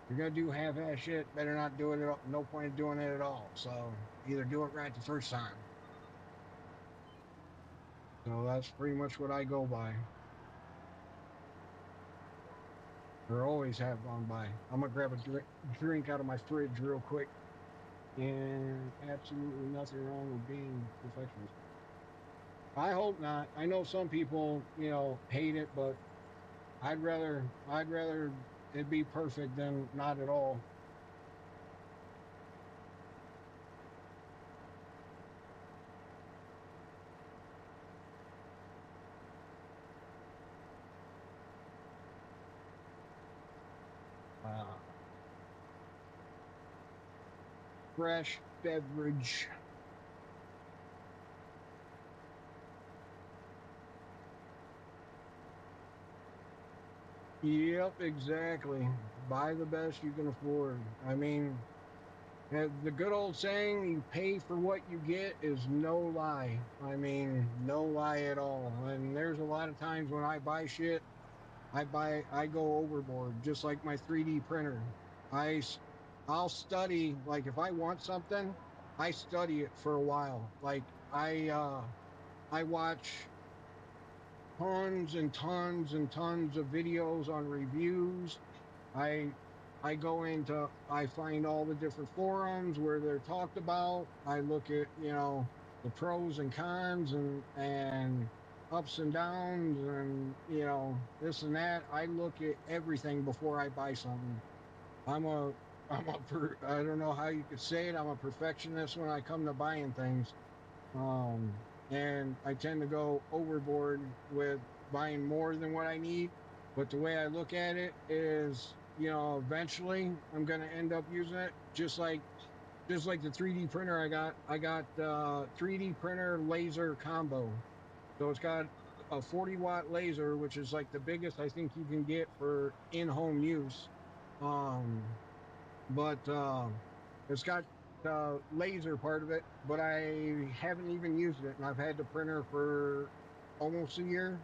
You're gonna do half-ass shit, better not do it at all. No point in doing it at all. So either do it right the first time. So that's pretty much what I go by, or always have gone by. I'm gonna grab a drink out of my fridge real quick, and absolutely nothing wrong with being perfectionist. I hope not. I know some people, hate it, but I'd rather it be perfect than not at all. Uh, Fresh beverage. Yep, exactly. Buy the best you can afford. I mean, the good old saying, you pay for what you get, is no lie. I mean, no lie at all. And there's a lot of times when I buy shit, I go overboard, just like my 3D printer. I, I'll study, like if I want something, I study it for a while. Like I watch tons and tons and tons of videos on reviews. I I find all the different forums where they're talked about. I look at, the pros and cons and ups and downs and, this and that. I look at everything before I buy something. I'm a I don't know how you could say it. I'm a perfectionist when I come to buying things. Um, and I tend to go overboard with buying more than what I need. But the way I look at it is, eventually I'm going to end up using it just like the 3D printer I got. I got 3D printer laser combo. So it's got a 40-watt laser, which is like the biggest I think you can get for in-home use. Um, but it's got the laser part of it, but I haven't even used it, and I've had the printer for almost a year,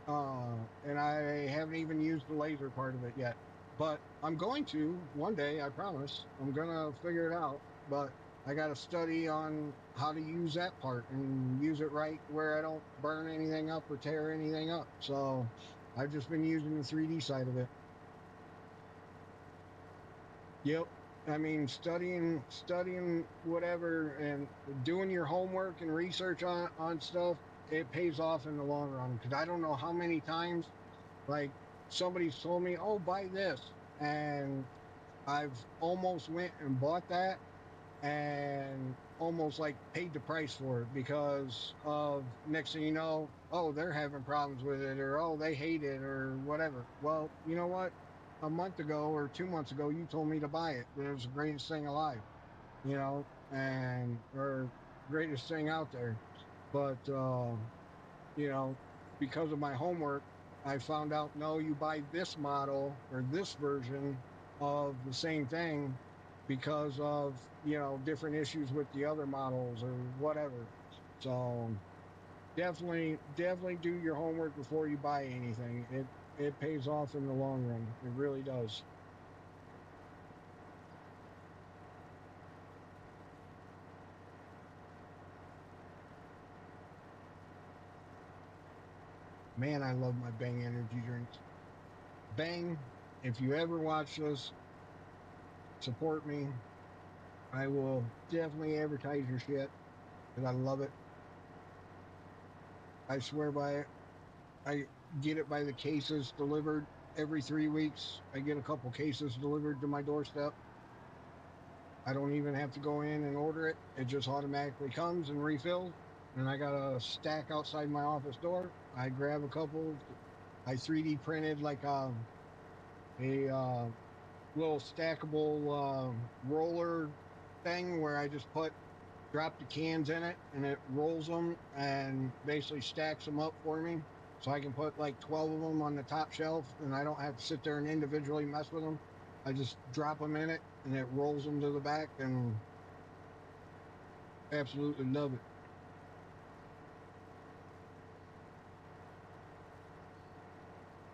uh, and I haven't even used the laser part of it yet. But I'm going to one day, I promise. I'm gonna figure it out, but I got to study on how to use that part and use it right where I don't burn anything up or tear anything up. So I've just been using the 3D side of it. Yep. I mean, studying whatever and doing your homework and research on stuff, it pays off in the long run. Because I don't know how many times, like, somebody's told me, "Oh, buy this," and I've almost went and bought that, and almost like paid the price for it because of next thing you know, oh, they're having problems with it, or oh, they hate it, or whatever. Well, you know what? A month ago or 2 months ago, you told me to buy it. It was the greatest thing alive, you know, and or greatest thing out there. But you know, because of my homework, I found out no, you buy this model or this version of the same thing because of, different issues with the other models or whatever. So definitely do your homework before you buy anything. It pays off in the long run. It really does. Man, I love my Bang energy drinks. Bang, if you ever watch this, support me. I will definitely advertise your shit because I love it. I swear by it. I get it by the cases delivered every 3 weeks. I get a couple cases delivered to my doorstep. I don't even have to go in and order it. It just automatically comes and refills. And I got a stack outside my office door. I grab a couple. I 3D printed like a little stackable roller thing where I just drop the cans in it and it rolls them and basically stacks them up for me. So I can put like 12 of them on the top shelf and I don't have to sit there and individually mess with them. I just drop them in it and it rolls them to the back and absolutely love it.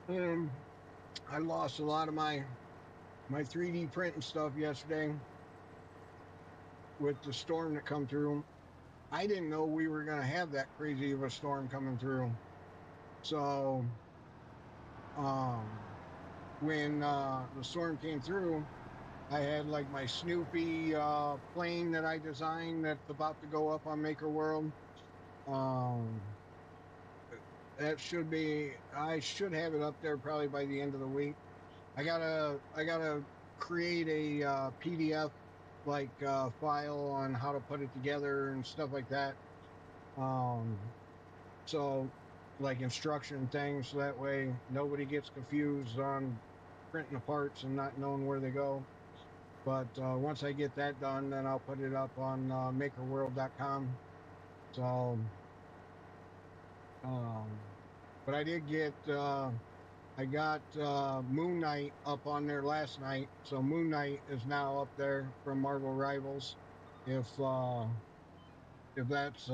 Um, I lost a lot of my 3D printing stuff yesterday with the storm that come through. I didn't know we were going to have that crazy of a storm coming through. So, um, when the storm came through, I had like my Snoopy plane that I designed that's about to go up on Maker World. Um, that should be I should have it up there probably by the end of the week. I gotta create a PDF like file on how to put it together and stuff like that. Um, so like instruction things, so that way nobody gets confused on printing the parts and not knowing where they go. But once I get that done, then I'll put it up on makerworld.com. So, um, but I did get I got Moon Knight up on there last night. So Moon Knight is now up there from Marvel Rivals. If if that's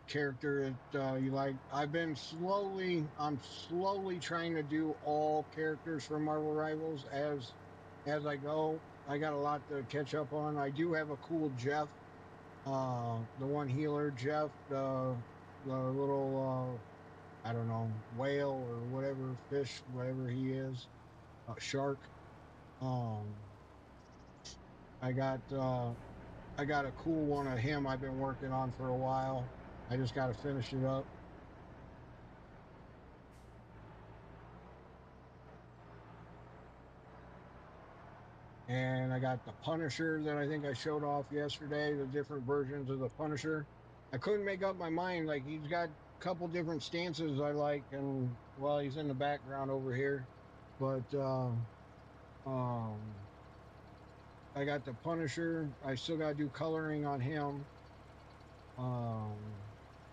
character that you like, I'm slowly trying to do all characters from Marvel Rivals as I go. I got a lot to catch up on. I do have a cool Jeff, the one healer Jeff, the little I don't know, whale or whatever fish, whatever he is, shark. Um, I got I got a cool one of him I've been working on for a while. I just got to finish it up. And I got the Punisher that I think I showed off yesterday, the different versions of the Punisher. I couldn't make up my mind. Like he's got a couple different stances I like, and well, he's in the background over here. But um I got the Punisher. I still got to do coloring on him. Um,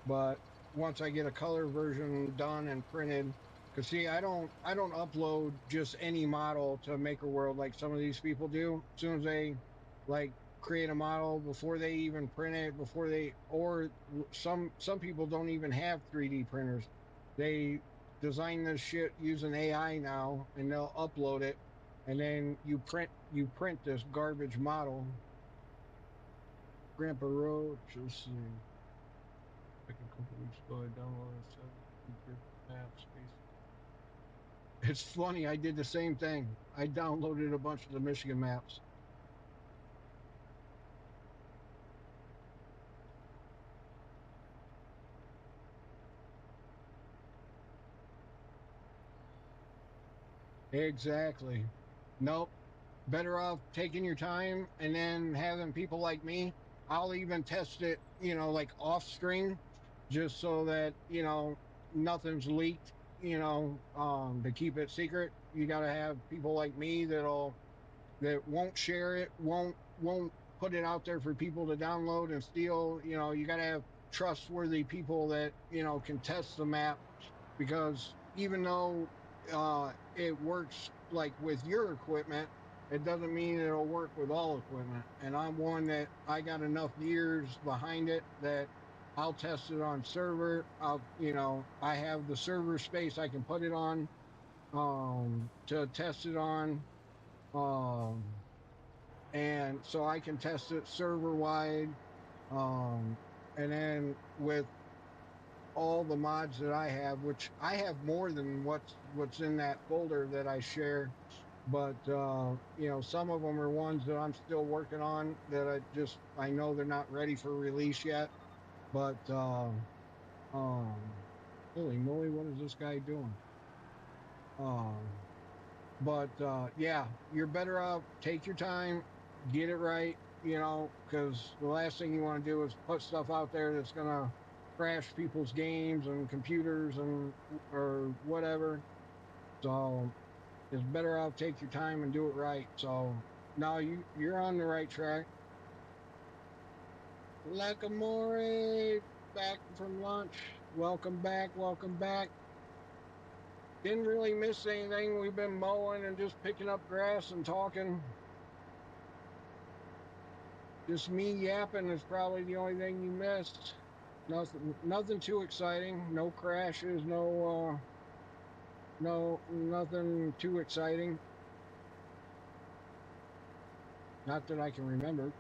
but once I get a color version done and printed, because see, I don't upload just any model to Maker World like some of these people do. As soon as they like create a model before they even print it, before they or some people don't even have 3D printers. They design this shit using AI now, and they'll upload it, and then you print this garbage model. Grandpa Roach, let's see. Like a couple weeks ago, I downloaded 7 map space. It's funny. I did the same thing. I downloaded a bunch of the Michigan maps. Exactly. Nope. Better off taking your time and then having people like me. I'll even test it, like off string, just so that, nothing's leaked, to keep it secret. You got to have people like me that won't share it, won't put it out there for people to download and steal. You got to have trustworthy people that can test the map, because even though it works like with your equipment, it doesn't mean it'll work with all equipment. And I'm one that I got enough years behind it that I'll test it on server. I have the server space I can put it on to test it on. Um, and so I can test it server wide. Um, and then with all the mods that I have, which I have more than what's in that folder that I share, but some of them are ones that I'm still working on that I know they're not ready for release yet. But um, holy moly, what is this guy doing? Um, but yeah, you're better off take your time. get it right, because the last thing you want to do is put stuff out there that's going to crash people's games and computers and or whatever. So it's better off take your time and do it right. So no, you're on the right track. Lacamore, back from lunch. Welcome back. Welcome back. Didn't really miss anything. We've been mowing and just picking up grass and talking. Just me yapping is probably the only thing you missed. Nothing too exciting. No crashes. No, nothing too exciting. Not that I can remember.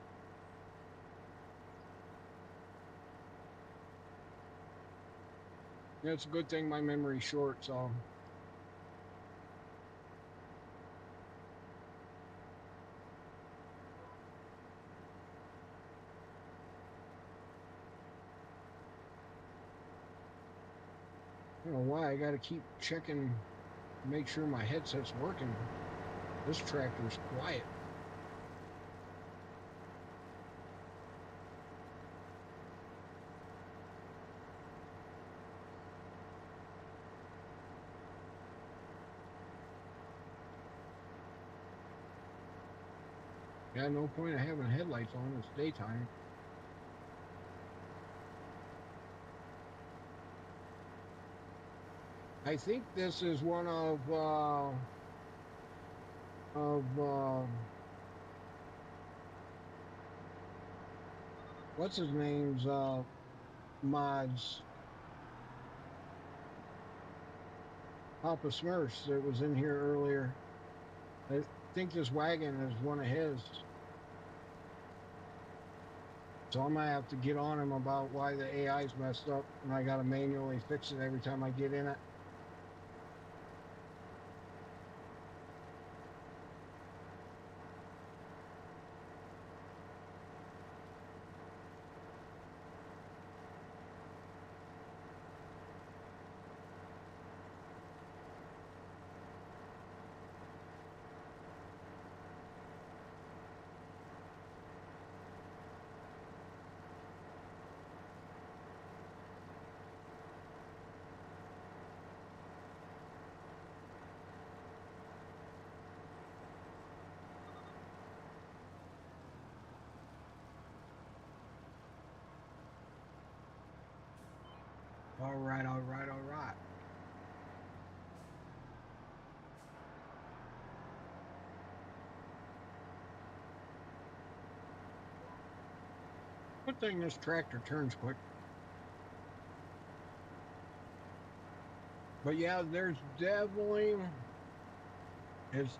It's a good thing my memory's short. So I don't know why I got to keep checking, make sure my headset's working. This tractor's quiet. Yeah, no point of having headlights on. It's daytime. I think this is one of what's his name's mods. Papa Smurfs that was in here earlier. I think this wagon is one of his. So I might have to get on him about why the AI's messed up and I got to manually fix it every time I get in it. All right, all right, all right. Good thing this tractor turns quick. But yeah, it's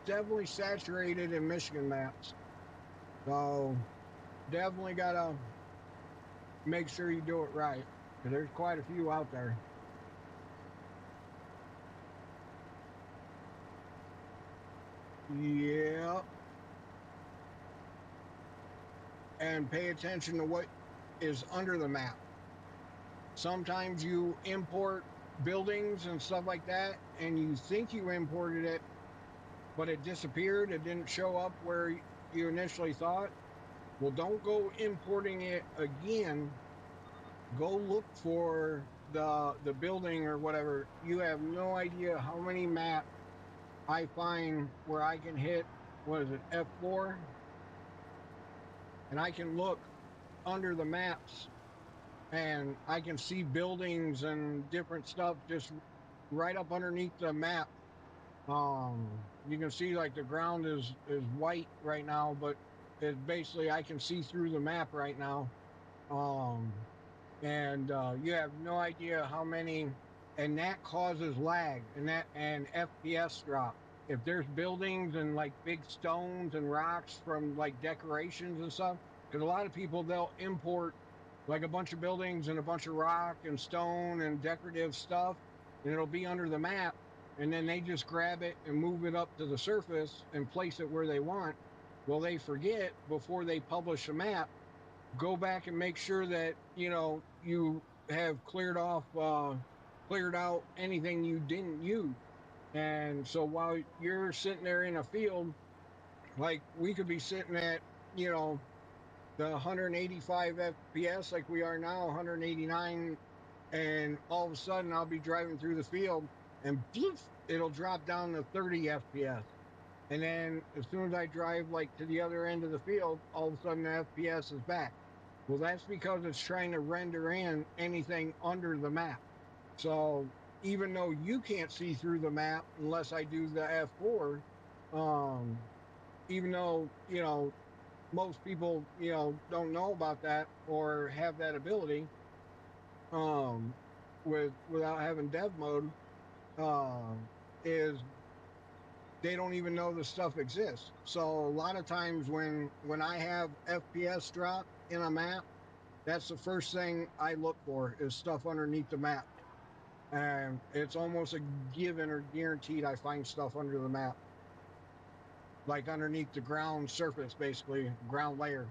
definitely saturated in Michigan maps. So definitely gotta make sure you do it right. Because there's quite a few out there. Yeah. And pay attention to what is under the map. Sometimes you import buildings and stuff like that, and you think you imported it, but it disappeared. It didn't show up where you initially thought. Well, don't go importing it again. Go look for the building or whatever. You have no idea how many maps I find where I can hit, what is it, F4, and I can look under the maps and I can see buildings and different stuff just right up underneath the map. You can see like the ground is white right now, but it's basically I can see through the map right now. Um, and you have no idea how many, and that causes lag and FPS drop. If there's buildings and like big stones and rocks from like decorations and stuff, because a lot of people they'll import like a bunch of buildings and a bunch of rock and stone and decorative stuff, and it'll be under the map, and then they just grab it and move it up to the surface and place it where they want. Well, they forget before they publish a map go back and make sure that you have cleared out anything you didn't use. And so while you're sitting there in a field, like we could be sitting at you know, the 185 FPS like we are now, 189, and all of a sudden I'll be driving through the field and bloof, it'll drop down to 30 FPS. And then as soon as I drive like to the other end of the field, all of a sudden the FPS is back. Well, that's because it's trying to render in anything under the map. So even though you can't see through the map unless I do the F4, um, even though, most people, don't know about that or have that ability, um, without having dev mode, um, is they don't even know the stuff exists. So a lot of times when I have FPS drop in a map, that's the first thing I look for is stuff underneath the map. And it's almost a given or guaranteed I find stuff under the map, like underneath the ground surface, basically ground layer.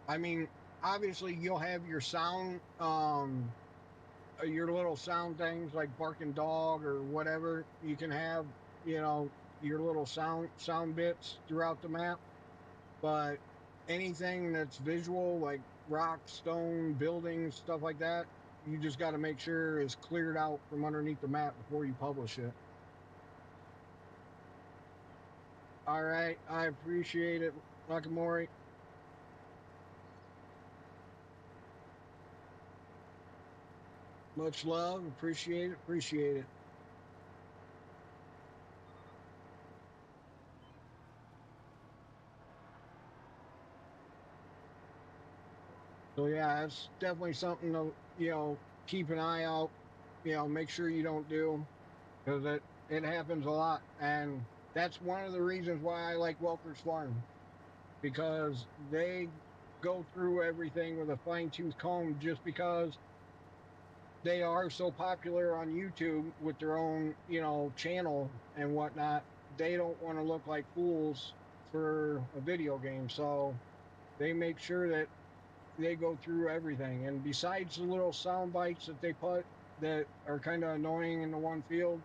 I mean, obviously you'll have your sound, your little sound things like barking dog or whatever. You can have, you know, your little sound bits throughout the map, but anything that's visual, like rock, stone, buildings, stuff like that, you just got to make sure is cleared out from underneath the map before you publish it. All right, I appreciate it, Nakamori. Much love, appreciate it, appreciate it. So yeah, it's definitely something to keep an eye out. Make sure you don't do because it happens a lot, and that's one of the reasons why I like Welker's Farm because they go through everything with a fine tooth comb just because they are so popular on YouTube with their own channel and whatnot. They don't want to look like fools for a video game, so they make sure that they go through everything. And besides the little sound bites that they put that are kind of annoying in the one field,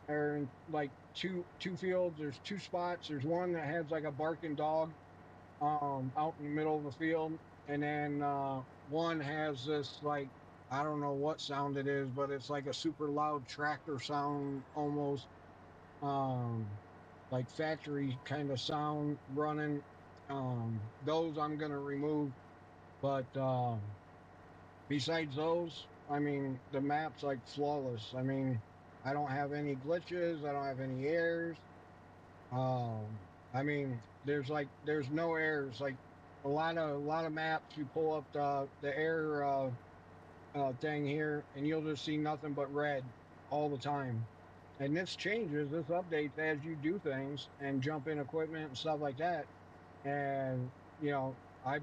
or in like two fields, there's two spots. There's one that has like a barking dog out in the middle of the field, and then one has this like I don't know what sound it is, but it's like a super loud tractor sound almost, um, like factory kind of sound running. Those I'm gonna remove, but besides those, I mean, the map's like flawless. I mean, I don't have any glitches. I don't have any errors. Um, I mean, there's no errors. Like a lot of maps, you pull up the error thing here, and you'll just see nothing but red all the time. And this changes, this updates as you do things and jump in equipment and stuff like that. And I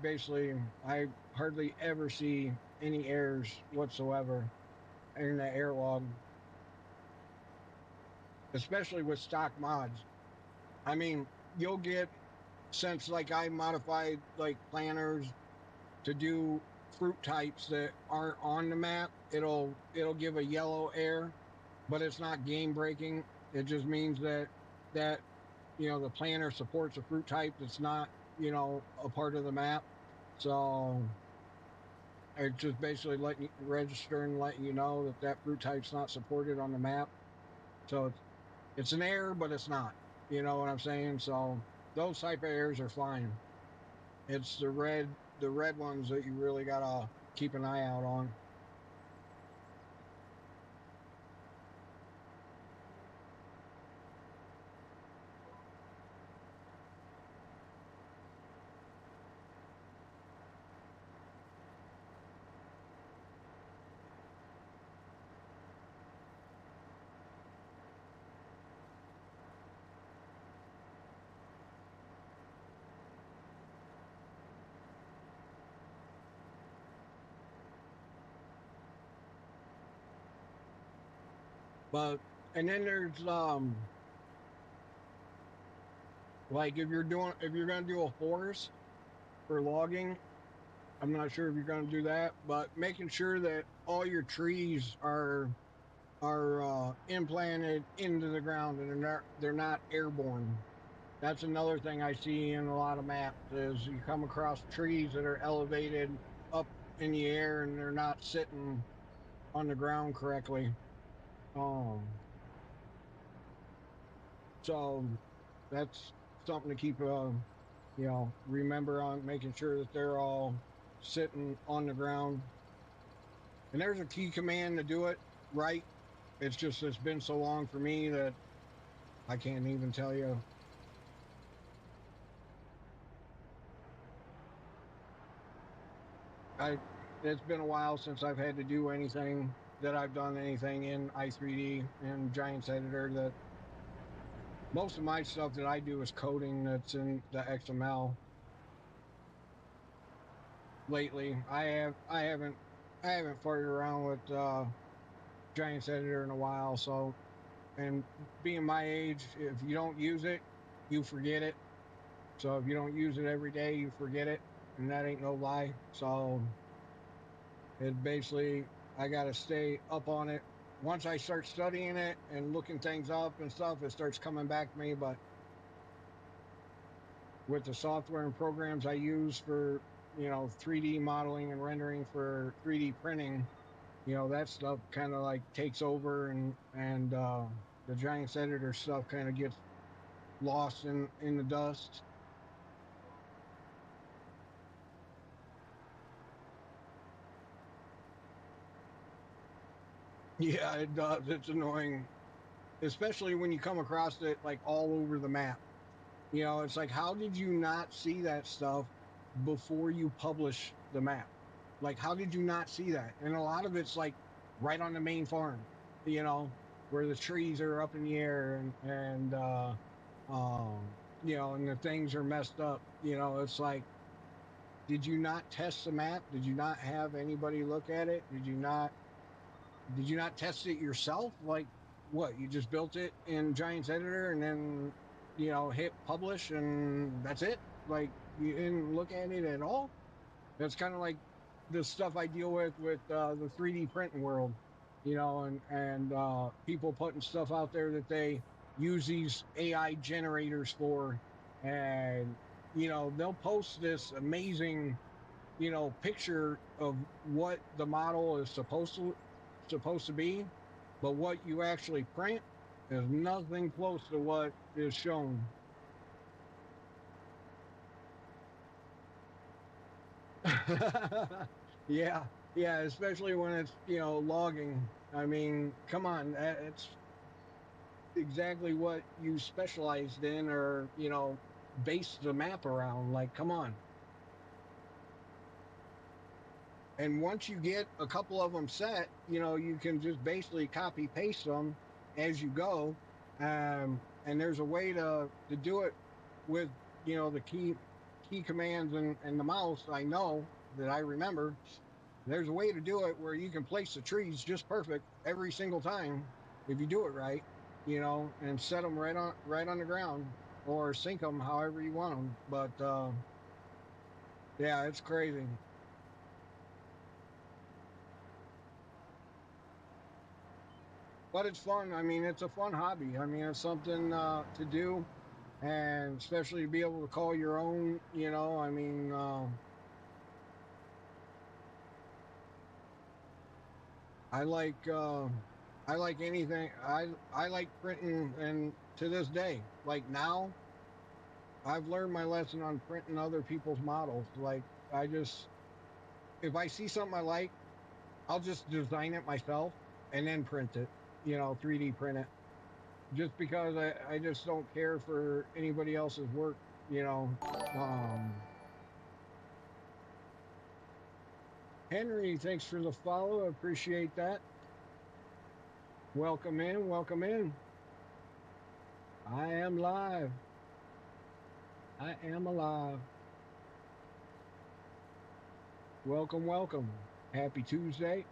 hardly ever see any errors whatsoever in the air log, especially with stock mods. I mean, you'll get since like I modified like planners to do fruit types that aren't on the map, it'll give a yellow air, but it's not game breaking. It just means that the planner supports a fruit type that's not a part of the map. So it's just basically letting you register and letting you know that that fruit type's not supported on the map. So it's an error, but it's not. You know what I'm saying? So those type of errors are fine. It's the red ones that you really gotta keep an eye out on. But and then there's like if you're gonna do a forest for logging, I'm not sure if you're gonna do that, but making sure that all your trees are implanted into the ground and they're not airborne. That's another thing I see in a lot of maps is you come across trees that are elevated up in the air and they're not sitting on the ground correctly. Um, so that's something to keep, remember on making sure that they're all sitting on the ground. And there's a key command to do it right. It's just it's been so long for me that I can't even tell you. I It's been a while since I've had to do anything that I've done anything in i3D and Giants Editor. That most of my stuff that I do is coding that's in the XML. Lately, I haven't farted around with Giants Editor in a while. So, and being my age, if you don't use it, you forget it. So if you don't use it every day, you forget it, and that ain't no lie. So it basically, I got to stay up on it. Once I start studying it and looking things up and stuff, it starts coming back to me. But with the software and programs I use for 3D modeling and rendering for 3D printing, that stuff kind of like takes over, and the Giants Editor stuff kind of gets lost in the dust. Yeah, it does. It's annoying, especially when you come across it like all over the map. It's like, how did you not see that stuff before you publish the map? Like, how did you not see that? And a lot of it's like right on the main farm, you know, where the trees are up in the air and the things are messed up. It's like, did you not test the map? Did you not have anybody look at it? Did you not test it yourself? Like, what? You just built it in Giants Editor and then hit publish and that's it? Like, you didn't look at it at all? That's kind of like the stuff I deal with the 3D printing world, and people putting stuff out there that they use these AI generators for, and they'll post this amazing picture of what the model is supposed to be, but what you actually print is nothing close to what is shown. Yeah, yeah, especially when it's logging. I mean, come on, it's exactly what you specialized in, or base the map around. Like, come on. And once you get a couple of them set, you can just basically copy paste them as you go. And there's a way to do it with the key commands and the mouse. I know that I remember there's a way to do it where you can place the trees just perfect every single time if you do it right, and set them right on the ground or sync them however you want them. But yeah, it's crazy. But it's fun. I mean, it's a fun hobby. I mean, it's something to do, and especially to be able to call your own. I mean, I like uh, I like anything. I like printing, and to this day, like now, I've learned my lesson on printing other people's models. Like, I just if I see something I like, I'll just design it myself and then print it. 3D print it. Just because I just don't care for anybody else's work, you know. Um, Henry, thanks for the follow. Appreciate that. Welcome in. Welcome in. I am live. I am alive. Welcome, welcome. Happy Tuesday.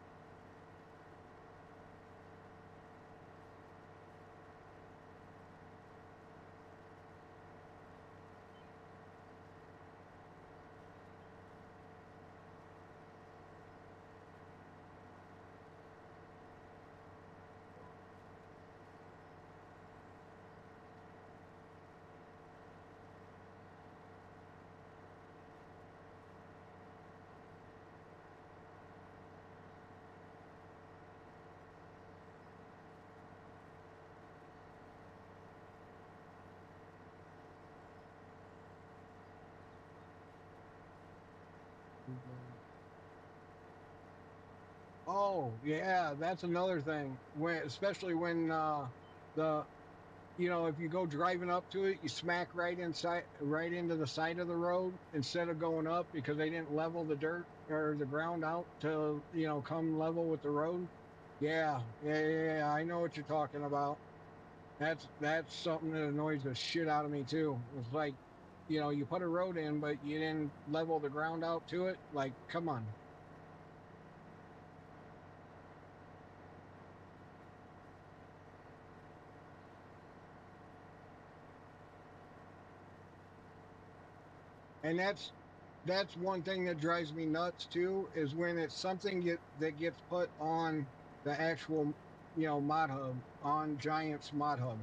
Oh yeah, that's another thing. When especially when the if you go driving up to it, you smack right into the side of the road instead of going up because they didn't level the dirt or the ground out to come level with the road. Yeah. I know what you're talking about. That's something that annoys the shit out of me too. It's like, you put a road in, but you didn't level the ground out to it. Like, come on. And that's one thing that drives me nuts too is when it's something that gets put on the actual mod hub on Giants mod hub.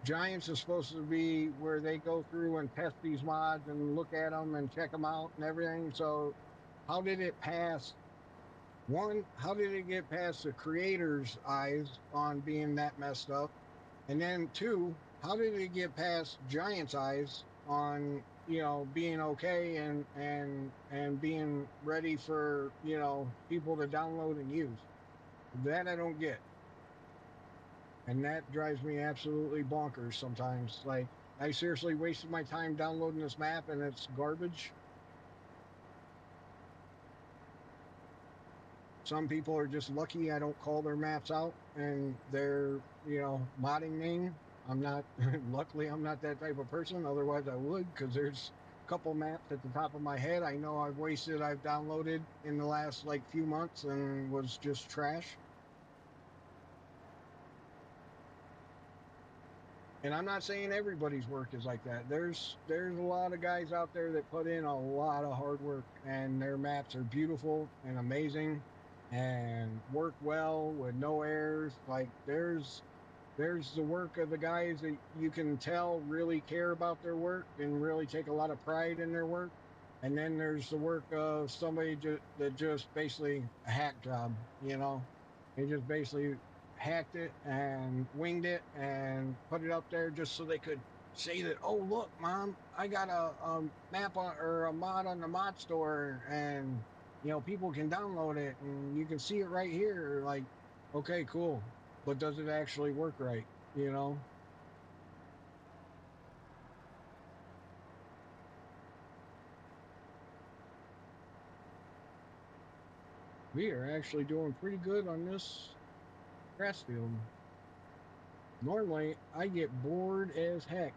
Giants is supposed to be where they go through and test these mods and look at them and check them out and everything. So how did it pass? One, how did it get past the creator's eyes on being that messed up? And then two, how did it get past Giants' eyes on being okay and being ready for people to download and use? That I don't get, and that drives me absolutely bonkers sometimes. Like I seriously wasted my time downloading this map and it's garbage. Some people are just lucky I don't call their maps out and their modding name. I'm not. Luckily, I'm not that type of person. Otherwise, I would because there's a couple maps at the top of my head I know I've downloaded in the last like few months and was just trash. And I'm not saying everybody's work is like that. There's a lot of guys out there that put in a lot of hard work and their maps are beautiful and amazing and work well with no errors. Like there's the work of the guys that you can tell really care about their work and really take a lot of pride in their work. And then there's the work of somebody that just basically a hack job, you know. They just basically hacked it and winged it and put it up there just so they could say that, oh, look, mom, I got a map on or a mod on the mod store and, people can download it and you can see it right here. Like, okay, cool, but does it actually work right? You know, we are actually doing pretty good on this grass field. Normally, I get bored as heck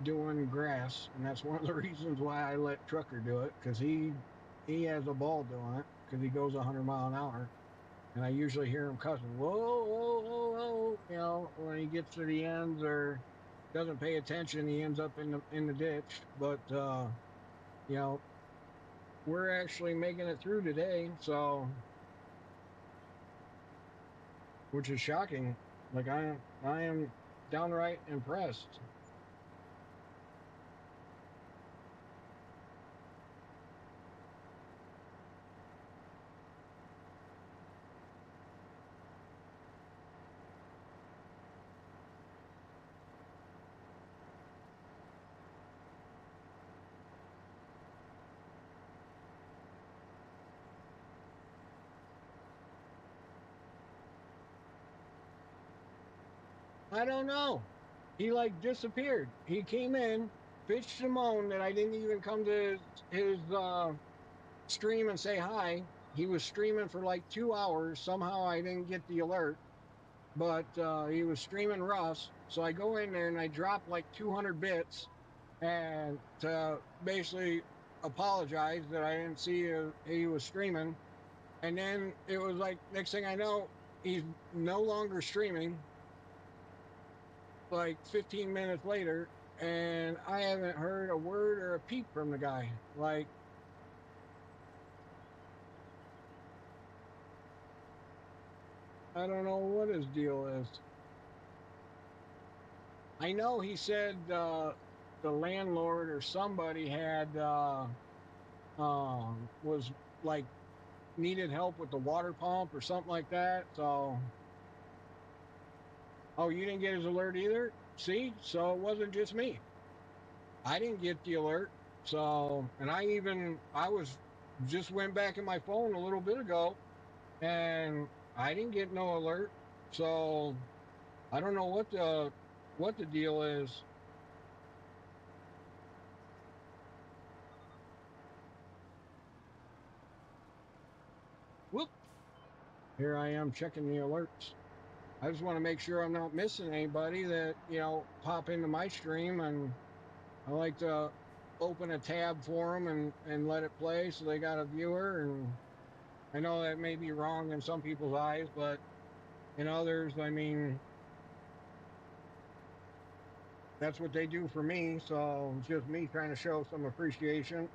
doing grass, and that's one of the reasons why I let Trucker do it because he has a ball doing it because he goes 100 mile an hour, and I usually hear him cussing, whoa, whoa, whoa, whoa, when he gets to the ends or doesn't pay attention, he ends up in the ditch. But you know, we're actually making it through today, so which is shocking. Like I am downright impressed. I don't know. He like disappeared. He came in, bitched and moaned that I didn't even come to his stream and say hi. He was streaming for like 2 hours. Somehow I didn't get the alert, but he was streaming Rust. So I go in there and I drop like 200 bits and to basically apologize that I didn't see he was streaming. And then it was like next thing I know, he's no longer streaming. Like 15 minutes later, and I haven't heard a word or a peep from the guy. Like I don't know what his deal is. I know he said the landlord or somebody had was like needed help with the water pump or something like that. So, oh, you didn't get his alert either. See, so it wasn't just me. I didn't get the alert. So, and I was just went back in my phone a little bit ago and I didn't get no alert. So I don't know what the deal is. Whoop. Here I am checking the alerts. I just want to make sure I'm not missing anybody that, pop into my stream, and I like to open a tab for them and let it play so they got a viewer. And I know that may be wrong in some people's eyes, but in others, I mean, that's what they do for me. So it's just me trying to show some appreciation.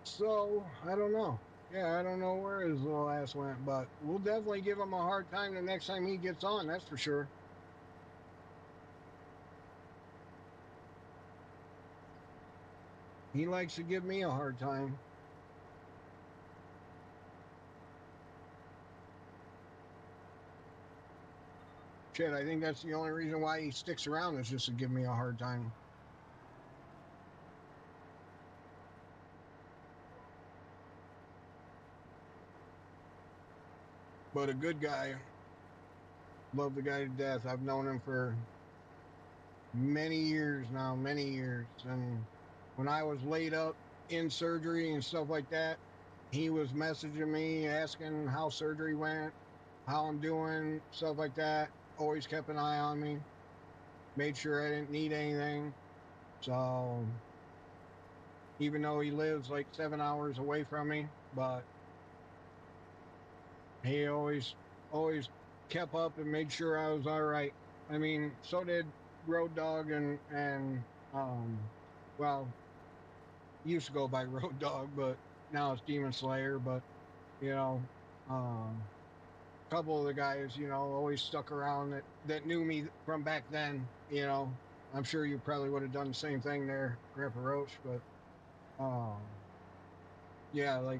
So I don't know. Yeah, I don't know where his little ass went, but we'll definitely give him a hard time the next time he gets on. That's for sure. He likes to give me a hard time. Shit, I think that's the only reason why he sticks around is just to give me a hard time. But a good guy. Love the guy to death. I've known him for many years now, many years. And when I was laid up in surgery and stuff like that, he was messaging me, asking how surgery went, how I'm doing, stuff like that. Always kept an eye on me, made sure I didn't need anything. So even though he lives like 7 hours away from me, but he always kept up and made sure I was all right. I mean, so did Road Dog and um well, used to go by Road Dog, but now it's Demon Slayer. But you know, um, a couple of the guys, always stuck around that knew me from back then. I'm sure you probably would have done the same thing there, Grandpa Roach. But yeah, like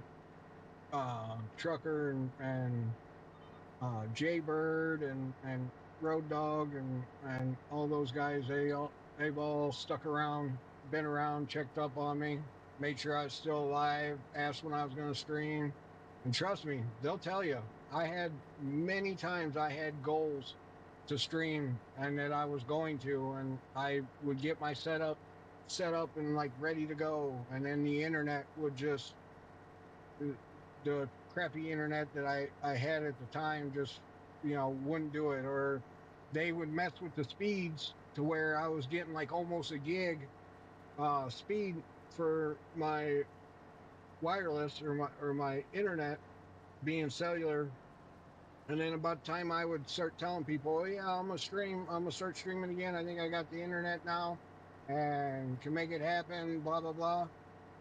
Trucker and Jaybird and Road Dog and all those guys. They've all stuck around, been around, checked up on me, made sure I was still alive, asked when I was going to stream, and trust me, they'll tell you. I had many times I had goals to stream and that I was going to, and I would get my setup set up and like ready to go, and then the internet would just the crappy internet that I had at the time just wouldn't do it, or they would mess with the speeds to where I was getting like almost a gig speed for my wireless or my internet being cellular. And then about the time I would start telling people, oh, yeah, I'm gonna start streaming again, I think I got the internet now and can make it happen, blah blah blah.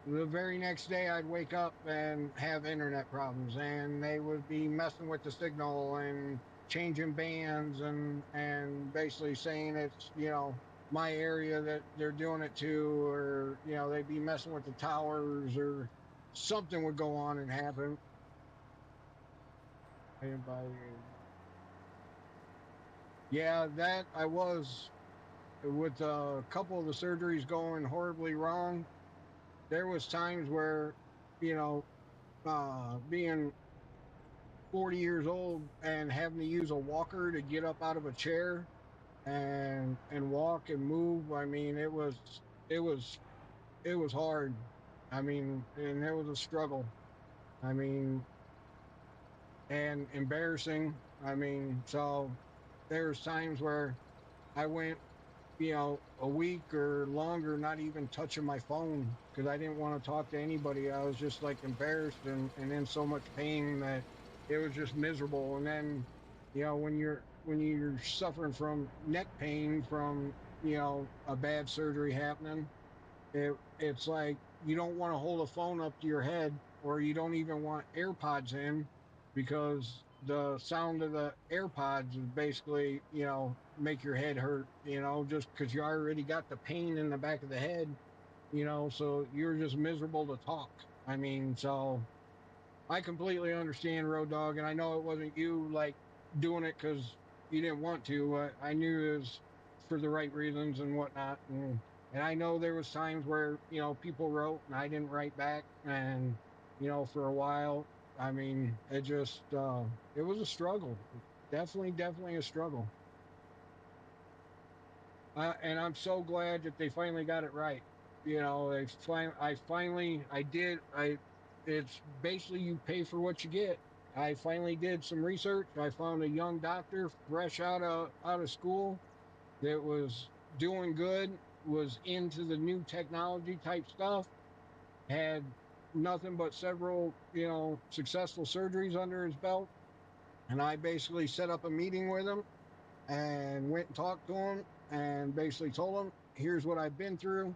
The very next day I'd wake up and have internet problems, and they would be messing with the signal and changing bands and basically saying it's my area that they're doing it to, or they'd be messing with the towers, or something would go on and happen. Yeah, that I was with a couple of the surgeries going horribly wrong. There was times where you know being 40 years old and having to use a walker to get up out of a chair and walk and move. I mean, it was it was hard. I mean, and it was a struggle. I mean, and embarrassing. I mean, so there's times where I went, a week or longer not even touching my phone because I didn't want to talk to anybody. I was just like embarrassed and in so much pain that it was just miserable. And then, when you're suffering from neck pain from, a bad surgery happening, it's like you don't want to hold a phone up to your head, or you don't even want AirPods in because the sound of the AirPods is basically, make your head hurt, just because you already got the pain in the back of the head, so you're just miserable to talk. I mean, so I completely understand Road Dog, and I know it wasn't you like doing it because you didn't want to. I knew it was for the right reasons and whatnot, and I know there was times where people wrote and I didn't write back, and for a while, I mean, it was a struggle, definitely a struggle. And I'm so glad that they finally got it right. I did. It's basically you pay for what you get. I finally did some research. I found a young doctor fresh out of school that was doing good, was into the new technology type stuff, had nothing but several, successful surgeries under his belt. And I basically set up a meeting with him and went and talked to him and basically told him, here's what I've been through.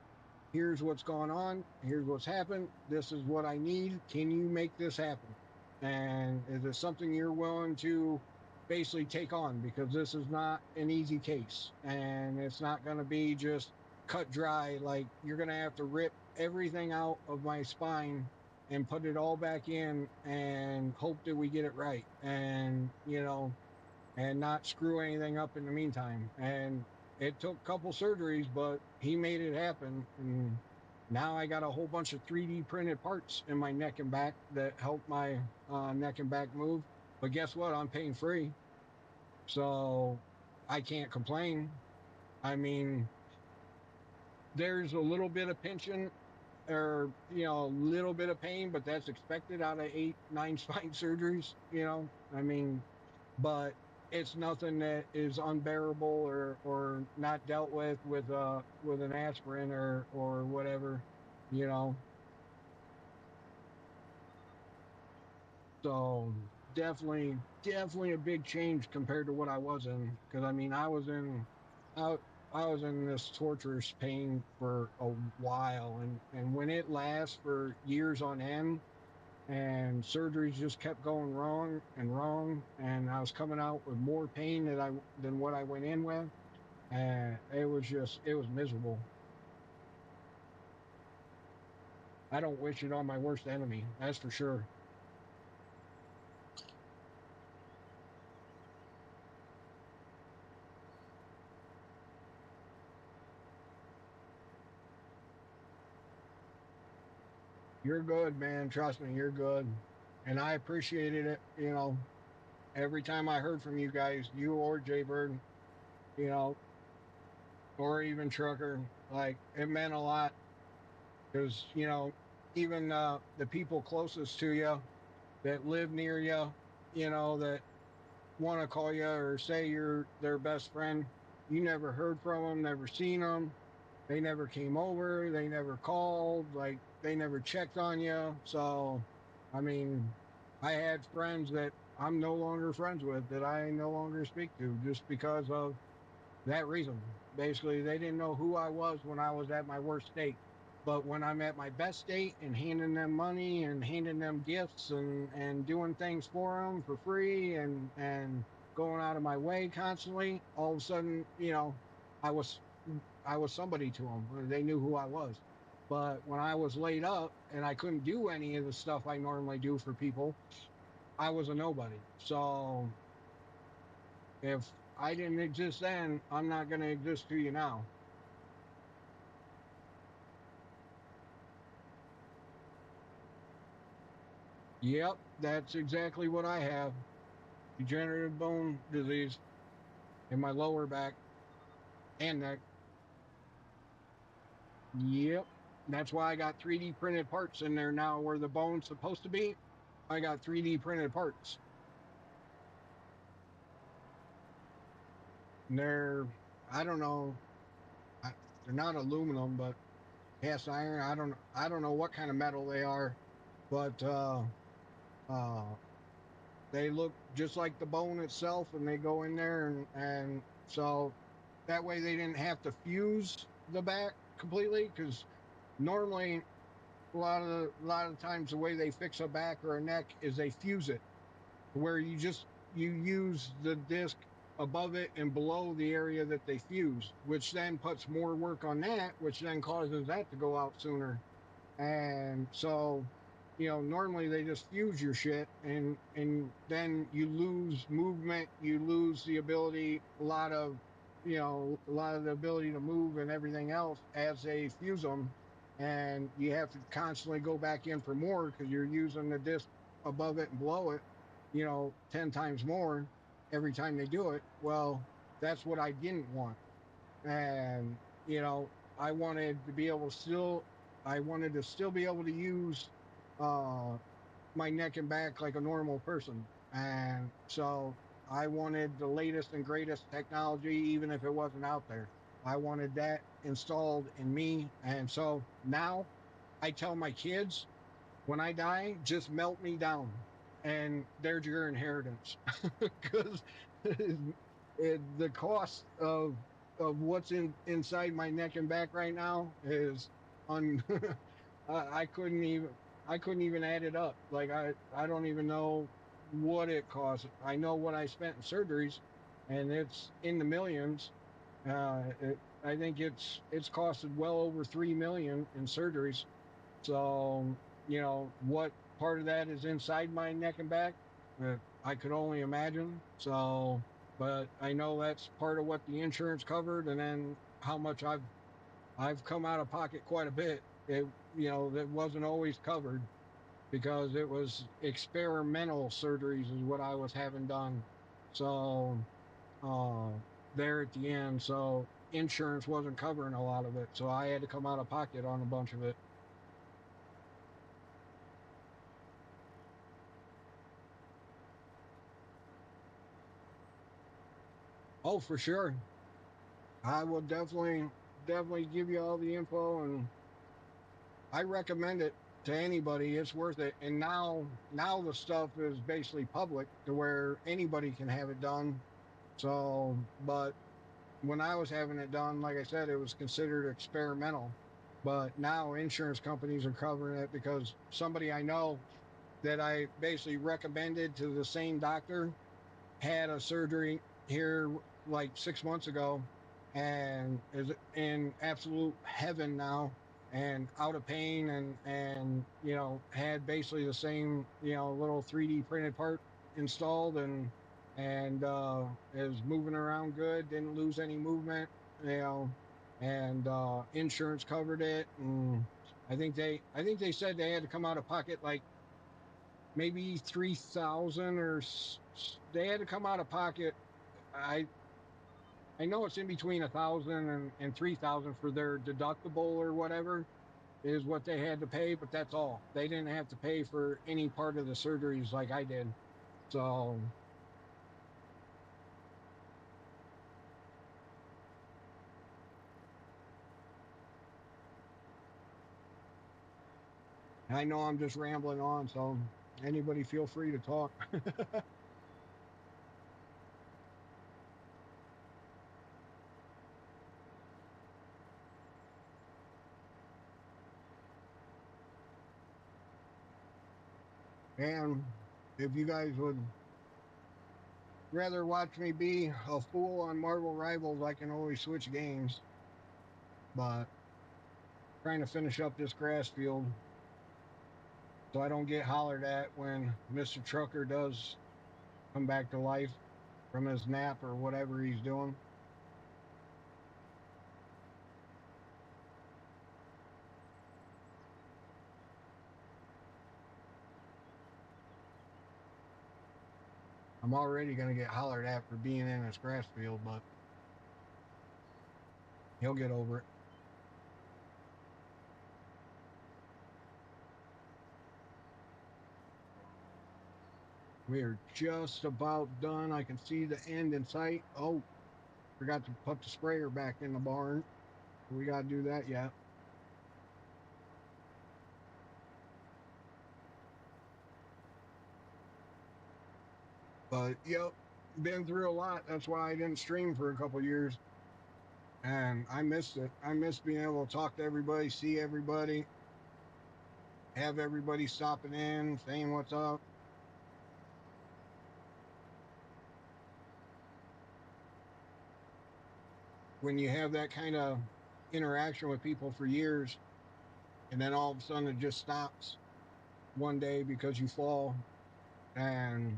Here's what's going on. Here's what's happened. This is what I need. Can you make this happen? And is it something you're willing to basically take on? Because this is not an easy case and it's not going to be just cut dry. Like you're going to have to rip everything out of my spine and put it all back in and hope that we get it right. And not screw anything up in the meantime. And it took a couple surgeries, but he made it happen. And now I got a whole bunch of 3D printed parts in my neck and back that help my neck and back move. But guess what? I'm paying free. So I can't complain. I mean, there's a little bit of pension or, a little bit of pain, but that's expected out of 8, 9 spine surgeries. I mean, but it's nothing that is unbearable or not dealt with an aspirin or whatever, you know. So definitely a big change compared to what I was in. Because I mean, I, I was in this torturous pain for a while, and when it lasts for years on end, and surgeries just kept going wrong and wrong, and I was coming out with more pain than what I went in with, and it was miserable. I don't wish it on my worst enemy, that's for sure. You're good, man. Trust me, you're good, and I appreciated it. Every time I heard from you guys, you or Jaybird, you know, or even Trucker, like it meant a lot because even the people closest to you that live near you, that want to call you or say you're their best friend. You never heard from them, never seen them. They never came over. They never called. Like they never checked on you. So, I mean, I had friends that I'm no longer friends with that I no longer speak to just because of that reason. Basically, they didn't know who I was when I was at my worst state. But when I'm at my best state and handing them money and handing them gifts and doing things for them for free and going out of my way constantly, all of a sudden, I was I was somebody to them. They knew who I was. But when I was laid up and I couldn't do any of the stuff I normally do for people, I was a nobody. So if I didn't exist then, I'm not going to exist to you now. Yep, that's exactly what I have. Degenerative bone disease in my lower back and neck. Yep. That's why I got 3D printed parts in there now where the bone's supposed to be. I got 3D printed parts. And I don't know, they're not aluminum, but cast iron. I don't know what kind of metal they are, but uh, they look just like the bone itself, and they go in there, and so that way they didn't have to fuse the back completely because normally a lot of the times the way they fix a back or a neck is they fuse it where you just you use the disc above it and below the area that they fuse, which then puts more work on that, which then causes that to go out sooner. And so, normally they just fuse your shit, and then you lose movement, you lose the ability, a lot of the ability to move and everything else as they fuse them, and you have to constantly go back in for more because you're using the disc above it and below it, 10 times more every time they do it. Well, that's what I didn't want. And I wanted to be able to still I wanted to still be able to use uh my neck and back like a normal person. And so I wanted the latest and greatest technology, even if it wasn't out there. I wanted that installed in me. And so now I tell my kids, when I die, just melt me down, and there's your inheritance. Because the cost of what's inside my neck and back right now is un. I couldn't even add it up. Like I don't even know what it costs. I know what I spent in surgeries, and it's in the millions. I think it's costed well over 3 million in surgeries. So, what part of that is inside my neck and back? I could only imagine. So, but I know that's part of what the insurance covered, and then how much I've come out of pocket quite a bit. That wasn't always covered because it was experimental surgeries is what I was having done. So, uh, there at the end, so insurance wasn't covering a lot of it, so I had to come out of pocket on a bunch of it. Oh, for sure. I will definitely give you all the info, and I recommend it to anybody. It's worth it. And now the stuff is basically public to where anybody can have it done. So, but when I was having it done, like I said, it was considered experimental. But now insurance companies are covering it because somebody I know that I basically recommended to the same doctor had a surgery here like 6 months ago and is in absolute heaven now and out of pain, and had basically the same little 3D printed part installed, and is moving around good, didn't lose any movement, you know and insurance covered it. And I think they said they had to come out of pocket like maybe 3,000, or they had to come out of pocket. I I know it's in between 1,000 and 3,000 for their deductible or whatever is what they had to pay, but that's all. They didn't have to pay for any part of the surgeries like I did. So I know I'm just rambling on. So anybody feel free to talk. And if you guys would rather watch me be a fool on Marvel Rivals, I can always switch games. But trying to finish up this grass field so I don't get hollered at when Mr. Trucker does come back to life from his nap or whatever he's doing. I'm already going to get hollered at for being in his grass field, but he'll get over it. We are just about done. I can see the end in sight. Oh, forgot to put the sprayer back in the barn. We got to do that yet. But yep, been through a lot. That's why I didn't stream for a couple years. And I missed it. I missed being able to talk to everybody, see everybody, have everybody stopping in, saying what's up. when you have that kind of interaction with people for years, and then all of a sudden it just stops one day because you fall and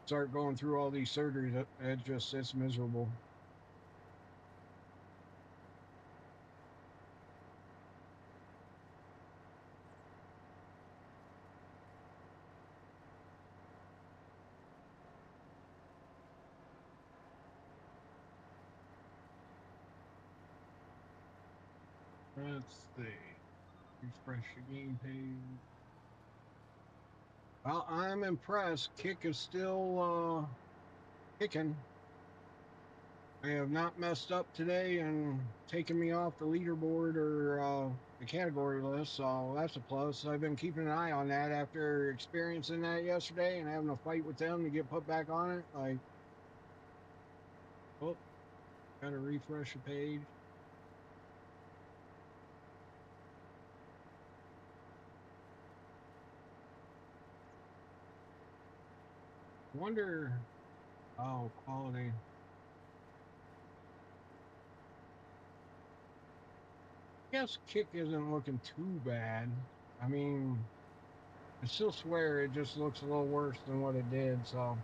start going through all these surgeries, it's miserable. Let's see. Refresh the game page. Well, I'm impressed. Kick is still kicking. I have not messed up today and taken me off the leaderboard or the category list, so that's a plus. I've been keeping an eye on that after experiencing that yesterday and having a fight with them to get put back on it. Like, oh, gotta refresh the page. Wonder, oh, quality. I guess kick isn't looking too bad. I mean, I still swear it just looks a little worse than what it did. So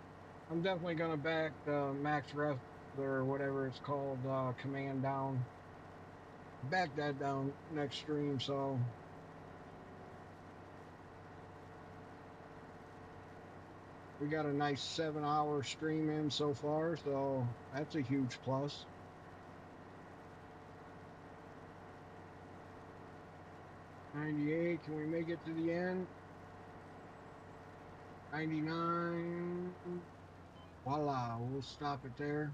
I'm definitely gonna back the max ref or whatever it's called, command down. Back that down next stream. So we got a nice 7 hour stream in so far. So that's a huge plus. 98. Can we make it to the end? 99. Voila. We'll stop it there.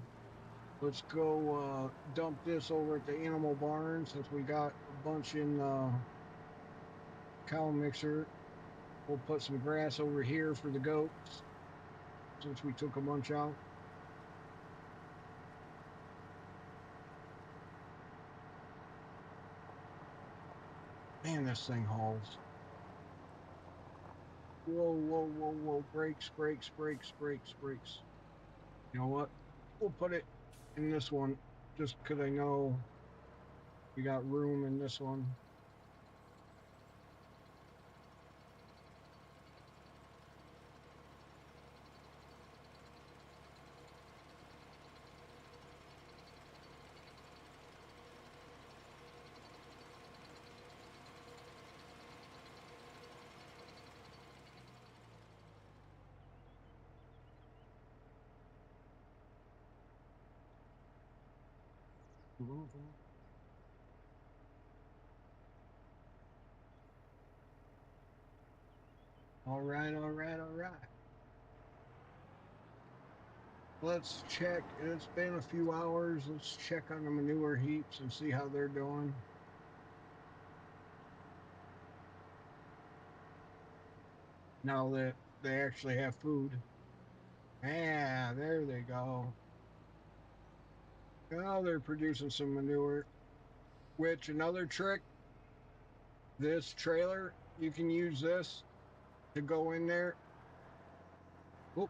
Let's go dump this over at the animal barn since we got a bunch in the cow mixer. We'll put some grass over here for the goats since we took a bunch out. Man, this thing hauls. Whoa, whoa, whoa, whoa. Brakes, brakes, brakes, brakes, brakes. You know what? We'll put it in this one just because I know we got room in this one. All right, all right, all right. Let's check. It's been a few hours. Let's check on the manure heaps and see how they're doing. Now that they actually have food. Yeah, there they go. Oh, they're producing some manure. Which another trick, this trailer, you can use this to go in there. Oop,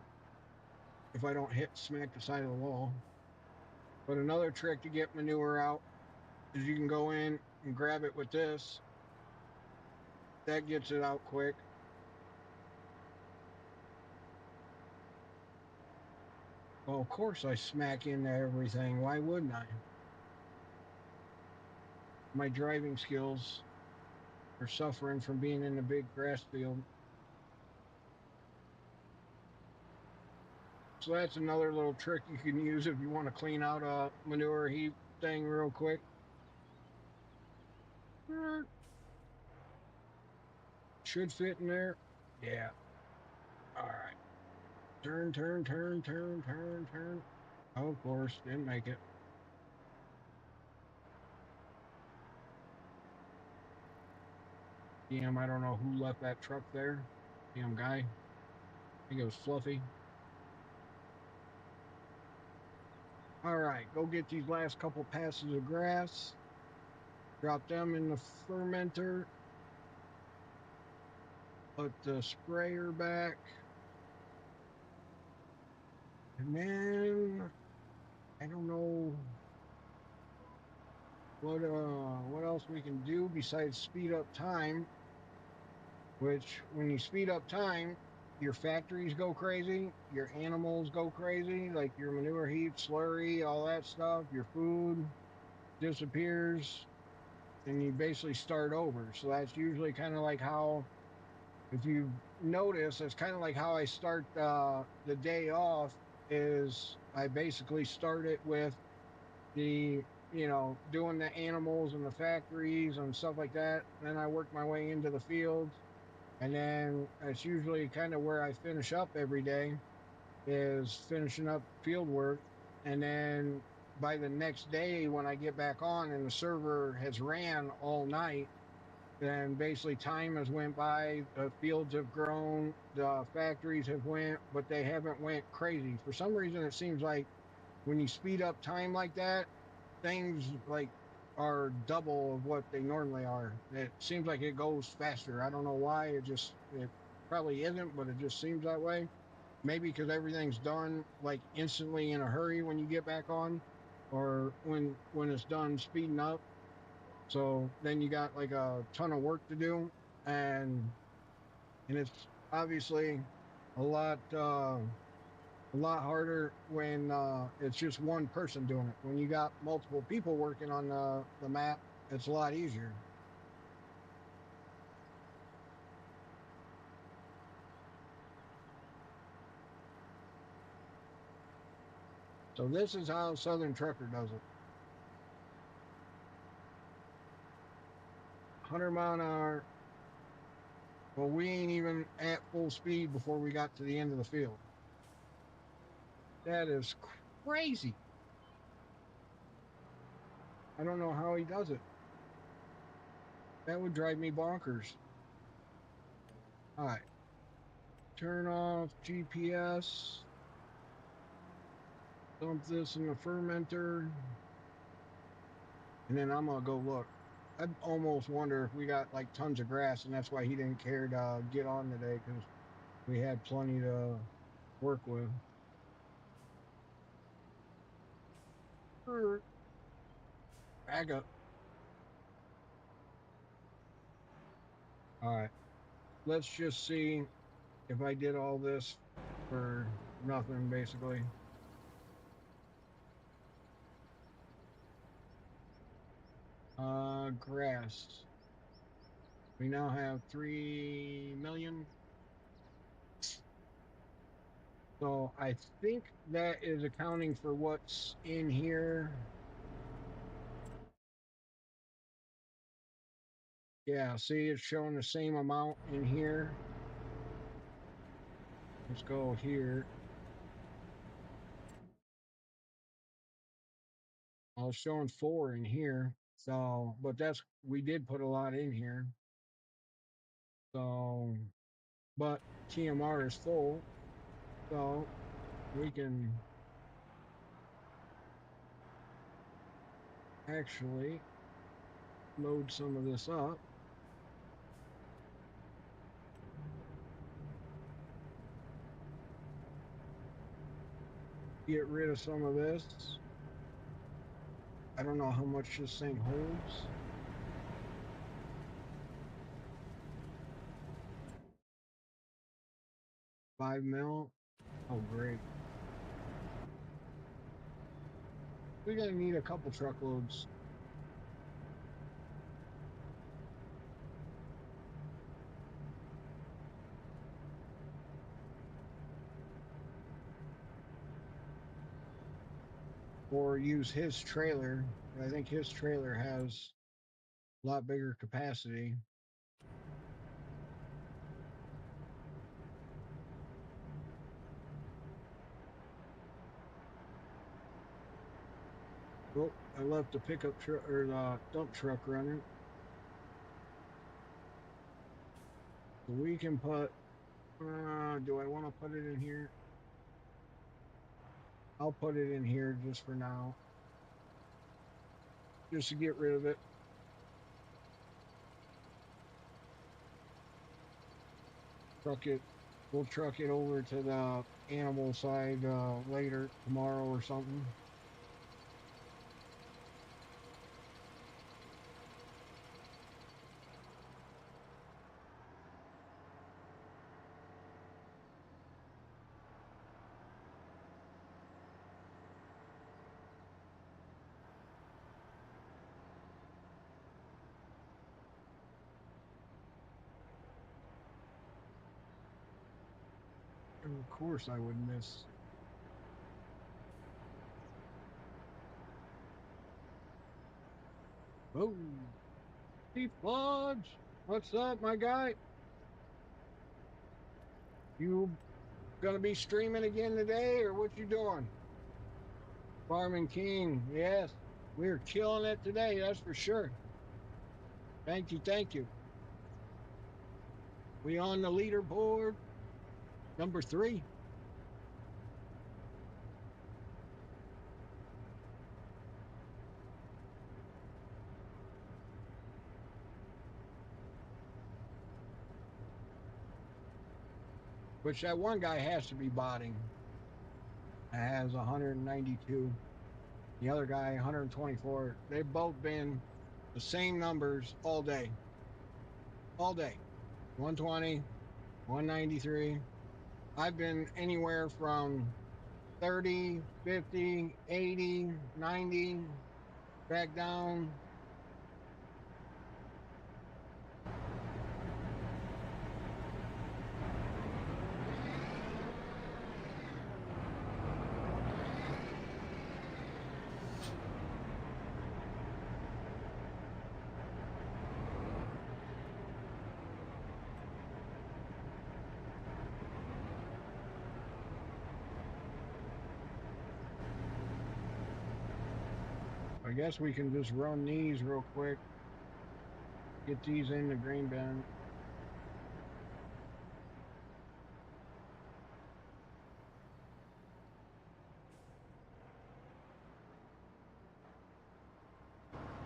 if I don't hit smack the side of the wall. But another trick to get manure out is you can go in and grab it with this. That gets it out quick. Well, of course I smack into everything. Why wouldn't I? My driving skills are suffering from being in a big grass field. So that's another little trick you can use if you want to clean out a manure heap thing real quick. Should fit in there. Yeah. All right. Turn, turn, turn, turn, turn, turn. Oh, of course, didn't make it. Damn, I don't know who left that truck there. Damn guy. I think it was Fluffy. All right, go get these last couple passes of grass. Drop them in the fermenter. Put the sprayer back. And then, I don't know. what else we can do besides speed up time, which when you speed up time, your factories go crazy, your animals go crazy, like your manure heap, slurry, all that stuff, your food disappears, and you basically start over. So that's usually kind of like how, if you notice, it's kind of like how I start the day off. Is I basically start it with the doing the animals and the factories and stuff like that. And then I work my way into the fields, and then that's usually kind of where I finish up every day, is finishing up field work. And then by the next day when I get back on and the server has ran all night, then basically time has went by, the fields have grown, the factories have went, but they haven't went crazy. For some reason it seems like when you speed up time like that, things like are double of what they normally are. It seems like it goes faster. I don't know why. It probably isn't, but it just seems that way. Maybe because everything's done like instantly in a hurry when you get back on, or when it's done speeding up. So then you got like a ton of work to do, and it's obviously a lot a lot harder when it's just one person doing it. When you got multiple people working on the map, it's a lot easier. So this is how Southern Trucker does it: 100 mile an hour. Well, we ain't even at full speed before we got to the end of the field. That is crazy. I don't know how he does it. That would drive me bonkers. All right, turn off GPS. Dump this in the fermenter, and then I'm gonna go look. I'd almost wonder if we got like tons of grass, and that's why he didn't care to get on today, because we had plenty to work with. Back up. All right, let's just see if I did all this for nothing, basically. Grass. We now have 3 million. So I think that is accounting for what's in here. Yeah, see, it's showing the same amount in here. Let's go here. I was showing 4 in here. So, but we did put a lot in here. So, but TMR is full. So we can actually load some of this up. Get rid of some of this. I don't know how much this thing holds. 5 mil. Oh, great. We're going to need a couple truckloads. Or use his trailer. I think his trailer has a lot bigger capacity. Oh, I left the pickup truck or the dump truck running. So we can put, do I want to put it in here? I'll put it in here just for now, just to get rid of it. Truck it. We'll truck it over to the animal side later, tomorrow or something. Of course I would miss. Oh, Steve Floods. What's up, my guy? You gonna be streaming again today, or what you doing? Farming King, yes. We're killing it today, that's for sure. Thank you, thank you. We on the leaderboard. Number 3. Which that one guy has to be botting. That has 192. The other guy, 124. They've both been the same numbers all day. All day. 120, 193. I've been anywhere from 30, 50, 80, 90, back down. I guess we can just run these real quick. Get these in the green bin.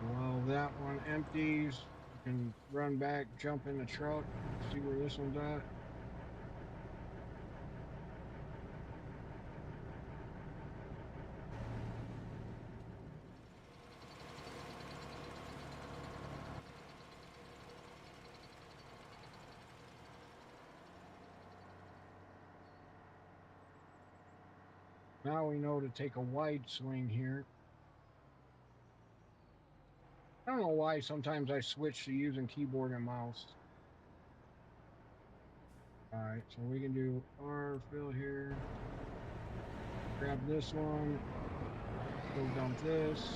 While that one empties, we can run back, jump in the truck, see where this one's at. Now we know to take a wide swing here. I don't know why sometimes I switch to using keyboard and mouse. All right, so we can do R fill here. Grab this one. Go dump this.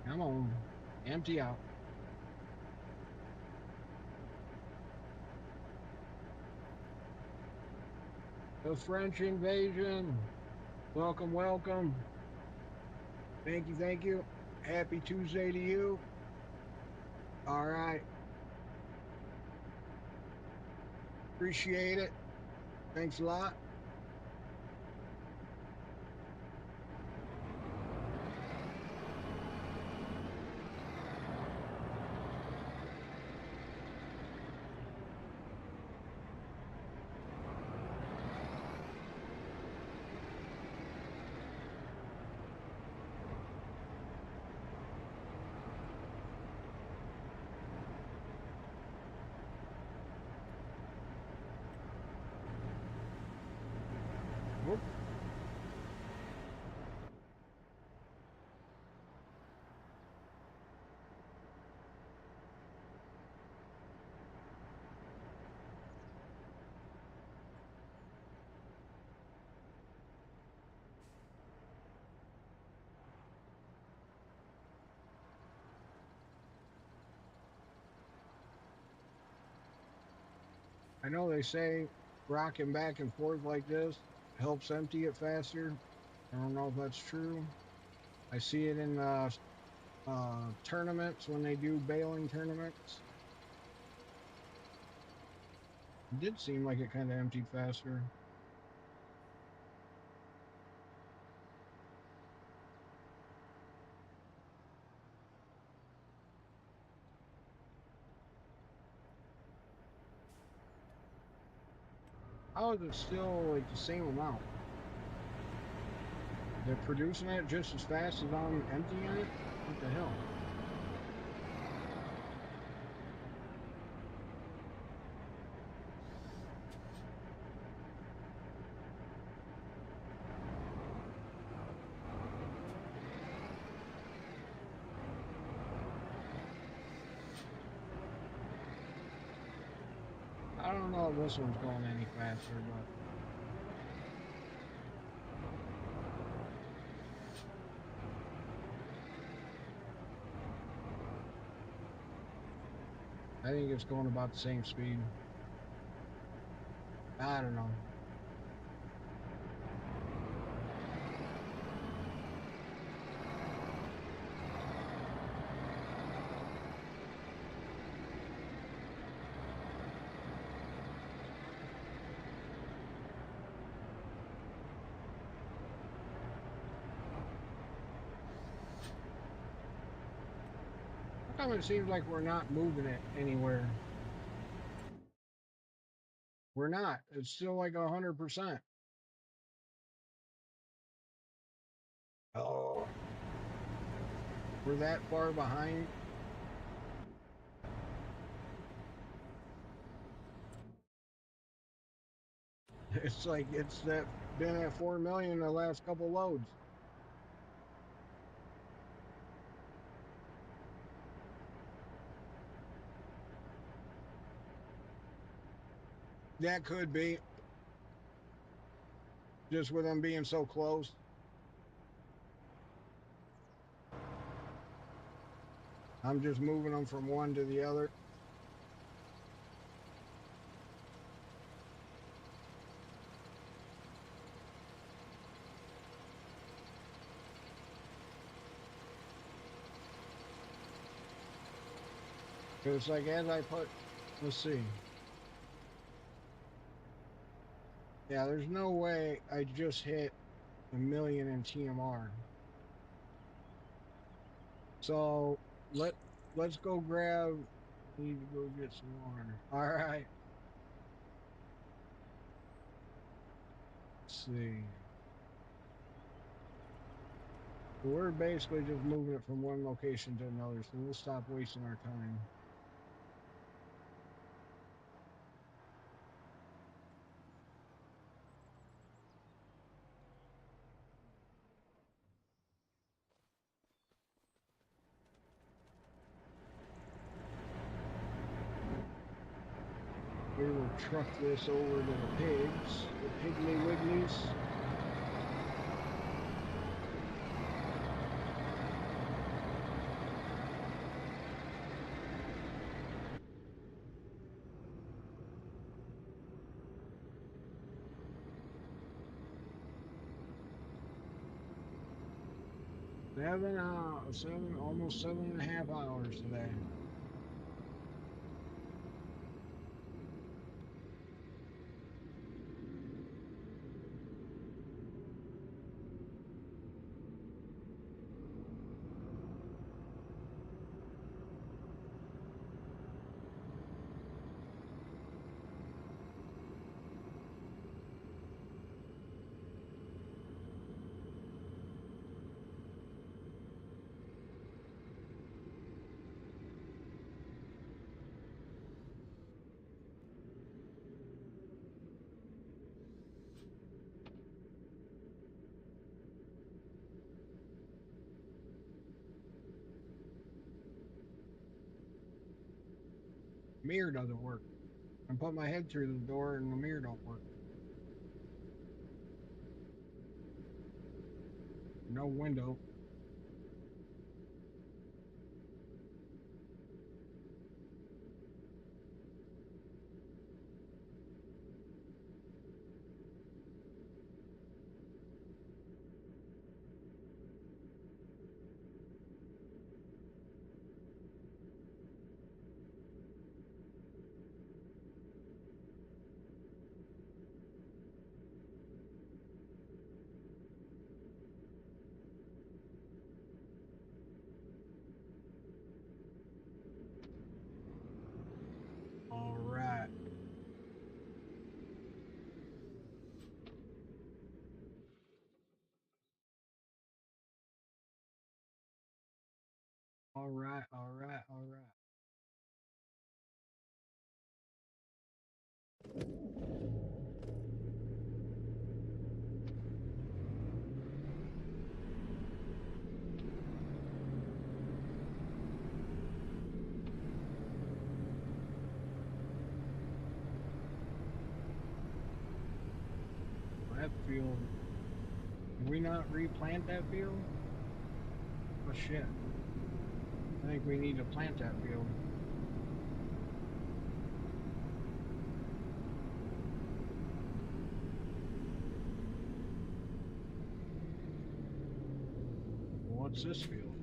Come on, empty out. The French invasion. Welcome, welcome. Thank you, thank you. Happy Tuesday to you. All right. Appreciate it. Thanks a lot. Whoop. I know they say rocking back and forth like this helps empty it faster. I don't know if that's true. I see it in tournaments when they do bailing tournaments. It did seem like it kind of emptied faster. How is it still like the same amount? They're producing it just as fast as I'm emptying it? What the hell? I don't know if this one's going any faster, but I think it's going about the same speed. I don't know. How come it seems like we're not moving it anywhere? We're not. It's still like 100%. Oh, we're that far behind. It's like it's that been at 4 million the last couple loads. That could be just with them being so close. I'm just moving them from one to the other. It's like as I put, let's see. Yeah, there's no way I just hit 1 million in TMR. So let let's go grab. Need to go get some water. All right. Let's see. So we're basically just moving it from one location to another, so we'll stop wasting our time. We will truck this over to the pigs, the Piggly Wigglies. 7, almost 7.5 hours today. Mirror doesn't work. I put my head through the door and the mirror don't work. No window. All right, all right, all right. That field. Did we not replant that field? Oh shit. I think we need to plant that field. What's this field?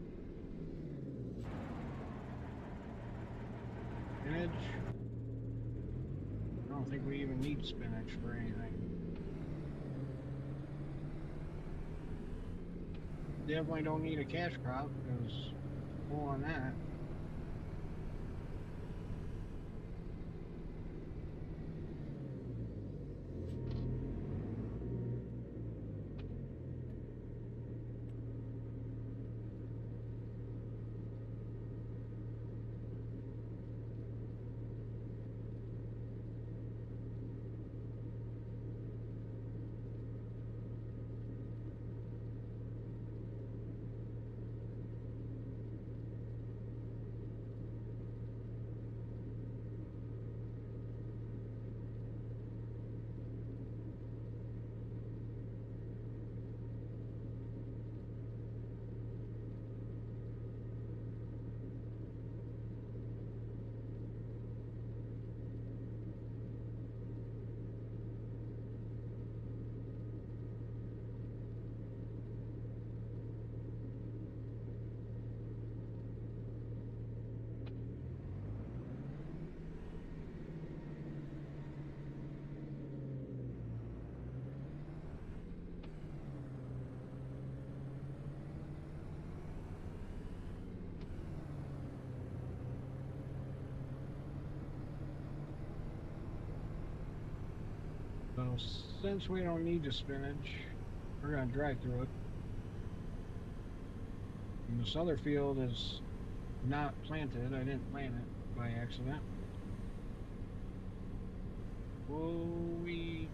Spinach? I don't think we even need spinach for anything. Definitely don't need a cash crop because full on that. So since we don't need the spinach, we're gonna drive through it. And this other field is not planted. I didn't plant it by accident. Whoa, we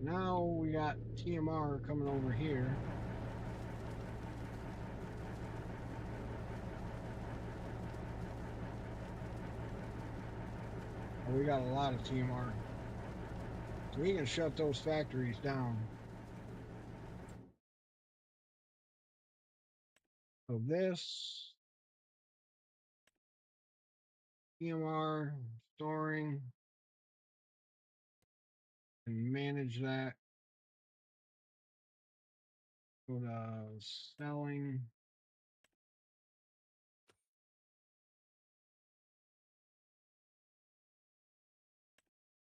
now we got TMR coming over here. Oh, we got a lot of TMR. So we can shut those factories down. So this TMR storing and manage that. Go to selling.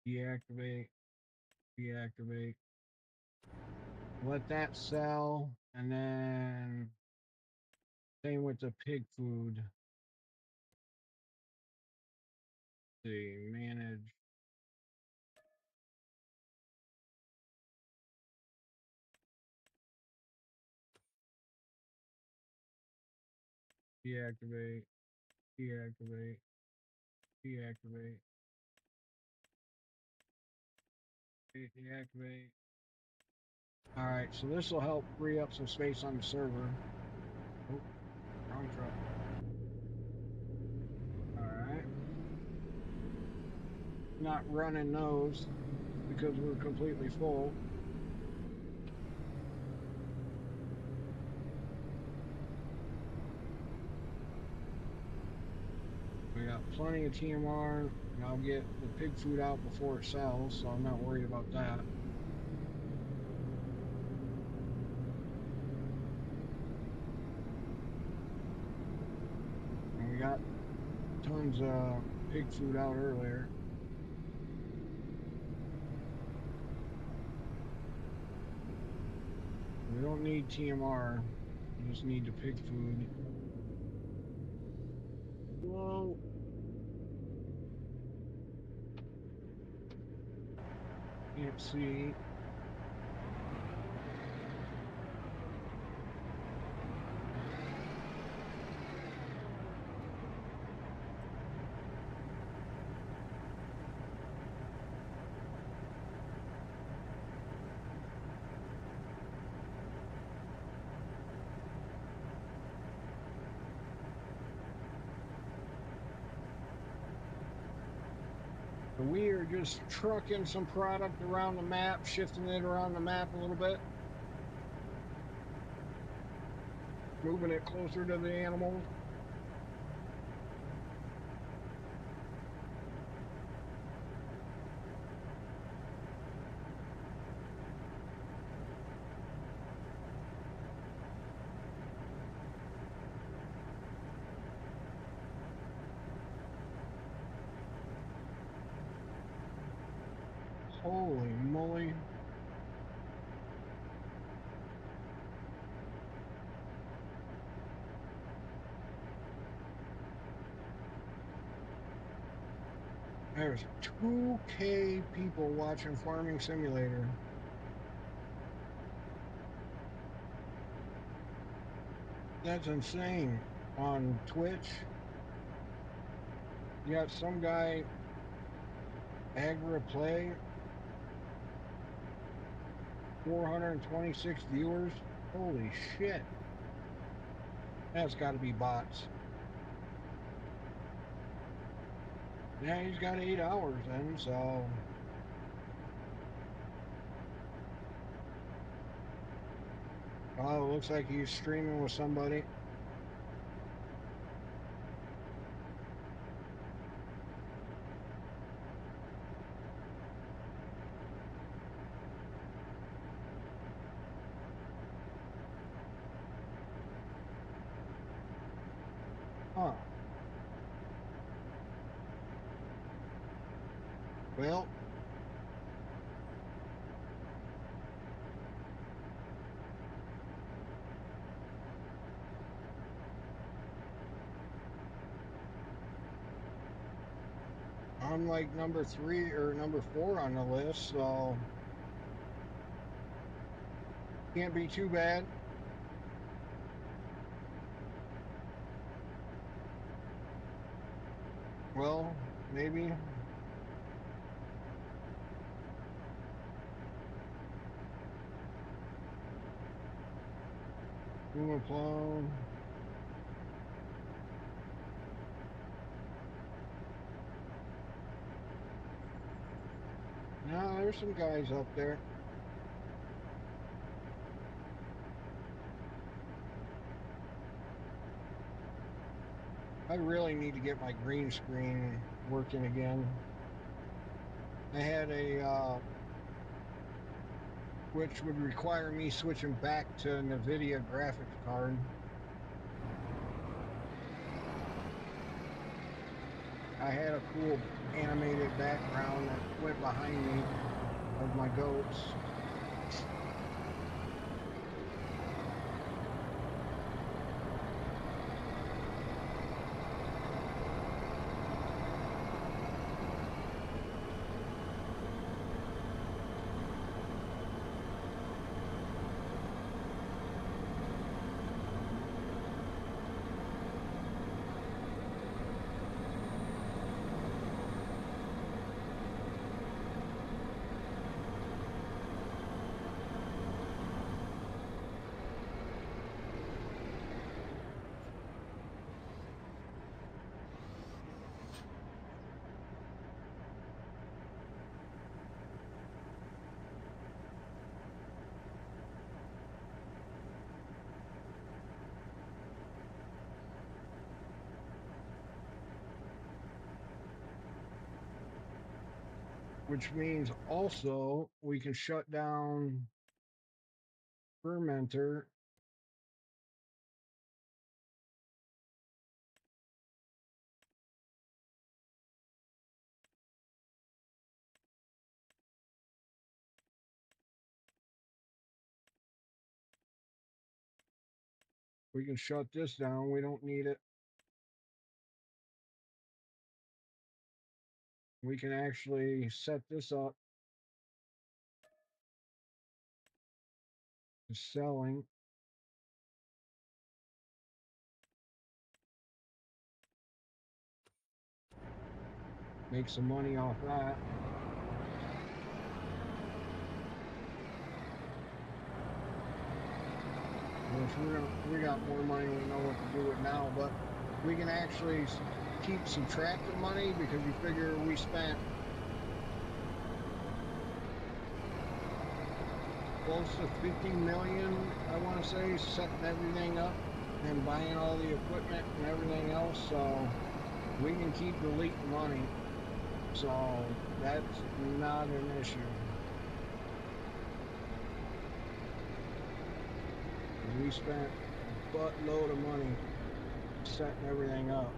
Deactivate. Deactivate. Let that sell. And then same with the pig food. Let's see, manage. Deactivate. Deactivate. Deactivate. Deactivate. All right, so this will help free up some space on the server. Oh, wrong truck. All right. Not running those because we're completely full. We got plenty of TMR, and I'll get the pig food out before it sells, so I'm not worried about that. And we got tons of pig food out earlier. We don't need TMR. We just need the pig food. Whoa. Can't see. We are just trucking some product around the map, shifting it around the map a little bit, moving it closer to the animals. Holy moly. There's 2K people watching Farming Simulator. That's insane. On Twitch, you got some guy, Agra Play, 426 viewers. Holy shit. That's got to be bots. Yeah, he's got 8 hours in, so. Oh, looks like he's streaming with somebody. Huh. Well, I'm like number 3 or number 4 on the list, so can't be too bad. Well, maybe. Boom Plum. No, there's some guys up there. I really need to get my green screen working again. I had a which would require me switching back to NVIDIA graphics card. I had a cool animated background that went behind me of my goats. Which means also we can shut down fermenter We can shut this down. We don't need it. We can actually set this up to selling. Make some money off that. We got more money, we know what to do with now, but we can actually keep some track of money because you figure we spent close to 50 million, I want to say, setting everything up and buying all the equipment and everything else, so we can keep deleting money, so that's not an issue. We spent a buttload of money setting everything up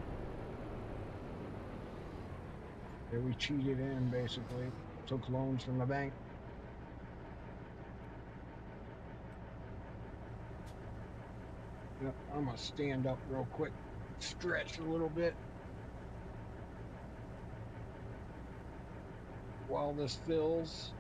that we cheated in, basically. Took loans from the bank. Yep, I'm gonna stand up real quick, stretch a little bit while this fills.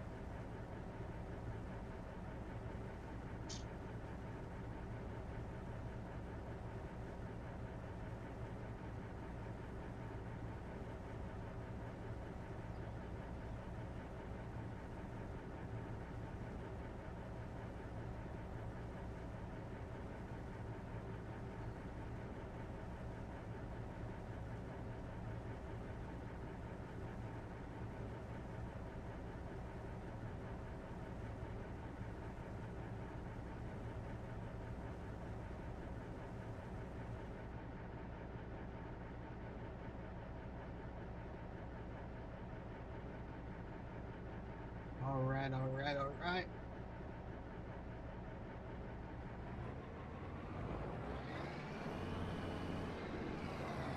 All right, all right, all right.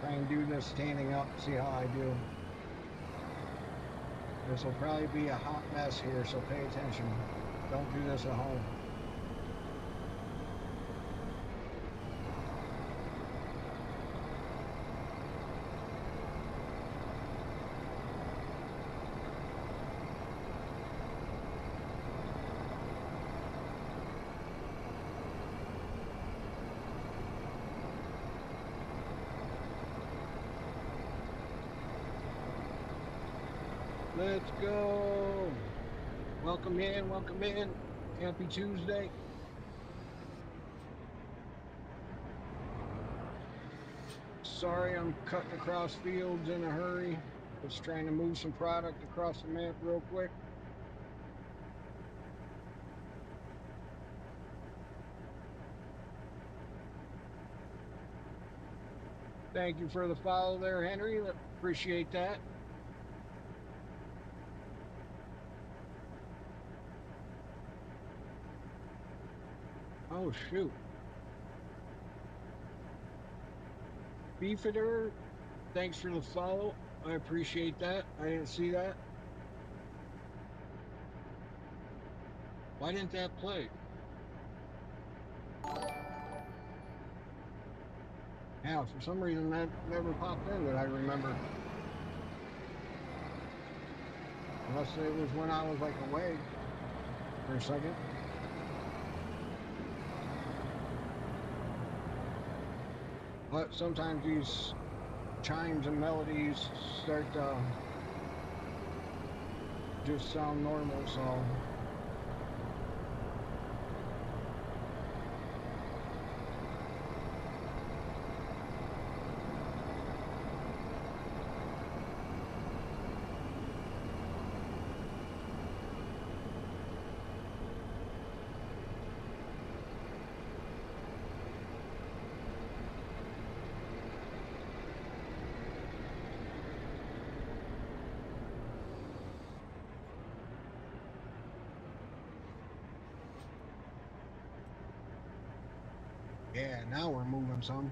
Try and do this standing up, see how I do. This will probably be a hot mess here, so pay attention. Don't do this at home. Let's go. Welcome in, welcome in. Happy Tuesday. Sorry I'm cutting across fields in a hurry. Just trying to move some product across the map real quick. Thank you for the follow there, Henry. Appreciate that. Oh, shoot. Beefeater, thanks for the follow. I appreciate that. I didn't see that. Why didn't that play? Yeah, for some reason that never popped in that I remember. Unless it was when I was like away for a second. But sometimes these chimes and melodies start to just sound normal, so yeah, now we're moving some.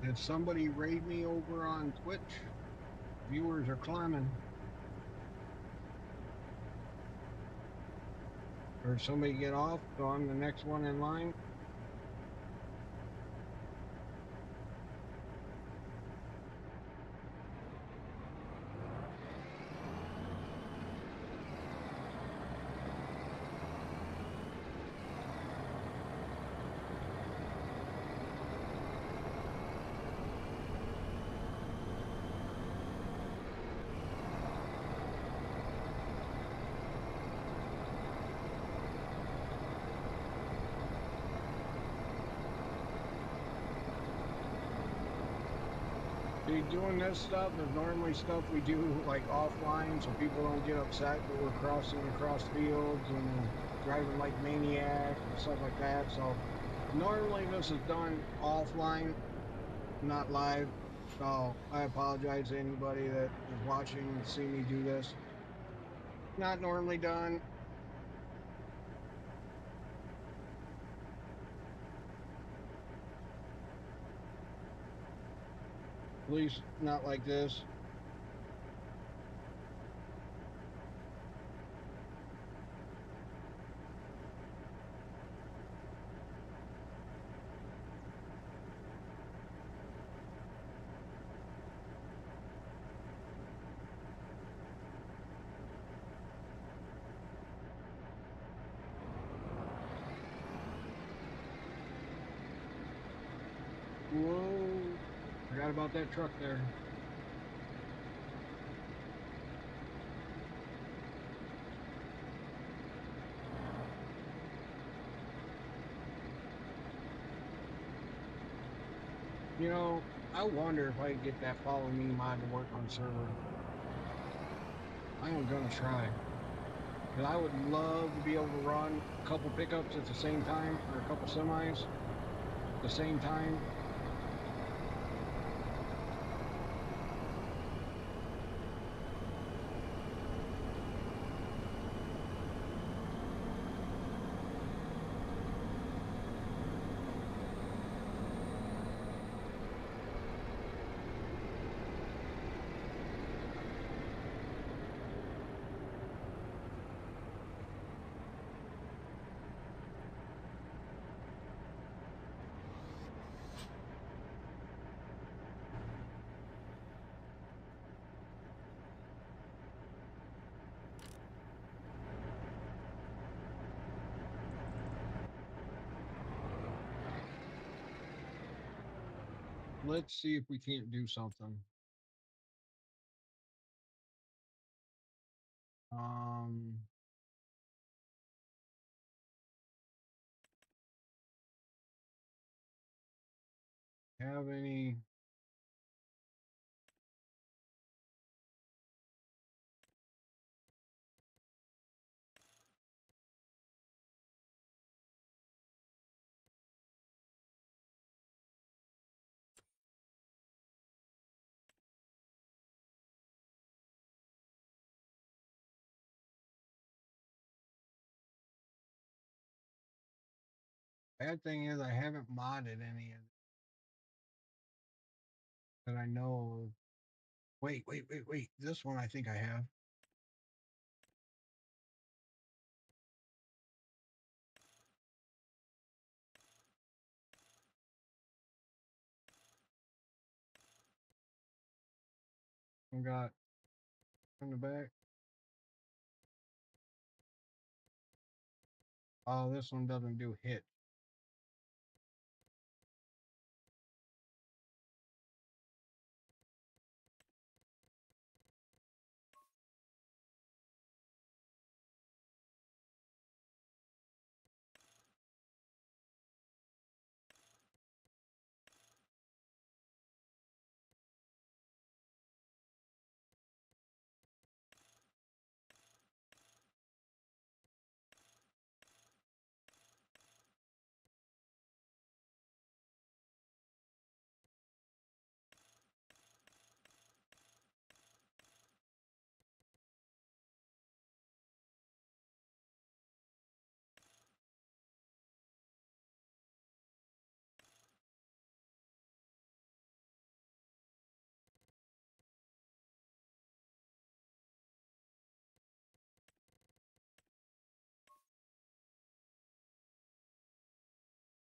Did somebody raid me over on Twitch? Viewers are climbing. Or somebody get off, so I'm the next one in line. See, doing this stuff is normally stuff we do like offline so people don't get upset that we're crossing across fields and driving like maniacs and stuff like that. So normally this is done offline, not live. So I apologize to anybody that is watching and see me do this. Not normally done. At least not like this. Whoa. Forgot about that truck there. You know, I wonder if I could get that follow me mod to work on server. I am gonna try. Because I would love to be able to run a couple pickups at the same time or a couple semis at the same time. Let's see if we can't do something. Um, have any? Bad thing is I haven't modded any of it that I know of. Wait. This one I think I have. I got in the back. Oh, this one doesn't do hit.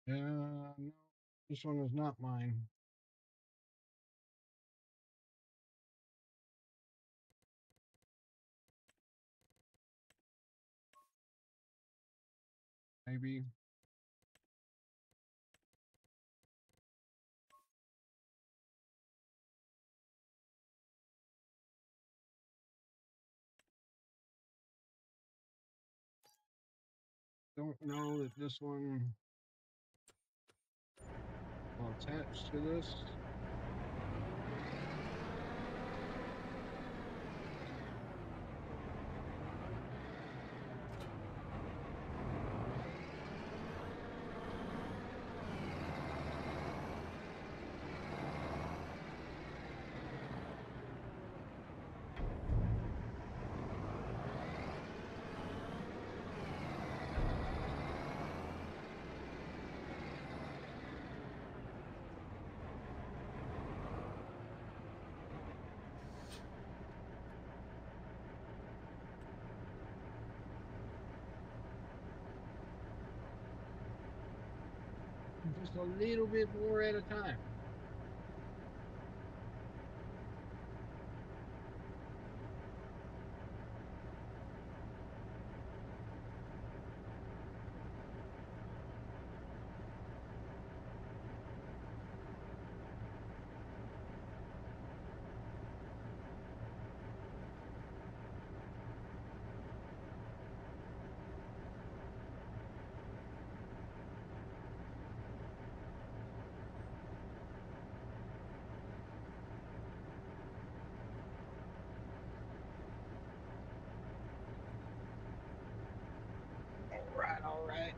No, this one is not mine. Maybe. Don't know that this one will attach to this. Just a little bit more at a time. All right, all right.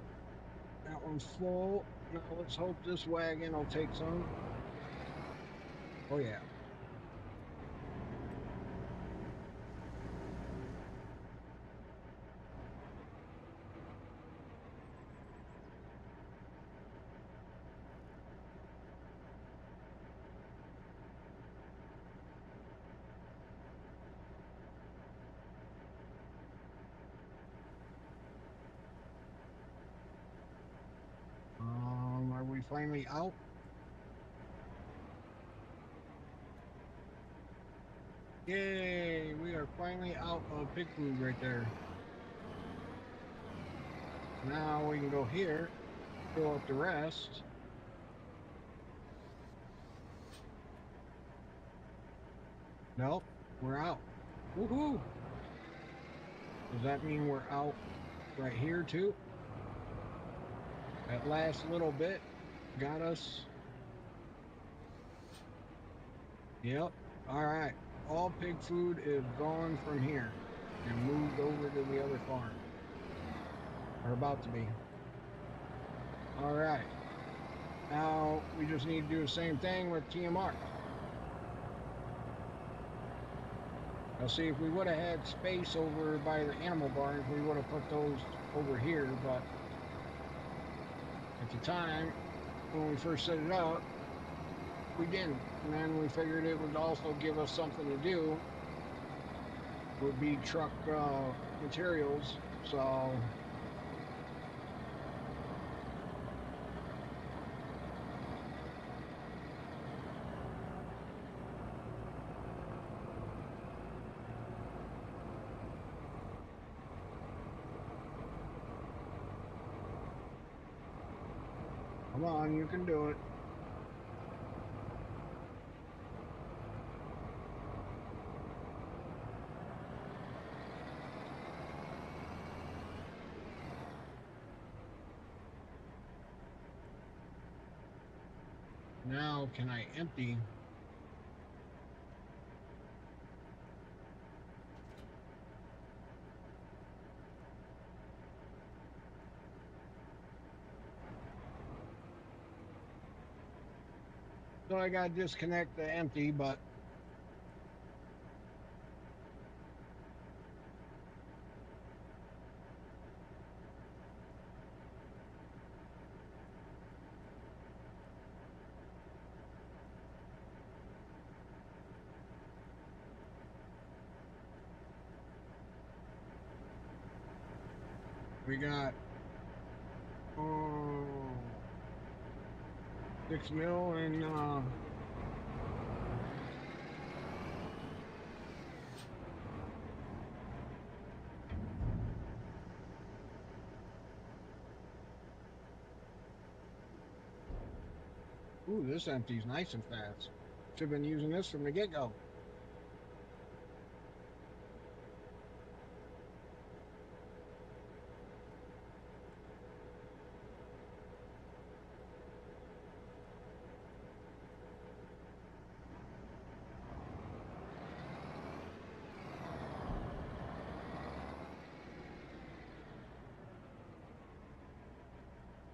That one's full. Now let's hope this wagon will take some. Oh yeah. Are we finally out? Yay, we are finally out of pig food right there. Now we can go here, fill up the rest. Nope, we're out. Woohoo! Does that mean we're out right here too? That last little bit got us. Yep. All right. All pig food is gone from here and moved over to the other farm. Or about to be. All right. Now we just need to do the same thing with TMR. Now, see, if we would have had space over by the animal barns, we would have put those over here. But at the time, when we first set it up, we didn't. And then we figured it would also give us something to do, would be truck materials. So come on, you can do it. Now, can I empty? So I got to disconnect the empty, but we got, oh, 6 mil and ooh, this empties nice and fast. Should have been using this from the get go.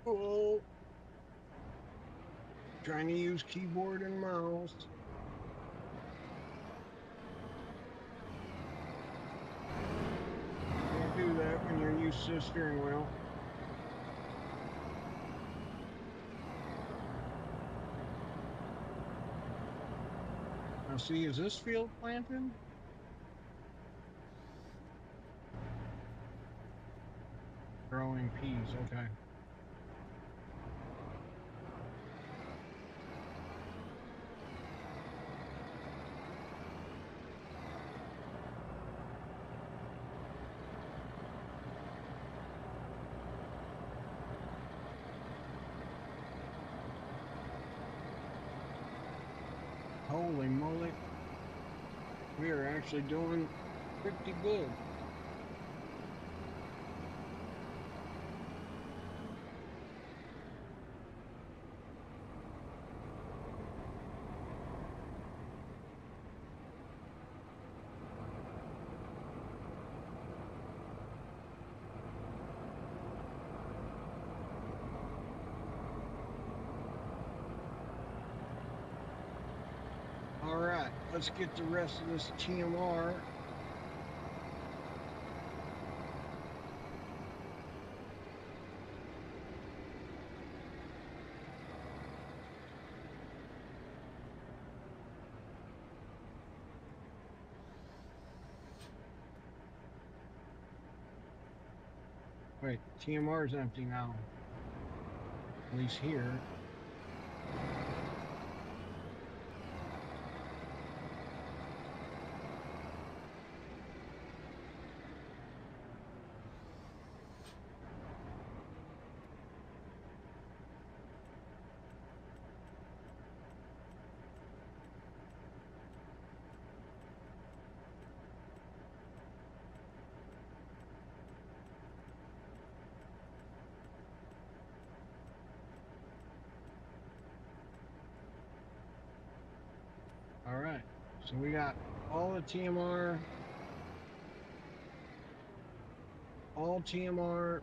Oh, trying to use keyboard and mouse. Can't do that when you're used to the steering wheel. Now, see, is this field planted? Growing peas. Okay. Holy moly. We are actually doing pretty good. All right, let's get the rest of this TMR. Wait, TMR is empty now. At least here. All right, so we got all the TMR, all TMR.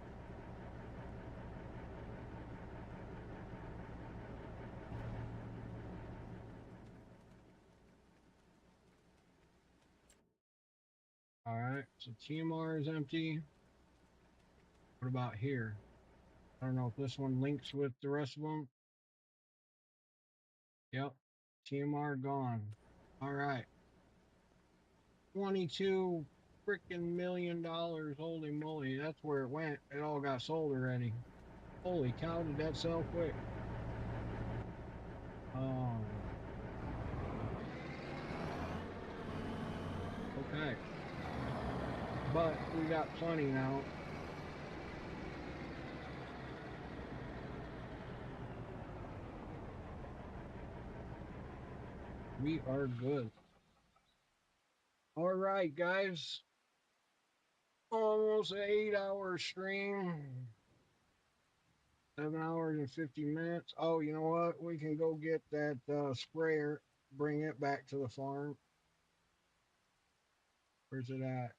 All right, so TMR is empty. What about here? I don't know if this one links with the rest of them. Yep, TMR gone. All right, 22 freaking $1 million. Holy moly, that's where it went. It all got sold already. Holy cow, did that sell quick? Oh, okay. But we got plenty now. We are good. All right, guys. Almost an 8 hour stream. 7 hours and 50 minutes. Oh, you know what? We can go get that sprayer, bring it back to the farm. Where's it at?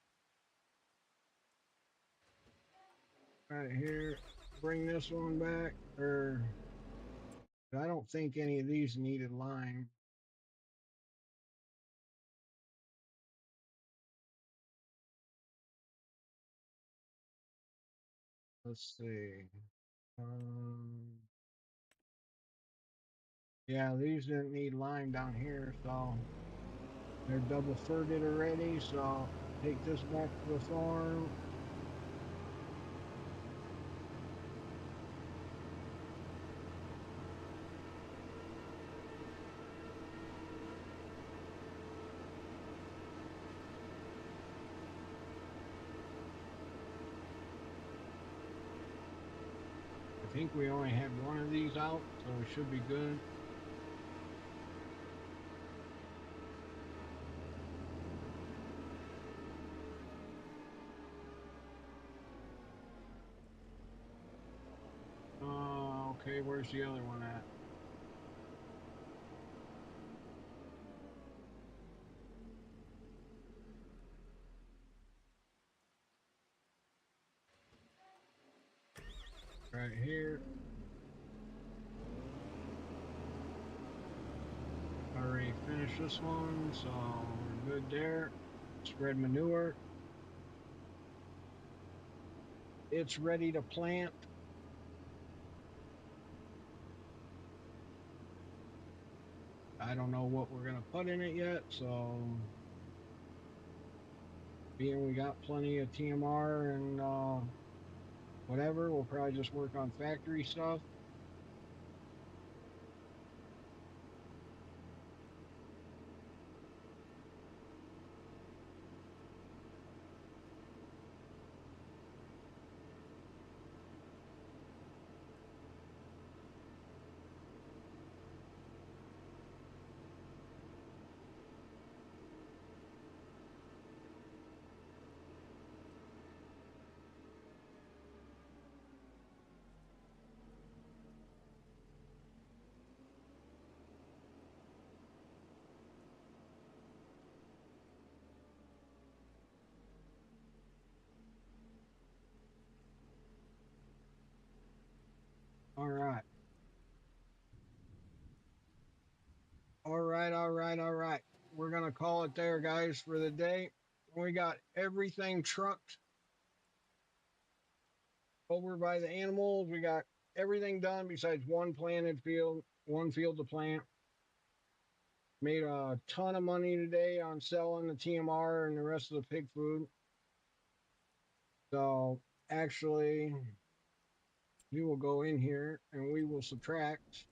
Right here. Bring this one back. Or I don't think any of these needed lime. Let's see. Um, yeah, these didn't need lime down here, so they're double furted already. So take this back to the farm. think we only had one of these out, so we should be good. Okay, where's the other one at? Right here. Already finished this one, so we're good there. Spread manure. It's ready to plant. I don't know what we're gonna put in it yet, so being we got plenty of TMR and whatever, we'll probably just work on factory stuff. All right. All right. We're gonna call it there, guys, for the day. We got everything trucked over by the animals. We got everything done besides one planted field, one field to plant. Made a ton of money today on selling the TMR and the rest of the pig food. So actually, we will go in here and we will subtract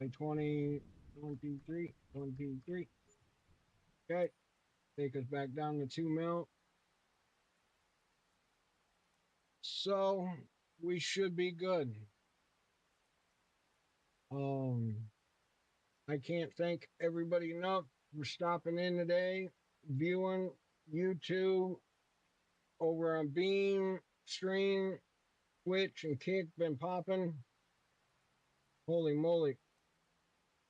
a 20, 23, 23. Okay, take us back down to 2 mil. So we should be good. Um, I can't thank everybody enough for stopping in today, viewing YouTube over on Beam, Stream, Twitch, and Kick been popping. Holy moly.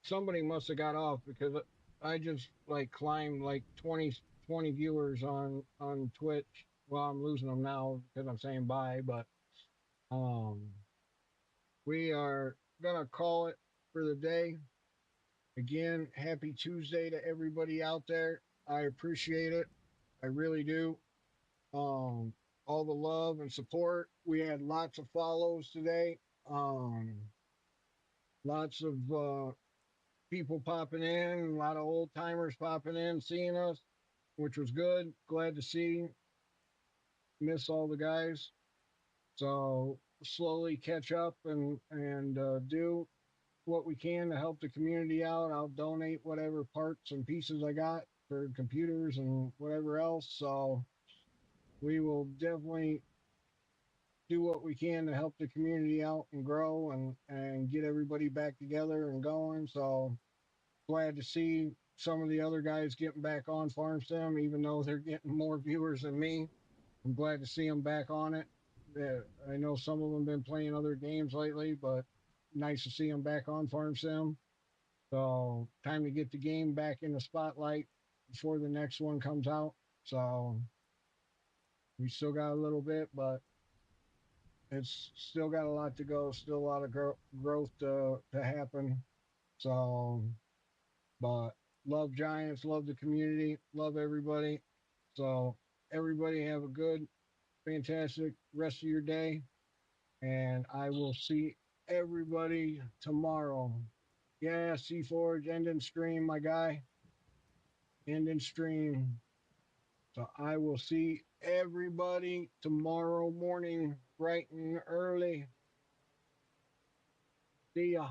Somebody must have got off because I just like climbed like 20 viewers on Twitch. Well, I'm losing them now because I'm saying bye, but um we are gonna call it for the day. Again, happy Tuesday to everybody out there. I appreciate it. I really do. Um, all the love and support. We had lots of follows today. Um, lots of people popping in, a lot of old timers popping in, seeing us, which was good. Glad to see. Miss all the guys. So slowly catch up and do what we can to help the community out. I'll donate whatever parts and pieces I got for computers and whatever else. So we will definitely do what we can to help the community out and grow and get everybody back together and going. So glad to see some of the other guys getting back on Farm Sim, even though they're getting more viewers than me. I'm glad to see them back on it. I know some of them been playing other games lately, but nice to see them back on Farm Sim. So time to get the game back in the spotlight before the next one comes out. So we still got a little bit, but it's still got a lot to go. Still a lot of growth to happen. So, but love Giants, love the community, love everybody. So everybody have a good, fantastic rest of your day, and I will see everybody tomorrow. Yeah, C Forge, end and stream, my guy, end and stream. So I will see everybody tomorrow morning, bright and early. See ya.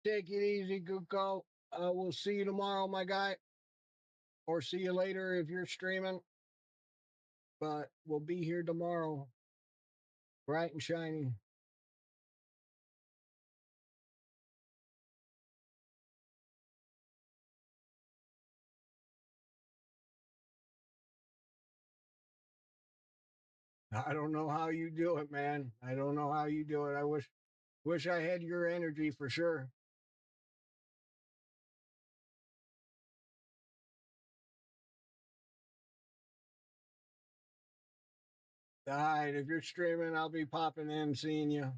Take it easy, Guko. We'll see you tomorrow, my guy, or see you later if you're streaming. But we'll be here tomorrow, bright and shiny. I don't know how you do it, man. I don't know how you do it. I wish I had your energy for sure. All right, if you're streaming, I'll be popping in, seeing you.